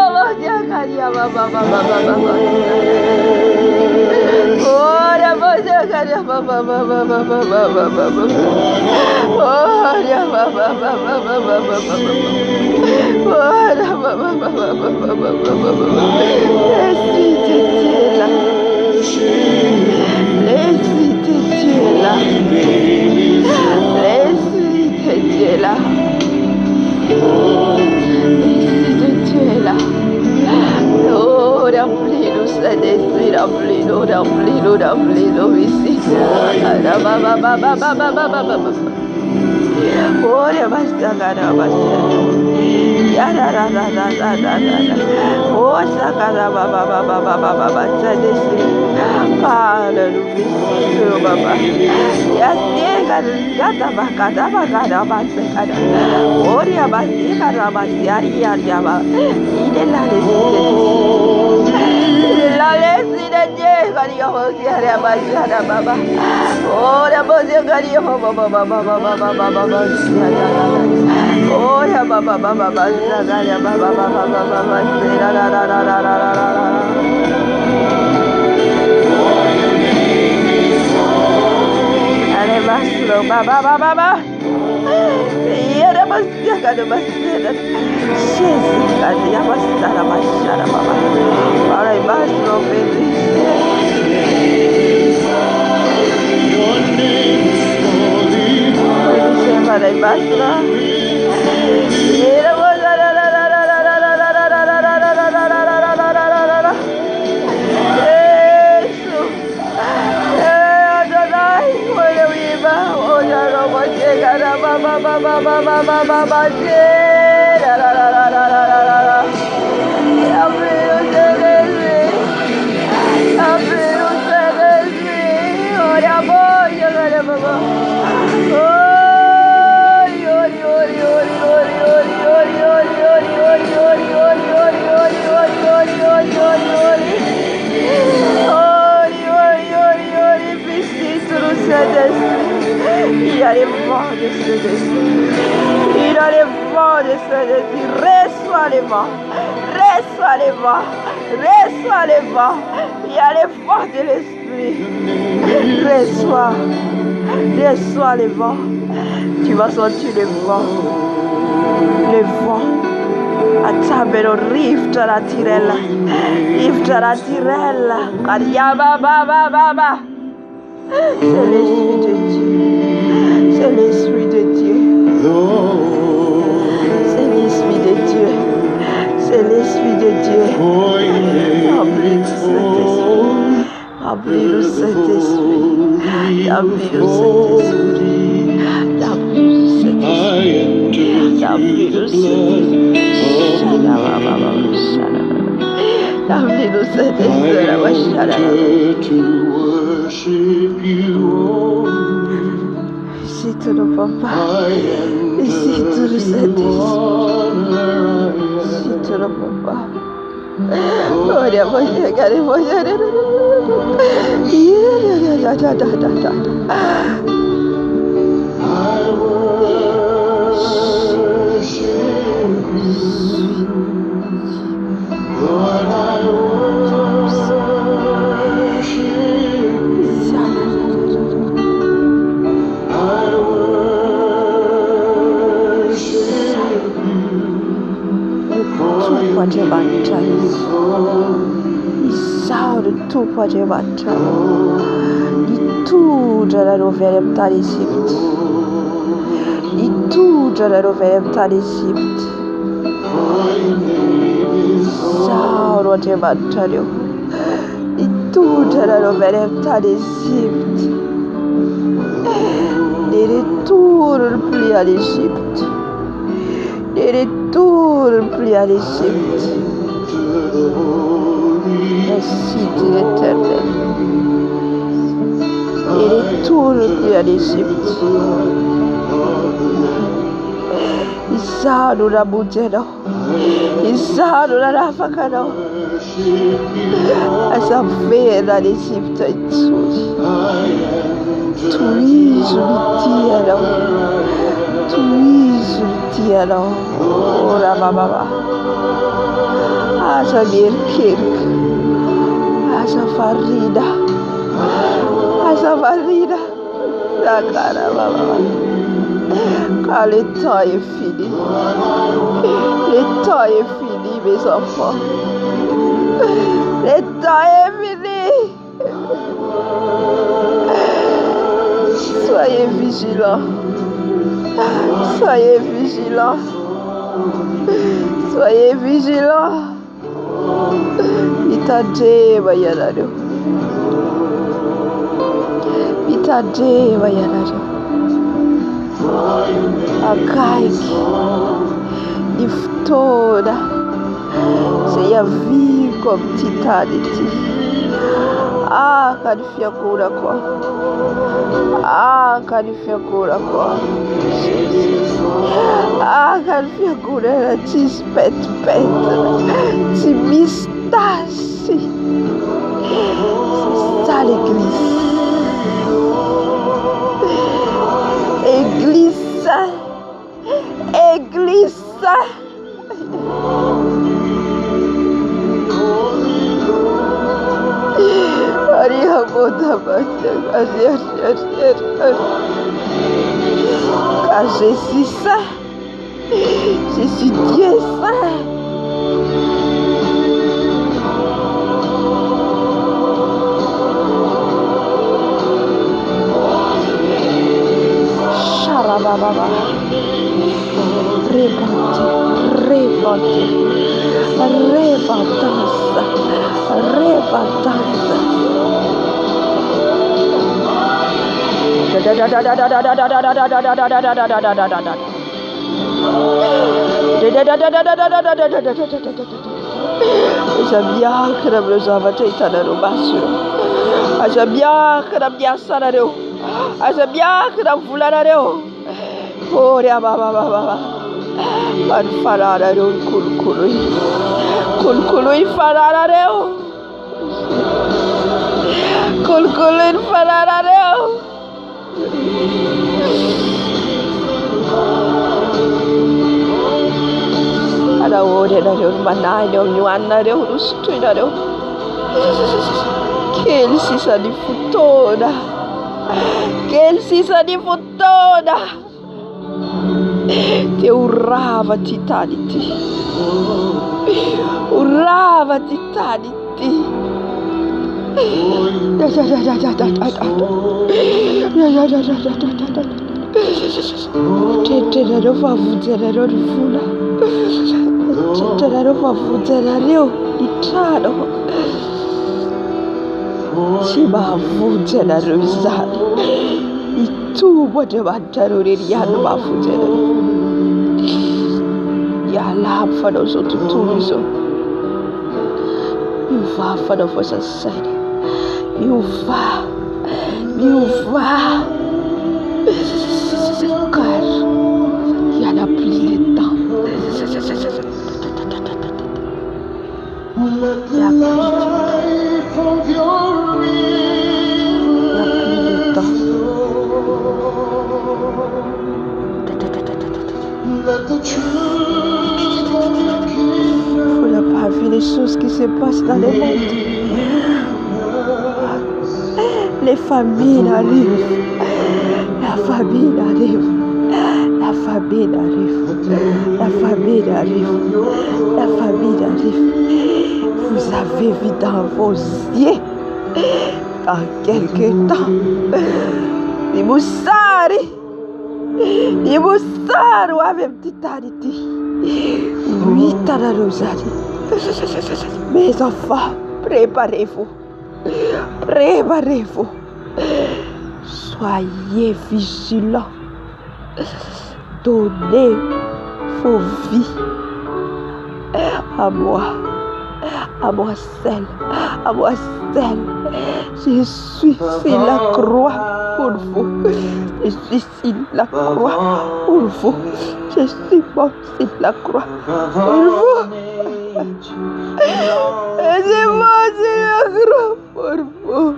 remplis-nous, Saint-Esprit, remplis-nous, remplis-nous, remplis-nous ici. Oh, ya basta, cara, basta. Ya da da da da da da da. Oh, sakara baba baba baba baba, Saint-Esprit. Hallelujah, baba. Ya siega, ya tabaka, tabaka, basta, cara. Oh, ya basta, cara, basta, ya ya ba. Il est là, la lesi de Dieu, Garia Hosia, Bajara Baba. Oh, la Bosia Garia Baba Baba Baba Baba Baba. Oh, ya Baba Baba Baba Garia Baba Baba Baba. La la la la la la la. Allez, Maslo Baba Baba Baba. Ya la Bosia Garia Baba. Jesus, Garia Baba Baba Baba. Para Maslo Feliz. Para Maslo. vents de Saint-Esprit. Il y a les vents de Saint-Esprit. Reçois les vents. Reçois les vents. Reçois les vents. Il y a les vents de l'Esprit. Reçois. Reçois les vents. Tu vas sentir les vents. Les vents. Atabero rift la tirella. Rift la tirella. Kariaba baba baba. C'est l'Esprit de Dieu. C'est l'Esprit de Dieu. C'est l'Esprit de Dieu. C'est l'Esprit de Dieu. Remplis-nous Saint-Esprit. Remplis-nous Saint-Esprit. Remplis-nous Saint-Esprit. Remplis-nous Saint-Esprit. Remplis-nous Saint-Esprit. Remplis-nous Saint-Esprit. Visite-nous, Papa. Visite-nous, Saint-Esprit. Visite-nous, Papa. Tu poate bacia, di tu già roverem tali sipt, di tu già roverem tali sipt. Sauro te bacario, di tu già roverem tali sipt. Di retour pli ali sipt, di retour pli ali sipt. Merci l'Éternel. Et retourne plus à l'Égypte. Isano la buteno. Isano la rafakano. Asa vera l'Égypte et tuli. Tuli zulitiano. Tuli zulitiano. Oh la baba. Asa birkirk. Asa farida. Asa farida. La cara baba. Car le temps est fini. Le temps est fini, mes enfants. Le temps est fini. Soyez vigilants. Soyez vigilants. Soyez vigilants. Itaje bayararo. Itaje bayararo. Akaiki. Iftoda. C'est ya vie comme titanité. Ah, kanifia kura kwa. Ah, kanifia kura kwa. Ah, kanifia kura la tis pet. Ti mistasi. C'est ça l'église. Église. Église. Car je suis saint. Je suis Dieu saint. Charababa. Repentance. Ora nareo no manahiny amin'ny hoaninareo no sotroinareo. Kely sisany fotoana. Kely sisany fotoana. Dia horava ty tany ity. Horava ty tany ity. Tretrareo fa vonjyanareo ny vola. Tretrareo fa vonjyanareo ny trano. Tsy mahavonjy anareo izany. Itombo Andriamanitrareo reny ihany no mahavonjy anareo. Iala amin'ny fanao izao tontolo izao. Miova fanaovam-sasainy. Miova. Car il y en a plus de temps. Il y a plus de temps. Vous n'avez pas vu les choses qui se passent dans le monde. Les familles arrivent. La famille arrive. La famille arrive. La famille arrive. La famille arrive. Vous avez vu dans vos yeux, dans quelques temps, les moussari avec titalité. 8 ans de Rosalie. Mes enfants, préparez-vous. Préparez-vous. Soyez vigilants. Donnez vos vies à moi. À moi seul. À moi seul. Je suis sur la croix pour vous. Je suis sur la croix pour vous. Je suis mort sur la croix pour vous. Je suis mort sur la croix pour vous.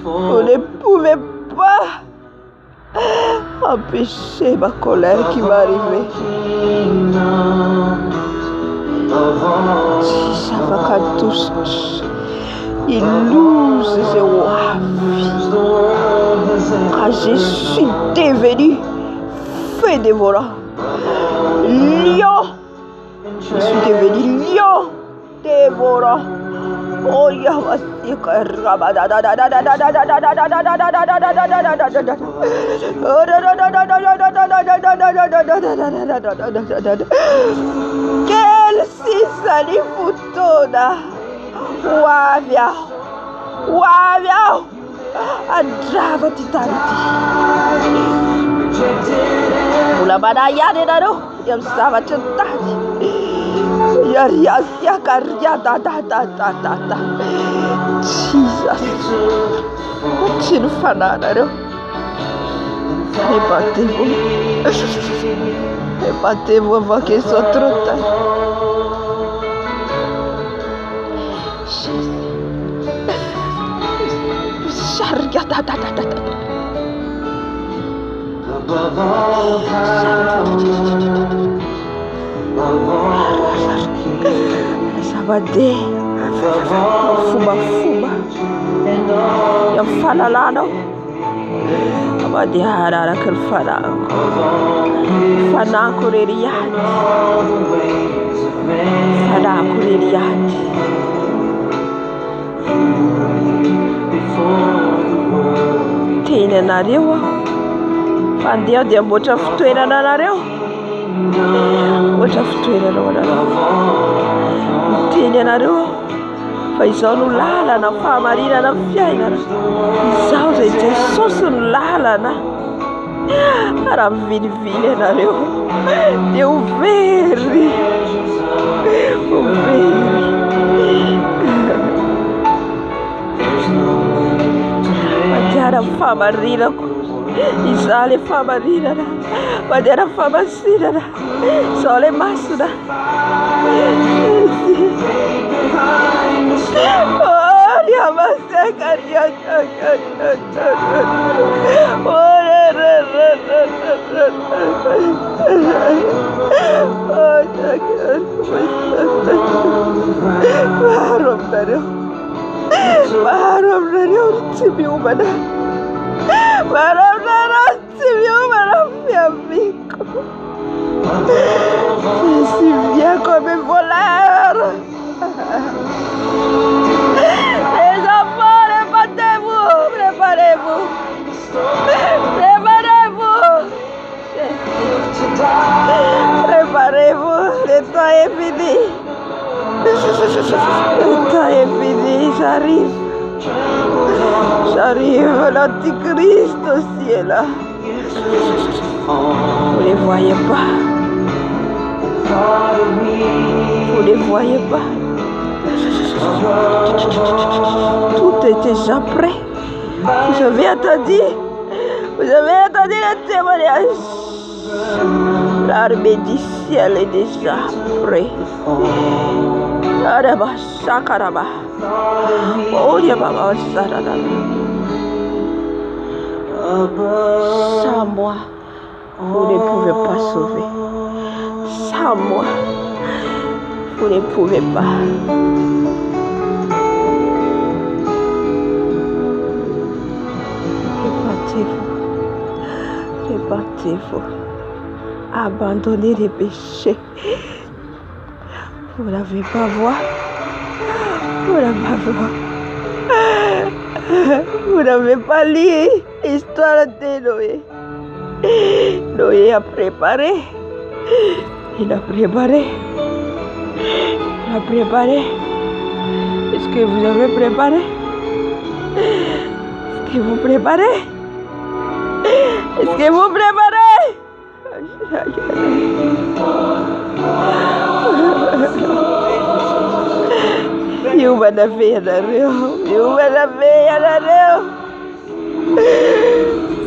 Vous ne pouvez pas empêcher ma colère qui va arriver. Si VAVAKA tous illuses et quand je suis devenu feu dévorant, lion, je suis devenu lion dévorant. Oh quelle sisani futona. Wavia Andrava titanity. Mbola manayany anareo dia amin'ny zavatra ny tany. Jesus. Tsy ny fananareo. Épatez-vous avant qu'il soit trop tard. Sabade fumba ya falalano abadi harara kal fanako reriyat teny anareo fandeha dia mboatra fitoerana anareo miteny anareo fa izao no lalana fahamarinana fiainana, izao zay Jesosy no lalana. Raha mivilivily anareo dia overy matiara fahamarinako Isale famarina, madera famasina, sole masuna. Oh, dia masaka dia. Baharom dari urtibi umana. Baharom dari urtibi umana fiamiko. Si vient comme voleur. Les enfants, répandez-vous, préparez-vous. Préparez-vous. Préparez-vous, le temps est fini. Le temps est fini, j'arrive. J'arrive, l'Antichrist aussi est là. Vous ne les voyez pas. Vous ne les voyez pas. Tout est déjà prêt. Vous avez entendu le témoignage. L'armée du ciel est déjà prête. Araba Sakaraba. Oh, Yababa Sarada. Sans moi, vous ne pouvez pas sauver. Sans moi, vous ne pouvez pas. Répentez-vous. Abandonnez les péchés. Vous n'avez pas voir. Vous n'avez pas voir. Vous n'avez pas lu l'histoire de Noé. Noé a préparé. Il a préparé. Il a préparé. Est-ce que vous avez préparé? Est-ce que vous préparez? Est-ce que vous préparez? You better be in the room. You better be in the room.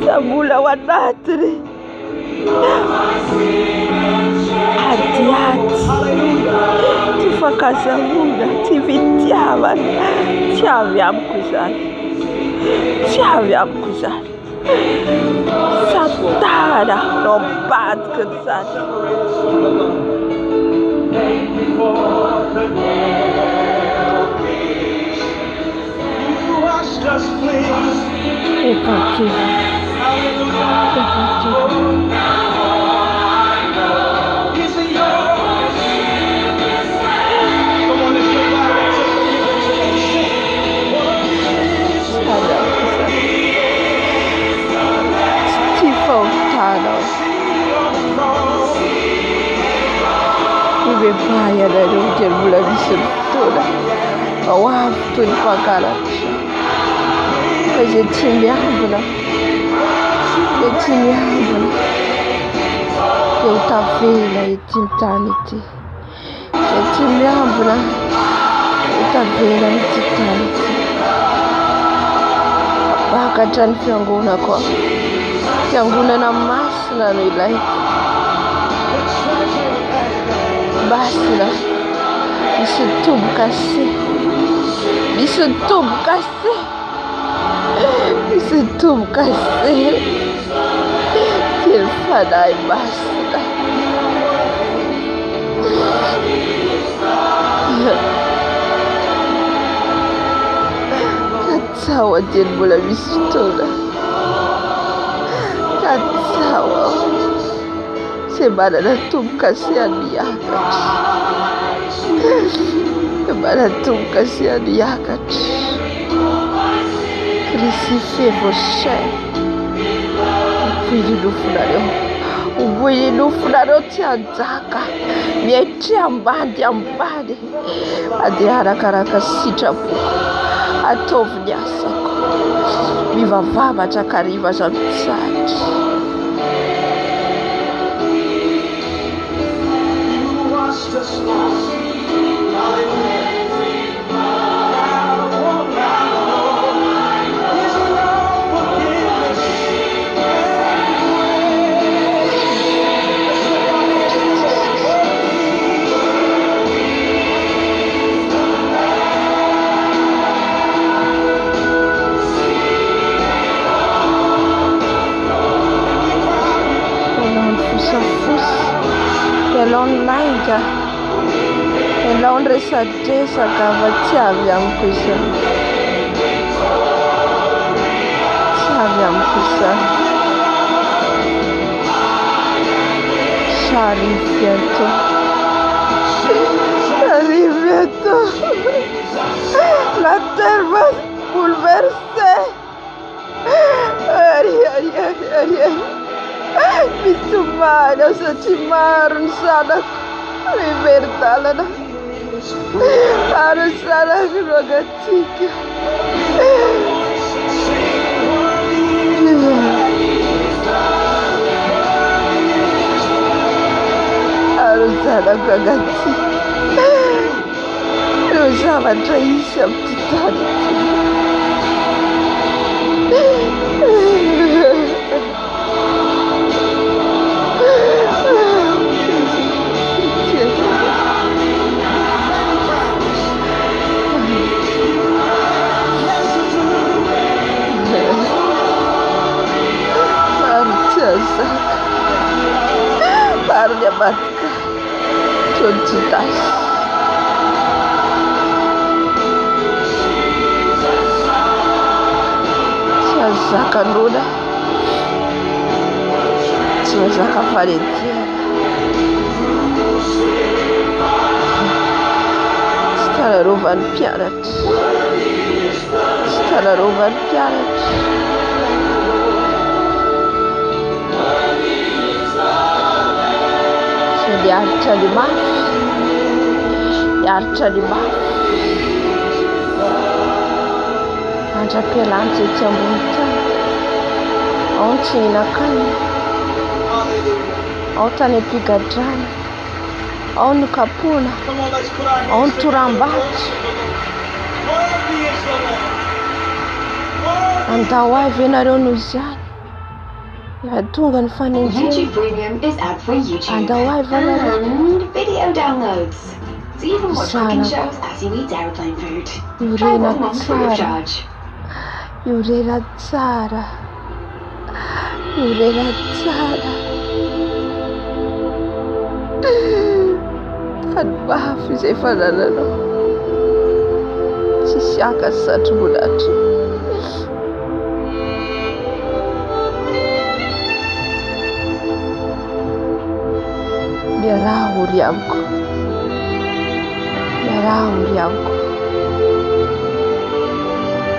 Samula wanatri. Hati. Tifakasa muda. Tivitiava. Tiaviam kuzari. Tiaviam kuzari. Satana. No bad kuzari. Bahaya dari hujan bulan disentuh wah tuh pakaran kayak cimia bulan eu tava na intimidade cimia bulan eu tava na intimidade bahkan fianguna kok fianguna na mas na nilai Basta, isso tudo cacete, isso tudo cacete, ele fala e basta. Katawa din mula mistura, katawa. Sebana na tumkasian yakat. Sebana tumkasian yakat. Crucifiez vos chairs. Ubuye no fulano tianzaka. Mieti ambandi. Adi haraka sitrapo. Atovnyasako. Mivavava chakariva zamtsati. fosafosy, ialaony lainga, ialaony resadresaka afa-tsy avy amiko izany. Tsy avy amiko izany. J'arrive bientôt. J'arrive bientôt. La terre va se bouleverser. Aïe, aïe, aïe, aïe, aïe. Mitomany aho satria maro ny zanako mivery-dalana. Maro ny zanako no agatsika. Maro ny zanako agatsika. Ireo zavatra isy amin'ity tany ity. Maro ny ambadika toy ny Judasy. Tsy azo zakan'olona, tsy mahazaka fanenjehana. Tsy tanarovany mpianatra, tsy tanarovany mpianatra. Miaritra ny mafy, miaritra ny mafy. Andram-pialany izay tsy ambony tany. Ao ny tsy hihinan-kanina, ao tany am-pigadrana, ao ny kapoana, ao ny toram-bato. Andao avy ianareo noho izany. Efa tonga ny fanenjehana. Andao avy ianareo. Zanako, iorena tsara, iorena tsara. Tany mafy izay fanananao. Tsisy aka satromolatra. Miaraha ory amiko, miaraha ory amiko.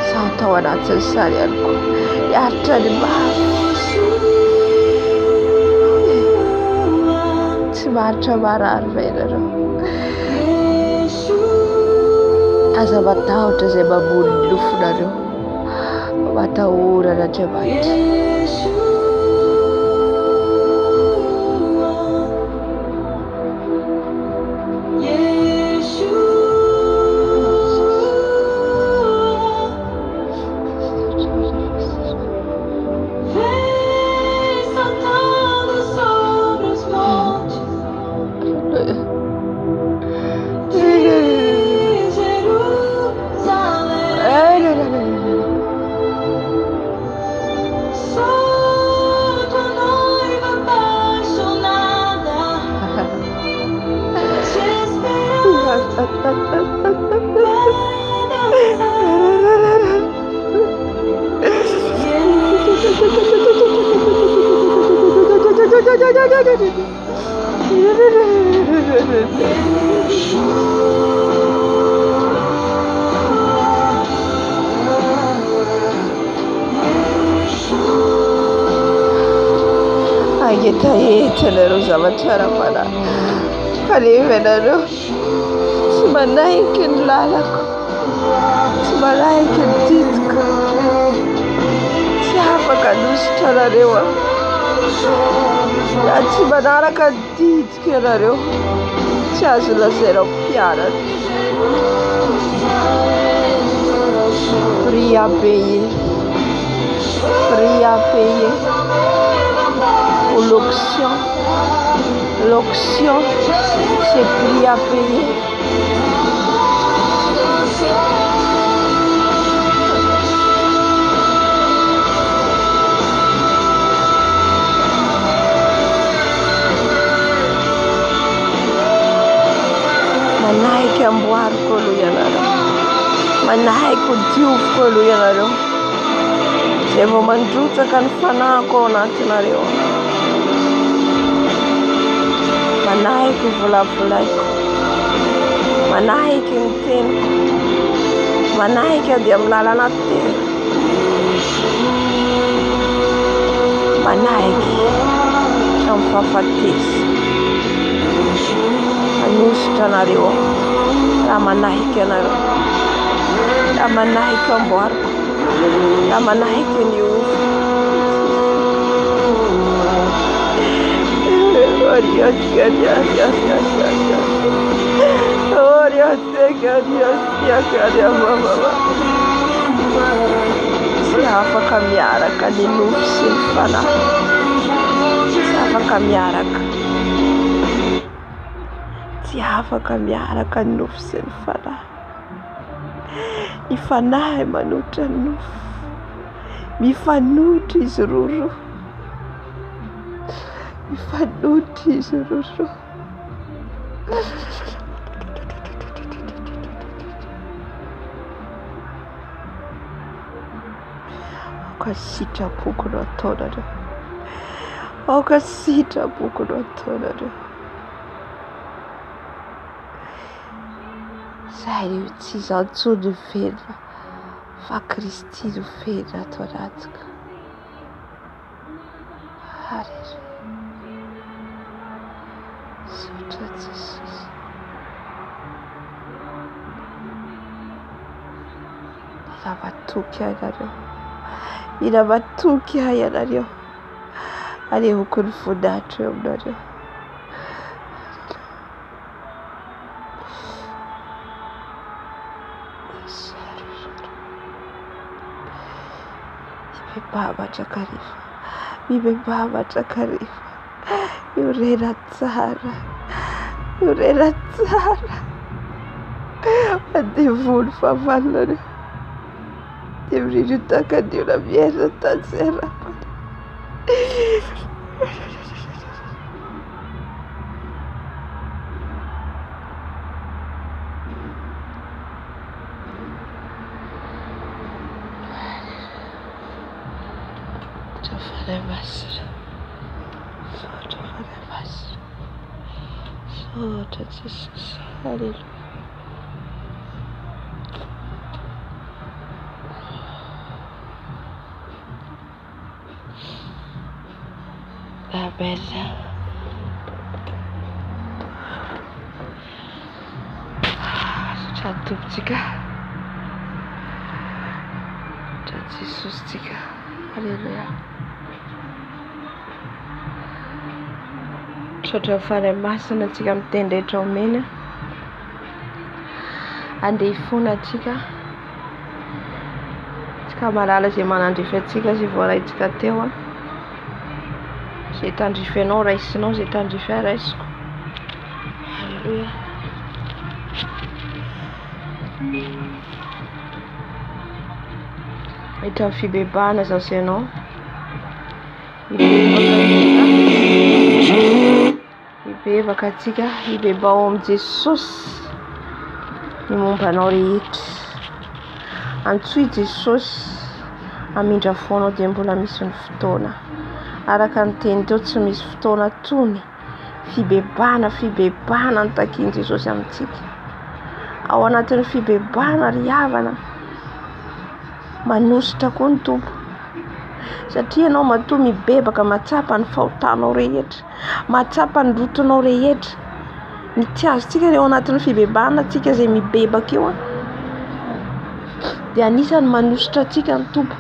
Zaho tao anatin'ny sary ihany koa. Miaritra ny mafy. Tsy maharitra marary va ianareo? Aza matahotra izay mamono ny lofonareo. Matahorana Andriamanitra. Agetaeta ianareo zavatra ara-panahy. Kanefa ianareo tsy manaiky ny lalako, tsy manaiky ny didiko. Tsy afaka hanositra anareo aho. Raha tsy manaraka ny didiko ianareo, tsy azo lazainao mpianatra. Prix à payer, prix à payer. Pour l'auction, c'est prix à payer. amboariko aloha ianareo, manahiko dioviko aloha ianareo, zay vao mandrotsaka ny fanahiko ao anatinareo, manahiko volavolaiko, manahiko ny teniko, manahiko ady amin'ny lalana tena, manahiko amin'ny fahafatesy, manositra anareo raha manahiko ianareo, raha manahiko amboariko, raha manahiko ny ovo. Oh Dios, Dios, Dios, Dios, Dios, Dios. Oh Dios, Dios, Dios, Dios, Dios, Baba. Tsy afaka miaraka ny nofo sy ny fanahy, tsy afaka miaraka, tsy afaka miaraka ny nofo sy ny fanahy. Ny fanahy manotra ny nofo, mifanotra izy roa, mifanotra izy roa. Aoka sitrapoko no ataonareo, aoka sitrapoko no ataonareo. Zahay io tsy izaho intsony no velona, fa Kristy no velona ato anatiko. Haleluya. Sotra Jesosy. Mila matoky ahy ianareo, mila matoky ahy ianareo, alehoko ny voninahitra eo aminareo. Mibebabatra kariva, mibebabatra kariva, miorena tsara, miorena tsara. Mandevony fahavalonareo, dia mirindro takan'io mierina tanserapana. Sotra Jesosy. Haleluya. Amen. Sotra tompontsika, sotra Jesosy tsika. Haleluya. Sotra faray masina tsika mitendretra omena, andeha ifona atsika, tsika malala zay manandrify atsika zay voaraitsika teo, zay tandrifyanao raisinao, zay tandrify raisiko. Haleluya. Ahitra fibebahana zasenao, hibevaka atsika, hibebao amin'ny Jesosy ny mombanao rehetra. Antsoy Jesosy, amindra foanao dia mbola misy ny fotoana. Araka ny teny teo tsy misy fotoana tony, fibebahana ny takian Jesosy amintsika. Ao anatin'ny fibebahana ry havana, manositra koa ny Tompo. Satria ianao matoa mibebaka matsapa ny fahotanao rehetra, matsapa ny rotonao rehetra. Ny tsy azontsika eo anatin'ny fibebahana tsika izay mibebaka eo, dia anisany manositra atsika ny Tompo,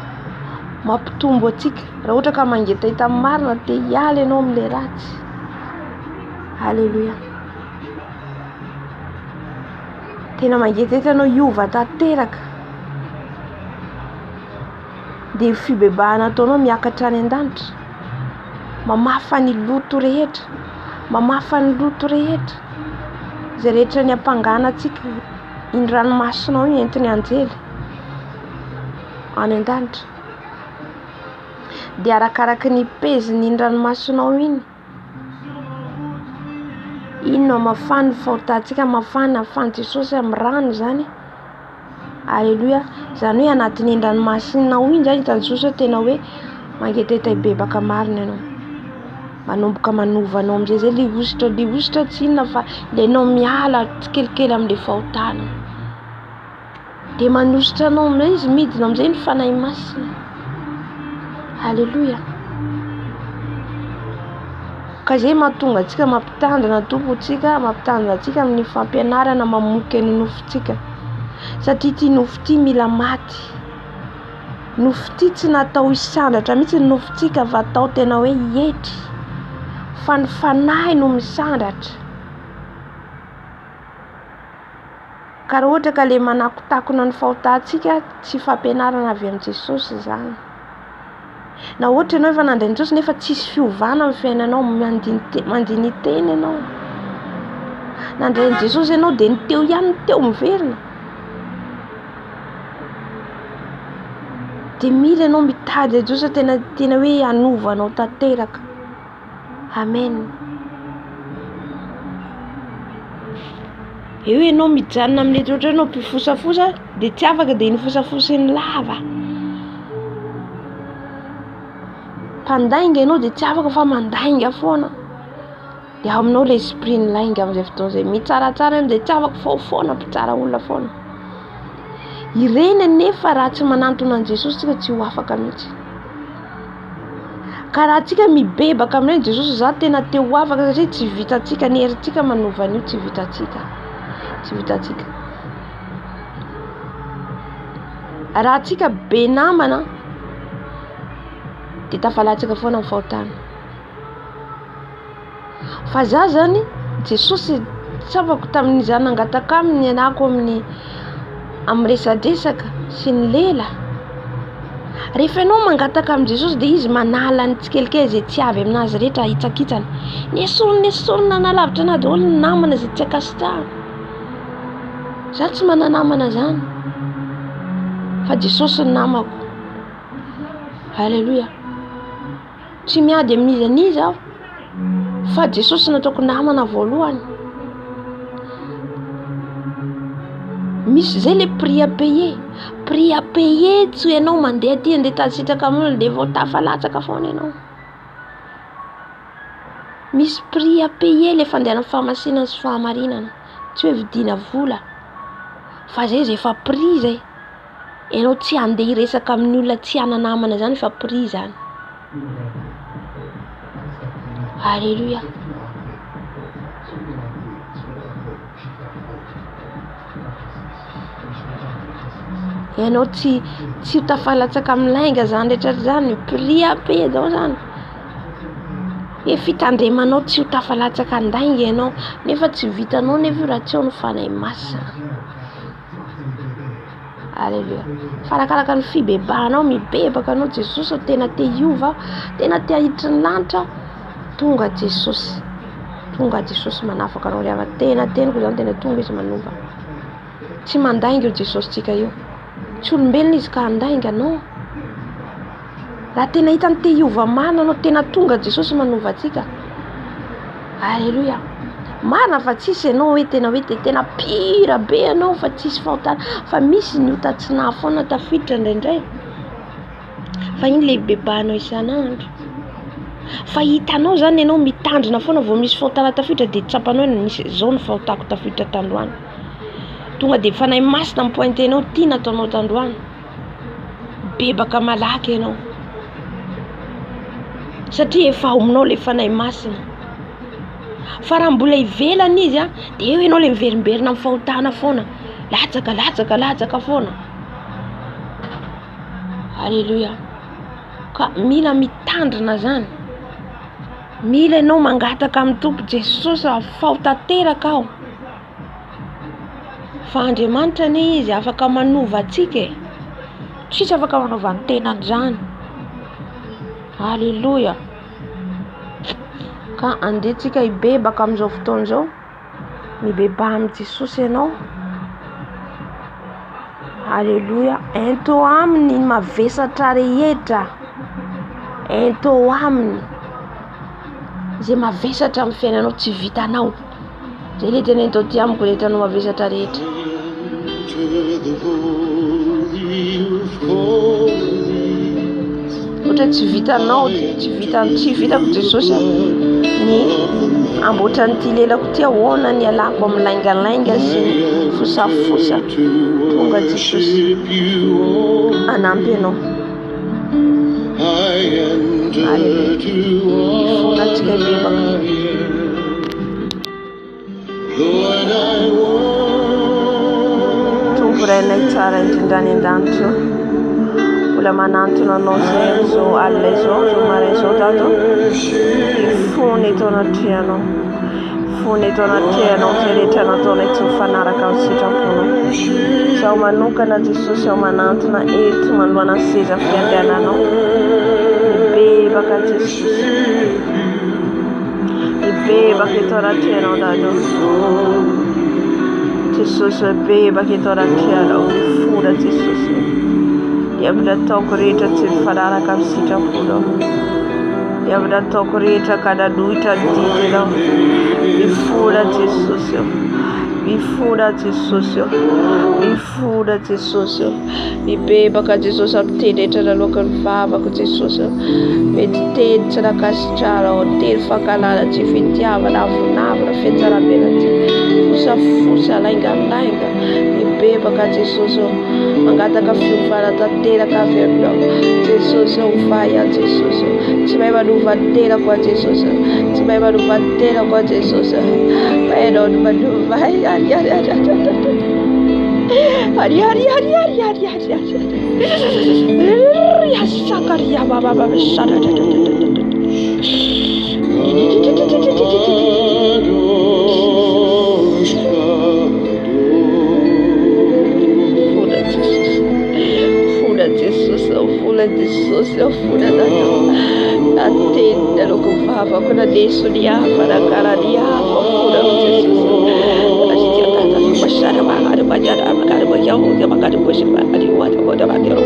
mampitombo atsika. Raha ohatra ka mangetahita marina dia hiala ianao amin'ilay ratsy. Haleluya. Tena mangetahita ianao hiova tanteraka, dia fibebahana ataonao miakatra any an-danitra, mamafa ny loto rehetra, mamafa ny loto rehetra, izay rehetra ny ampangana atsika iny ranomasinao iny entiny anjely any an-danitra. Dia arakaraky ny peziny iny ranomasinao iny, Inona mafana faotantsika mafana afan Jesosy amin'ny rano zany. Alléluia. Zany hoe anatin'ny endranomasina iny zany hitan'ny Jesosy tena hoe mangetaheta bebaka marina ianao. Manomboka manovanao am'zay zay liositra tsy inona fa lenao miala tsikelikely amin'le fahotana. De manositra anao amin'izay izy midina amin'izay ny fanahy masina. Alléluia. Ka zay mahatonga antsika mampitandrina tompontsika, mampitandrina antsika amin'ny fampianarana mamoky ny nofontsika. Satria ity nofo ity mila maty. Nofo ity tsy natao hisandratra mihitsy ny nofontsika fa atao tena hoe hietry. Fa ny fanahy no misandratra. Ka raha ohatra ka le manakotakona ny fahotantsika tsy fampianarana avy amin'ny Jesosy zany. Na ohatra ianao efa nandray ny Jesosy nefa tsisy fiovana amin'ny fiainanao, mandiny teny ianao. Nandray ny Jesosy ianao de ny teo ihany ny teo miverina. De mila ianao mitady Jesosy tena hoe hanovanao tanteraka. Amen. Eo ianao mijanona amin'ilay ohatra ianao mpifosafosa de tsy afaka de ny fosafosiny lava. Mpandainga ianao de tsy afaka fa mandainga foana. De aminao l'esprit ny lainga amin'izay fotoana izay mitsaratsara ianao de tsy afaka foana mpitsara olona foana. Ireny nefa raha tsy manantona an Jesosy tsika tsy ho afaka mihitsy. Ka raha tsika mibebaka amin'ilay Jesosy za tena te ho afaka satria tsy vitantsika ny herintsika manova an'io tsy vitantsika. Tsy vitantsika. Raha tsika be namana de tafalatsika foana amin'ny fahotana. Fa za zany Jesosy tsapako tamin'ny za nangataka aminy anako amin'ny resadresaka sy ny lela. Rehefa ianao mangataka amin' Jesosy de izy manala ny tsikelikely zay tsy avy aminazy rehetra hitsakitsana. Nesorina nalavitra anazy daholo ny namana zay tsy akasitrahana. Za tsy mananamana zany. Fa Jesosy ny namako. Alléluia. Tsy miady amin'iza n'iza aho. Fa Jesosy nataoko namana voalohany. Misy zay le prix à payer. Prix à payer tsy ianao mandeha aty andeha tasitraka amin'olona de vao tafalatsaka foana ianao. Misy prix à payer le fandehan'ny fahamasinana sy fahamarinana. Tsy hoe vidiana vola. Fa zay efa prix zay. Ianao tsy andeha hiresaka amin'ny olona tsy hananamana zany fa prix zany. Alléluia. Ianao tsy tafalatsaka amin'ny lainga zany rehetra zany prix à payer dao zany. E fitandremanao tsy ho tafalatsaka andainga ianao nefa tsy vitanao nefa raha tsy ao ny fanahy masina. Alléluia. Farakaraka ny fibebahanao mibebaka anao Jesosy tena te hiova, tena te hahitry ny lanitra, tonga Jesosy. Tonga Jesosy manafaka anao rehefa tena teniko zany tena tonga izy manova. Tsy mandainga io Jesosy tsika io. Tsy olombelona izy ka handainga no. Raha tena hitany te hiova marina anao tena tonga Jesosy manova atsika. Alléluia. Marina fa tsisy ianao hoe tena pira be ianao fa tsisy fahotana fa misy ny hotatsina foana tafiditra indraindray. Fa iny le bebanao isan'andro. Fa hitanao zany ianao mitandrina foana vao misy fahotana tafiditra de tsapanao misy zao ny fahotako tafiditra tandroany. Tonga de fanahy masina mipointe anao ty nataonao tandroany. Bebaka malaky ianao. Satria efa ominao le fanahy masina. Fa raha mbola ivelana izy de eo ianao le miverimberina amin'ny fahotana foana. Latsaka foana. Alléluia. Ka mila mitandrina zany. Mila ianao mangataka amin'ny Tompo Jesosy fahotanteraka ao. Fa Andriamanitra ne izy afaka manova atsika. Tsisy afaka manova ny tenany zany. Alléluia. Ka andetsika hibebaka amin'izao fotoana izao. Mibebaha amin'ny Jesosy ianao. Alléluia. Ento aminy mavesatra rehetra. Ento aminy. Zay mavesatra amin'ny fiainanao tsy vitanao. Ele tena to ti amiko le tano mavesatra rehetra. Ohatra tsy vitanao, tsy vitako Jesosy ny amboatra nyity lelako ty ahoana ny alako amin'ny laingalainga sy ny fosafosa. Tonga Jesosy anampy anao. Ifonatsika bebaka. Tomporainay tsara indrindrany an-danitra. Mbola manantona anao zay zao alina izao, zao maraina izao tato. Ifony eto anatrehanao. Ifony eto anatrehanao zay rehetra nataonay tsy mifanaraka amin'ny sitraponao. Zaho manokana Jesosy aho manantona eto manoloana ny seza fiandehananao. Bebaka Jesosy. Bebaka eto anatrehanao tato. Jesosy bebaka eto anatrehanao. Ifoda Jesosy. Yavina ataoko rehetra tsy mifanaraka amin'ny sitraponao. Yavina ataoko rehetra ka nanohitra didinao. Mifoda Jesosy. Mifoda Jesosy. Mifoda Jesosy. Mibebaka Jesosy amin'ny teny rehetra nalokan'ny vavako Jesosy. Mety teny tsy nakasitrara ao, teny fankalana tsy fitiavana, avinavina, fiantsarabena tsy fosafosa, laingalainga. Mibebaka Jesosy. Mangataka fiovana tanteraka avy aminao Jesosy. Ovay a Jesosy. Tsy mahay manova-tena koa Jesosy. Tsy mahay manova-tena koa Jesosy. Mahainao no manova. Jesosy funa attenda lo che fava con adesso di afara cara di afa funa Jesosy astiata non passare magari magari magari poi si parla di vuoto vuoto ma tiro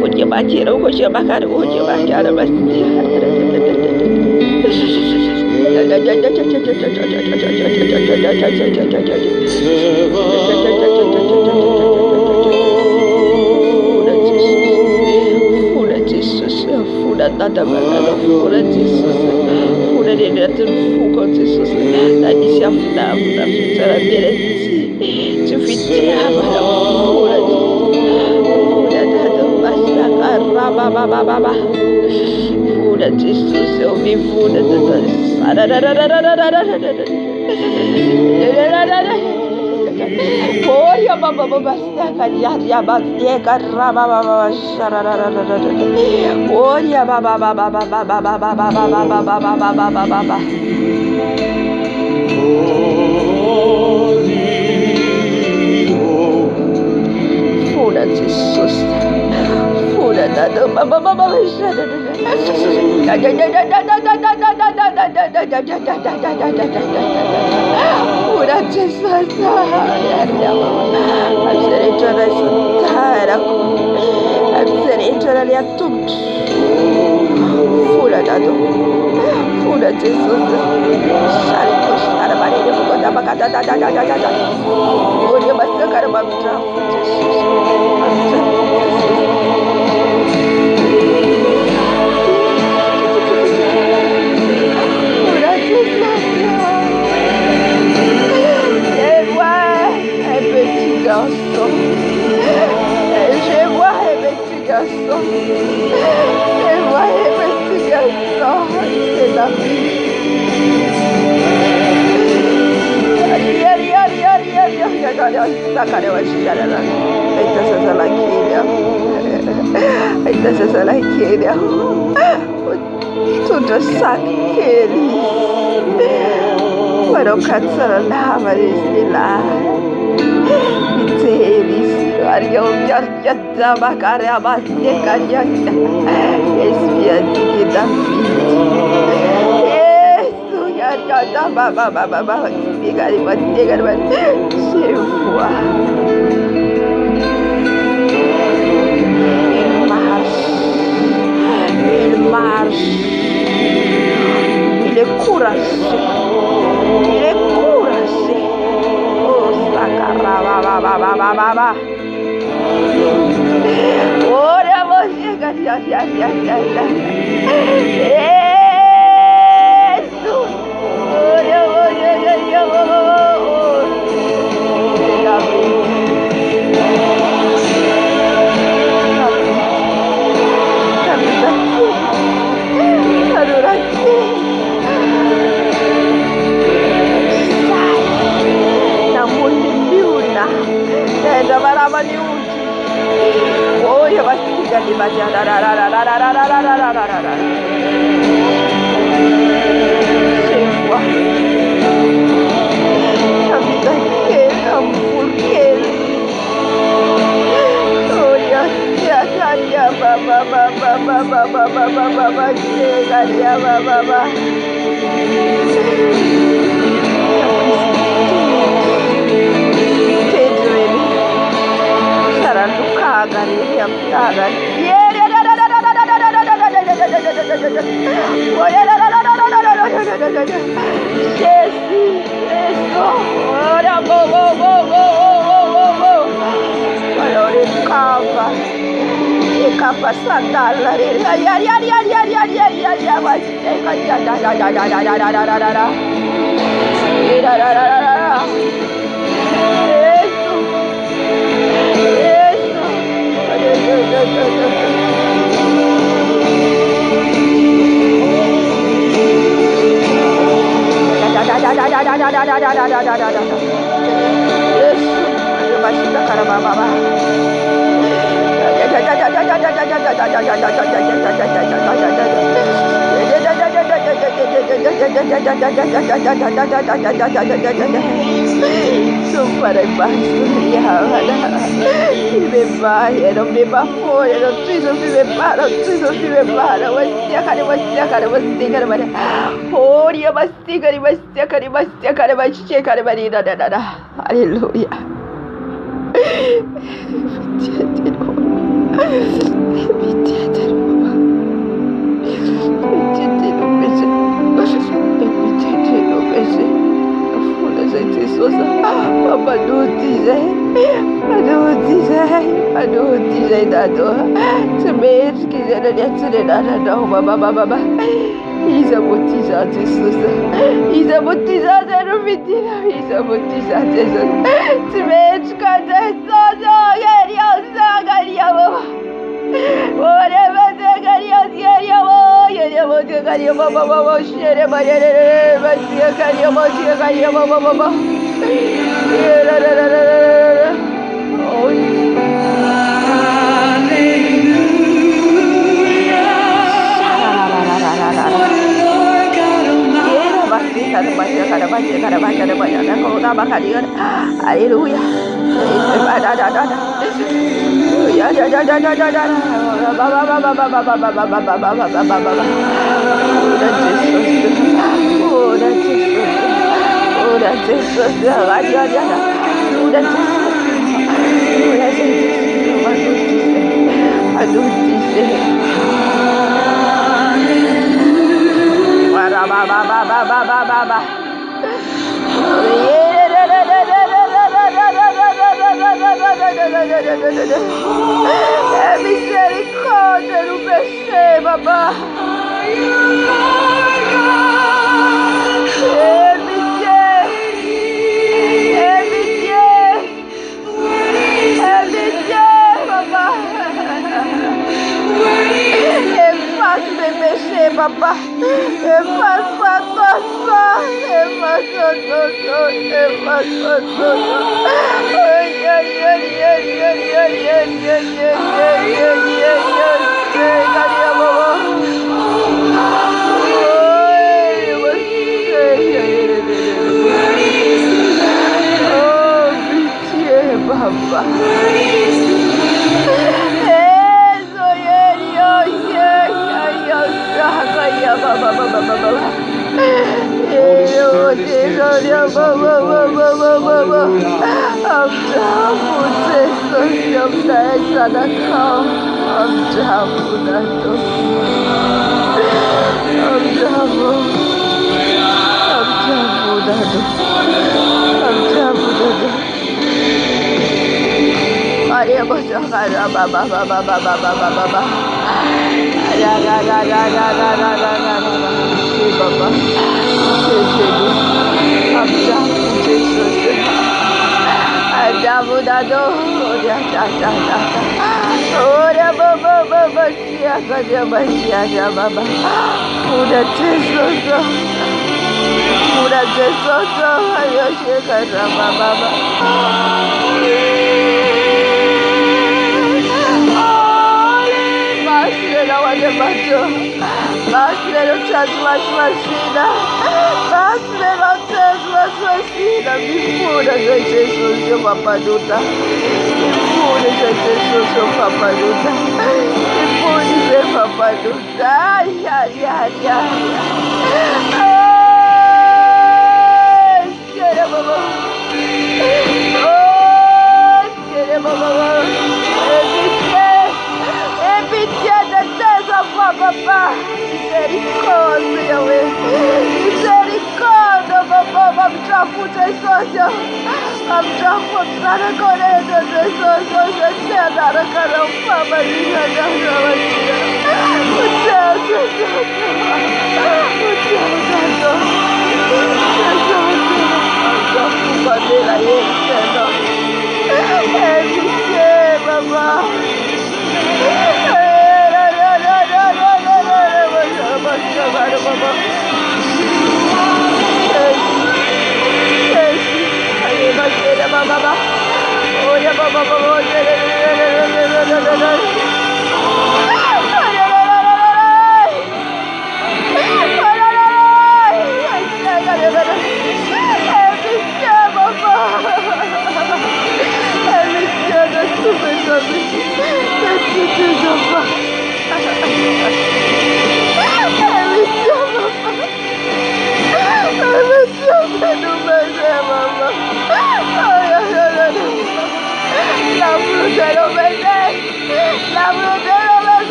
vuoto ma tiro così magari vuoto ma chiaro ma Nada magana fura Jesús, fura de natur fuko Jesús, la disia funa fitara dereti, tu fitiava la fura fura nada basta caraba baba, fura Jesús, eu me fura Oria baba basta caria basta caraba baba Oria baba baba Fura Jesús Fura nada baba Fura Jesús Absericciona sotara Absericciona li a tutti Fura dato Fura Jesús Shari koshara marine Fukoda bakata Oria basta karabamtra Jesús garçon. Je vois un petit garçon. Je vois un petit garçon. C'est la vie. Tutto saccheri. Però cazzo non lava di là. Teris, Arion, Yarjata, Bakare, Abastia, Kariaka, Espiati, David. Yes, Yarjata, Baba, Sigari, c'est foi. Il marche, il est courageux, il est courageux. baba. Ora você garia ya. Jesus. Ora você garia baba. Oh, ya pasti ganti baca. Semua. Kami tak kira mungkin. Oh ya, ya baba. Ya baba. Hallelujah. Misericórdia no PC, babá. Papá,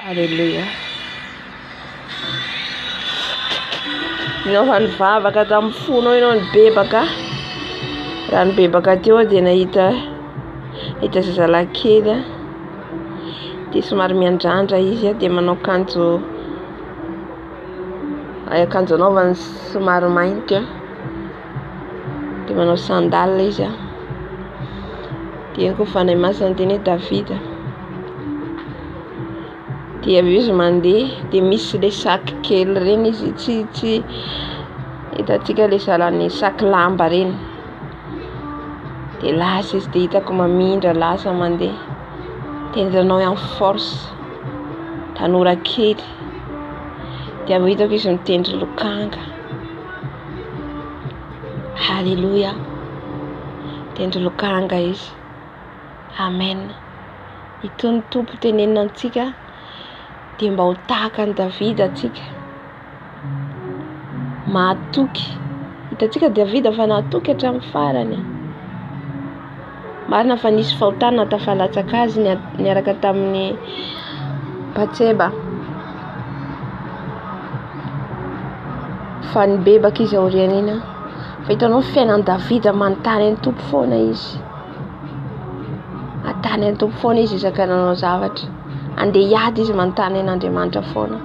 Hallelujah. Ninaovany vavaka tamin'ny fonao ianao ny bebaka. Raha ny bebaka teo dia nahita zazalahy kely dia somary miandrandra izy dia manao akanjo anaovany somary mainty dia manao sandale izy dia ko fanahy masina teny hoe Davida. Dia avy izy mandeha dia misy le sac kely reny izy tsy hitantsika le salan'ny sac lamba reny. Dia lasa izy dia hitako mamindra lasa mandeha. Tendranao en force tanora kely. Dia avy hitako izy mitendry lokanga. Halleluja. Mitendry lokanga izy. Amen. Itony tompo tenenina antsika dia mba ho tahaka an Davida atsika. Mahatoky. Hitantsika Davida fa nahatoky hatramin'ny farany. Marina fa nisy fahotana tafalatsaka azy niaraka tamin'ny Batseba. Fa nibebaka izy aorian'ina. Fa hitanao fiainan'i Davida manontany ny tompo foana izy. Atany ny tompo foana izy isaka nanao zavatra. Andeha hiady izy manontany an'Andriamanitra foana.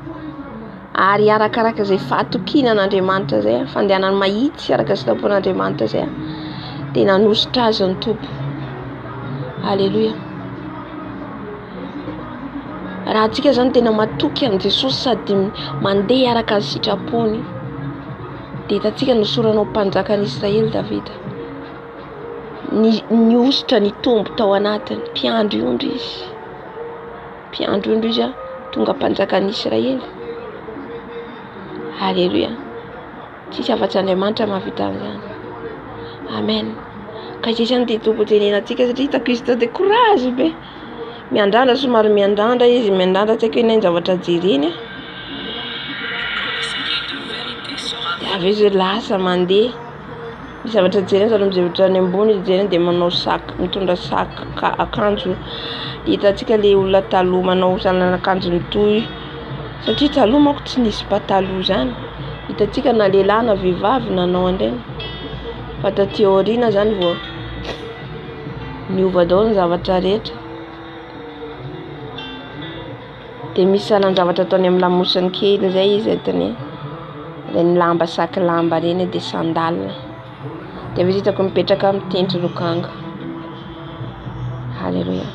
Ary arakaraka izay fahatokiana an'Andriamanitra izay, fandehanany mahitsy araka sitrapon'Andriamanitra izay, dia nanositra azy ny tompo. Alléluia. Raha antsika zany tena matoky an Jesosy sady mandeha araka ny sitrapony, dia hitantsika nosoranao mpanjakan'i Israely Davida. Niositra ny tombo tao anatiny, mpiandro ondry izy. Mpiandro ondry izy tonga mpanjakan'i Israely. Alléluia. Tsisy afa-tsy Andriamanitra mahavita an'izany. Amen. Ka izay zany dia tompo tenenantsika satria hitako izy tao dia courage be. Miandrandra somary miandrandra izy, miandrandra tsy haiko hoe nainy zavatra jereny. Dia avy izy lasa mandeha. Misy zavatra jereny sady mijery any ambony izy jereny dia manao sac, mitondra sac akanjo. Hitantsika ilay olona taloha manao akanjo mitohy. Satria taloha manko tsy nisy pataloha zany. Hitantsika na lehilahy na vehivavy nanao an'ireny. Fa taty aoriana zany vao niova daholo ny zavatra rehetra. Dia misy salan-javatra ataony amin'ny lamosiny kely izay izy entiny. Dia ny lamba saky lamba reny dia sandalina. Dia avy hitako mipetraka amin'ny tendry lokanga. Alléluia.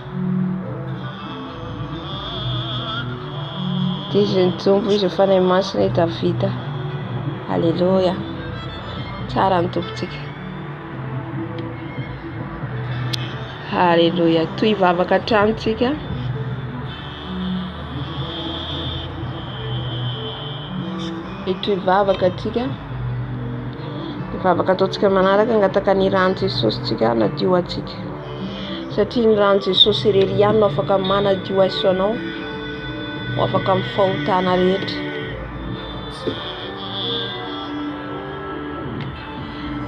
Dia izy ny tompo izy fanahy masina Davida. Alléluia. Tsara ny tompontsika. Alléluia. Toy vavaka tranontsika. Toy vavaka atsika. Vavaka ataontsika manaraka angataka ny rano Jesosy tsika nadio atsika. Satria ny rano Jesosy irery ihany no afaka manadio aisoanao, afaka mifahotana rehetra.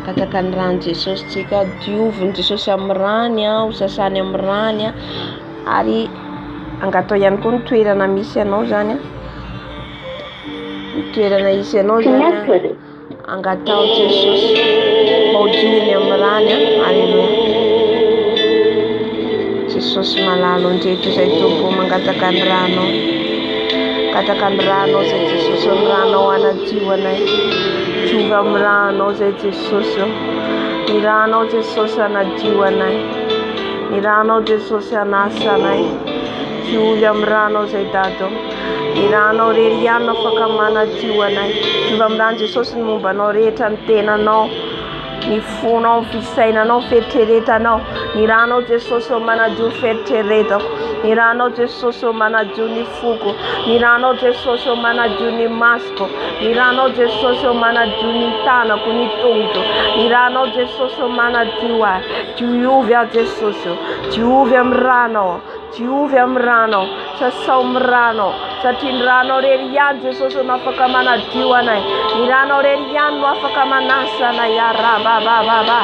Angataka ny rano Jesosy tsika, dioviny Jesosy amin'ny rany, ho sasany amin'ny rany, ary angatao ihany koa ny toerana misy anao zany. Ny toerana isy anao zany angatao Jesosy maodiony amin'ny rany. Alléluia. Jesosy malalo ndreto izay tompo mangataka ny rano. Angataka ny rano izay Jesosy ny rano anadio anay. Diovy amin'ny rano izay Jesosy. Ny rano Jesosy anadio anay. Ny rano Jesosy anasa anay. Diovy amin'ny rano izay Dado. Ny rano rery ihany afaka manadio anay. Diovy amin'ny rano Jesosy ny mombanao rehetra, ny tenanao, ny fonao, ny fisainanao, feritreretanao. Ny rano Jesosy manadio feritreretako. Ny rano Jesosy manadio ny foko. Ny rano Jesosy manadio ny masoko. Ny rano Jesosy manadio ny tanako, ny tongotra. Ny rano Jesosy manadio ahy. Diovy a Jesosy. Diovy amin'ny rano. Diovy amin'ny rano. Sasao amin'ny rano. Satria ny rano rery ihany Jesosy no afaka manadio anay. Ny rano rery ihany no afaka manasa anay. Arababababa.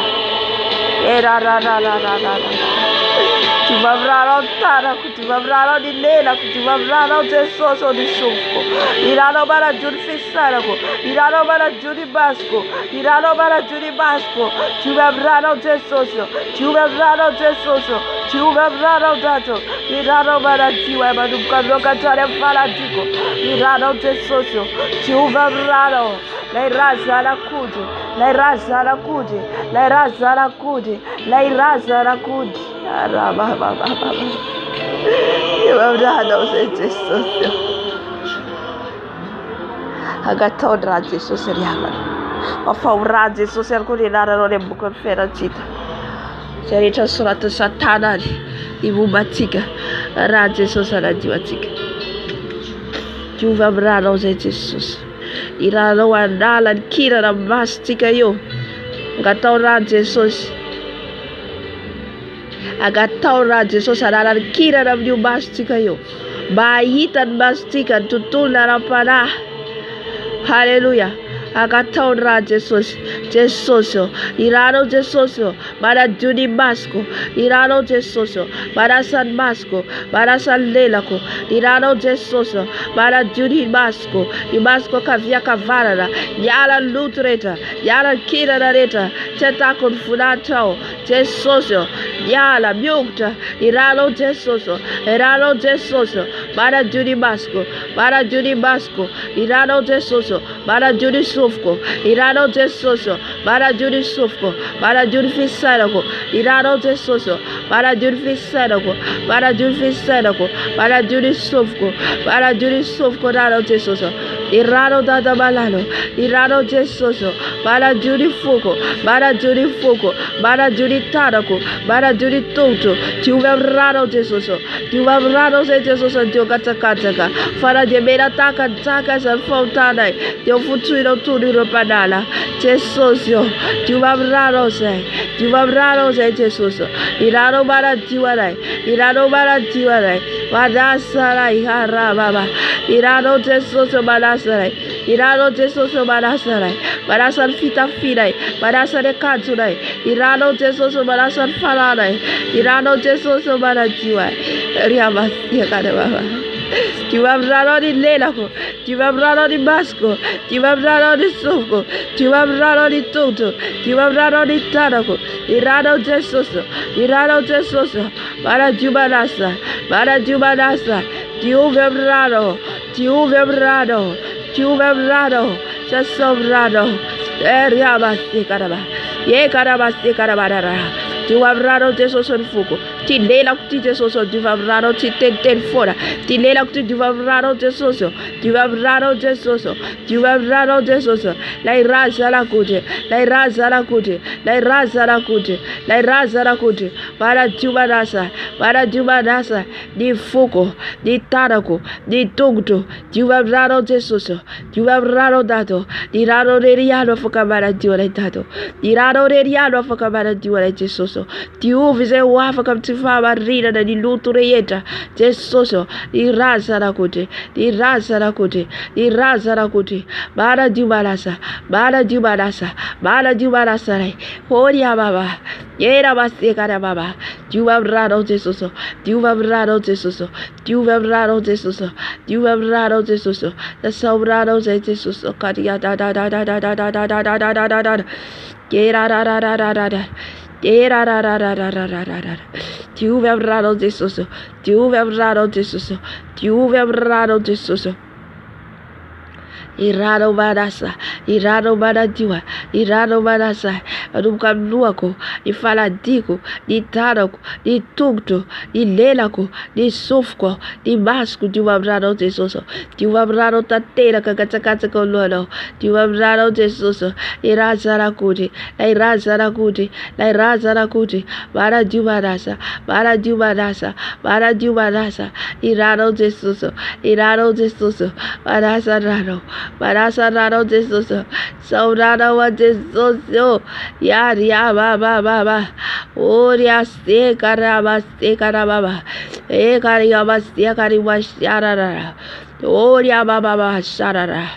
Diovy amin'ny rano tanako, diovy amin'ny rano ny lelako, diovy amin'ny rano Jesosy ny sofoko. Ny rano manadio ny fisainako, ny rano manadio ny masoko, ny rano manadio ny masoko. Diovy amin'ny rano Jesosy, diovy amin'ny rano Jesosy, diovy amin'ny rano Dato. Ny rano manadio ahy manomboka aminao hatrany amin'ny faladiko. Ny rano Jesosy, diovy amin'ny rano. Lay razanakody, lay razanakody, lay razanakody, lay razanakody. Arababababa. Diovy amin'ny rano izay Jesosy. Angatao ny rano Jesosy ry havana. Mafaho rano Jesosy ary koa ny anaranao ny amin'ny boky ny fiainantsika. Izay rehetra soratin'ny Satana ary momba antsika, rano Jesosy anadio antsika. Diovy amin'ny ranao izay Jesosy. Ny ranao anala ny kirana masontsika io. Angatao rano Jesosy. Agataura Jesus adalah kira dalam bastika yo. Bayitan bastika tutul narapana. Haleluya. Agataura Jesus. Jesus yo. Irano Jesus yo. Para Judi Basco. Irano Jesus yo. Para San Basco. Para San Lelako. Irano Jesus yo. Para Judi Basco. Ibasco kavia kavarara. Yala lutreta. Yala kira reta. Teta confunatao. Jesus yo. Yala miukta. Irano Jesus yo. Irano Jesus yo. Para Judi Basco. Para Judi Basco. Irano Jesus yo. Para Judi Sufco. Irano Jesus yo. Para Judi Sufco. Para Judi Fisarako. Irano Jesus yo. Para Judi Fisarako. Para Judi Fisarako. Para Judi Sufco. Para Judi Sufco. Irano Jesus yo. Irano dada balano. Irano Jesus yo. Para Judi Fuco. Para Judi Fuco. Para Judi Tarako. Para Judi Toto. Tu vas raro Jesus yo. Tu vas raro Jesus yo. Tu katakataka. Para Jemera taka taka sa fontana. Tu futuro tudo ropanala. Jesus yo. Tu vas raro se. Tu vas raro se Jesus yo. Irano para tiwarai. Irano para tiwarai. Badasarai harababa. Irano Jesus yo badasarai. Irano Jesus yo badasarai. Badasar fita finai. Badasar kantunai. Irano Jesus yo badasar falanai. Irano Jesus yo badatiwai. Riamas yakadababa. Tu vas raro di Lelako, tu vas raro di Basco, tu vas raro di Sufco, tu vas raro di Toto, tu vas raro di Tarako, Irano Jesus, Irano Jesus, para Jubanasa, tu vas raro, tu vas raro, tu vas raro, se sobrado, Riabasti caraba, ye carabasti carabara. Tu vas raro Jesus en fuco. Ti lela kuti Jesus tu vas raro ti ten fora. Ti lela kuti tu vas raro Jesus. Tu vas raro Jesus. Tu vas raro Jesus. La raza la kuti. La raza la kuti. La raza la kuti. La raza la kuti. Para jubanasa. Para jubanasa. Di fuco. Di tarako. Di tugto. Tu vas raro Jesus. Tu vas raro dato. Di raro riano fuca para diore dato. Di raro riano fuca para diore Jesus. Tiu vize wafa kam tifa barira da di lutureyeta Jesus di raza rakuti di raza rakuti di raza rakuti bara jubalasa bara jubalasa bara jubalasa rai horia baba yera basti cara baba juba raro Jesus juba raro Jesus juba raro Jesus juba raro Jesus da sobrado Jesus kadia da da da da da da da da da da da da yera da da da da da. Tu vas raro Jesus. Tu vas raro Jesus. Tu vas raro Jesus. Irado badasa, irado badadiwa, irado badasa, adukam luako, ifaladiko, di tarako, di tugto, di lelako, di sofko, di basco, di wabrado Jesus, di wabrado tatera kakataka kolono, di wabrado Jesus, irazarakuti, la irazarakuti, la irazarakuti, bara dubadasa, bara dubadasa, bara dubadasa, irado Jesus, irado Jesus, barasa raro. Barasa raro Jesus, saurado wa Jesus, ya baba, oria se karaba, e karaba, se karaba, sharara. Oria baba sharara.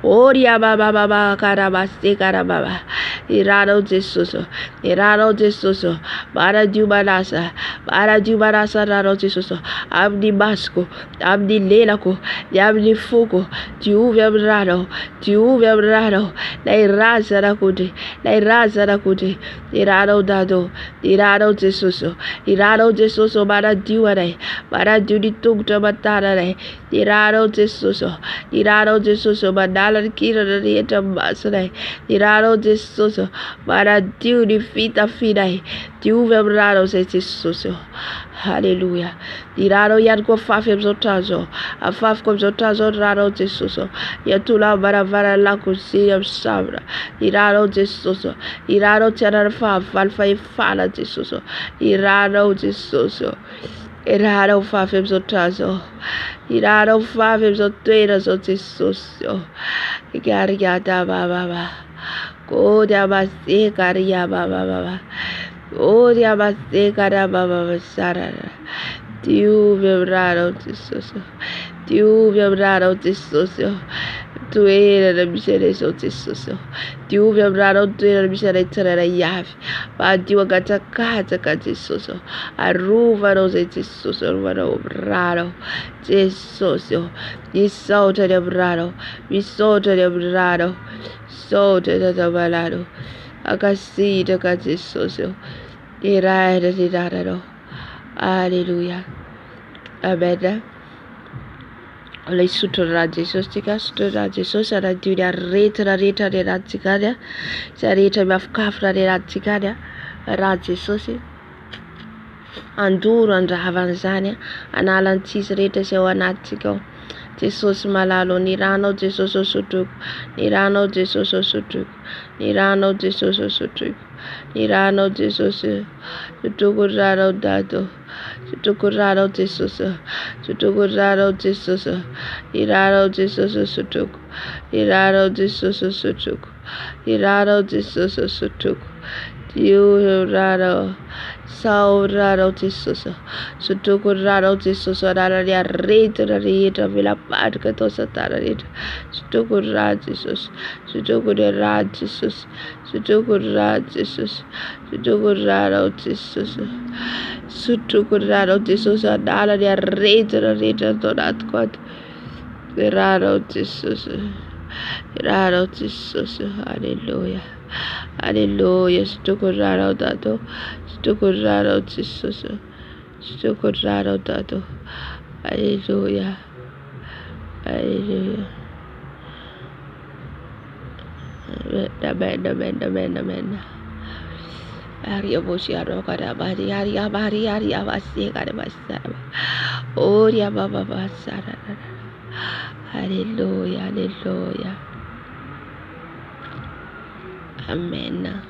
Oria baba karabasti karababa. Irado Jesus. Irado Jesus. Para jubanasa. Para jubanasa raro Jesus. Abdi basco. Abdi lelako. Abdi fuko. Tiuve raro. Tiuve raro. La raza rakuti. La raza rakuti. Irado dado. Irado Jesus. Irado Jesus para juare. Para judi tugta batara. Irado Jesus, irado Jesus, mandala kira da dieta basrai, irado Jesus, para Dieu di fita fidai, Dieu verrado se Jesus, Hallelujah. Irado yanko fafem zotazo, a faf kom zotazo rado Jesus, yatula baravara la kusia sabra, irado Jesus, irado tiara faf, alfa ifala Jesus, irado Jesus. Irado fafem zotazo. Irado fafem zotera zotisoso. Igariada baba. Koda basi karia baba. Oh, diabasecada babasara. Tiu vibrado tisoso. Tiu vibrado tisoso. Tu era da misere so tisoso. Tiu vibrado tu era da misere terera yavi. Pa tiu gata kata katisoso. Arruva rose tisoso. Arruva brado. Tisoso. Dissolta de brado. Risolta de brado. Solta de balado. Akasita katisoso. Dirada dirado. Hallelujah. Amen. Oleh sutra Jesus tika sutra Jesus ada dia reta de ratikada. Sarita mafkafra de ratikada. Jesus anduro andra avanzania analantis reta se wanatiko. Jesus malalo nirano Jesus sutuk. Nirano Jesus sutuk. Nirano Jesus sutuk. Nirano Jesus sutukurado dato. Sutukurado Jesus. Sutukurado Jesus. Nirano Jesus sutuk. Nirano Jesus sutuk. Nirano Jesus sutuk. You raro. Sauraro Jesus. Sutukurado Jesus. Araria rita vila padka tosatara rita. Sutukurado Jesus. Sutukurado Jesus. Sutukurado Jesus. Sutukurado Jesus. Sutukurado Jesus. Araria rita donat God. Raro Jesus. Raro Jesus. Hallelujah. Hallelujah. Sutukurado dato. Sutukurado Jesus. Sutukurado dato. Hallelujah. Hallelujah. Amen. Aria bosiaro kada bari aria basi kada basara. Oria baba basara. Hallelujah. Amen.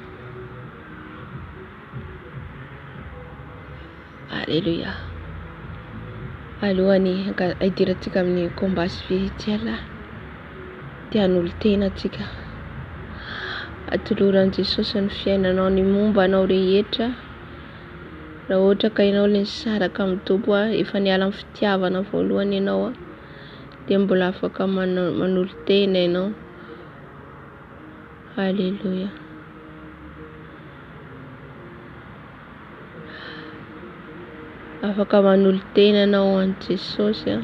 Hallelujah. Alohany idirantsika amin'ny combat spirituel tian'olo tena tsika atoloran'i Jesosy ny fiainanao ny mombanao rehetra raha ohatra ka ianao le nisaraka amin'ny Tompo efa niala amin'ny fitiavana voalohany ianao dia mbola afaka manolo tena ianao. Hallelujah. Afaka manolo tena ianao an Jesosy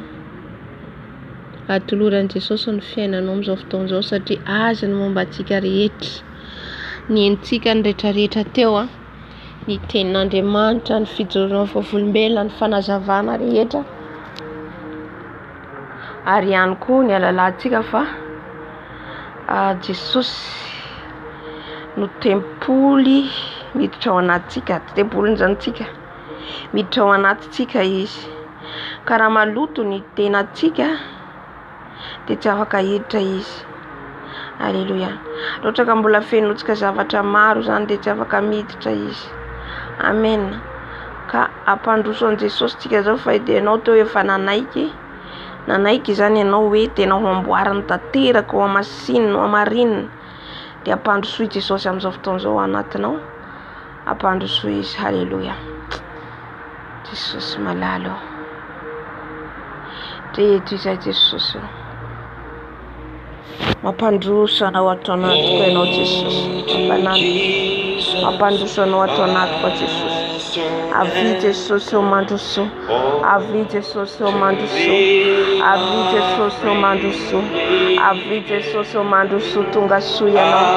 atoloran'i Jesosy ny fiainanao amin'izao fotoan'izao satria azy ny momba antsika rehetra. Ny entsika ny rehetrarehetra teo ny tenin'Andriamanitra, ny fijoroana vavolombelona, ny fanazavana rehetra ary ihany koa ny alalantsika fa Jesosy no tempoly miditra ao anatsika, tempoly zantsika miditra ao anatsika izy. Ka raha maloto ny tenantsika dia tsy afaka hiditra izy. Hallelujah. Ohatra ka mbola fenotsika zavatra maro zany dia tsy afaka miditra izy. Amen. Ka ampandroso an Jesosy tsika zao fa ianao teo efa nanaiky zany ianao hoe tena ho amboariny tanteraka ho amasinina ho amarinina dia ampandroso Jesosy amin'izao fotoan'izao anatinao. Ampandroso izy. Hallelujah. Jesosy malalo. Reto izay Jesosy. Mampandroso anao ato anatiko ianao Jesosy. Mampandroso anao ato anatiko Jesosy. Avy Jesosy mandroso. Avy Jesosy mandroso. Avy Jesosy mandroso. Avy Jesosy mandroso. Tonga soa ianao.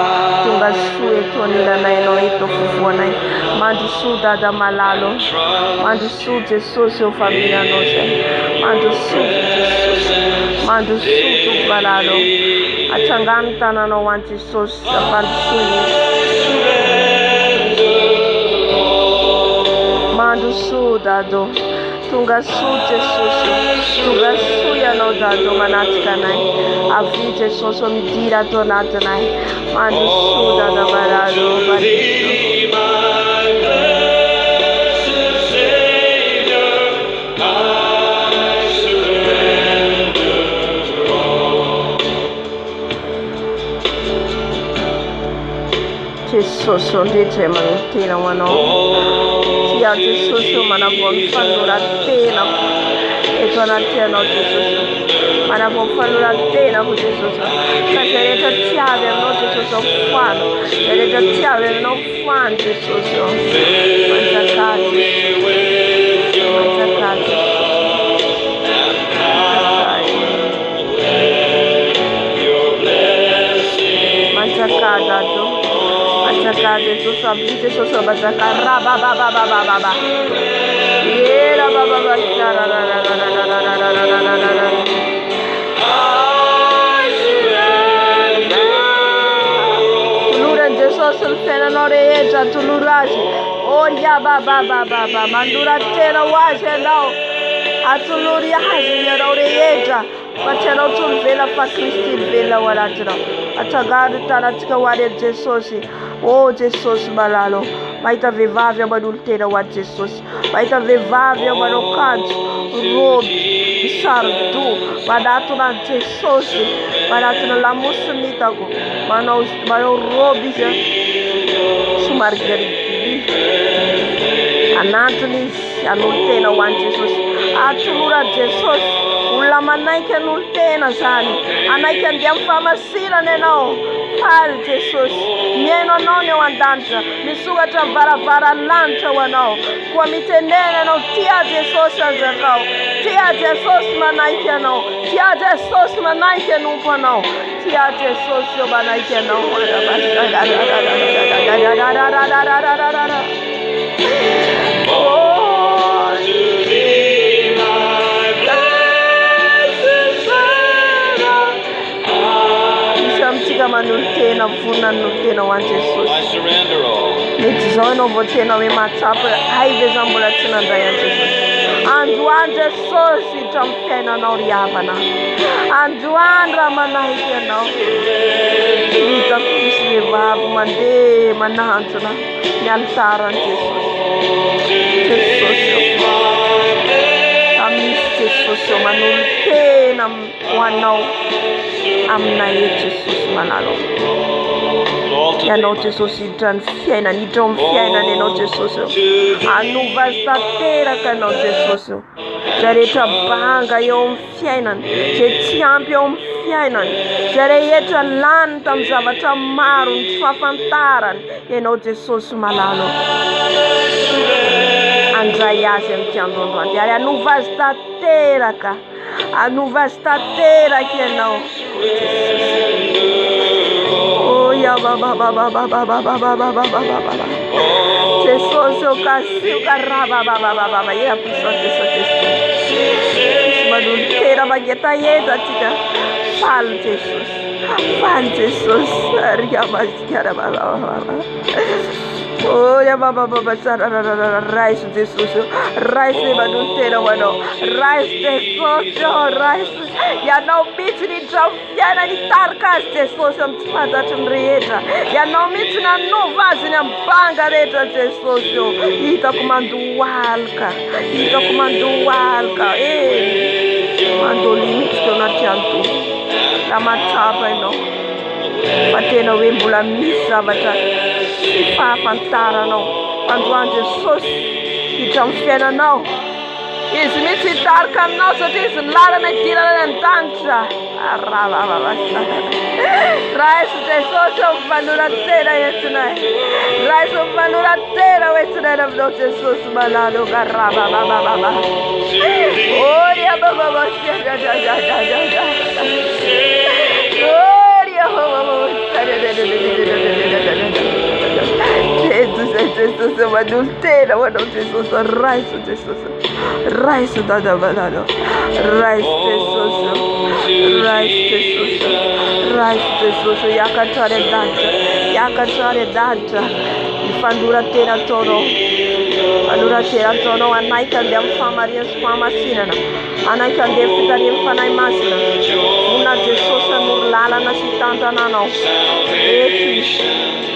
Tonga soa eto anilana ianao eto fovoanay. Mandroso dada malalo. Mandroso Jesosy eo familianao zay. Mandroso Jesosy. Mandroso tonga malalo. Atsangano tananao an Jesosy. Ampandroso mandroso dado. Tonga soa Jesosy. Tonga soa ianao dado manatsika anay. Avy Jesosy midira ato anatinay. Mandroso dada malalo. Mandroso. Jesús ondite manutena wano tia Jesús manavon fanura tena etona tena Jesús manavon tena ku Jesús kasereta tiave no Jesús fano ereta tiave no fan Jesús Manchakada do Manchakada Jesús abdi Jesús bachaka raba baba yera baba bachara Tulura Jesús fena noreja tuluraje oria baba mandura tena waje now atuluria haje noreja Bachelo tulvela pa Kristi vela waratira atagado taratika wale Jesus oh Jesus balalo maita vivavya badultera wa Jesus maita vivavya barokanto robi sardu badatu na Jesus badatu na lamusu mitako mano robi je sumargari anatonis anultena wa Jesus atulura Jesus Ulamanaiken ultena zani anaiken diam famasira neno pal Jesus nieno none wandanta misuga travara lanta wanao kwa mitenene no tia Jesus azakao tia Jesus manaiken no tia Jesus manaiken upano tia Jesus yo manaiken no manultena vuna nultena wa Jesus nitzono votena we matapa aive zambula tina ndaya Jesus andwanje sosi tamkena na oriavana andwandra manaikena nita kusle vavu mande manahantuna nyaltara Jesus amis Jesus manultena wanao amna Jesus manalo ya no Jesus itran fiena ni tom fiena ne no Jesus anu vasta tera ka no Jesus jareta banga yo fiena je champion fiena jareta lantam zavata marun fafantaran ya no Jesus manalo Andrea sentiando ndo ya anu vasta tera ka anu vasta tera che no oh ya baba Jesus o kasi karaba baba ya piso madultera bageta yeta tika fal Jesus ria maskara baba oh ya baba rice Jesus rice badultera wano rice Jesus rice ya no mitri trafiana ni tarkas Jesus mtfata tumrieta ya no mitri na novazi na mpanga reta Jesus ita kumandu walka mando limit na chantu la matapa no patena wembula misa bata fa fantara no andwanje sos itamfena no izimiti tarka no so tis lara na tira na tantra araba rais de soso valura tera yetna rais of valura tera wetna no Jesus malalo garaba baba oria baba Jesus adultera bueno Jesus rice dada balado rice Jesus yakatare danta ifandura tera tono anaika de famaria famasina anaika de fitaria fanai masina una Jesus nurlala na sitanta nano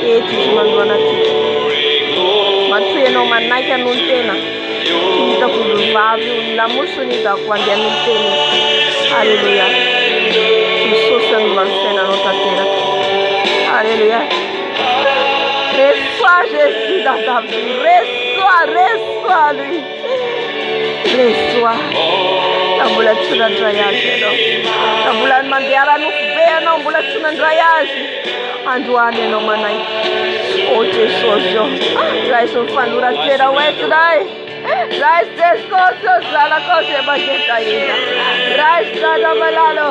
eti mandona Matsueno manaika nultena kita kuduvavi la musunita kuandia nultena haleluya Jesus nvansena notatera haleluya Reçois Jésus dans ta vie. Reçois lui. Reçois. Mbola tsy nandray azy ianao. Mbola mandeha ranofo be ianao, mbola tsy nandray azy. Androany ianao manaiky. Oh Jesosy io. Raisy mifanora-toera hoenty ray. Raisy Jesosy io zanako zay magetahita. Raisy zana malalo.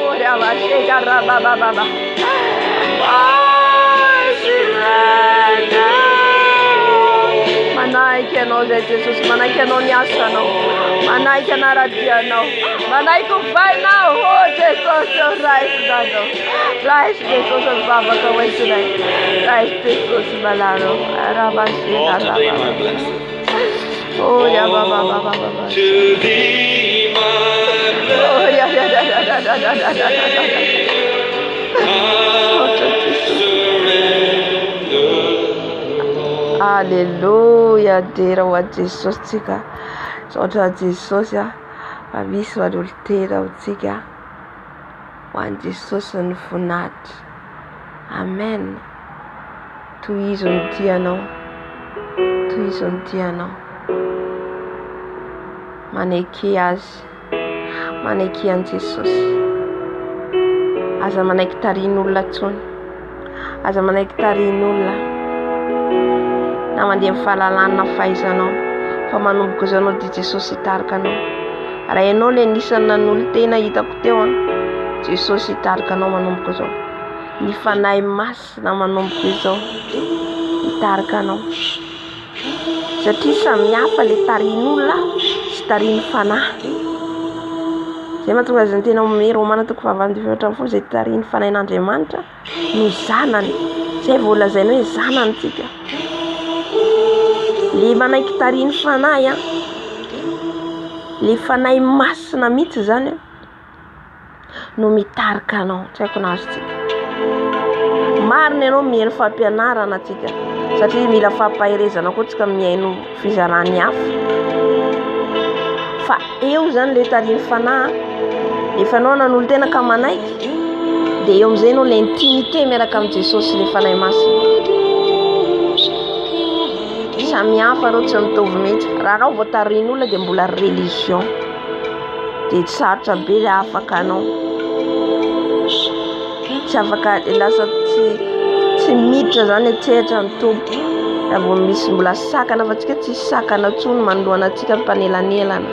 Oh ravasheka rabababa. Manaiky ianao zay Jesosy, manaiky ianao ny asanao, manaiky anaradianao, manaiky ovainao. Oh Jesosy, raisy zanao, raisy Jesosy mivavaka hoentinay, raisy Jesosy malalo, rabasheka rabababa. Oh rabababa. Oh Alléluia, dera wa Jesosy tsika. Sotra Jesosy fa misy olo tera ho tsika. Ho an'i Jesosy ny voninahitra. Amen. Tohizo ny dianao. Tohizo ny dianao. Manaiky azy. Manaiky an'i Jesosy. Aza manaiky tarin'olona tsony. Aza manaiky tarin'olona. Na mandeha mifahalalana fahaizanao fa manomboka izanao dia Jesosy hitarika anao. Raha ianao le nisan'ny nanolo tena hitako teo Jesosy hitarika anao manomboka izao. Ny fanahy masina manomboka izao hitarika anao. Satria samihafa le tarin'olona sy tarin'ny fanahy. Zay mahatonga azy ny tena ome Romana 8:24 zay tarin'ny fanahin'Andriamanitra no zanany. Zay voalazaina hoe zanany tsika. Le manaiky tarin'ny fanahy le fanahy masina mihitsy zany no mitarika anao. Tsy haiko nazy tsika. Marina ianao mihaino fampianarana tsika satria mila fampaherezana koa tsika mihaino fizarany hafa. Fa eo zany le tarin'ny fanahy efa anao nanolo tena ka manaiky dia eo amizay anao le intimité miaraka amin'ny Jesosy le fanahy masina. Samihafa reo tsy mitovy mihitsy. Raha anao vao tarin'olona dia mbola religion dia tsy sarotra be le afaka anao. Tsy afaka lasa tsy miditra zany tsehatra ny tompo. Raha vao misy mbola sakana fa tsika tsy sakana tsony manoloana antsika mpanelanelana.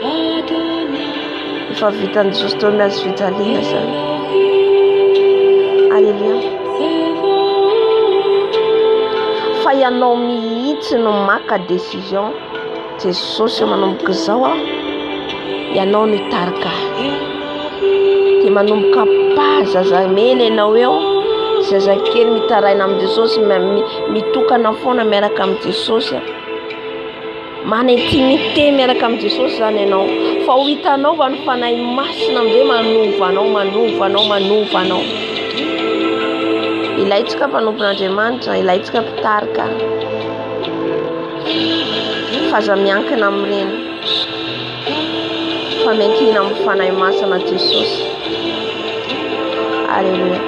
Efa vitan'i Jesosy teo miazy fijaliana zany. Alléluia. Fa ianao mihitsy no maka décision. Jesosy manomboka izao ianao no hitarika. Dia manomboka zaza mena ianao eo. Zazakely mitaraina amin'ny Jesosy mitokana foana miaraka amin'ny Jesosy. Mana intimité miaraka amin'ny Jesosy zany ianao. Fa ho hitanao fa ny fanahy masina amin'izay manovanao. Ilaitsika mpanompon'Andriamanitra, ilaitsika mpitarika. Fa aza miankina amin'ireny. Fa miankina amin'ny fanahy masina Jesosy. Alléluia.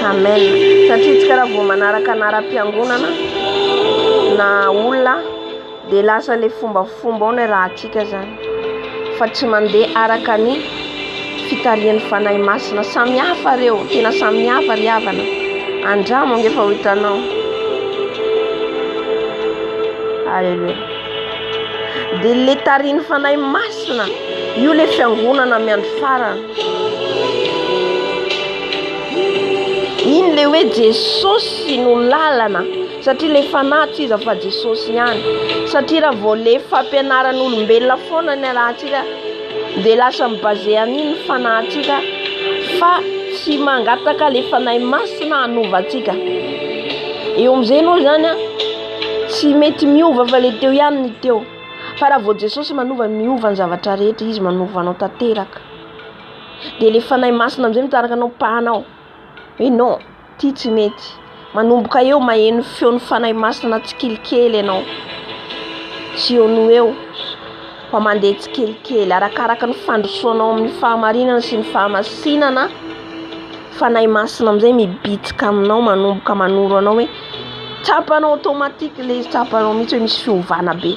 Amen. Satria tsika raha vao manaraka anara-piangonana na olona dia lasa le fombafomba ao ny raha antsika zany. Fa tsy mandeha araka ny fitarian'ny fanahy masina. Samihafa reo, tena samihafa ry havana. Andramo ange fa ho hitanao. Alléluia. Dia le tarin'ny fanahy masina io le fiangonana miandro farany. Iny le hoe Jesosy no lalana. Satria le fanahy tsy iza fa Jesosy ihany. Satria raha vao le fampianaran'olombelona foana ny rahantsika dia lasa mibase amin'iny fanahintsika fa tsy mangataka le fanahy masina hanovantsika. Eo amin'izay anao zany tsy mety miova fa le teo ihany ny teo. Fa raha vao Jesosy miova ny zavatra rehetra, izy manovanao tanteraka. Dia le fanahy masina amin'izay mitarika anao pahanao. Hoe non, ty tsy mety. Manomboka eo maheno feon'ny fanahy masina tsy kelikely ianao. Tsy eo no eo. fa mandeha tsikelikely arakaraka ny fandrosoanao amin'ny fahamarinana sy ny fahamasinana. Fanahy masina amin'izay mibitsika aminao manomboka manoro anao hoe tsapanao automatique le tsapanao mihitsy hoe misy fiovana be.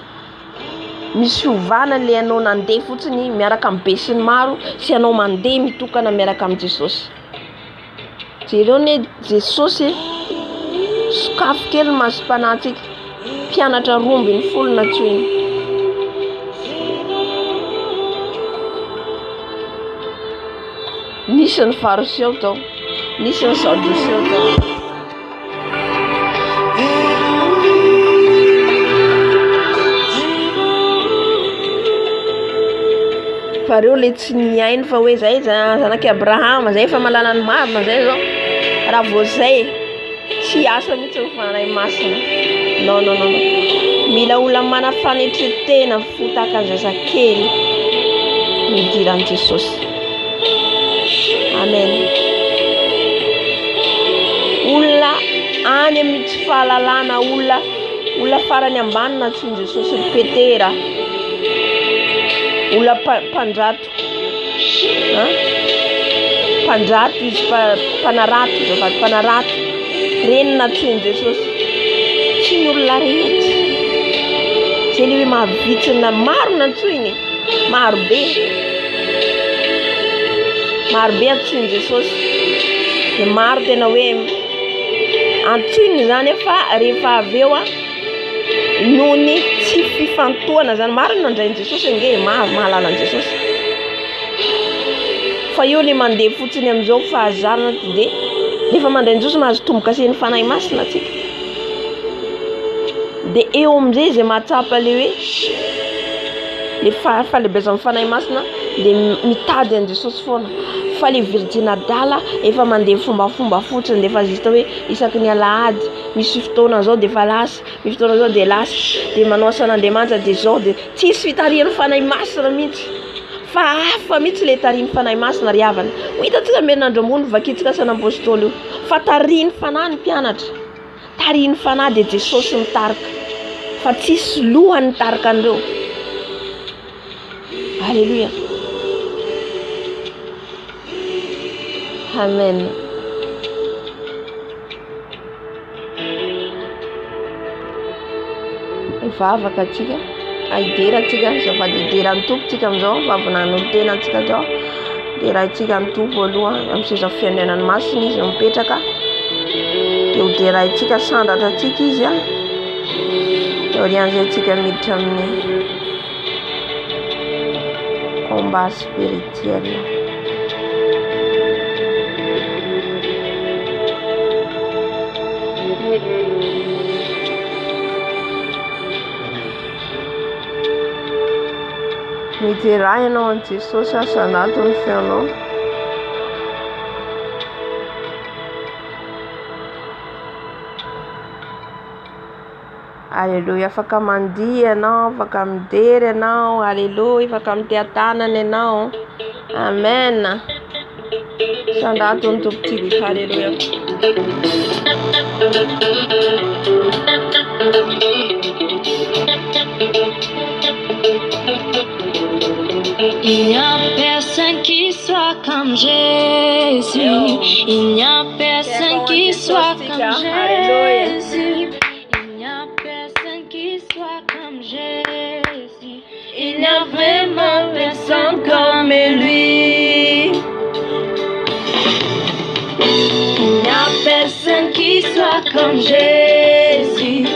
Misy fiovana le anao nandeha fotsiny miaraka amin'ny be sy ny maro sy anao mandeha mitokana miaraka amin'ny Jesosy. Jereo ne Jesosy sokafo kely masom-panahintsika mpianatra romby ny folo na tsoiny. Nisy ny fariseo tao, nisy ny sadoseo tao. Fa reo le tsy niainy fa hoe zay zanaky Abrahama zay efa malala ny marina zay zao. Raha vao zay tsy asa mihitsy ny fanahy masina. Non. Mila olona mana fanetretena fotaka zazakely midiran'i Jesosy. Amen. Olona any amin'ny tsy fahalalana, olona farany ambany na tsy Jesosy ny Petera. Olona mpandrato. Mpandrato izy mpanarato. Reny na tsy Jesosy. Tsy ny olona rehetra. Zay le hoe mahavitsina maro na tsoiny. Marobe antsoiny Jesosy. Dia maro tena hoe antsoiny zany efa rehefa avy eo noho ny tsy fifantohana zany. Maro ny nandrain'i Jesosy nge maro mahalala an'i Jesosy. Fa eo le mandeha fotsiny amin'izao fahazarana dia rehefa mandray ny Jesosy mahazo tomboka sy ny fanahy masina tsika. Dia eo amin'izay zay mahatsapa le hoe le fahalebezan'ny fanahy masina dia mitady an'i Jesosy foana. Fa le Virgina Dala efa mandeha fombafomba fotsiny dia efa zista hoe isaky ny alahady misy fotoana zao dia efa lasa, misy fotoana zao dia lasa, dia manao asan'Andriamanitra dia zao dia tsisy fitarihan'ny fanahy masina mihitsy. Fa hafa mihitsy le tarihin'ny fanahy masina ry havana. Ho hitantsika men'andro ambony vakitsika san'apôstôly io. Fa tarihin'ny fanahy ny mpianatra. Tarihin'ny fanahy dia Jesosy mitarika. Fa tsisy lohany tarika an'ireo. Alléluia. Amen. Vavaka atsika, aidera atsika, zava didera ny tompo tsika amin'izao, vavinany ny tena atsika zao. Dia raha itsika ny tompo aloha amin'ny seza fiandrianany masina izy mipetraka. Dia ho dera itsika sandratra atsika izy dia orian'izay atsika miditra amin'ny combat spirituel. Miteray ianao an'i Jesosy asanato ny feonao. Alléluia. Afaka mandihy ianao, afaka midery ianao. Alléluia. Afaka miteha-tanana ianao. Amen. Sandato ny tompontsika. Alléluia. Il n'y a personne qui soit comme Jésus. Il n'y a personne qui soit comme Jésus. Il n'y a personne qui soit comme Jésus. Il n'y a vraiment personne comme lui. Il n'y a personne qui soit comme Jésus.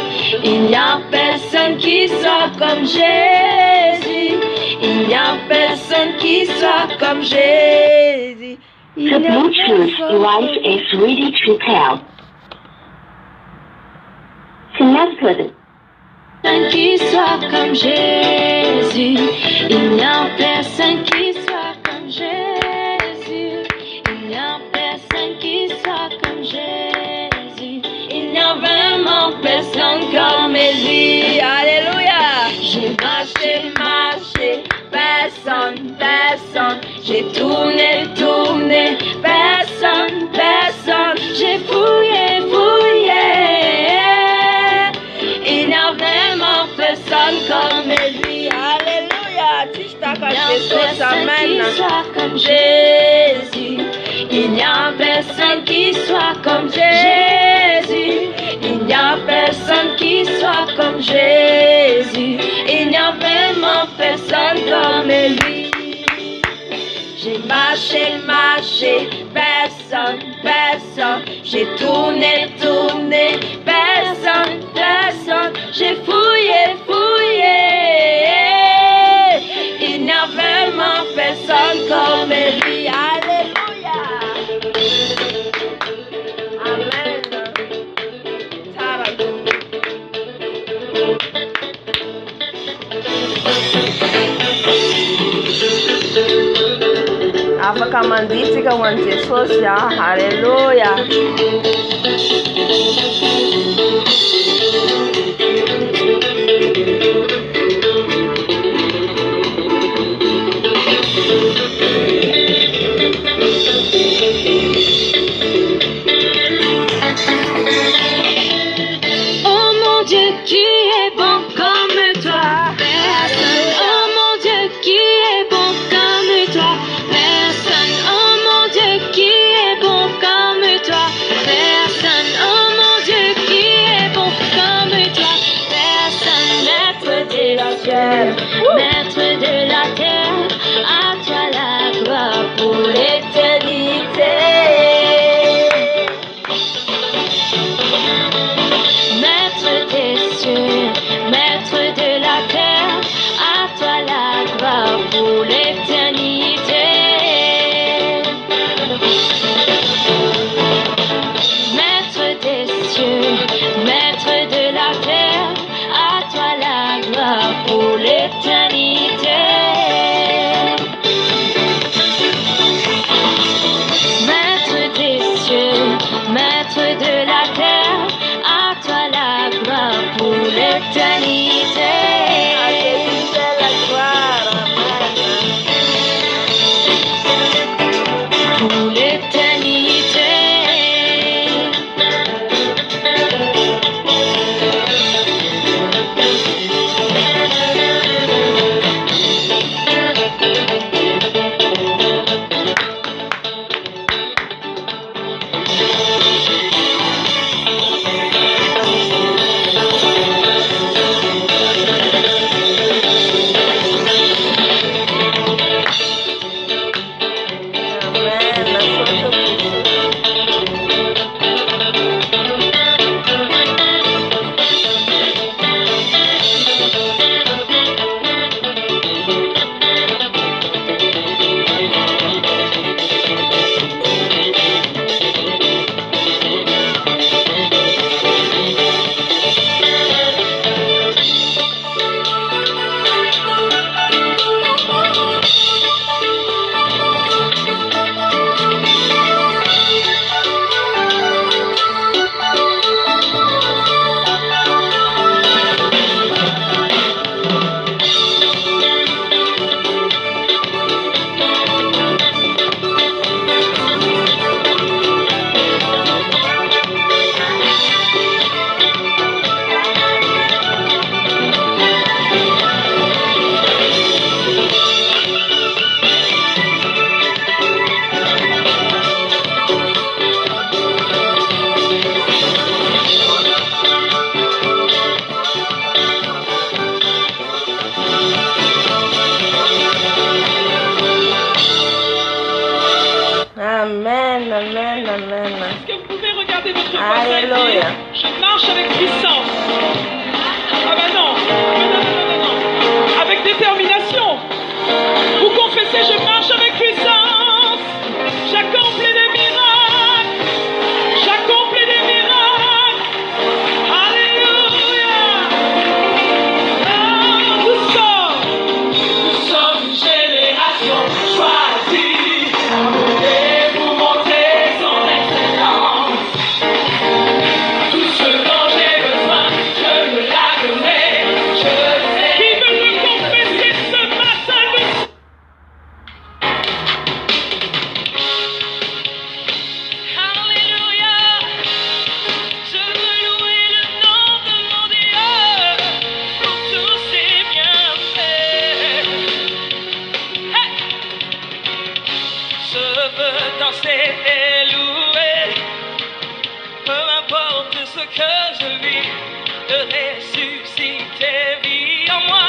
Il n'y a personne qui soit comme Jésus. Il n'y a personne qui soit comme Jésus. The Bluetooth device is ready to pair. Connected. Personne qui soit comme Jésus. Il n'y a personne qui soit comme Jésus. Il n'y a personne qui soit comme Jésus. Il n'y a vraiment personne comme lui. Alléluia. J'ai marché, personne. J'ai tourné, personne. J'ai fouillé. Il n'y a vraiment personne comme lui. Alléluia. personne qui soit comme Jésus. Il n'y a personne qui soit comme Jésus. Il n'y a personne qui soit comme Jésus. Il n'y a vraiment personne comme lui. J'ai marché, marché, personne, personne. J'ai tourné, tourné, personne, personne. J'ai fouillé, fouillé. Il n'y a vraiment personne comme lui. Alléluia. Amen. Afaka manditi ka wan Jesus ya. Hallelujah. Oh mon Dieu, qui est bon comme toi? Personne. Oh mon Dieu, qui est bon comme toi? Personne. Oh mon Dieu, qui est bon comme toi? Personne. Oh mon Dieu, qui est bon comme toi? Personne. Maître de la terre, maître de la terre, à toi la gloire pour l'éternité. Maître des cieux, maître de la terre, à toi la gloire pour l'éternité. Maître des cieux, maître de la terre, à toi la gloire pour l'éternité. Maître des cieux, maître de la terre, à toi la gloire pour l'éternité. Pour l'éternité. Amen, amen, amen. Est-ce que vous pouvez regarder votre voisin et dire, Alléluia. je marche avec puissance. Ah ben non. Non. Avec détermination. Vous confessez, je marche avec puissance. J'accomplis des miracles. J'accomplis des miracles. Alléluia. Ah, nous sommes une génération choisie. Et pour montrer son excellence. Tout ce dont j'ai besoin, je veux danser et louer. Peu importe ce que je vis, de ressusciter vie en moi.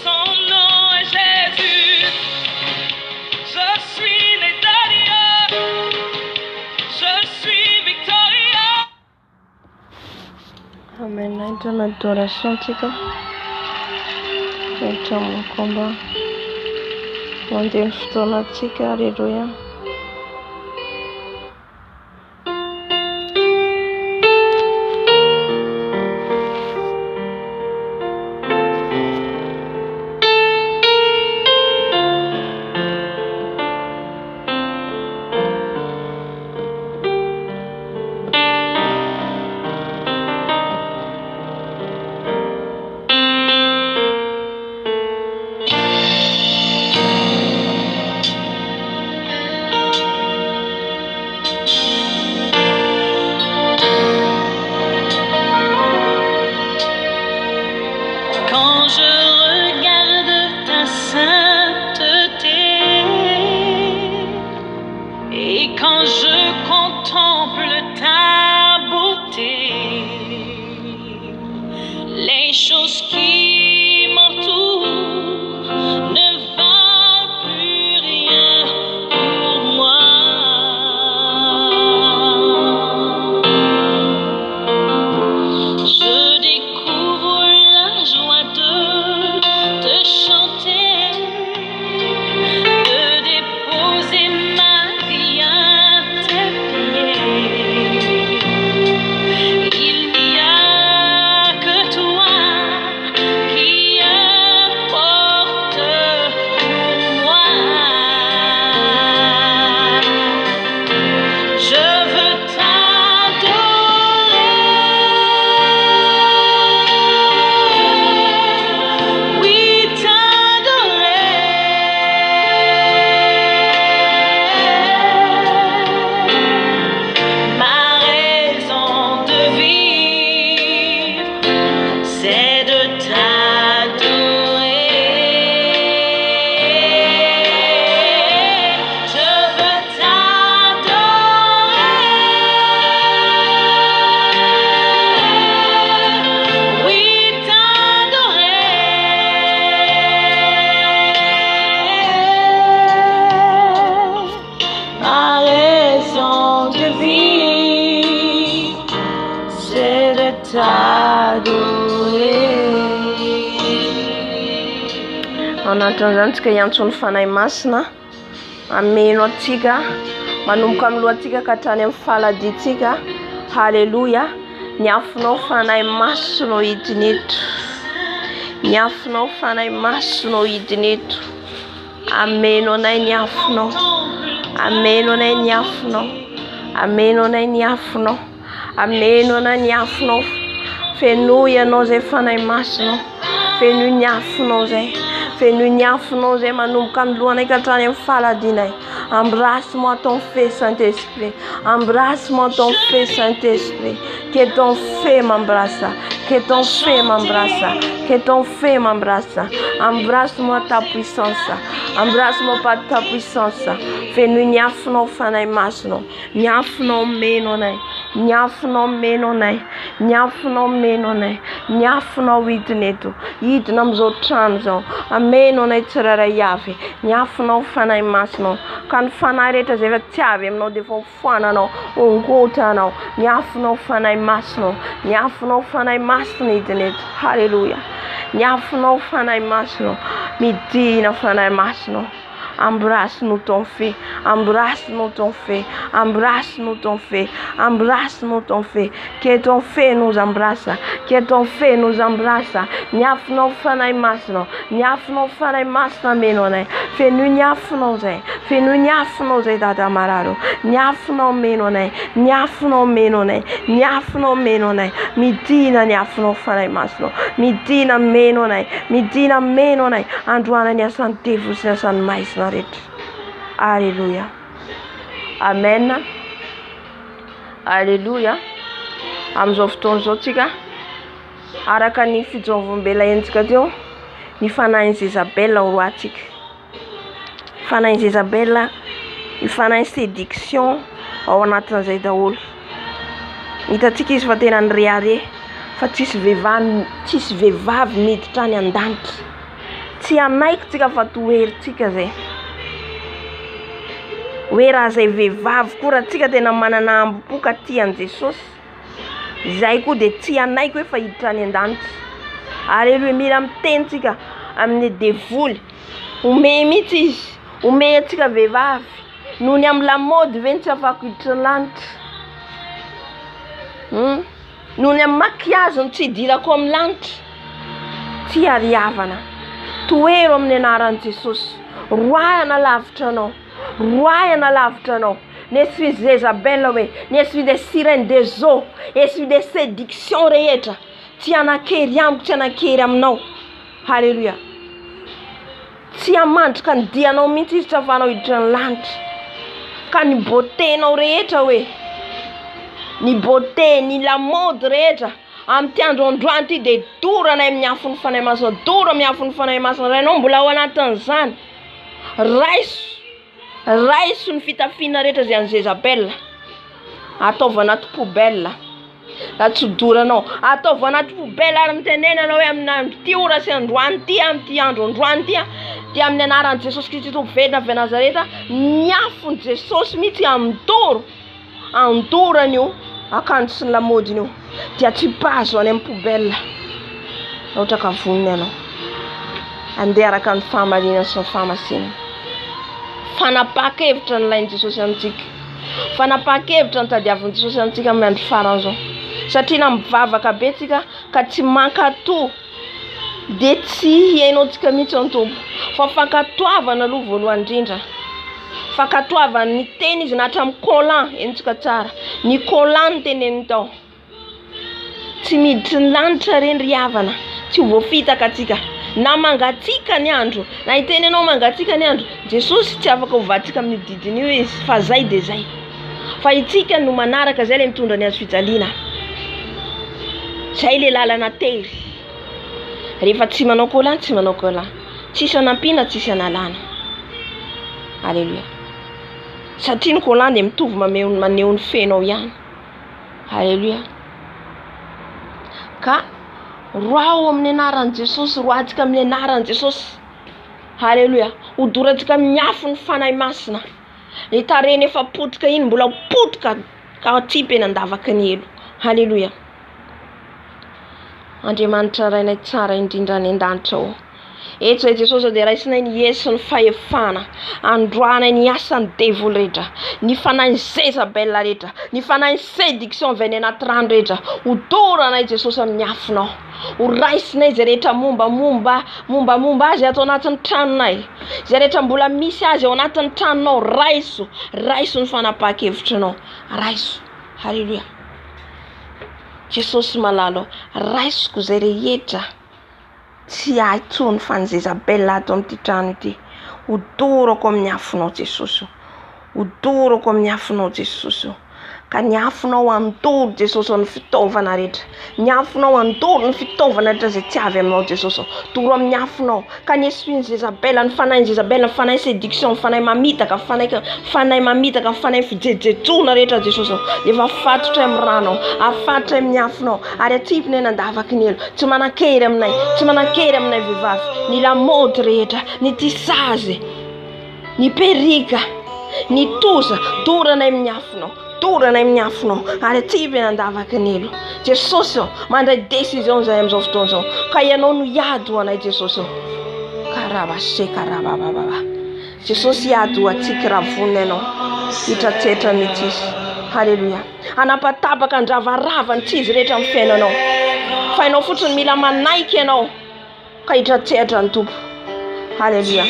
Son nom est Jésus. Je suis né d'Adieu. Je suis victorieux. Amen. Naitwa na adoration tika. Naitwa mkomba. Mwande mfutona tika. Hallelujah. Anatanzantsika iantsony fanahy masina ameno atsika manomboka amin'ny lohatsika ka hatrany amin'ny faladitsika. Halleluja. Niafinao fanahy masina hidin'eto. Niafinao fanahy masina hidin'eto. Ameno anay niafinao. Ameno anay niafinao. Ameno anay niafinao. Ameno anay niafinao. Fenoy ianao zay fanahy masina. Fenoy niafinao zay. Fais-nous niafinao zay manomboka amin'ny lohanay ka hatrany amin'ny faladinay. Embrasse-moi ton feu Saint-Esprit. Embrasse-moi ton feu Saint-Esprit. Que ton feu m'embrasse. Que ton feu m'embrasse. Que ton feu m'embrasse. Embrasse-moi ta puissance. Embrasse-moi par ta puissance. Fais-nous niafinao fanahy masina. Niafinao meno anay. Niafinao meno anay. Niafinao meno anay. Niafinao hidin'eto. Hidina amin'izao trano zao. Ameno anay tsiraray avy. Niafinao fanahy masina. Ka ny fanahy rehetra zay efa tsy avy aminao dia efa mifoananao, ongotanao. Niafinao fanahy masina. Niafinao fanahy masina hidin'eto. Halleluja. Niafinao fanahy masina. Midina fanahy masina. Embrasse-nous ton feu. Embrasse-nous ton feu. Embrasse-nous ton feu. Embrasse-nous ton feu. Que ton feu nous embrasse. Que ton feu nous embrasse. Niafinao fanahy masina. Niafinao fanahy masina meno anay. Fais-nous niafinao zay. Fais-nous niafinao zay dada mararo. Niafinao meno anay. Niafinao meno anay. Niafinao meno anay. Midina niafinao fanahy masina. Midina meno anay. Midina meno anay. Androana ny asan'ny devo sy ny asan'ny maizina rehetra. Alléluia. Amen. Alléluia. Amin'izao fotoana izao tsika araka ny fijoroam-bombela entsika teo ny fanahin'i Jezabela ho roatsika. Fanahin'i Jezabela Ifanahy séduction ao anatin'izay daholo. Hitantsika izy fa tena nirehare fa tsisy vehivavy miditra any an-danitra. Tsy anaiko tsika fa toeritsika zay. Hoe raha zay vehivavy koa raha tsika tena manana ambopoka tian Jesosy, zay koa de tsy anaiko hoe fa hiditra any an-danitra. Aleluia, mila miteny tsika amin'ny devoly. Ome mihitsy izy, ome atsika vehivavy. Noho ny amin'ny lamody ve tsy afaka hiditra ny lanitra. Noho ny amin'ny makiazy ny tsy idirako amin'ny lanitra. Tsy ariavana. Toero amin'ny anaran'i Jesosy. Roahana lavitra anao. Roahana lavitra anao. N'esprit de Jézabel hoe, n'esprit de sirène des eaux, esprit de séduction rehetra. Tsy anakery amiko, tsy anakery aminao. Halleluja. Tsy amandrika ny dianao mihitsy izy tsy ahafahanao hiditra ny lanitra. Ka ny beauténao rehetra hoe, ny beauté, ny lamody rehetra amin'ny andro androany ty de dorana amin'ny afony fanahy masina, dora amin'ny afony fanahy masina. Rainao mbola ao anatin'izany, raiso ny fitafiana rehetra zay an'i Jezabel. Ataova anaty poubelle. La tsy doranao. Ataova anaty poubelle ary mitenenana hoe amin'ny andro ty ora sy androany ty, amin'ny andro androany ty dia amin'ny anaran'i Jesosy Kristy tompon velona avy Nazareta, ny afony Jesosy mihitsy andorany io akanjo sy ny lamodiny io dia tsy pazo any amin'ny poubelle. Ohatra ka voniny ianao. Andeha araka ny fahamarinana sy ny fahamasina. Fanapakevitra ny lain'i Jesosy amintsika. Fanapakevitra ny tadiavin'i Jesosy amintsika amin'ny andro farany zao. Satria na mivavaka be tsika ka tsy mankato de tsy hainao tsika mihitsy ny tompo. Fa fankatoavana aloha voalohany indrindra. Fankatoavana ny teny izy na hatramin'ny collant entsika tsara. Ny collant ny teneniny tao. Tsy miditry ny lanitra reny ry havana. Tsy ho voafitaka atsika. Na mangatsika ny andro, na hitenenao mangatsika ny andro, Jesosy tsy afaka hovatsika amin'ny didiny io izy, fa zay de zay. Fa itsika no manaraka zay le mitondra ny azo fijaliana. Zay le lalana tery. Rehefa tsy manao collant, tsy manao collant. Tsisy anampiana, tsisy analana. Alléluia. Satria ny collant de mitovy maneho ny fenao ihany. Alléluia. Ka roao amin'ny anaran'i Jesosy, roatsika amin'ny anaran'i Jesosy. Alléluia. Hodoratsika amin'ny afony fanahy masina. Le tareny efa potika iny mbola potika ka tsipena andavaky ny elo. Alléluia. Andriamanitra rainay tsara indrindra any an-danitra ao. Eto zay Jesosy de raisinay ny heso ny fahefana, androanay ny asany devoly rehetra, ny fanahy Jezabel rehetra, ny fanahy séduction avy any anaty rano rehetra. Hodoranay Jesosy amin'ny afonao. Ho raisinay zay rehetra momba azy atao anatin'ny tranonay. Zay rehetra mbola misy azy ao anatin'ny tranonao, raiso ny fanapakevitranao. Raiso. Halleluja. Jesosy malalo, raisiko zay rehetra tsy aitsony fa ny Jezabel ato amin'ity trano ity. Hodorako amin'ny afonao Jesosy. Hodorako amin'ny afonao Jesosy. Ka ny afonao andoro Jesosy ny fitaovana rehetra. Ny afonao andoro ny fitaovana rehetra zay tsy avy aminao Jesosy. Doro amin'ny afonao. Ka ny esprit Jezabel, ny fanahy Jezabel, ny fanahy séduction, ny fanahy mamitaka, fanahy mamitaka, ny fanahy fijejejona rehetra Jesosy. Efa afatotra amin'ny rano, afatotra amin'ny afonao, ary atsipina eny andavaky ny elo. Tsy manakery aminay, tsy manakery aminay vehivavy. Ny lamody rehetra, ny tisazy, ny perika, ny tosa, doranay amin'ny afonao. Doranay amin'ny afonao, ary atsipina andavaky ny elo. Jesosy mandray décision zay amin'izao fotoana zao. Ka ianao no hiady ho anay Jesosy. Karababa. Jesosy hiady ho atsika raha vonina ianao. Hitratsetra mihitsy izy. Halleluja. Anapatapaka andravarava ny tsizy rehetra amin'ny fiainanao. Fa ianao fotsiny mila manaiky ianao. Ka hitratsetra ny tompo. Halleluja.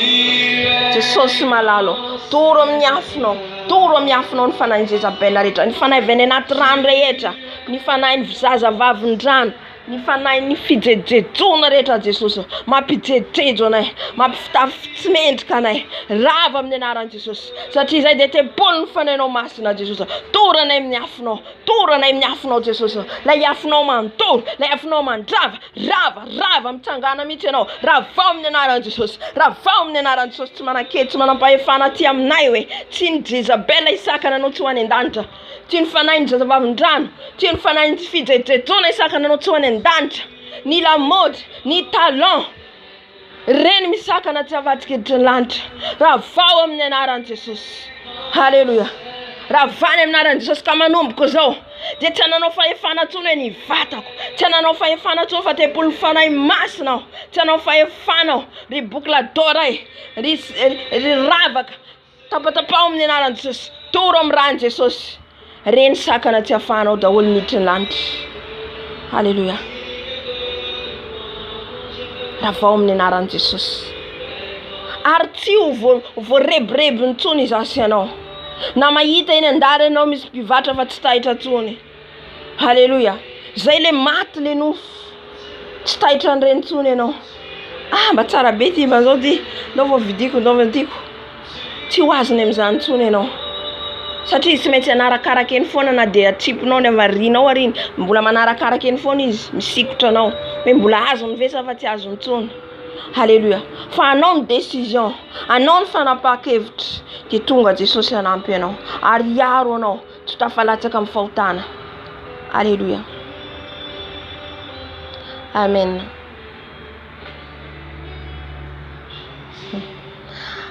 Jesosy malalo. Doro amin'ny afonao. Doro amin'ny afonao ny fanahy Jezabel rehetra. Ny fanahy avy any anaty rano rehetra. Ny fanahy ny zazavavin-drano. ny fanahy ny fijejetrona rehetra Jesosy mampijejejo anay mampifitafy tsy mendrika anay rava amin'ny anaran'i Jesosy satria izay dia tempolo ny fanainao masina Jesosy toranay amin'ny afinao Jesosy lay afinao mantoro lay afinao mandrava rava mitsangana mihitsy ianao ravao amin'ny anaran'i Jesosy ravao amin'ny anaran'i Jesosy tsy manan-kely tsy manam-pahefana aty aminay hoe tsy ny Jezabela isakana anao tsy ho any an-danitra tsy ny fanahin'ny zazavavindrano tsy ny fanahin'ny fijejetrona isakana anao tsy ho any an-danitra ny lamody ny talon reny misakana tsy avadikiditra ny lanitra ravao amin'ny anaran'i Jesosy halleluja ravany amin'ny anaran'i Jesosy ka manomboko zao dia tsy ananao fahefana tsony hoe ny vatako tsy ananao fahefana tsony fa tempolo ny fanahy masina aho tsy anao fahefana aho ry bokladoray ry ravaka tapatapao amin'ny anaran'i Jesosy toro amin'ny ran'i Jesosy reny sakana tsy afahanao daholo miditra ny lanitra halleluja ravao amin'ny anaran'i Jesosy ary tsy ho voarebireby ny tsony izasy ianao na mahita eny andara ianao misy mpivatra fa tsy tahitra tsony halleluja zay le maty le nofo tsy tahitra an'ireny tsony ianao mba tsara be ty mba zao ty ndao vao vidiko tsy ho azony amin'izany tsony ianao satria tsy maintsy anarakaraka eny foana na dia atsipinao ny avarinao ariny mbola manarakaraka eny foana izy misikotra anao hoe mbola azony ve sa fa tsy azony tsony halleluja fa anao ny décision anao ny fanapahan-kevitra dia tonga Jesosy hanampy anao ary hiaro anao tsy tafalatsaka amin'ny fahotana halleluja amen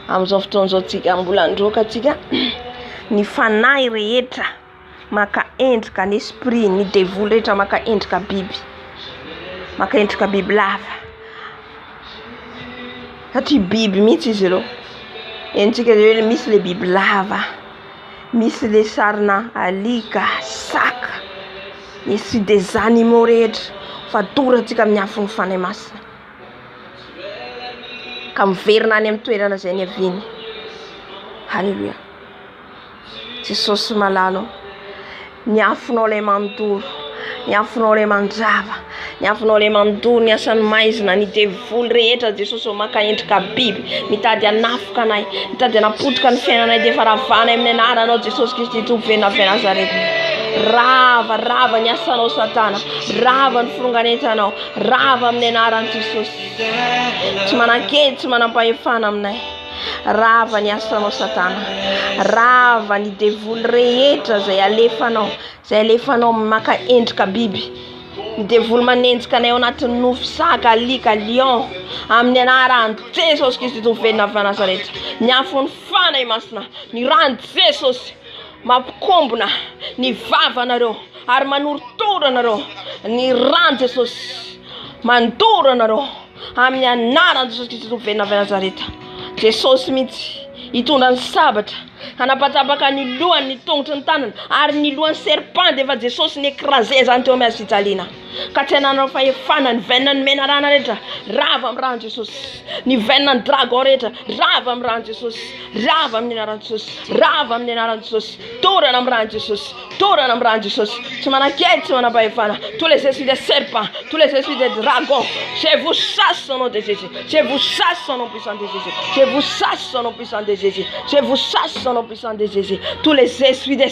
amin'izao fotoana izao tsika mbola androaka atsika ny fanahy rehetra maka endrika ny esprit ny devoly rehetra maka endrika biby lava satria biby mihitsy izy ireo entsika hoe misy le biby lava misy le sarina alika saka misy des animaux rehetra fa torantsika amin'ny afon'ny fanahy masina ka miverina any amin'ny toerana izay ny aviany halleluja Jesosy malalo ny afonao ilay manontoro ny afonao ilay mandrava ny afonao ilay mandoro ny asany maizina ny devoly rehetra Jesosy ho maka endrika biby mitady hanafoka anay mitady hanapotika ny fiainanay dia efa ravanay amin'ny anaranao Jesosy Kristy tovyvenina avy Nazareta rava ny asanao satana rava ny fironganetanao rava amin'ny anaran'i Jesosy tsy manan-kely tsy manam-pahefana aminay rava ny asanao satana rava ny devoly rehetra zay alefanao maka endrika biby ny devoly manenjika anay ao anatin'ny nofo saka alika lion amin'ny anaran'i Jesosy Kristy tovyvenina avy Nazareta ny afon'ny fanahy masina ny ran'i Jesosy mampikombona ny vavanareo ary manorotoro anareo ny ran'i Jesosy mandoro anareo amin'ny anaran'i Jesosy Kristy tovyvenina avy Nazareta Jesosy mihitsy hitondra ny sabatra hanapatapaka ny lohany ny tongotry ny tanana ary ny lohan'ny serpent dia efa Jesosy ny écrasé zany teo amin'ny hazofijaliana ka tsy hananao fahefana ny venina ny menarana rehetra rava amin'ny ran'i Jesosy ny venina ny dragon rehetra rava amin'ny ran'i Jesosy rava amin'ny anaran'i Jesosy rava amin'ny anaran'i Jesosy torana amin'ny ran'i Jesosy torana amin'ny ran'i Jesosy tsy manan-kely tsy manam-pahefana tous les esprits de serpent tous les esprits de dragon je vous chasse au nom de Jésus je vous chasse au nom puissant de Jésus je vous chasse au nom puissant de Jésus je vous chasse au nom puissant de Jésus tous les esprits de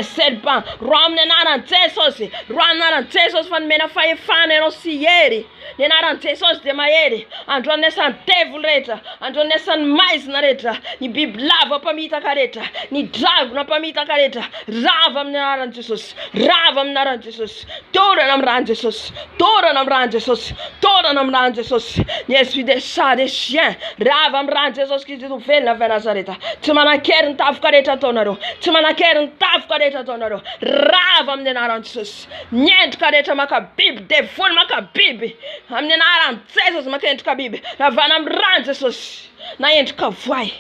serpent roi amin'ny anaran'i Jesosy roi amin'ny anaran'i Jesosy fa nomena fahefana ianao sy hery ny anaran'i Jesosy dia mahery androany asan'ny devoly rehetra androany asan'ny maizina rehetra ny biby lava mpamitaka rehetra ny dragona mpamitaka rehetra rava amin'ny anaran'i Jesosy rava amin'ny anaran'i Jesosy torana amin'ny ran'i Jesosy torana amin'ny ran'i Jesosy torana amin'ny ran'i Jesosy ny esprit de chat de chien rava amin'ny ran'i Jesosy Kristy tovyvenina avy Nazareta tsy manan-kery ny tavoka rehetra ataonareo tsy manan-kery ny tavoka rehetra ataonareo rava amin'ny anaran'i Jesosy ny endrika rehetra maka biby devoly maka biby amin'ny anaran'i Jesosy maka endrika biby ravana amin'ny ran'i Jesosy na endrika voay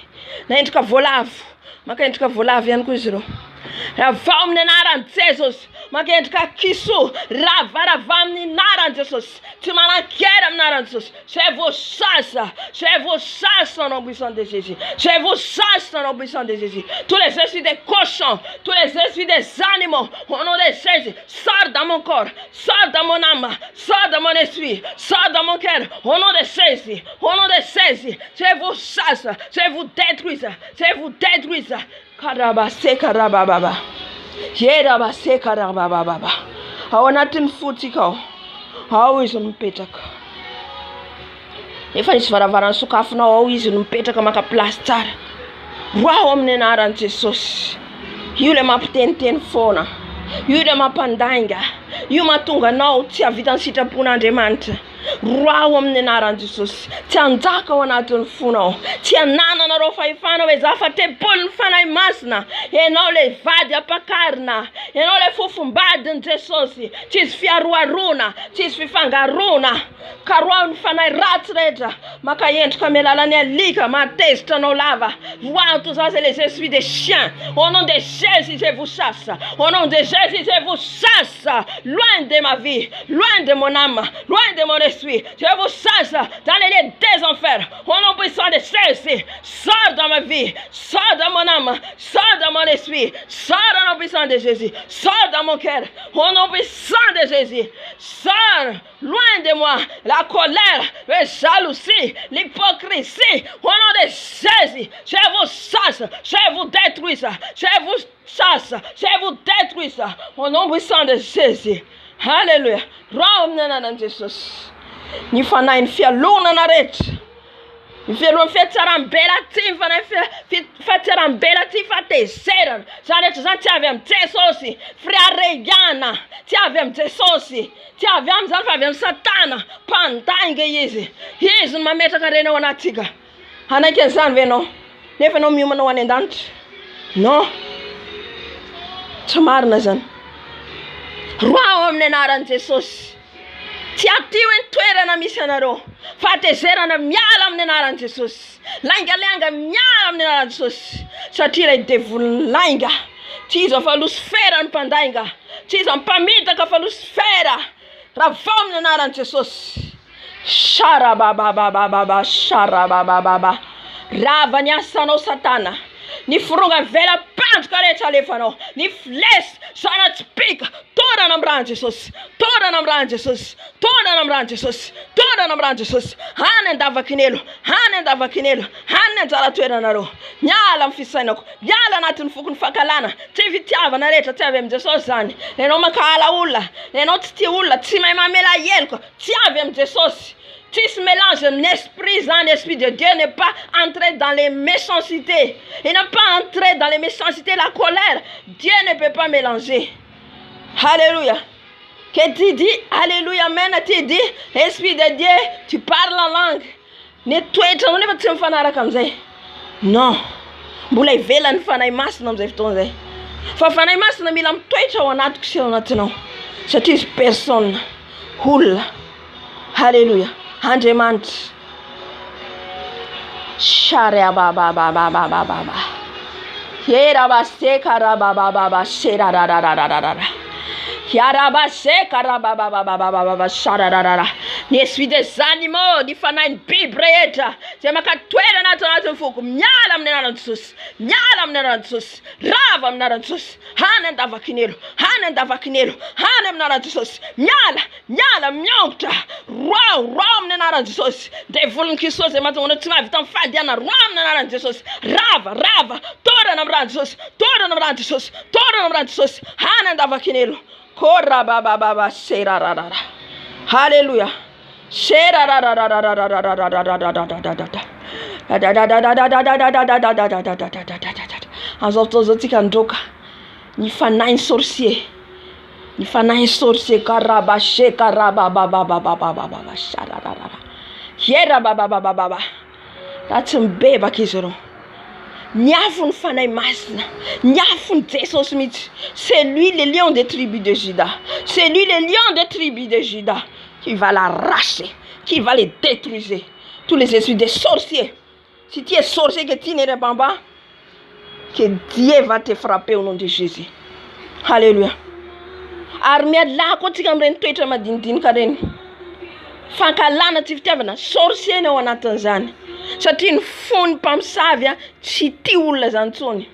na endrika voalavo maka endrika voalavo ihany koa izy ireo ravao amin'ny anaran'i Jesosy magendrika kiso ravaravan'ny anaran Jesosy tsy manan-kera aminaran Jesosy zay voasasa au nom puissant de Jésus zay voasasa au nom puissant de Jésus tous les esprits des cochons tous les esprits des animaux au nom de Jésus sors dans mon corps sors dans mon âme sors dans mon esprit sors dans mon cœur au nom de Jésus je vous chasse je vous détruise karabase karabababa yerabase karabababa ao anatin'ny fotsika ao izy no mipetraka efa nisy varavarana sokafinao ao izy no mipetraka maka place tsara roa ao amin'ny anaran'i Jesosy io le mampiteniteny foana io le mampandainga io mahatonga anao tsy havitany sitrapon'Andriamanitra roa ao amin'ny anaran'i Jesosy tsy hanjaka ao anatin'ny fonao tsy hananana reo fahefana hoe za fa tepolo ny fanahy masina ianao le vady ampakarina ianao le fofombadin'i Jesosy tsisy fiaroarona tsisy fifangarona ka roa ny fanahy ratsy rehetra maka endrika amin'ny alalan'ny alika matezitra anao lava roa tout ça c'est les esprits des chiens au nom de Jésus je vous chasse au nom de Jésus je vous chasse loin de ma vie loin de mon âme loin de mon esprit je vous chasse dans les lieux des enfers au nom puissant de Jésus sors dans ma vie sors dans mon âme sors dans mon esprit sors au nom puissant de Jésus sors dans mon cœur au nom puissant de Jésus sors loin de moi la colère, la jalousie, l'hypocrisie au nom de Jésus je vous chasse je vous détruis je vous chasse je vous détruis au nom puissant de Jésus alléluia roho amin'ny Jesosy ny fanahy ny fialonana rehetra ny fialonana fiatsaram-bela ty ny fanahy fiatsaram-bela ty fatezerana zany rehetra zany tsy avy amin'ny Jesosy friareyana tsy avy amin'ny Jesosy tsy avy amin'ny zany fa avy amin'ny Satana mpandainga izy no mametraka reny ao anatsika anakin'izany ve anao nefa anao miomanao any an-danitra non tsy marina zany roa ao amin'ny anaran'i Jesosy tsy atio ny toerana misy anareo fatezerana miala amin'ny anaran'i Jesosy laingalanga miala amin'ny anaran'i Jesosy satria ilay devoliny lainga tsy izy fa Lucifera ny mpandainga tsy izy mpamitaka fa Lucifera raha vao amin'ny anaran'i Jesosy sharabababababa sharababababa rava ny asanao Satana ny forongany vela pandroka rehetra alefanao ny flesy zanatsipika torana amin'ny ran'i Jesosy torana amin'ny ran'i Jesosy torana amin'ny ran'i Jesosy torana amin'ny ran'i Jesosy hany andavakinelo hany andavakinelo hany anjaratoeranareo miala amin'ny fisainako miala anatin'ny fokony fakalana tsy fitiavana rehetra tsy avy amin'ny Jesosy zany ianao mankahala olona ianao tsy tia olona tsy mahay mamela heloko tsy avy amin'ny Jesosy ce mélange d'esprit, l'esprit de Dieu n'est pas entré dans les méchancetés. Il n'est pas entré dans les méchancetés, la colère. Dieu ne peut pas mélanger. Alléluia. Que tu dis, Alléluia, Amen, tu dis, Esprit de Dieu, tu parles la langue. Ne toi, tu ne vas pas faire comme ça. Non. Boulay vela ni fanay mas nam zay fotoana zay. Fa fanay mas na mila mitoetra ao anatiko sy ao anatinao. Satria izy personne olona. Alléluia. Andriamanitra. Sharia baba baba baba baba. Yera baseka raba baba baba shera ra ra ra ra ra ra. Yaraba seka raba baba baba baba shara ra ra ra. Ni esprit des animaux, ni fanainy biby rehetra. Zay makatoera anatin'ny foko. Miala amin'ny anaran'i Jesosy. Miala amin'ny anaran'i Jesosy. Rava amin'ny anaran'i Jesosy. Hany andavakinelo. Hany andavakinelo. Hany amin'ny anaran'i Jesosy. Miala, miala, miongotra. Roa amin'ny anaran'i Jesosy. Devolon'i Kristos zay mahatonga tsy mahavita mifadiana roa amin'ny anaran'i Jesosy. Rava, torana amin'ny ran'i Jesosy. Torana amin'ny ran'i Jesosy. Torana amin'ny ran'i Jesosy. Hany andavakinelo. Korra baba baba sera ra ra ra. Hallelujah. Shera ra ra ra ra ra ra ra ra ra ra ra ra ra. Ni fanainy sorcier. Ni fanainy sorcier karaba she karaba baba baba baba baba shara ra ra ra. Yera baba baba baba. That's mbebaka izy reo. Niafo ny fanahy masina, niafo ny Jesosy mihitsy. C'est lui le lion des tribus de Juda. C'est lui le lion des tribus de Juda qui va l'arracher, qui va les détruire. Tous les esprits des sorciers. Si tu es sorcier que tu ne répands pas, que Dieu va te frapper au nom de Jésus. Alléluia. Ary miala koa tsika amin'ireny toetra madinidinika reny. Fankalana tsy fitiavana sorcier ao anatin'izany. Satria ny fony mpamosavy tsy tia olona zany tsony.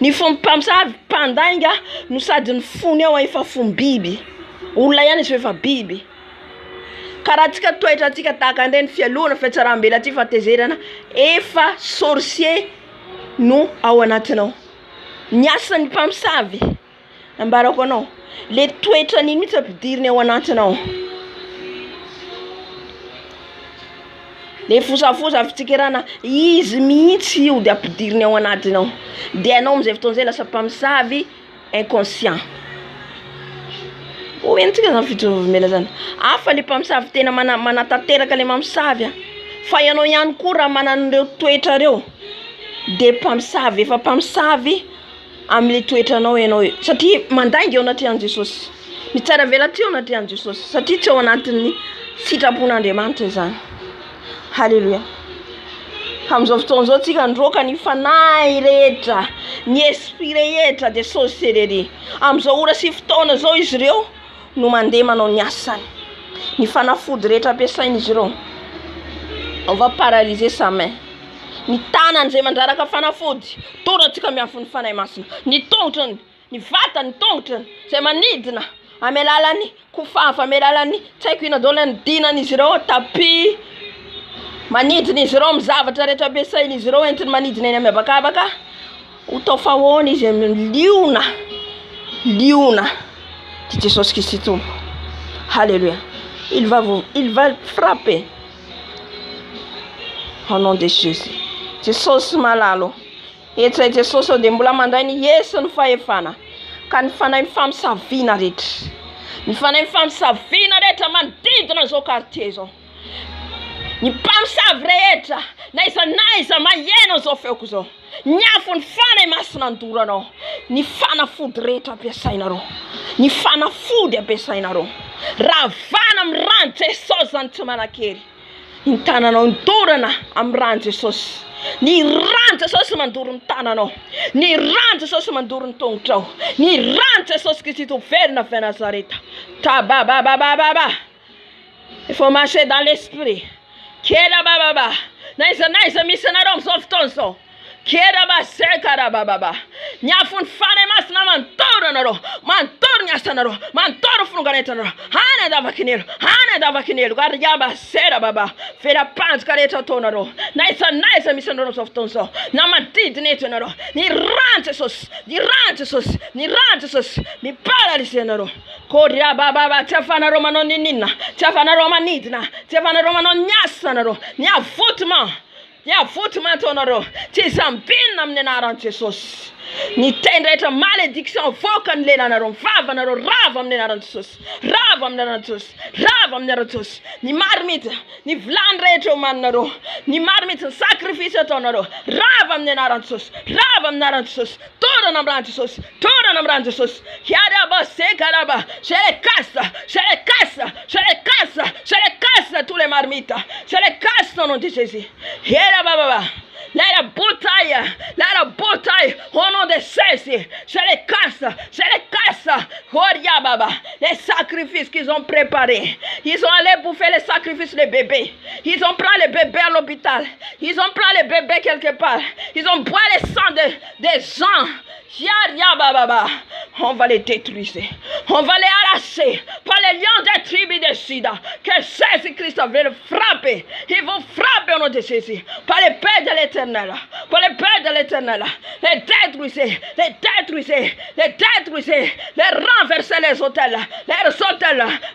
Ny fony mpamosavy mpandainga no sady ny fony ao efa fony biby. Olona ihany izy efa biby. Karaha tsika toetra tsika tahaka an'ireny fialona fiatsaram-bela ty fatezerana efa sorcier no ao anatinao. Ny asan'ny mpamosavy ambarako anao le toetra niny mitsy ampidiriny ao anatinao. Le fosafosa fitsikirana izy mihitsy io dia ampidiriny ao anatinao. Dia anao am'izay fotoana zay lasa mpamosavy inconscient. Entsika zany fijoroanana zany. Afa le mpamosavy tena manatanteraka le mamosavy. Fa ianao ihany koa raha manan'ireo toetra reo de mpamosavy efa mpamosavy am'le toetranao ianao io. Satria mandainga eo anaty an Jesosy. Ny tsara vela ty eo anaty an Jesosy. Satria tsy ao anatin'ny sitrapon'Andriamanitra zany. Halleluja. Am'izao fotoana zao tsika ndroka ny fanahy rehetra, ny esprit rehetra de sorcellerie. Am'izao ora sy fotoana zao izy ireo no mandeha manao ny asany. Ny fanafody rehetra ampiasain'izy ireo. On va paralyser sa main. Ny tanany zay mandraraka fanafody, torantsika miafy ny fanahy masina. Ny tongotrany, ny vatany, ny tongotrany zay manidina amy alalany kofafa, amy alalany tsy haiko ina daholo ny dinan'izy ireo tapis. Manidina izy ireo mizavatra rehetra ampiasain'izy ireo entiny manidina eny amy abakabaka. Ho tao fahoana izy liona. Liona. Ty Jesosy Kristy tompo. Alléluia. Il va frapper. Au nom de Jésus. Jesosy malalo. Etra Jesosy dia mbola mandray ny Yesu ny fahefana. Ka ny fanahy ny famosavina rehetra. Ny fanahy ny famosavina rehetra manodidina zao quartier zao. Ny mpamosavy rehetra naiza maheno zao feoko zao. Niafo ny fanahy masina andoranao. Ny fanafody rehetra ampiasainareo. Ny fanafody ampiasainareo. Ravana amin'ny rano Jesosy zany tsy manan-kery. Ny tananao ndorana amin'ny rano Jesosy. Ny rano Jesosy mandoro ny tananao. Ny rano Jesosy mandoro ny tongotrao. Ny rano Jesosy Kristy verina avy Nazareta. Tabababababa. Il faut marcher dans l'esprit. Kera bababa. Naiza misy anareo am'izao fotoana zao. Kera baseka bababa. Niafo ny fanahy masina mandoro anareo. Mandoro ny asanareo. Mandoro fononganentanareo. Hana davakinelo. Garyaba sera baba. Vera panjika rehetra ataonareo. Naiza misy anareo am'izao fotoana zao. Na manodidina eto anareo. Ny rano Jesosy. Ny rano Jesosy. Ny rano Jesosy. Ny paralysé anareo. Koria bababa. Tsy afanareo manao ninina. Tsy afanareo manidina. Tsy afanareo manao ny asa anareo. Ny avotima. Ny avotima ataonareo. Tsy zambinina amin'ny anaran'i Jesosy. Ny teny rehetra malédiction voaka ny lelanareo. Vavanareo rava amin'ny anaran'i Jesosy. Rava amin'ny anaran'i Jesosy. Rava amin'ny anaran'i Jesosy. Ny marmite, ny vilany rehetra omaninareo. Ny marmite, ny sacrifice ataonareo. Rava amin'ny anaran'i Jesosy. Rava amin'ny anaran'i Jesosy. Torana amin'ny ran'i Jesosy. Torana amin'ny ran'i Jesosy. Kiaraba sekaraba. Je les casse. Je les casse. Je les casse. Je les casse tous les marmites. Je les casse au nom de Jésus. Baba. La bataille, au nom de Jésus, je les casse, Horia Baba, les sacrifices qu'ils ont préparés, ils ont allé bouffer les sacrifices des bébés, ils ont pris les bébés à l'hôpital, ils ont pris les bébés quelque part, ils ont boit les sangs des gens, Baba, on va les détruire, on va les arracher par les lions des tribus de Sida, que Jésus-Christ va les frapper, ils vont frapper au nom de Jésus, par les paix de l'éternel, par les paix de l'éternel, les détruisez, les renverser les hôtels,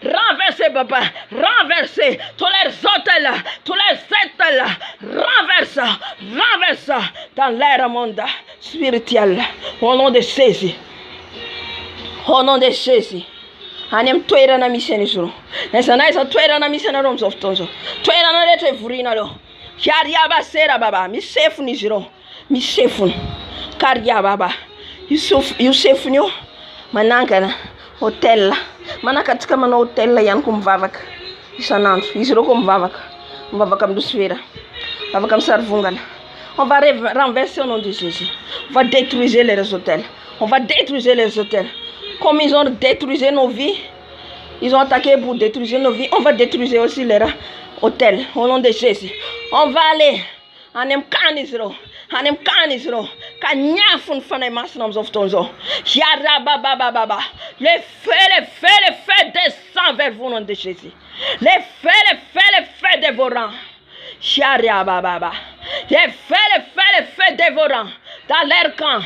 renverser papa, renverser tous les hôtels, renverse dans l'ère monde spirituel, au nom de Jésus, au nom de Jésus. Any amin'ny toerana misy an'izy ireo. Naiza toerana misy anareo amin'izao fotoana izao. Toerana rehetra ivorianareo. Kariaba sera baba. Misefony izy ireo. Misefony. Kariaba baba. Io sefony io manangana hôtel. Manakatsika manao hôtel ihany koa mivavaka isanandro. Izy ireo koa mivavaka. Mivavaka amin'ny dosivera. Mivavaka amin'ny sarivongana. On va renverser au nom de Jésus. On va détruire les hôtels. On va détruire les hôtels. Comme ils ont détruit nos vies, ils ont attaqué pour détruire nos vies, on va détruire aussi leur hôtel au nom de Jésus. On va aller en Emkanisro. Hanem kanisro kanyafun fane masnam zoftonzo yarabababa les feux descend vers vous nom de Jésus. Les feux dévorants yarabababa les feux dévorants dans leur camp,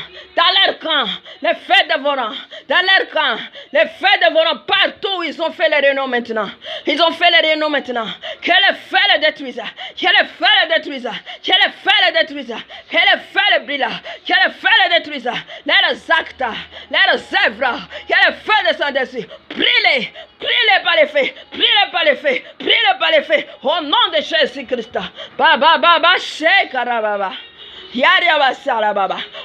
les feux dévorants, dans leur camp, les feux dévorants partout, ils ont fait les réunions maintenant. Que le feu les détruise, que le feu les détruise, que le feu les détruise, que le feu les brûle, que le feu les détruise, leurs actes, leurs œuvres, que le feu descende dessus. Brûlez par les feux, brûlez par les feux, brûlez par les feux, au nom de Jésus-Christ. Baba, shekarababa.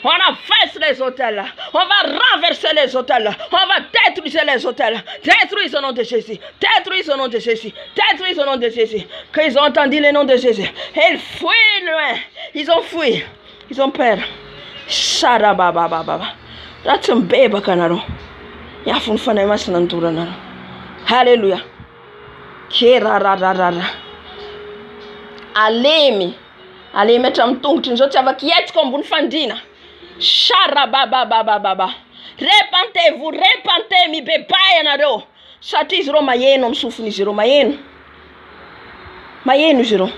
On affaisse les hôtels, on va renverser les hôtels, on va détruire les hôtels. Détruire au nom de Jésus, détruire au nom de Jésus, détruire au nom de Jésus. Qu'ils ont entendu le nom de Jésus, ils fuient loin, ils ont fui, ils ont peur. Sharabababa. That's some baby canaro. Yafun fanemas nanturana. Hallelujah. Kirararara. Alemi. Allez mettre un tongue, tu n'as pas qui est comme une fandina. Charabababababa. Repentez-vous, mi bebayanado. Satis romayeno, m'souffnis romayeno. Mayeno jiro.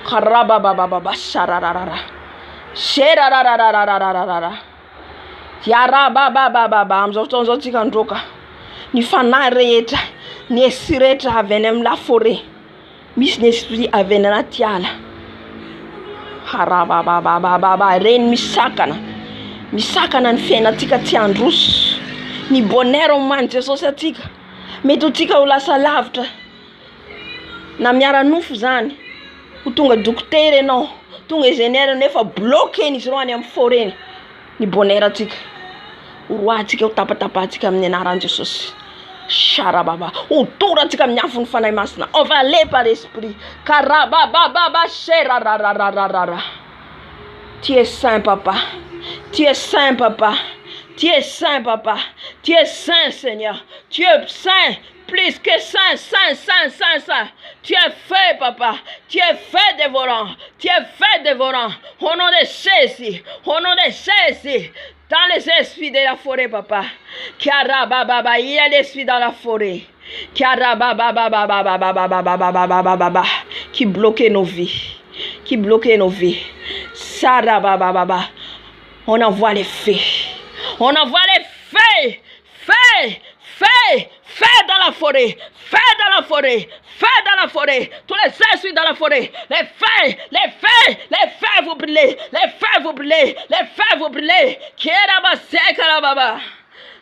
Karababababa, chararara. Cherararararararara. Yarababababa, m'souffnis kandoka. Ni fana reeta, ni esireta avenem la forêt. Mis n'esprit avenem la tiala. Harababababa ren misakana ny fiainatika ty andros ny bonheur man Jesosy atika mety ho tika ho lasa lavitra na miara nofo zany ho tonga dokotera enao tonga ingénieur nefa bloqué izy ro any amin'ny forêt ny bonheur atika ho roatsika ho tapatapatsika amin'ny anaran'i Jesosy. Sharababa, autoratika miafo ny fanahy masina. On va aller par esprit. Karabababa, sherararararara. Tu es saint, papa. Tu es saint, papa. Tu es saint, papa. Tu es saint, Seigneur. Tu es saint, plus que saint. Tu es fait, papa. Tu es fait dévorant. Tu es fait dévorant. Au nom de Jésus. Au nom de Jésus. Dans les esprits de la forêt, papa. Karabababa, il y a l'esprit dans la forêt. Karabababababababababababababa. Qui bloquait nos vies. Qui bloquait nos vies. Sarabababa. On envoie les feux. On envoie les feux. Feu dans la forêt. Feu dans la forêt. Feu dans la forêt. Tous les esprits dans la forêt. Les feux vous brûlez. Les feux vous brûlez. Les feux vous brûlez. Kerabase karababa.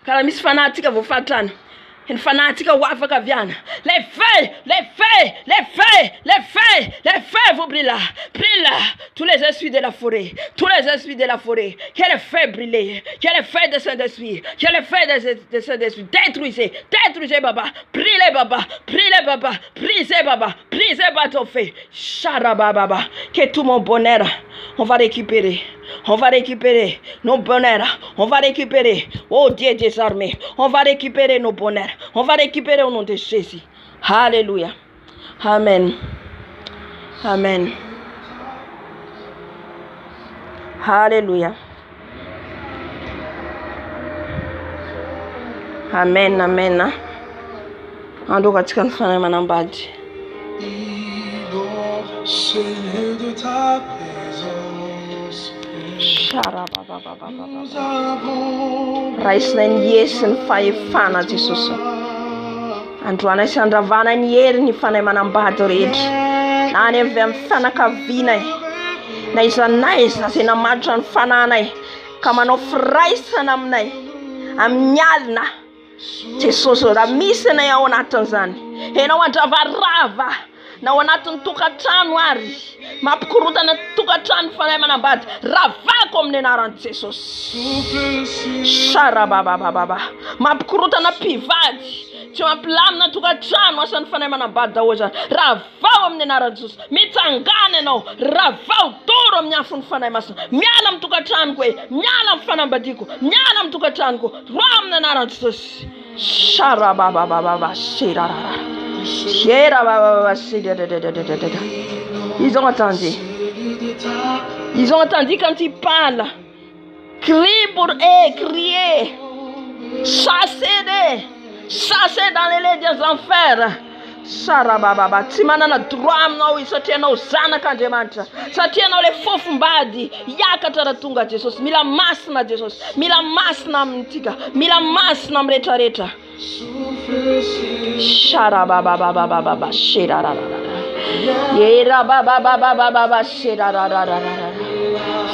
Karamis fanatika vous fatran. Une fanatique wafaka viana. Les feux vous brûlent. Brûle tous les esprits de la forêt. Tous les esprits de la forêt. Que les feux brûlent. Que les feux de Saint-Esprit. Que les feux de Saint-Esprit. Détruisez baba. Brûlez baba. Brisez baba. Brisez bateau feu. Charababa. Que tout mon bonheur, on va récupérer. On va récupérer nos bonheurs. On va récupérer, oh Dieu des armées, on va récupérer nos bonheurs. On va récupérer au nom de Jésus. Alléluia. Amen. Amen. Alléluia. Amen. Ando katika mfano manambadi. Seigneur de ta présence. Raisina ny Yesu ny fahefana Jesosy. Androana sy andravana ny hery ny fanahy manambady rehetra. Na any avy amin'ny fianakaviana na izanaiza izay namatotra ny fananay ka manao firaisana aminay amin'ny alina. Jesosy raha misy anay ao anatin'izany, enao andravarava na ao anatin'ny tokantrano ary mampikorotana tokantrano fanahy manambady, ravako amin'ny anaran'i Jesosy. Sharababababa. Mampikorotana mpivady tsy mampilamina tokantrano asan'ny fanahy manambady daholo zany. Raha vao amin'ny anaran'i Jesosy. Mitsangana ianao. Raha vao toro amin'ny afon'ny fanahy masina. Miala amin'ny tokantranoko e. Miala amin'ny fanambadiako. Miala amin'ny tokantranoko. Roa amin'ny anaran'i Jesosy. Sharababababa shirarara. Shirabababa shirarara. Ils ont attendu. Ils ont attendu quand il parle. Crie pour eux, crier. Chassez-les. Chassez dans les lits des enfers. Sarabababa. Timanana droit satria anao zanak'Andriamanitra. Satria anao le fofombady. Hiakatra rahatonga Jesosy. Mila masina Jesosy. Mila masina amintsika. Mila masina amin'ny rehetrarehetra. Sharabababababa shirarara.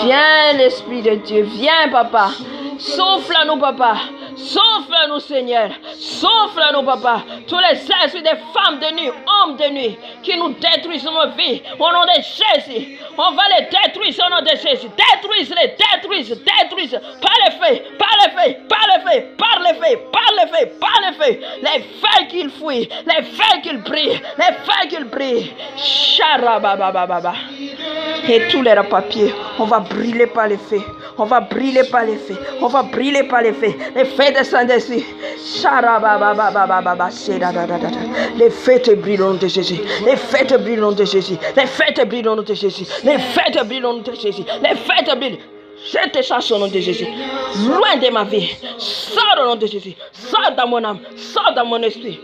Viens l'Esprit de Dieu, viens papa, souffle à nous papa, souffle à nous Seigneur, souffle à nous papa, tous les esprits des femmes de nuit, hommes de nuit, qui nous détruisent nos vies, au nom de Jésus, on va les détruire au nom de Jésus, détruisez-les, détruisez, par les feux, par les feux, par les feux, par les feux, par les feux, par les feux, les feux qu'ils fuient, les feux qu'ils brillent, les feux qu'ils brillent, Sharababababa. Et tous les papiers, on va brûler par les feux. On va brûler par les feux. On va brûler par les feux. Les feux descendent dessus. Les feux te brûlent au nom de Jésus. Les feux te brûlent au nom de Jésus. Les feux te brûlent au nom de Jésus. Les feux te brûlent au nom de Jésus. Les feux te brûlent. Je te chasse au nom de Jésus. Loin de ma vie. Sors au nom de Jésus. Sors dans mon âme. Sors dans mon esprit.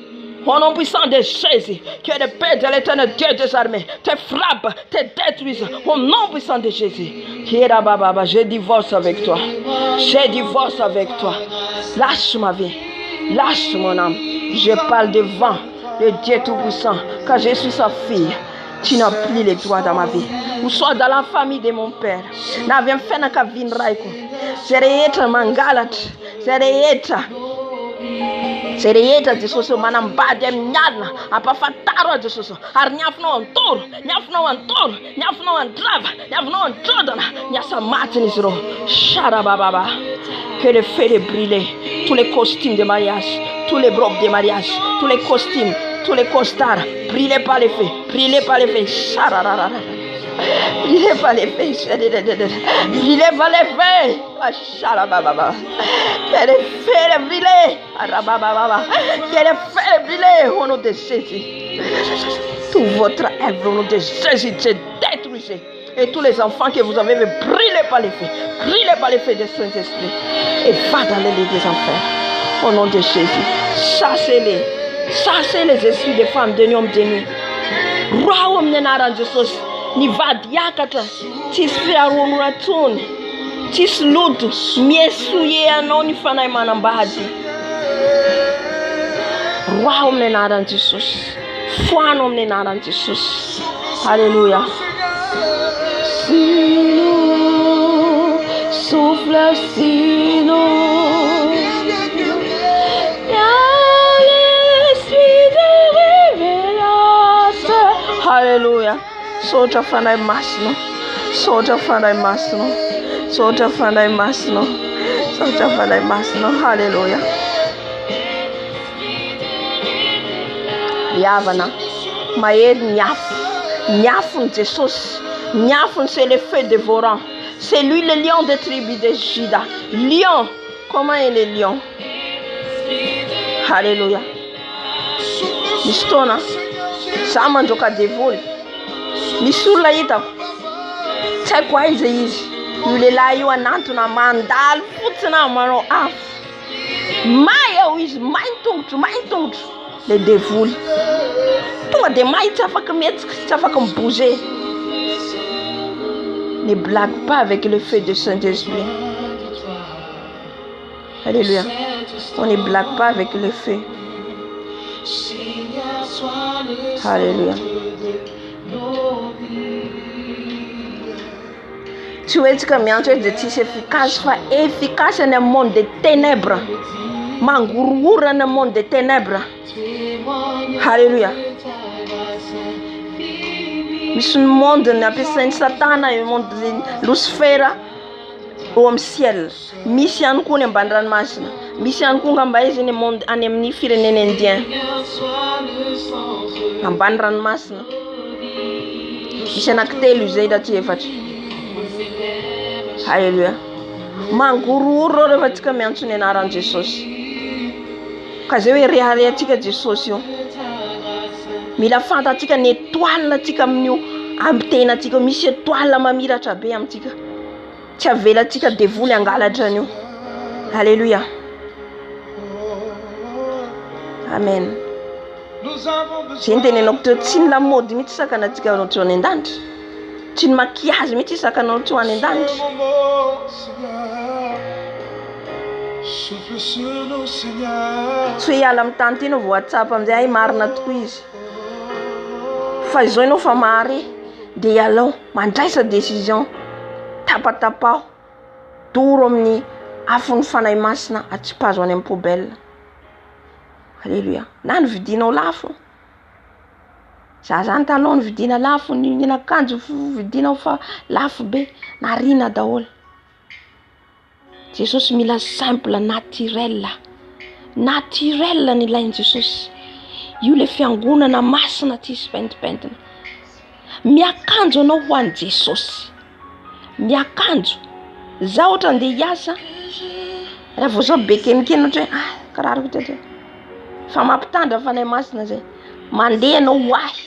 Au nom puissant de Jésus, que le Père de l'éternel Dieu des armées te frappe, te détruise. Au nom puissant de Jésus. Je divorce avec toi. Je divorce avec toi. Lâche ma vie. Lâche mon âme. Je parle devant le Dieu Tout-Puissant. Car je suis sa fille. Tu n'as plus les droits dans ma vie. Ou soit dans la famille de mon père. N'avons fait na kavin raiko. Sereyeta mangalat. Sereyeta. Sereyeta Jesosy manambady amin'nyalina ampafataro a Jesosy ary niafinao antoro niafinao antoro niafinao andrava niafinao antrodana niasa matiny izy ireo Sharabababa. Que le feu de brûler tous les costumes de mariage, tous les robes de mariage, tous les costumes, tous les costards, brûlés par les feux, brûlés par les feux. Shararara. Brûlez par les feux, brûlez par les feux. Que les feux brûlent, que les feux brûlent au nom de Jésus. Tout votre œuvre au nom de Jésus se détruisez. Et tous les enfants que vous avez brûlés par les feux, brûlés par les feux de Saint-Esprit. Et va dans les lits des enfers. Au nom de Jésus, chassez-les. Chassez les esprits des femmes de nuit, hommes de nuit. Roi homme n'aran Jesosy. Ny vady hiakatra tsisy fiaronana tsony tsisy loto miesoye anao ny fanahy manambady roa amin'ny anaran'i Jesosy foano amin'ny anaran'i Jesosy. Alléluia. Sino souffle sino l'esprit de révélation. Alléluia. Sotra fanahy masina, sotra fanahy masina, sotra fanahy masina, sotra fanahy masina. Alléluia. Yavana mahery niafo, niafony Jesosy, niafony c'est le feu dévorant, c'est lui le lion des tribus de Juda. Lion, comment est le lion? Alléluia. Mistona samandroka devoly. Misy olona hitako tsy haiko aiza izy io lehilahy io anantona mandalo fotsiny manao afo may ao izy mainy tongotro le devoly tonga de may tsy afaka mihetsika tsy afaka mibouger. Ne blague pas avec le feu de Saint-Esprit. Alléluia. On ne blague pas avec le feu. Alléluia. Tu es comme miantso de tsisy efficace fa efficace dans le monde des ténèbres. Mangurugura dans le monde des ténèbres. Alléluia. Misy monde nampiasainy Satana io monde Lucifera au ciel. Misy ihany koa ny ambany ranomasina. Misy ihany koa ngamba izy ny monde any amin'ny firenena indien. Ambany ranomasina. Misy anankitelo izay daty efatra. Halleluja. Mangorooro rehefa tsika miantso ny anaran'i Jesosy. Ka zay hoe reharehantsika Jesosy io. Mila fantatsika ny étoile tsika amin'io amin'ny tenatsika misy étoile mamiratra be amintsika. Tsy avelantsika devoly angalatra an'io. Halleluja. Amen. Zay ny tenenako teo tsy ny lamody mihitsy sakanatsika ohatry any an-danitra. Tsy ny makiazy mihitsy sakana ohatry any an-danitra. Tsy hoe hiala amin'ny tany ty no voatsapa amin'izay ay marina tokoa izy. Fa izao ianao fa mahare dia hialao mandraisa décision tapatapaho doro amin'ny afon'ny fanahy masina atsipazo any amin'ny poubelle. Alléluia. Na nividinao lafo. Za zany taloha nividina lafo ny akanjo vidinao fa lafo be na rina daholo. Jesosy mila simple naturel. Naturel ny ilainy Jesosy. Io le fiangonana masina ty sy pentimpentina. Miakanjo anao ho an'i Jesosy. Miakanjo. Za ohatra andeha hiasa. Raha vao zao bekenikeny ohatra hoe kararako teto. Fa mampitandra fanahy masina zay. Mandeha anao ho ahy.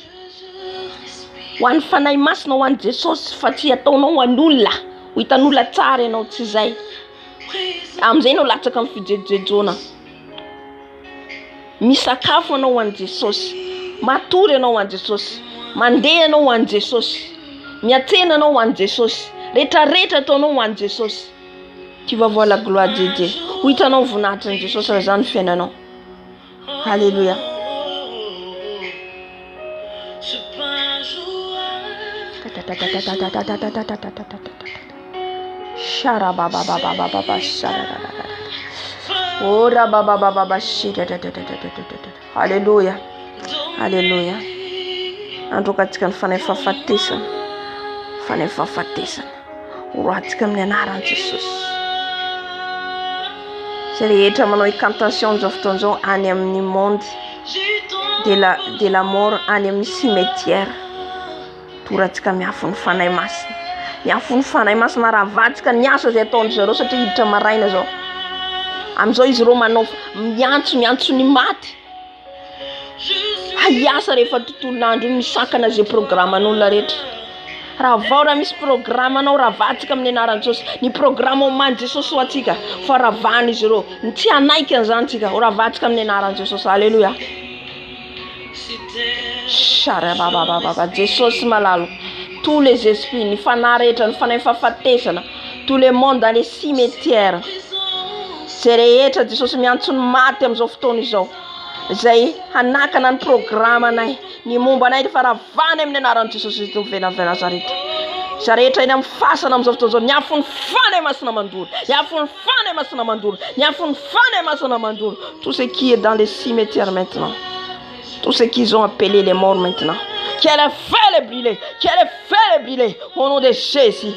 Ho an'ny fanahy masina ho an'i Jesosy fa tsy ataonao ho an'olona. Ho hitan'olona tsara ianao tsy zay. Am'izay anao latsaka amin'ny fijejejona. Misakafo anao ho an'i Jesosy. Matory anao ho an'i Jesosy. Mandeha anao ho an'i Jesosy. Miatsena anao ho an'i Jesosy. Rehetrarehetra ataonao ho an'i Jesosy. Tu vas voir la gloire de Dieu. Ho hitanao voninahitry an'i Jesosy raha zany fiainanao. Alléluia. Alléluia. Alléluia. Androkatsika ny fanahy fahafatesana. Fanahy fahafatesana. Horatsika amin'ny anaran'i Jesosy. Zay rehetra manao incantation zao fotoan'izao any amin'ny monde de la mort any amin'ny cimetière. Toratsika miafon'ny fanahy masina. Miafon'ny fanahy masina ravatsika ny asa zay ataon'ny zareo satria hiditra maraina zao. Am'izao izy reo manao miantso ny maty. Hiasa rehefa tontolon'andro misakana zay programan'olona rehetra. Raha vao raha misy programanao ravatsika amin'ny anaran'i Jesosy. Ny programa omany Jesosy ho atsika fa ravahana izy reo. Ny tsy hanaiky an'izany tsika ho ravatsika amin'ny anaran'i Jesosy. Alléluia. Jesosy malalo. Tous les esprits, ny fanahy rehetra, ny fanahy fahafatesana, tous les mondes dans les cimetières. Zay rehetra Jesosy miantso ny maty amin'izao fotoana izao. Zay hanakana ny programanay, ny momba anay fa ravahana amin'ny anaran'i Jesosy Kristy venavena zareta. Zarehetra eny amin'ny fasana amin'izao fotoana izao, niafon'ny fanahy masina mandoro. Niafon'ny fanahy masina mandoro. Niafon'ny fanahy masina mandoro. Tout ce qui est dans les cimetières maintenant. Tout ce qu'ils ont appelé les morts maintenant. Qu'elle a fait les brûler. Qu'elle a fait les brûler. Au nom de Jésus.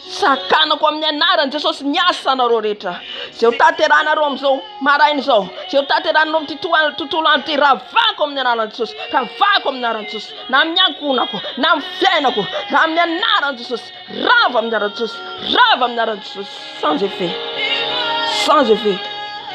Sakanako amin'ny anaran'i Jesosy niasa anareo rehetra. Zay ho tateranareo amin'izao maraina izao. Zay ho tateranareo amin'ny tontolo andro ty ravako amin'ny anaran'i Jesosy. Ravako amin'ny anaran'i Jesosy. Na amin'ny ankonako, na amin'ny fiainako, na amin'ny anaran'i Jesosy. Rava amin'ny anaran'i Jesosy. Rava amin'ny anaran'i Jesosy. Sans effet. Sans effet.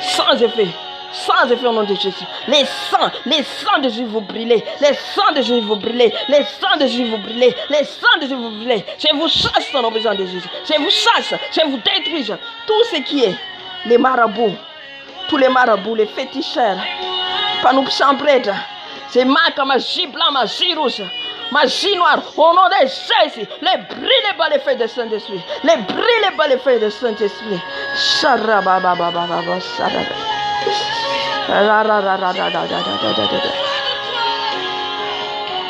Sans effet. Sans effet au nom de Jésus. Les sangs de Jésus vous brûlez. Les sangs de Jésus vous brûlez. Les sangs de Jésus vous brûlez. Les sangs de Jésus vous brûlez. Je vous chasse dans le besoin de Jésus. Je vous chasse. Je vous détruis. Tout ce qui est les marabouts. Tous les marabouts, les féticheurs. Panoups c'est marque magie blanc, magie rouge. Magie noire, au nom de Jésus, les brûlez par les feuilles de Saint-Esprit. Les brûlez par les feuilles de Saint-Esprit.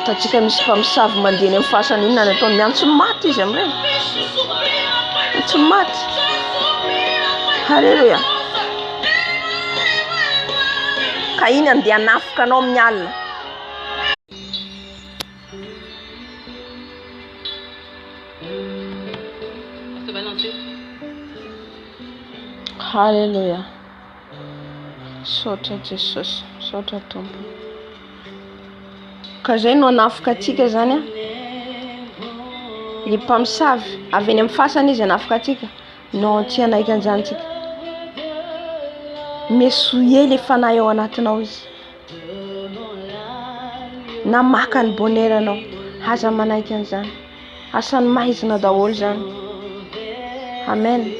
Tatsika misy mpamosavy mandeha eny amin'ny fasana iny nany ataony miantso ny maty izy amin'ireny. Miantso ny maty. Halleluja. Ka iny andeha hanafika anao amin'ny alina. Halleluja. Sotra Jesosy, sotra Tompo. Ka zay no anafika atsika zany a. Ny mpamosavy avy any amin'ny fasana izy anafika atsika. No tsy anaiky an'izany tsika. Mesoie le fanahy ao anatinao izy. Na maka ny bonheur anao, aza manaiky an'izany. Asany maizina daholo zany. Amen.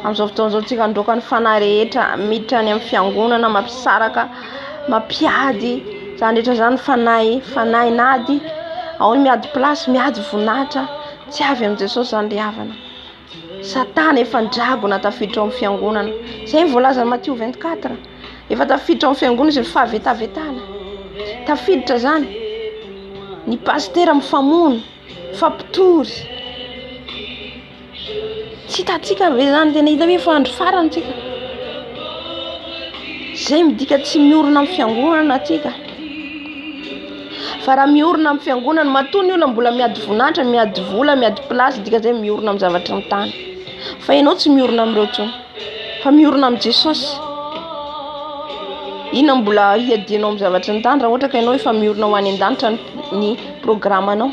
Amin'izao fotoana izao tsika androaka ny fanahy rehetra miditra any amin'ny fiangonana, mampisaraka, mampiady, zany rehetra zany fanahy nady, ao ny miady plasy, miady voninahitra, tsy avy amin'ny Jesosy zany le havana. Satana efa ndragona tafiditra ao amin'ny fiangonana. Zay voalaza Matthieu 24. Efa tafiditra ao amin'ny fiangonana izy fahavetavetana. Tafiditra zany. Ny pasteur mifamono, fampitory. Tsy tatsika ve zany tena hita hoe fa andro farany tsika. Zay midika tsy miorona amin'ny fiangonana atsika. Fa raha miorona amin'ny fiangonana, matoa ny olona mbola miady voninahitra, miady vola, miady plasy, dika zay miorona amin'ny zavatra ny tany. Fa ianao tsy miorona amin'ireo tsony, fa miorona amin'ny Jesosy. Ina mbola hiadianao amin'ny zavatra ny tany raha ohatra ka ianao efa miorona ho any an-danitra ny programanao.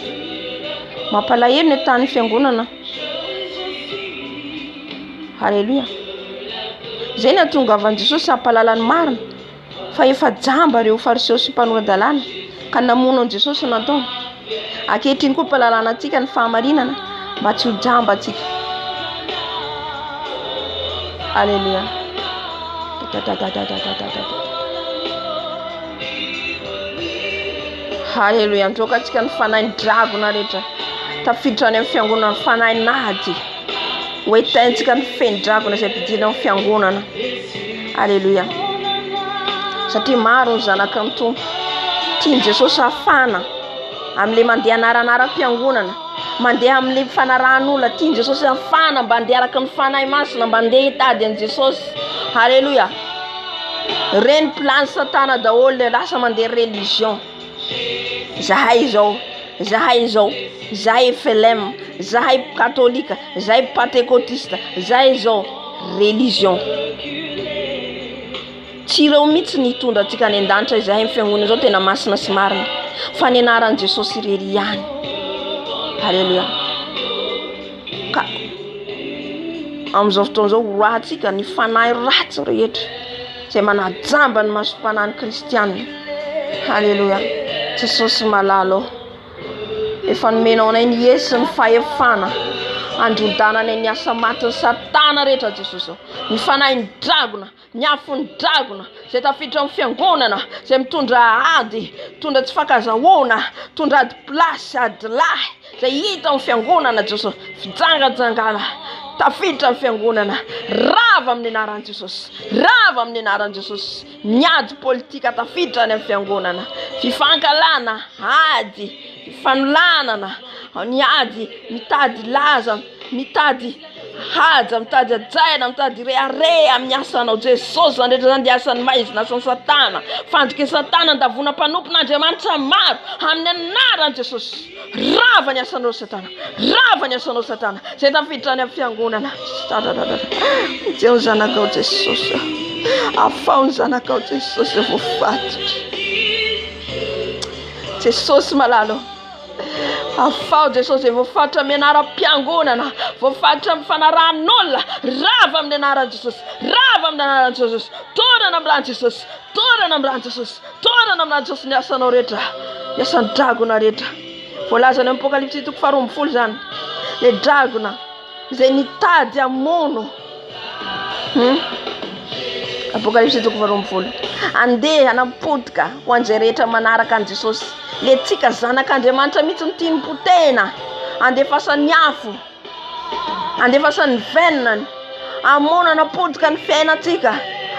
Mampalahelo ny tany fiangonana. Halleluja. Zay ny atongavan'i Jesosy hampalalany marina. Fa efa jamba reo fariseo sy mpanora-dalàna ka namono an'i Jesosy nataony. Ankehitriny koa mpalalana atsika ny fahamarinana mba tsy ho jamba atsika. Halleluja. Halleluja. Androaka atsika ny fanahy dragona rehetra. Tafiditra any amin'ny fiangonana fanahy nady. Hoetantsika ny fendragona izay ampidirina amin'ny fiangonana. Halleluja. Satria maro ny zanaka ny Tompo. Tiany Jesosy hafana amin'ilay mandeha anara-piangonana, mandeha amin'ilay fanarahan'olona. Tiany Jesosy hafana mba handeha araka ny fanahy masina, mba handeha hitady an'i Jesosy. Halleluja. Reny plan Satana daholo le lasa mandeha religion. Zahay izao, zahay FLM, zahay katolika, zahay pentécotiste, zahay izao religion. Tsy ireo mihitsy ny hitondra antsika any an-danitra izahay amin'ny fiangonana izao tena masina sy marina. Fa ny anaran'i Jesosy irery ihany. Halleluja. Ka amin'izao fotoana izao hoatsika ny fanahy ratsy rehetra izay manajamba ny masom-panahy kristianina. Halleluja. Jesosy malalo. Efa nomenao anay ny Yesu ny fahefana androndanana ny asa matin'ny Satana rehetra Jesosy. Ny fanahy ny dragona, ny afo ny dragona, izay tafiditra amin'ny fiangonana, izay mitondra ady, mitondra tsy fankazahoana, mitondra ady plasy, ady lahy, izay hita amin'ny fiangonana Jesosy. Fijangajangana, tafiditra amin'ny fiangonana, rava amin'ny anaran'i Jesosy, rava amin'ny anaran'i Jesosy. Ny ady politika tafiditra any amin'ny fiangonana, fifankalana, ady, fanolanana, ny ady mitady laza, mitady haja, mitady ajaina, mitady rearea amin'ny asanao Jesosy. Zany rehetra zany dia asany maizina, asan'ny Satana. Fandriky Satana ndavona mpanompon'Andriamanitra maro amin'ny anaran'i Jesosy. Rava ny asanao Satana, rava ny asanao Satana, izay tafiditra any amin'ny fiangonana. Jeo zanakao Jesosy, afao ny zanakao Jesosy voafatotra. Jesosy malalo. Afao Jesosy voafatra amin'ny anaram-piangonana, voafatra amin'ny fanarahan'olona. Rava amin'ny anaran'i Jesosy, rava amin'ny anaran'i Jesosy. Torana amin'ny anaran'i Jesosy, torana amin'ny anaran'i Jesosy, torana amin'ny anaran'i Jesosy ny asanao rehetra, ny asan'ny dragona rehetra. Voalaza ny Apokalipsy 12 zany. Le dragona izay nitady hamono. Apokalipsy 12. Andeha hanampodika ho an'izay rehetra manaraka an'i Jesosy. Le tsika zanak'Andriamanitra mihitsy ny tiany potena, andefasany afo, andefasany venany, hamono hanapodika ny fiainantsika,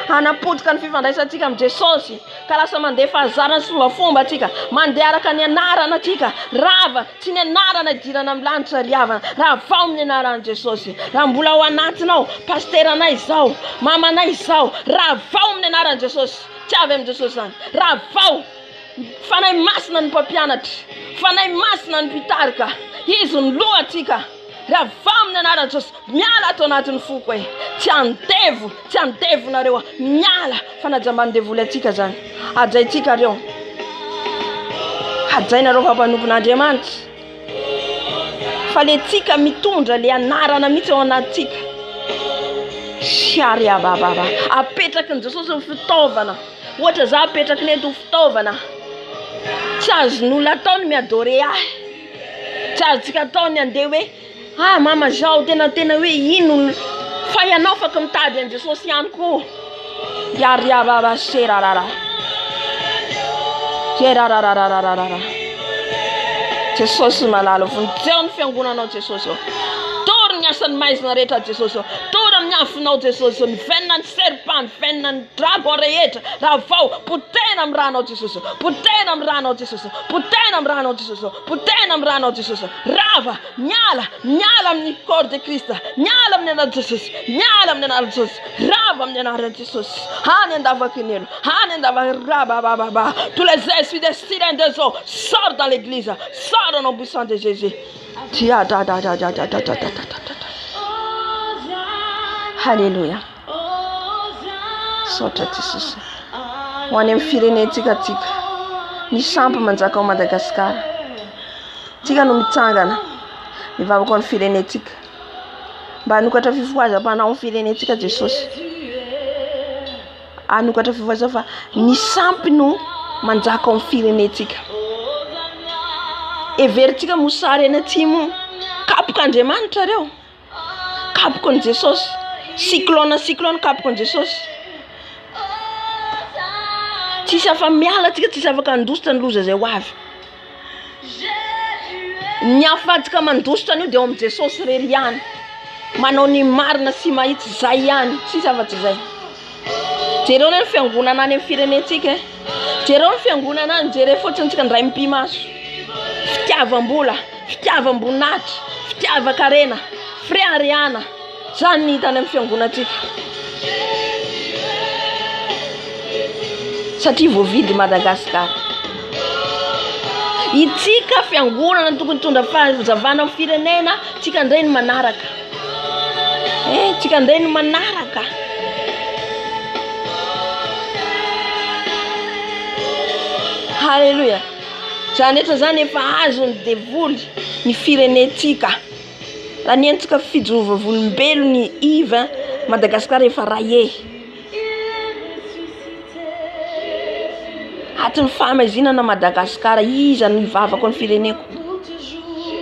hanapodika ny fifandraisantsika amin'ny Jesosy. Ka lasa mandeha fahazarana sy fombafomba atsika, mandeha araka ny anarana atsika. Rava, tsy ny anarana idirana amin'ny lanitra riavana. Raha vao amin'ny anaran'i Jesosy. Raha mbola ao anatinao, pasteranay izao, mamanay izao, raha vao amin'ny anaran'i Jesosy. Tsy avy amin'ny Jesosy zany. Raha vao. Fanahy masina ny mpampianatra, fanahy masina ny mpitarika. Izy ny loha atsika, raha amin'ny anaran'i Jesosy miala ato anatin'ny foko e tsy andevo nareo miala fanajambany devoly atsika zany ajaitsika reo ajainareo fampanopin'Andriamanitra fa le tsika mitondra le anarana mihitsy ao anatsika siary abababa apetraky ny Jesosy fitaovana ohatra za apetraky neto fitaovana tsy azon'olona ataony miadore ahy tsy azontsika ataony andeha hoe mama zao tena hoe ino fa ianao fa mitady an Jesosy ihany koa yary ababa serarara Jesosy malalo vonjeo ny fiangonanao Jesosy tory ny asany maizina rehetra Jesosy tory amin'ny afinao Jesosy ny venina ny serpent venina ny dragon rehetra raha vao potena amin'ny ranao Jesosy potena amin'ny ranao Jesosy potena amin'ny ranao Jesosy potena amin'ny ranao Jesosy rava miala amin'ny corps de Christ miala amin'ny anaran'i Jesosy miala amin'ny anaran'i Jesosy rava amin'ny anaran'i Jesosy hani andavakinelo hani andavaka tous les esprits des sirènes des eaux sors dans l'église sors au nom puissant de Jésus Alléluia. Sotra Jesosy. Ho any amin'ny firenentsika tsika. Ny sampy manjaka ao Madagasikara. Tsika no mitsangana. Mivavaka ny firenentsika. Mba hanokatra fifohazam-panao amin'ny firenentsika Jesosy. Hanokatra fifohazam fa ny sampy no manjaka ao amin'ny firenentsika. Everitsika mosary eny atsimo kapoka Andriamanitra reo. Kapoka ny Jesosy. Cyclone kapoka ny Jesosy. Tsisy afa miala tsika tsisy afaka andositra ny loza zay ho avy. Ny afatsika mandositra an'io dia ao amin'ny Jesosy rery ihany. Manao ny marina sy mahitsy zay ihany. Tsisy afa-tsy zay. Jereo ny fiangonana any amin'ny firenentsika. Jereo ny fiangonana any jereo fotsiny tsika ndray mipimaso. Fitiavam-bola, fitiavam-bonatra, fitiavan-karena, freariana. Zany ny hitany amin'ny fiangonantsika. Satria voavidy Madagasikara. Itsika fiangonana tokony tondra fahazavana amin'ny firenena, tsika ndray ny manaraka. Tsika ndray ny manaraka. Halleluja. Zany etra zany efa azo ny devoly ny firenentsika. Raha ny entsika fijoroam-bolombelo ny iva Madagasikara efa raye. Atin'ny fahamazinana Madagasikara iza ny vavako ny fireneko.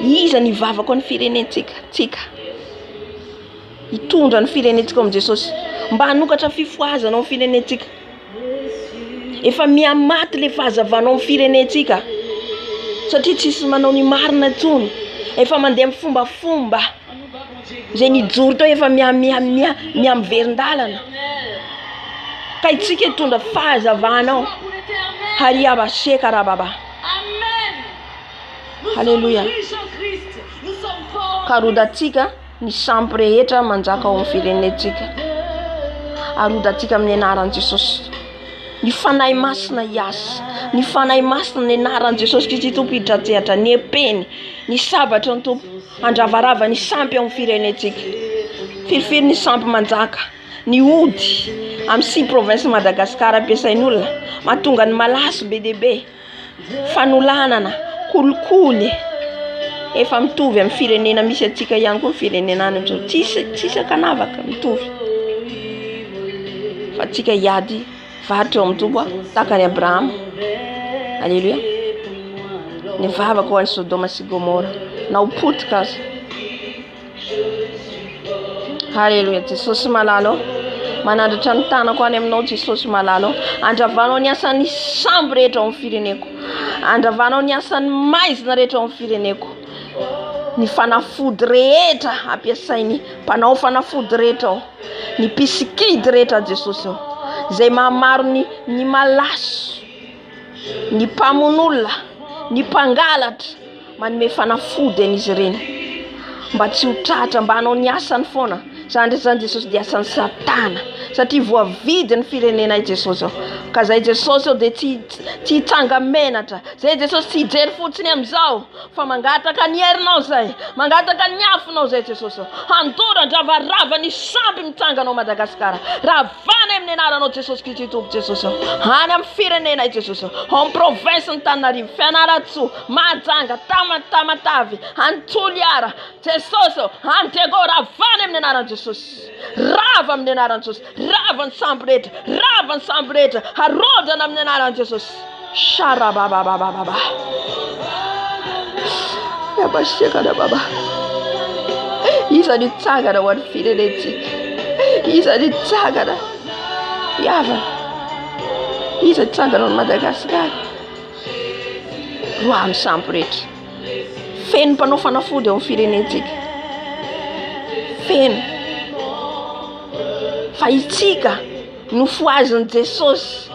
Iza ny vavako ny firenentsika. Tsika. Hitondra ny firenentsika amin'ny Jesosy. Mba hanokatra fifohazana amin'ny firenentsika. Efa miamaty le fahazavanao amin'ny firenentsika. Satria tsisy manao ny marina intsony. Efa mandeha amin'ny fombafomba. Zay nijoro tao efa miamiverin-dalana. Ka itsika hitondra fahazavanao. Hariaba shekarababa. Alléluia. Karodatsika ny sampy rehetra manjaka ao amin'ny firenentsika. Arodatsika amin'ny anaran'i Jesosy. Ny fanahy masina iasa. Ny fanahy masina ny anaran'i Jesosy Kristy Tompo hidratsehatra ny epeny, ny sabatra ny Tompo andravarava ny sampy ao amin'ny firenentsika. Firifiry ny sampy manjaka, ny ody amin'ny 6 province Madagasikara ampiasain'olona, mahatonga ny malaso be dia be, fanolanana, kolikoly. Efa mitovy amin'ny firenena misy atsika ihany koa firenena any amin'izao. Tsisy akanavaka mitovy. Fa atsika hiady varitra eo amin'ny Tompo takany Abrahama. Alléluia. Ny vavaka ho an'ny Sodoma sy Gomora. Na ho potika aza. Alléluia. Jesosy malalo. Manandratra ny tanako any aminao Jesosy malalo. Andravanao ny asan'ny samby rehetra ao amin'ny fireneko. Andravanao ny asan'ny maizina rehetra ao amin'ny fireneko. Ny fanafody rehetra ampiasainy mpanao fanafody rehetra ao. Ny pisikidy rehetra Jesosy ao. Zay mahamaro ny malaso, ny mpamon'olona, ny mpangalatra, manome fanafody an'izy ireny. Mba tsy ho tratra, mba hanao ny asany foana. Zany Jesosy dia asan'ny Satana. Satria voavidy ny firenena i Jesosy ao. Ka zay Jesosy dia tsy hitsanga menatra. Zay Jesosy tsy hijery fotsiny amin'izao fa mangataka ny herinao zay, mangataka ny afonao zay Jesosy. Andoran-dravarava ny samby mitsanganao Madagasikara. Ravana amin'ny anaranao Jesosy Kristy Tompo Jesosy. Any amin'ny firenena Jesosy. Ao amin'ny province ny Tananarivo, Fianaratsoa, Mahajanga, Tamatavy, Antoliara. Jesosy, Antego ravana amin'ny anaran'i Jesosy. Rava amin'ny anaran'i Jesosy. Rava ny samby rehetra, rava ny samby rehetra. Harodana amin'ny anaran'i Jesosy. Sharabababababa. Yabashekana baba. Isany tsangana ho an'ny firenentsika. Isany tsangana. Yava. Isany tsangana ho Madagasikara. Roa ny samby rehetra. Feno mpanao fanafody ao amin'ny firenentsika. Feno. Fa itsika no foazin' Jesosy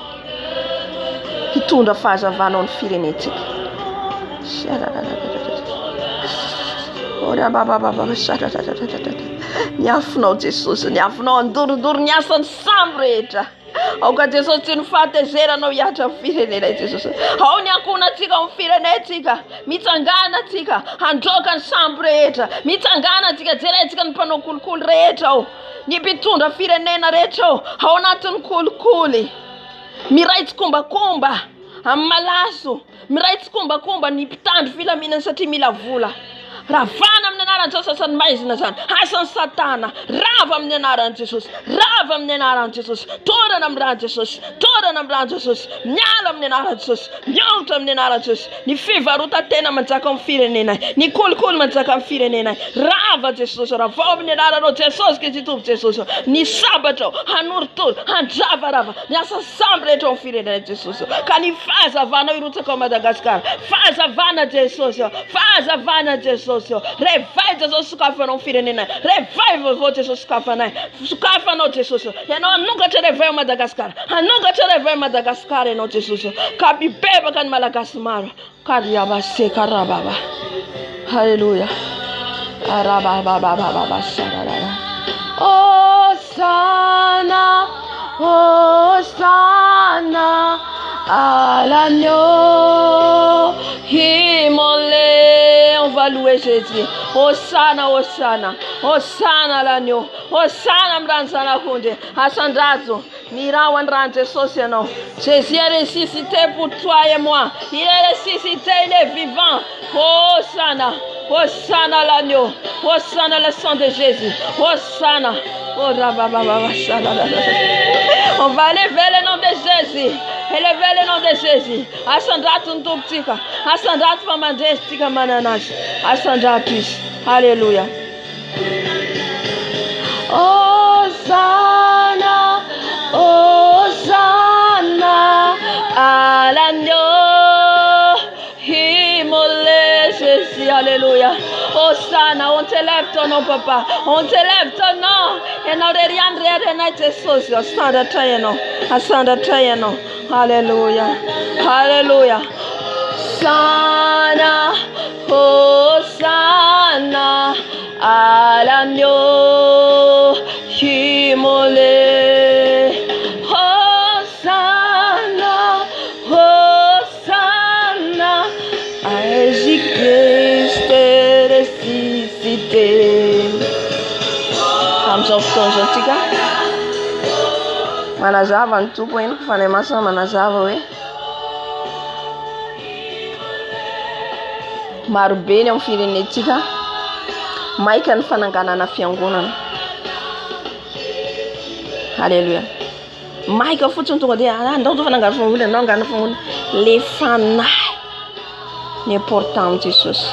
hitondra fahazavana ao amin'ny firenentsika. Ny afonao Jesosy, ny afonao andorondoro ny asan'ny samby rehetra. Ao ka Jesosy tsy ny fahatezeranao hiatra amin'ny firenena Jesosy. Ao ny ankonantsika amin'ny firenentsika, mitsangana tsika, handroaka ny samby rehetra, mitsangana tsika, jerentsika ny mpanao kolikoly rehetra ao, ny mpitondra firenena rehetra ao, ao anatin'ny kolikoly. Miray tsikombakomba amin'ny malaso, miray tsikombakomba ny mpitandro filaminana satria mila vola. Ravana amin'ny anaran'i Jesosy ny maizina zany, asan'ny Satana, rava amin'ny anaran'i Jesosy, rava amin'ny anaran'i Jesosy, torana amin'ny ran'i Jesosy, torana amin'ny ran'i Jesosy, miala amin'ny anaran'i Jesosy, miaotra amin'ny anaran'i Jesosy, ny fivarota-tena manjaka amin'ny firenena, ny kolikoly manjaka amin'ny firenena, rava Jesosy, ravao amin'ny anaranao Jesosy Kristy Tompo Jesosy, ny sabatra, hanoritory, handravarava, ny asa samby rehetra amin'ny firenena Jesosy, ka ny fahazavanao irotsaka ao Madagasikara, fahazavana Jesosy, fahazavana Jesosy. Réveille Jesosy sokafanao firenena. Réveille vovô Jesosy sokafanay. Sokafanao Jesosy. Ianao anongatra réveille Madagasikara. Anongatra réveille Madagasikara ianao Jesosy. Ka bibebaka ny malagasy maro. Kariabase karababa. Alléluia. Arabababababa sarara. Hosanna, Hosanna à l'agneau immolé. On va louer Jésus. Hosanna, Hosanna, Hosanna à l'agneau. Hosanna mranzana kunde. Asandrazo. Mirawan ran Jesús non. Jésus est ressuscité pour toi et moi. Il est ressuscité, il est vivant. Hosanna, Hosanna à l'agneau. Hosanna le sang de Jésus. Hosanna. On va lever le nom de Jésus. Élever le nom de Jésus. Asandrat ntuptika. Asandrat famanjestika mananas. Asandratus. Alléluia. Hosanna, Hosanna à l'agneau immolé Jésus. Alléluia. Hosanna, on t'élève ton nom, papa. On t'élève ton nom. Et nous rien Jésus. Asanda trayeno. Asanda trayeno. Alléluia. Alléluia. Hosanna, Hosanna à l'agneau immolé. Hosanna, Hosanna à Jésus-Christ ressuscité. Amizao fotoana zao tika manazava ny tompo eny fanay masina manazava hoe marobe ny amin'ny firenentsika maika ny fananganana fiangonana. Alléluia. Maika fotsiny tonga dia andao fanangana fiangonana, andao angana fiangonana. Le fanahy ny important Jesosy.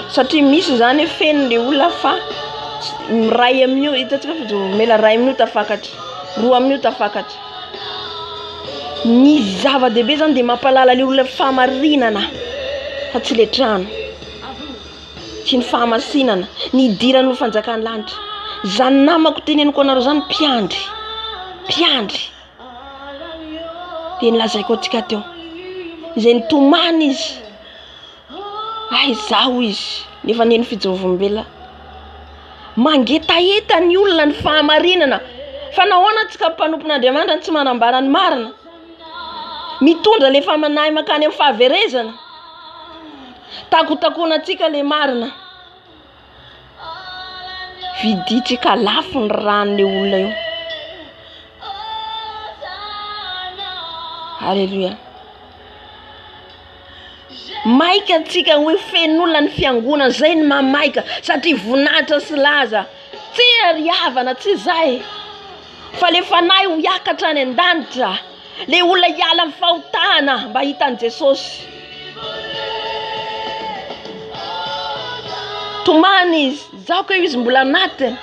Satria misy zany feno le olona fa ray amin'io hitantsika fa mela ray amin'io tafakatra, roa amin'io tafakatra. Ny zava-dehibe zany dia mampalala le olona fahamarinana fa tsy le trano, tsy ny fahamasinana, ny idiran'ny olo fanjakany lanitra. Zany namako teneniko anareo zany mpiandry dia nilazaiko antsika teo izay nitomany izy zaho izy nefa neny fijorovam-bela mangetaeta ny olona ny fahamarinana Fa nahoana tsika mpanompon'Andriamanitra tsy manambara ny marina? Mitondra le famanahy makany amin'ny fahaverezana. Takotakonantsika le marina. Viditsika lafo ny ranon'le olona io. Alléluia. Maika tsika hoe fen'olona ny fiangonana zay ny mamaika satria voninahitra sy laza. Tsy ariavana tsy zay. Fa le fanahy ho hiakatra any an-danitra. Le olona hiala amin'ny fahotana mba hitan'i Jesosy. Tomany izy, zaho koa izy mbola natiny.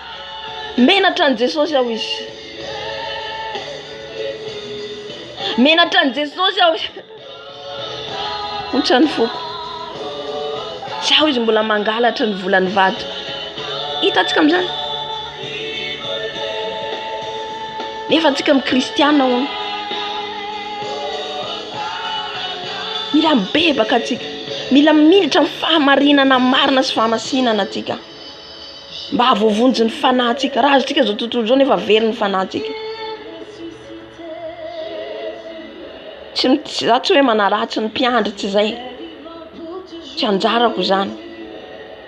Menatra an' Jesosy aho izy. Menatra an' Jesosy aho. Ontrany foko. Zaho izy mbola mangalatra ny volan'ny vady. Hitatsika amin'izany. Nefa tsika amin'ny kristiana hono. Mila mibebaka atsika. Mila militra amin'ny fahamarinana marina sy fahamasinana atsika. Mba havovonjy ny fanahintsika. Raha atsika zao tontolo zao nefa very ny fanahintsika. Tsy hoe manaratsy ny mpiandry tsy zay. Tsy anjarako zany.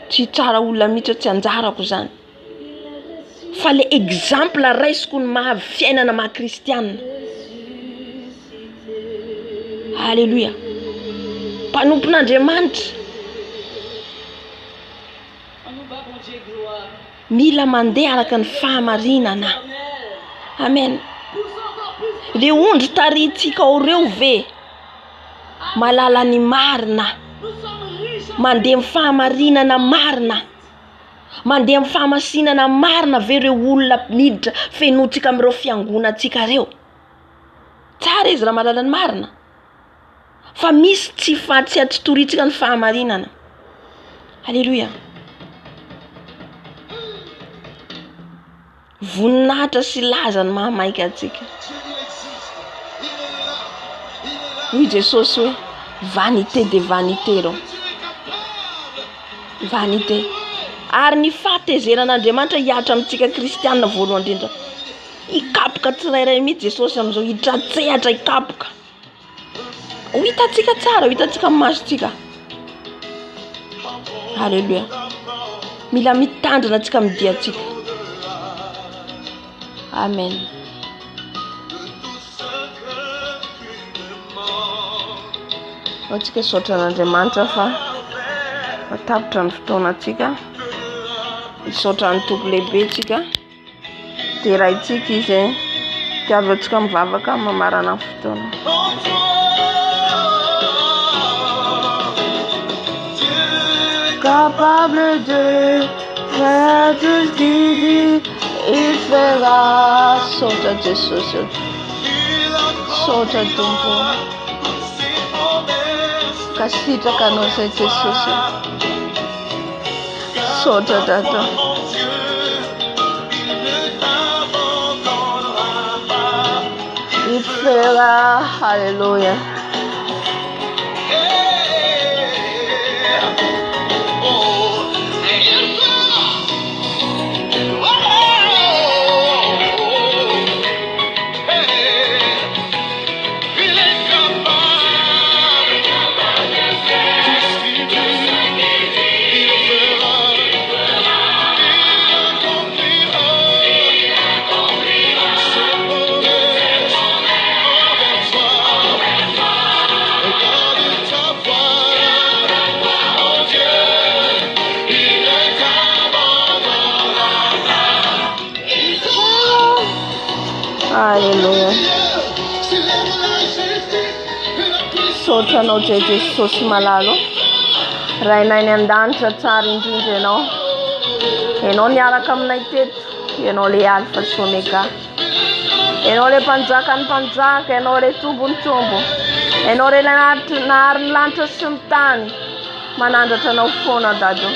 Tsy tsara olona mihitsy tsy anjarako zany. Fa le exemple raisiko ny maha fiainana maha kristiana. Alléluia. Mpanompon'Andriamanitra. Mila mandeha araka ny fahamarinana. Amen. Le ondry taritsika oreo ve malala ny marina. Mandeha amin'ny fahamarinana marina. Mandeha amin'ny fahamasinana marina ve reo olona miditra fenotsika amin'ireo fiangonatsika reo. Tsara izy raha malala ny marina. Fa misy tsy fatsy atotoritsika ny fahamarinana. Alléluia. Voninahitra sy laza ny mahamaika atsika. Oui, Jesosy hoe vanité de vanité reo. Vanité. Ary ny fahatezeran'Andriamanitra hiatra amintsika kristiana voalohany indrindra. Hikapoka tsirairay mihitsy Jesosy amin'izao hitratsehatra hikapoka. Ho hitatsika tsara, ho hitatsika masontsika. Alléluia. Mila mitandrina atsika amin'ny diatsika. Amen. Atsika saotra n'Andriamanitra fa matapitra ny fotoanatsika. Saotra ny tompo lehibe tsika. Dia raitsika izy tiavantsika mivavaka mamarana ny fotoana. Capable de faire tout ce qu'il dit, il fera. Saotra Jesosy. Saotra tompo. Kasitraka anao zay Jesosy. Saotra Tata. Il fera. Alléluia. Alléluia. Saotra anao Jesosy malalo. Rainay ny an-danitra tsara indrindra ianao. Ianao niaraka aminay teto. Ianao le alfa sy omega. Ianao le mpanjaka ny mpanjaka. Ianao le tombo ny tombo. Ianao le nahary ny lanitra sy ny tany. Manandratra anao foana dado.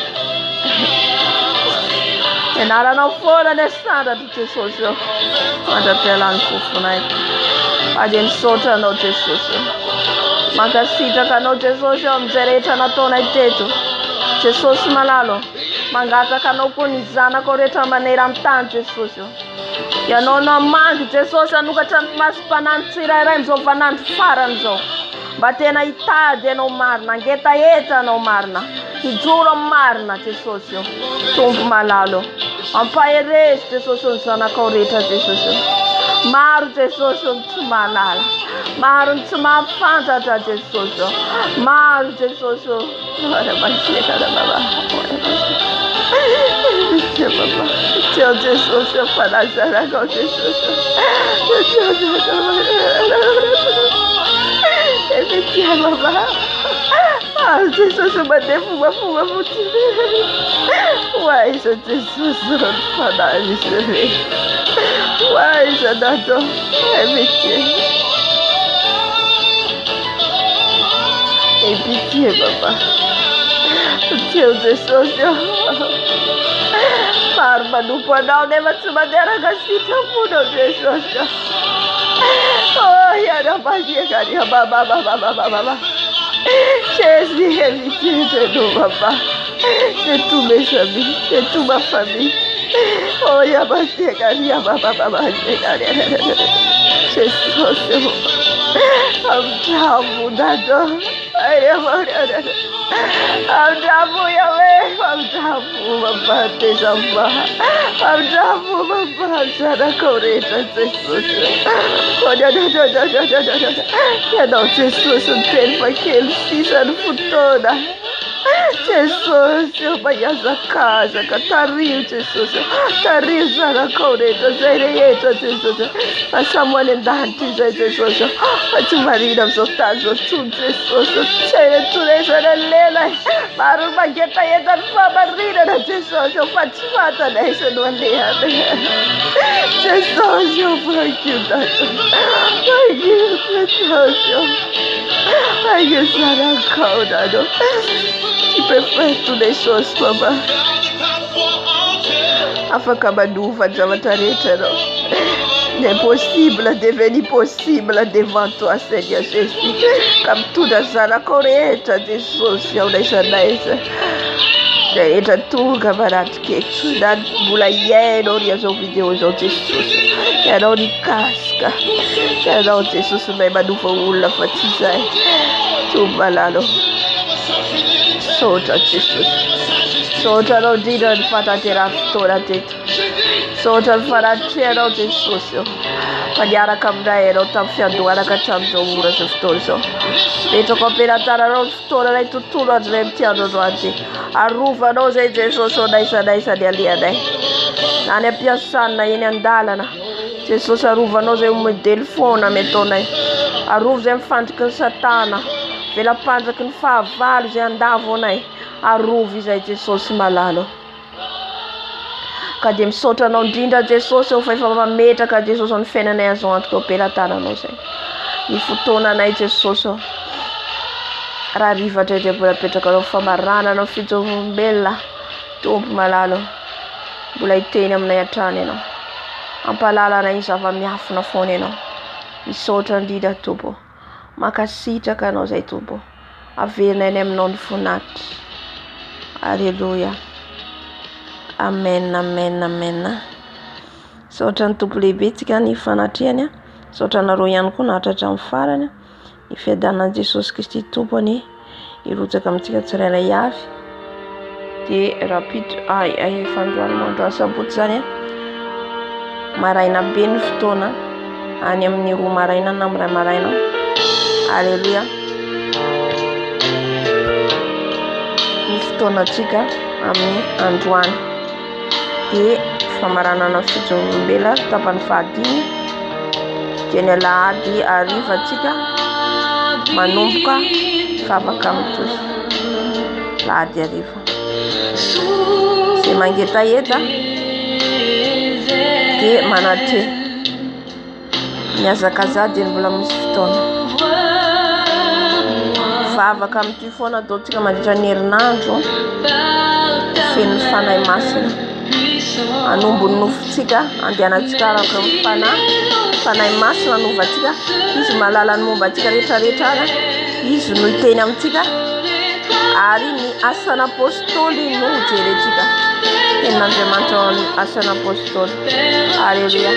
Ianaranao foana ny sandratra Jesosy eo. Mandra-piala ny fofonay. Ady misaotra anao Jesosy. Mankasitraka anao Jesosy eo amin'izay rehetra nataonay teto. Jesosy malalo. mangataka anao koa ny zanako rehetra manera amin'ny tany Jesosy. Ianao namangy Jesosy anokatra ny masim-panany tsirairay amin'izao vanandro farany izao. Mba tena hitady ianao marina, angetaeta anao marina, hijoro amin'ny marina Jesosy. Tompo malalo, ampaheresy Jesosy ny zanakao rehetra Jesosy. Maro Jesosy ny tsy mahalala, maro ny tsy mahafantatra Jesosy. Maro Jesosy. Teo Jesosy fanazanakao Jesosy. Evitia baba. Jesosy mandeha fomba fotsiny. Waiza Jesosy fanazy. Waiza dato. Evitia. Evitia baba. Teo Jesosy. Maro manompo anao nefa tsy manderaka sitraponao Jesosy. Oh, yana magieka baba. Jésus, évitez de nous, papa, de tous mes amis, de toute ma famille. Oh, yabasieka, baba, Jésus, I'm down, I'm down, Yahweh, I'm down, Papa, tes enfants. I'm down, Papa, Sarakoreta, Jesus. Oh, no, Jesus, and ten for kill, season futona. Jesus, Bayaza casa, Catari, Jesus, Tari, Sarakoreta, Zereta, Jesus. As someone in Dante, Jesus, but to Marina, so Tazo, Jesus, say it to this and Lela, Maru Mageta, and Fabarina, Jesus, your Father nation one day. Jesus, you thank you, thank you, thank you, Sarakoreta. Tu peux faire tous les choses, papa. Afin que Badou va t'arrêter. L'impossible devenu possible devant toi, Seigneur Jésus. Comme tout dans la correcte des sociaux, les journalistes. Et tout camarade qui est dans la hier, on y a des vidéos aujourd'hui. Il y a des casques. Il y a des choses, mais Badou va la fatiguer. Tout malade. Sota Jesus. Sota no dida fata tera tora tet. Sota fara tera Jesus. Panyara kamdaero tafia doara kachamzo ura softorso. Beto kopera tara ro stora lai tutula dremtiano roati. Aruva no ze Jesus daisa di aliade. Nane piasanna ine andalana. Jesus aruva no ze telefona metona. Aruva ze mfantika satana. Vela pandraka ny fahavalo zay andavo anay arovy izay Jesosy malalo. Ka dia misaotra anao indrindra Jesosy fa efa mametraka Jesosy amin'ny fiainanay azo antoka ampelantananao zay. Ny fotoana anay Jesosy raha rivatra dia mbola apetraka anao famarana anao fijorombelona Tompo malalo. Mbola hiteny aminay hatrany ianao. Ampalala anay zava-miafina foana ianao. Misaotra indrindra Tompo. Makasitraka anao zay Tompo. Averina eny aminao ny voninahitra. Alleluia. Amen, amen, amen. Saotra ny Tompo lehibe tsika ny fanatrehany. Saotra nareo ihany koa nahatratra amin'ny farany. Ny fiadanan'i Jesosy Kristy Tompony hirotsaka amintsika tsirairay avy. Dia rapito efa androany mandro sabotsy zany maraina be ny fotoana any amin'ny 2 maraina na amin'ny 2 maraina. Alleluia. Ny fotoanatsika amin'ny androany dia famaranana fijorombelona tapany fahadimy dia ny alahady arivatsika manomboka vavaka mitosy lahady ariva. Zay mangetaeta dia manatre miazakazady dia mbola misy fotoana. Vavaka amin'ity foana ataontsika mandritra ny herinandro feno fanahy masina anombo ny nofontsika andehanantsika araka ny fanahy masina anovatsika izy mahalala ny momba antsika rehetrarehetra izy no hiteny amintsika ary ny asana apôstôly no jerentsika. Andriamanitra asana apôstôly. Alléluia.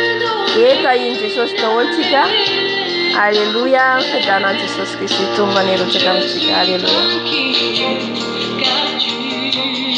Eka in Jesosy daholintsika. Alléluia. Fiadanan'i Jesosy Kristy tombany erotsaka amintsika. Alléluia.